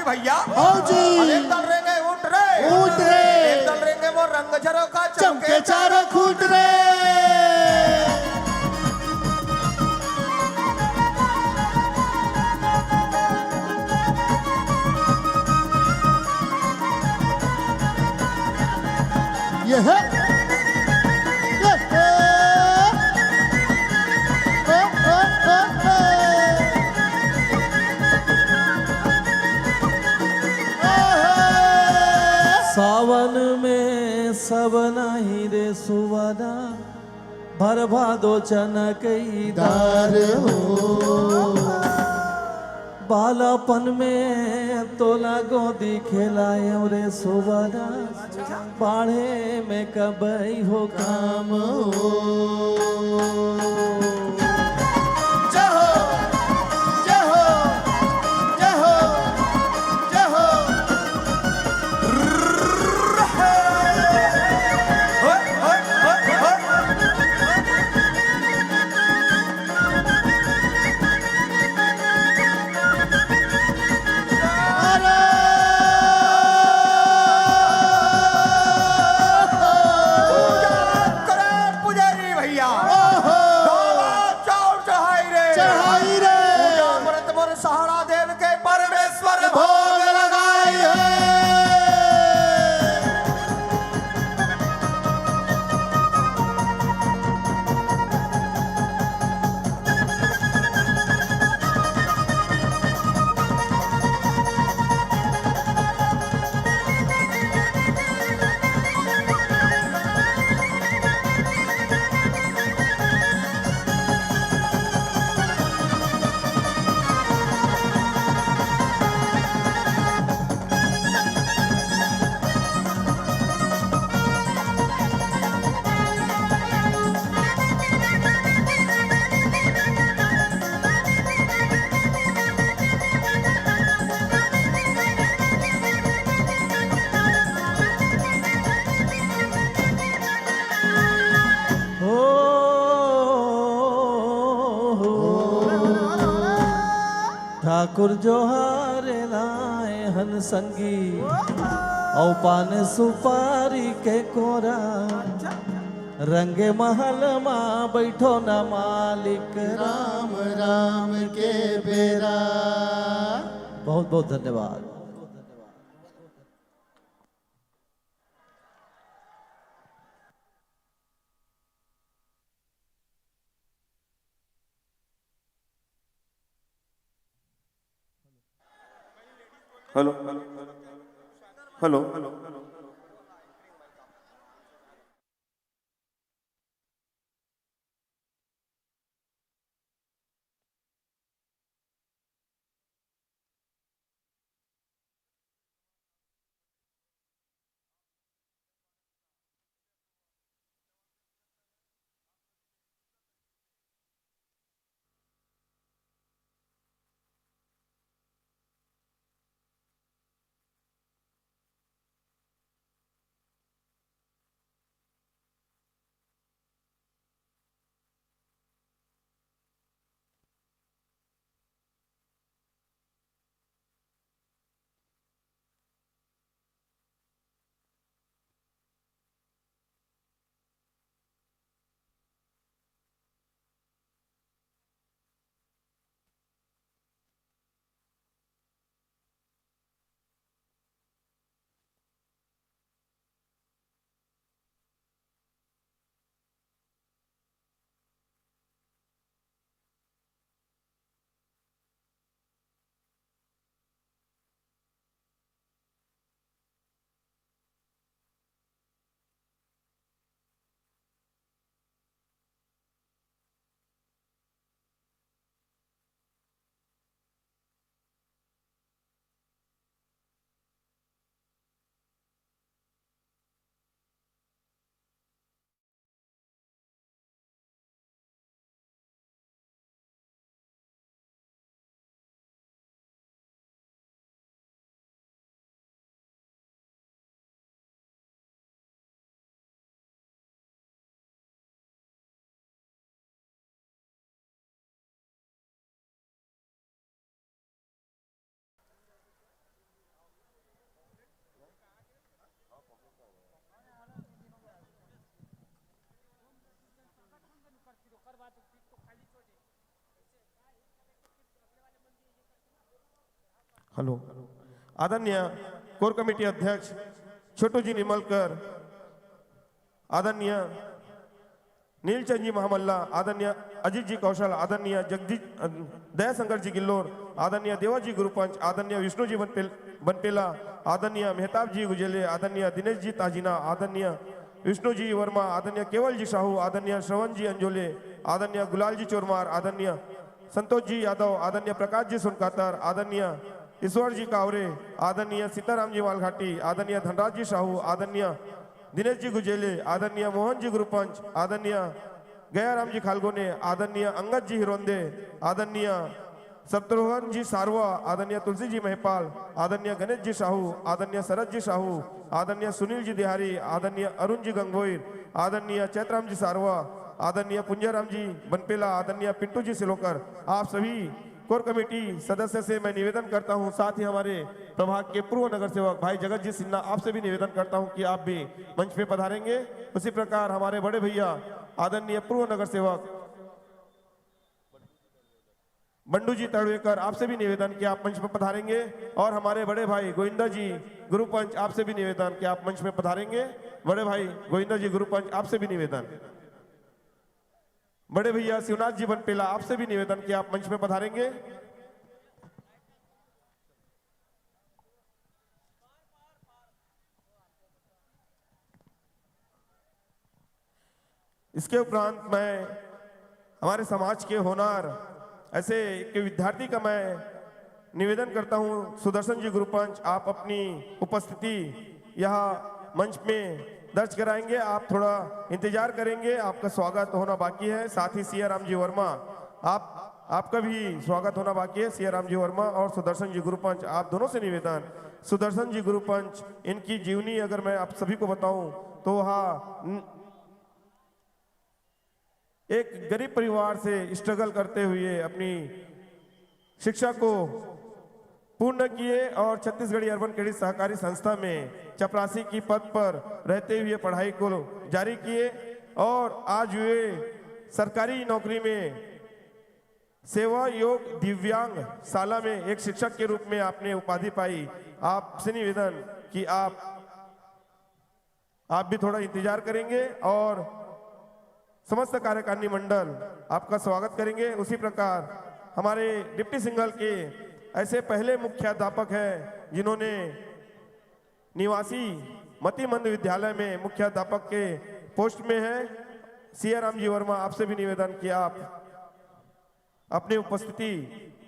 भैया एक दल रेंगे ऊंट रे, एक दल रेंगे वो रंग झरोखा चमके चारों खूंट रे। यह सावन में सब नहीं रे सुवादा, भर भादो चनकईदार हो। बालापन में तोला गोदी खेलाए रे सुवादा, बाढ़े में कबई हो काम हो। ठाकुर जोहार राय हन संगी औ पान सुपारी के कोरा रंगे महल माँ बैठो न मालिक राम राम के बेरा। बहुत बहुत धन्यवाद। हेलो हेलो हेलो हेलो आदरणीय कोर कमेटी अध्यक्ष छोटू जी निमलकर, आदरणीय नीलचंद जी महामल्ला, आदरणीय अजीत जी कौशल, आदरणीय जगदीश दयाशंकर जी गिल्लोर, आदरणीय देवाजी गुरुपंच, आदरणीय विष्णु जी बनपेला, आदरणीय मेहताब जी गुजेले, आदरणीय दिनेश जी ताजीना, आदरणीय विष्णु जी वर्मा, आदरणीय केवल जी साहू, आदरणीय श्रवण जी अंजोले, आदरणीय गुलाल जी चोरमार, आदरणीय संतोष जी यादव, आदरणीय प्रकाश जी सुनकातर, आदरणीय ईश्वर जी कावरे, आदरणीय सीताराम जी मालघाटी, आदरणीय धनराज जी साहू, आदरणीय दिनेश जी गुजेले, आदरणीय मोहन जी गुरुपंच, आदरणीय गयाराम जी खालगोने, आदरणीय अंगद जी हिरोंदे, आदरणीय शत्रुघ्न जी सारवा, आदरणीय तुलसी जी महिपाल, आदरणीय गणेश जी साहू, आदरणीय शरद जी साहू, आदरणीय सुनील जी दिहारी, आदरणीय अरुण जी गंगोईर, आदरणीय चैतराम जी सारवा, आदरणीय पुंजाराम जी बनपेला, आदरणीय पिंटू जी सिलोकर, आप सभी कोर कमेटी सदस्य से मैं निवेदन करता हूं, साथ ही हमारे प्रभाग के पूर्व नगर सेवक भाई जगत जी सिन्हा, आपसे भी निवेदन करता हूं कि आप भी मंच पे पधारेंगे। उसी प्रकार हमारे बड़े भैया आदरणीय पूर्व नगर सेवक बंडू जी तड़वेकर, आपसे भी निवेदन कि आप मंच पर पधारेंगे, और हमारे बड़े भाई गोविंदा जी गुरुपंच, आपसे भी निवेदन कि आप मंच में पधारेंगे। बड़े भाई गोविंदा जी गुरुपंच, आपसे भी निवेदन। बड़े भैया शिवनाथ जी बनपेला, आपसे भी निवेदन कि आप मंच में पधारेंगे। इसके उपरांत मैं हमारे समाज के होनार ऐसे के विद्यार्थी का मैं निवेदन करता हूं, सुदर्शन जी गुरुपंच, आप अपनी उपस्थिति यहाँ मंच में दर्ज कराएंगे। आप थोड़ा इंतजार करेंगे, आपका स्वागत होना बाकी है। साथ ही सियाराम जी वर्मा, आपका भी स्वागत होना बाकी है। सियाराम जी वर्मा और सुदर्शन जी गुरुपंच, आप दोनों से निवेदन। सुदर्शन जी गुरुपंच, इनकी जीवनी अगर मैं आप सभी को बताऊं तो वहाँ एक गरीब परिवार से स्ट्रगल करते हुए अपनी शिक्षा को पूर्ण किए और छत्तीसगढ़ी अर्बन क्रेडिट सहकारी संस्था में चपरासी की पद पर रहते हुए पढ़ाई को जारी किए और आज वे सरकारी नौकरी में सेवा योग दिव्यांग शाला में एक शिक्षक के रूप में आपने उपाधि पाई। आपसे निवेदन कि आप भी थोड़ा इंतजार करेंगे और समस्त कार्यकारिणी मंडल आपका स्वागत करेंगे। उसी प्रकार हमारे डिप्टी सिंगल के ऐसे पहले मुख्याध्यापक हैं जिन्होंने निवासी मतिमंद विद्यालय में मुख्याध्यापक के पोस्ट में है, सियाराम जी वर्मा। आपसे भी निवेदन कि आप अपनी उपस्थिति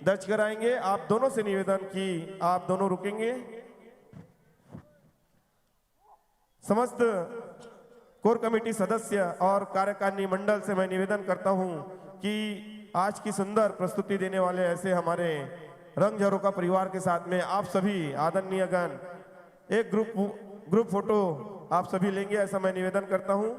दर्ज कराएंगे। आप दोनों से निवेदन कि आप दोनों रुकेंगे। समस्त कोर कमेटी सदस्य और कार्यकारिणी मंडल से मैं निवेदन करता हूं कि आज की सुंदर प्रस्तुति देने वाले ऐसे हमारे रंग झरोखा परिवार के साथ में आप सभी आदरणीय गण एक ग्रुप फोटो आप सभी लेंगे, ऐसा मैं निवेदन करता हूं।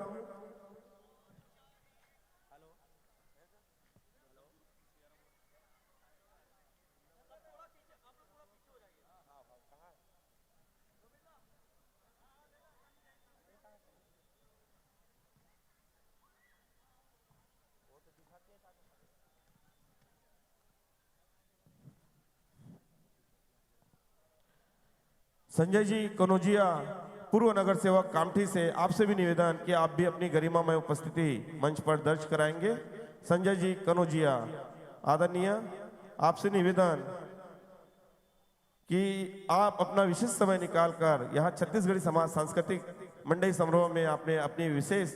संजय जी कनौजिया पूर्व नगर सेवक कामठी से आपसे भी निवेदन कि आप भी अपनी गरिमामय उपस्थिति मंच पर दर्ज कराएंगे। संजय जी कनौजिया आदरणीय, आपसे निवेदन कि आप अपना विशेष समय निकालकर यहाँ छत्तीसगढ़ी समाज सांस्कृतिक मंडई समारोह में आपने अपनी विशेष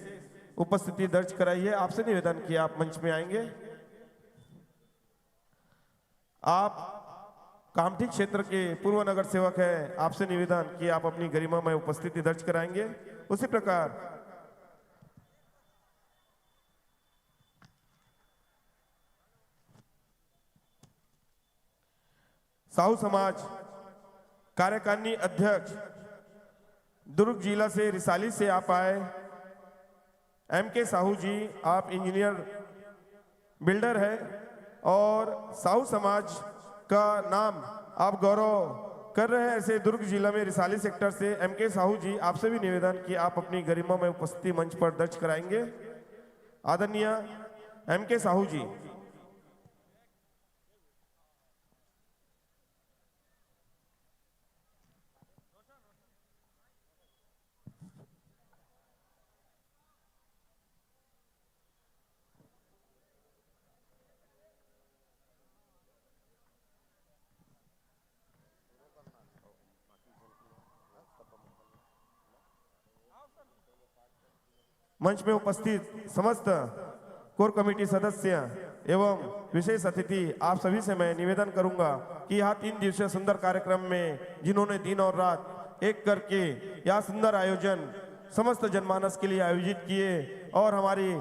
उपस्थिति दर्ज कराई है। आपसे निवेदन कि आप मंच में आएंगे। आप कामठी क्षेत्र के पूर्व नगर सेवक है, आपसे निवेदन कि आप अपनी गरिमामय उपस्थिति दर्ज कराएंगे। उसी प्रकार साहू समाज कार्यकारिणी अध्यक्ष दुर्ग जिला से रिसाली से आप आए MK साहू जी, आप इंजीनियर बिल्डर है और साहू समाज का नाम आप गौरव कर रहे हैं। ऐसे दुर्ग जिला में रिसाली सेक्टर से MK साहू जी, आपसे भी निवेदन कि आप अपनी गरिमा में उपस्थिति मंच पर दर्ज कराएंगे। आदरणीय MK साहू जी। मंच में उपस्थित समस्त कोर कमेटी सदस्य एवं विशेष अतिथि, आप सभी से मैं निवेदन करूंगा कि यह 3 दिवसीय सुंदर कार्यक्रम में जिन्होंने दिन और रात एक करके यह सुंदर आयोजन समस्त जनमानस के लिए आयोजित किए और हमारी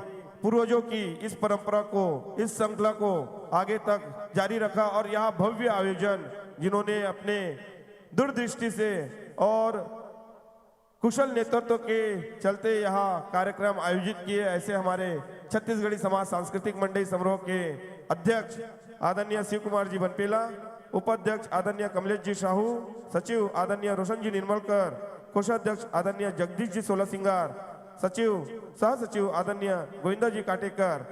पूर्वजों की इस परंपरा को, इस श्रृंखला को आगे तक जारी रखा और यह भव्य आयोजन जिन्होंने अपने दूरदृष्टि से और कुशल नेतृत्व के चलते यहाँ कार्यक्रम आयोजित किए, ऐसे हमारे छत्तीसगढ़ी समाज सांस्कृतिक मंडई समारोह के अध्यक्ष आदरणीय शिव कुमार जी बनपेला, उपाध्यक्ष आदरणीय कमलेश जी साहू, सचिव आदरणीय रोशन जी निर्मलकर, कोषाध्यक्ष आदरणीय जगदीश जी सोलासिंगार, सचिव सह सचिव आदरणीय गोविंदा जी काटेकर,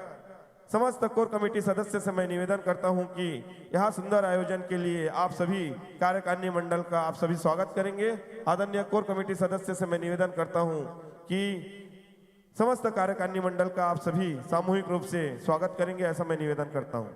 समस्त कोर कमेटी सदस्य से मैं निवेदन करता हूं कि यह सुंदर आयोजन के लिए आप सभी कार्यकारिणी मंडल का आप सभी स्वागत करेंगे। आदरणीय कोर कमेटी सदस्य से मैं निवेदन करता हूं कि समस्त कार्यकारिणी मंडल का आप सभी सामूहिक रूप से स्वागत करेंगे, ऐसा मैं निवेदन करता हूं।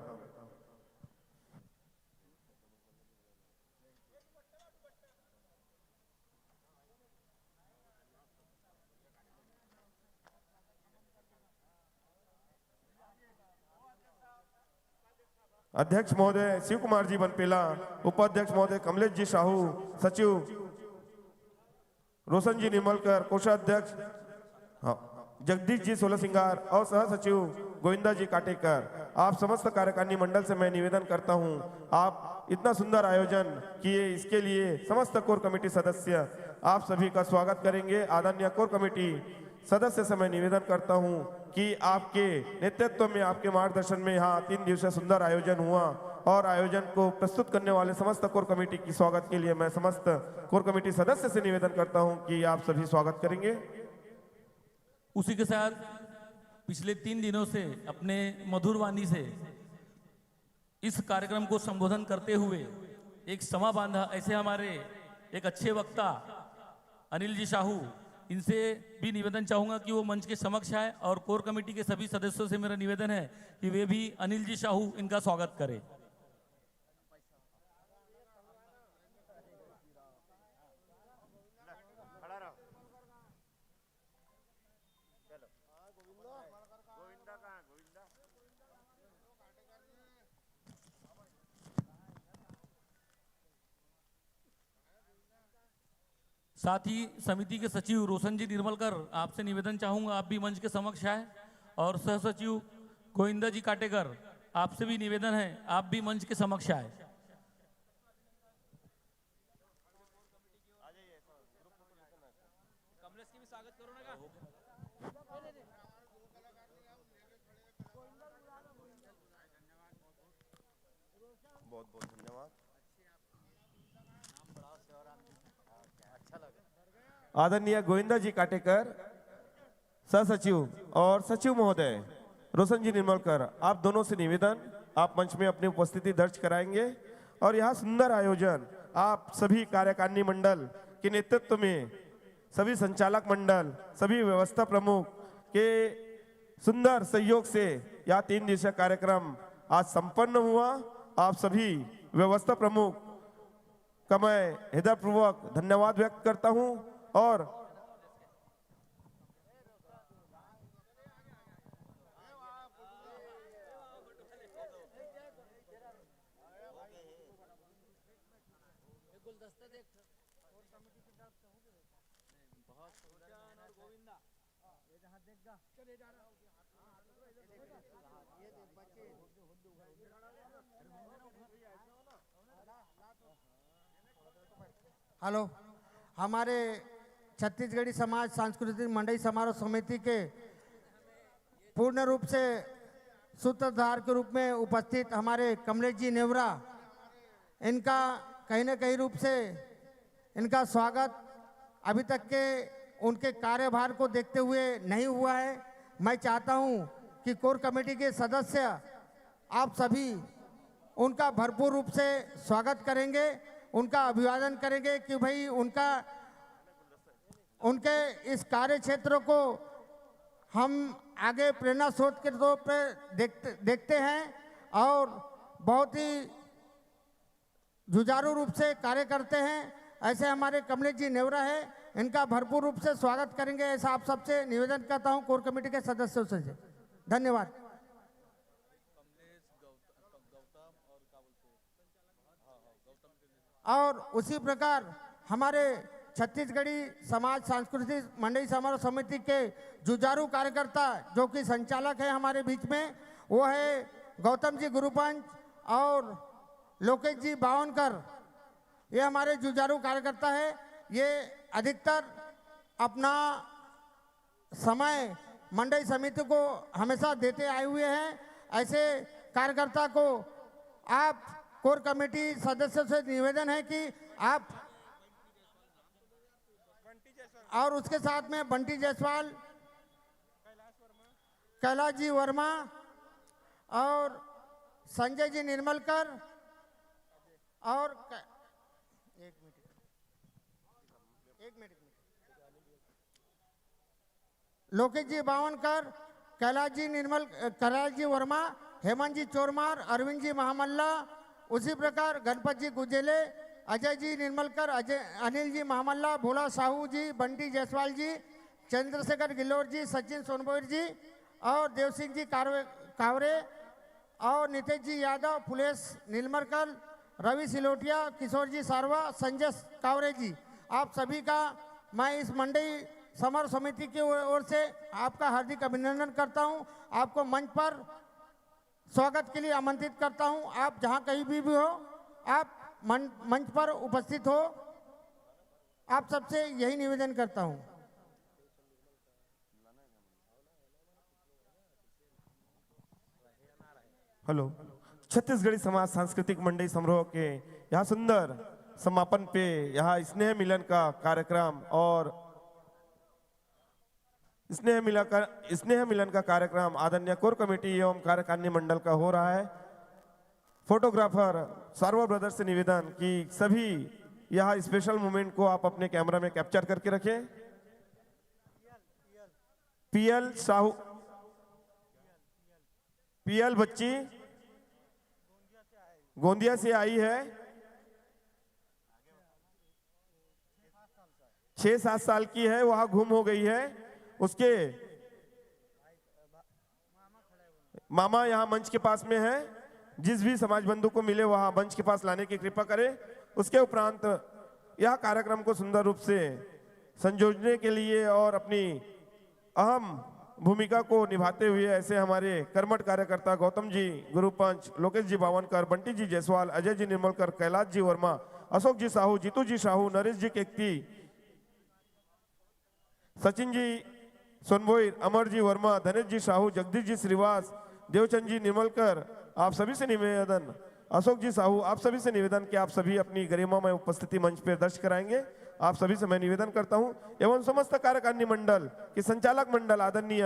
अध्यक्ष महोदय शिव कुमार जी बनपेला, उपाध्यक्ष महोदय कमलेश जी साहू, सचिव रोशन जी निर्मलकर, कोषाध्यक्ष जगदीश जी सोलासिंगार और सह सचिव गोविंदा जी काटेकर, आप समस्त कार्यकारिणी मंडल से मैं निवेदन करता हूं, आप इतना सुंदर आयोजन किए, इसके लिए समस्त कोर कमेटी सदस्य आप सभी का स्वागत करेंगे। आदरणीय कोर कमेटी सदस्य से मैं निवेदन करता हूं कि आपके नेतृत्व में, आपके मार्गदर्शन में यहाँ 3 दिवसीय सुंदर आयोजन हुआ और आयोजन को प्रस्तुत करने वाले समस्त कोर कमेटी की स्वागत के लिए मैं समस्त कोर कमेटी सदस्य से निवेदन करता हूं कि आप सभी स्वागत करेंगे। उसी के साथ पिछले 3 दिनों से अपने मधुर वाणी से इस कार्यक्रम को संबोधन करते हुए एक समा बांधा ऐसे हमारे एक अच्छे वक्ता अनिल जी साहू, इनसे भी निवेदन चाहूंगा कि वो मंच के समक्ष आए और कोर कमेटी के सभी सदस्यों से मेरा निवेदन है कि वे भी अनिल जी साहू इनका स्वागत करें। साथ ही समिति के सचिव रोशन जी निर्मलकर, आपसे निवेदन चाहूंगा आप भी मंच के समक्ष आए और सह सचिव गोविंदा जी काटेकर, आपसे भी निवेदन है आप भी मंच के समक्ष आए। बहुत बहुत धन्यवाद। आदरणीय गोविंदा जी काटेकर, सह सचिव और सचिव महोदय रोशन जी निर्मलकर, आप दोनों से निवेदन, आप मंच में अपनी उपस्थिति दर्ज कराएंगे और यह सुंदर आयोजन आप सभी कार्यकारिणी मंडल के नेतृत्व में सभी संचालक मंडल, सभी व्यवस्था प्रमुख के सुंदर सहयोग से यह 3 दिवसीय कार्यक्रम आज संपन्न हुआ। आप सभी व्यवस्था प्रमुख का मैं हृदयपूर्वक धन्यवाद व्यक्त करता हूं और हेलो, हमारे छत्तीसगढ़ी समाज सांस्कृतिक मंडई समारोह समिति के पूर्ण रूप से सूत्रधार के रूप में उपस्थित हमारे कमलेश जी नेवरा, इनका कहीं न कहीं रूप से इनका स्वागत अभी तक के उनके कार्यभार को देखते हुए नहीं हुआ है। मैं चाहता हूं कि कोर कमेटी के सदस्य आप सभी उनका भरपूर रूप से स्वागत करेंगे, उनका अभिवादन करेंगे कि भाई उनके इस कार्य क्षेत्र को हम आगे प्रेरणा स्रोत के तौर पर देखते हैं और बहुत ही जुझारू रूप से कार्य करते हैं। ऐसे हमारे कमलेश जी नेवरा है, इनका भरपूर रूप से स्वागत करेंगे, ऐसा आप सबसे निवेदन करता हूं कोर कमेटी के सदस्यों से। धन्यवाद। और उसी प्रकार हमारे छत्तीसगढ़ी समाज सांस्कृतिक मंडई समारोह समिति के जुझारू कार्यकर्ता जो कि संचालक है हमारे बीच में, वो है गौतम जी गुरुपंच और लोकेश जी बावनकर। ये हमारे जुझारू कार्यकर्ता है, ये अधिकतर अपना समय मंडई समिति को हमेशा देते आए हुए हैं। ऐसे कार्यकर्ता को आप कोर कमेटी सदस्यों से निवेदन है कि आप और उसके साथ में बंटी जायसवाल, कैलाश जी वर्मा और संजय जी निर्मलकर और एक मिनट लोकेश जी बावनकर, कैलाश जी वर्मा, हेमंत जी चोरमार, अरविंद जी महामल्ला, उसी प्रकार गणपत जी गुजेले, अजय जी निर्मलकर, अनिल जी महामल्ला, भोला साहू जी, बंटी जायसवाल जी, चंद्रशेखर गिल्लोर जी, सचिन सोनबोर जी और देव सिंह जी कावरे और नितेश जी यादव, फुलेश नीलमरकर, रवि सिलोटिया, किशोर जी सारवा, संजय कावरे जी, आप सभी का मैं इस मंडई समारोह समिति की ओर से आपका हार्दिक अभिनंदन करता हूं। आपको मंच पर स्वागत के लिए आमंत्रित करता हूं। आप जहां कहीं भी हो, आप मंच पर उपस्थित हो, आप सबसे यही निवेदन करता हूं। हेलो, छत्तीसगढ़ी समाज सांस्कृतिक मंडली समारोह के यहाँ सुंदर समापन पे यहाँ स्नेह मिलन का कार्यक्रम और स्नेह मिलन का कार्यक्रम आदरणीय कोर कमेटी एवं कार्यकारिणी मंडल का हो रहा है। फोटोग्राफर सार्वा ब्रदर्स से निवेदन कि सभी यहाँ स्पेशल मोमेंट को आप अपने कैमरा में कैप्चर करके रखें। पीएल साहू, पीएल बच्ची गोंदिया से आई है, 6-7 साल की है, वहां गुम हो गई है। उसके मामा यहाँ मंच के पास में है। जिस भी समाज बंधु को मिले वहां मंच के पास लाने की कृपा करें। उसके उपरांत यह कार्यक्रम को सुंदर रूप से संयोजने के लिए और अपनी अहम भूमिका को निभाते हुए ऐसे हमारे कर्मठ कार्यकर्ता गौतम जी गुरुपंच, लोकेश जी बावनकर, बंटी जी जायसवाल, अजय जी निर्मलकर, कैलाश जी वर्मा, अशोक जी साहू, जीतू जी साहू, नरेश जी केकती, सचिन जी सोनभोईर, अमर जी वर्मा, धनेश जी साहू, जगदीश जी श्रीवास, देवचंद जी निर्मलकर, आप सभी से निवेदन, अशोक जी साहू, आप सभी से निवेदन कि आप सभी अपनी गरिमा में उपस्थिति मंच पर दर्ज कराएंगे। आप सभी से मैं निवेदन करता हूं एवं समस्त कार्यकारिणी मंडल के संचालक मंडल आदरणीय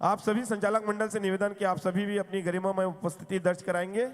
आप सभी संचालक मंडल से निवेदन कि आप सभी भी अपनी गरिमा में उपस्थिति दर्ज कराएंगे।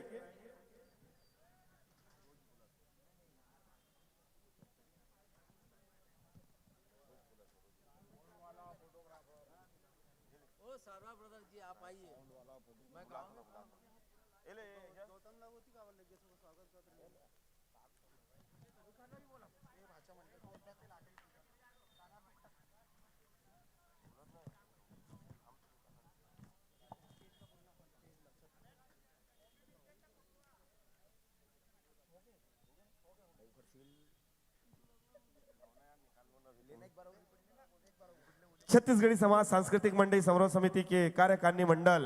छत्तीसगढ़ी समाज सांस्कृतिक मंडली समारोह समिति के कार्यकारिणी मंडल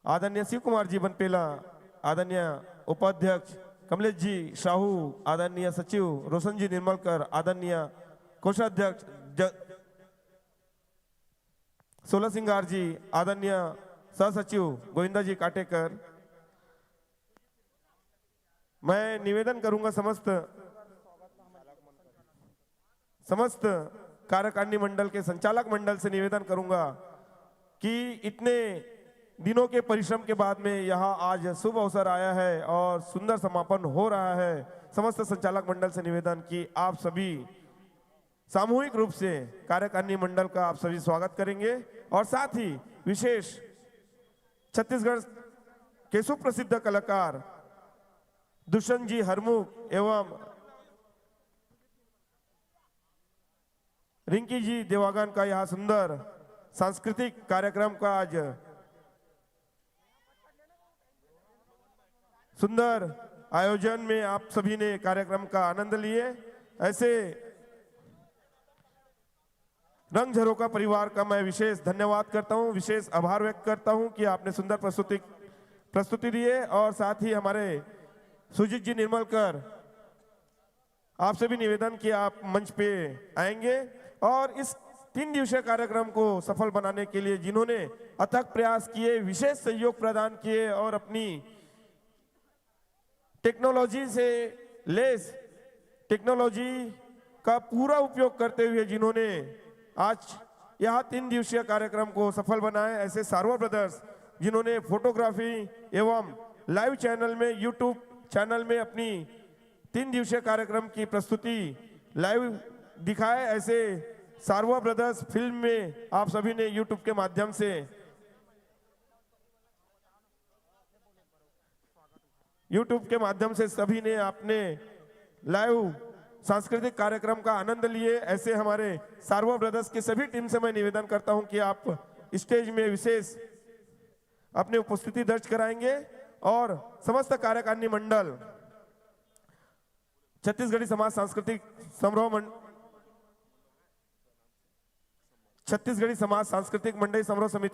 आदरणीय शिव कुमार जी बनपेला, आदरणीय उपाध्यक्ष कमलेश जी साहू, आदरणीय सचिव रोशन जी निर्मलकर, आदरणीय कोषाध्यक्ष सोलह सिंगार जी, आदरणीय सहसचिव गोविंदा जी काटेकर। मैं निवेदन करूंगा समस्त कार्यकारिणी मंडल के संचालक मंडल से निवेदन करूंगा कि इतने दिनों के परिश्रम के बाद में यहाँ आज शुभ अवसर आया है और सुंदर समापन हो रहा है। समस्त संचालक मंडल से निवेदन कि आप सभी सामूहिक रूप से कार्यकारिणी मंडल का आप सभी स्वागत करेंगे और साथ ही विशेष छत्तीसगढ़ के सुप्रसिद्ध कलाकार दुष्यंत जी हरमुख एवं रिंकी जी देवागन का यह सुंदर सांस्कृतिक कार्यक्रम का आज सुंदर आयोजन में आप सभी ने कार्यक्रम का आनंद लिए। ऐसे रंग झरोका परिवार का मैं विशेष धन्यवाद करता हूं, विशेष आभार व्यक्त करता हूं कि आपने सुंदर प्रस्तुति दी है। और साथ ही हमारे सुजीत जी निर्मलकर, आपसे भी निवेदन कि आप मंच पे आएंगे और इस 3 दिवसीय कार्यक्रम को सफल बनाने के लिए जिन्होंने अथक प्रयास किए, विशेष सहयोग प्रदान किए और अपनी टेक्नोलॉजी से लेस टेक्नोलॉजी का पूरा उपयोग करते हुए जिन्होंने आज यह 3 दिवसीय कार्यक्रम को सफल बनाए, ऐसे सार्वा ब्रदर्स जिन्होंने फोटोग्राफी एवं लाइव चैनल में यूट्यूब चैनल में अपनी 3 दिवसीय कार्यक्रम की प्रस्तुति लाइव दिखाए, ऐसे सार्वा ब्रदर्स फिल्म में आप सभी ने यूट्यूब के माध्यम से सभी ने अपने लाइव सांस्कृतिक कार्यक्रम का आनंद लिए। ऐसे हमारे सार्वा ब्रदर्स की सभी टीम से मैं निवेदन करता हूं कि आप स्टेज में विशेष अपनी उपस्थिति दर्ज कराएंगे और समस्त कार्यकारिणी मंडल छत्तीसगढ़ी समाज सांस्कृतिक छत्तीसगढ़ी समाज सांस्कृतिक मंडली समारोह समिति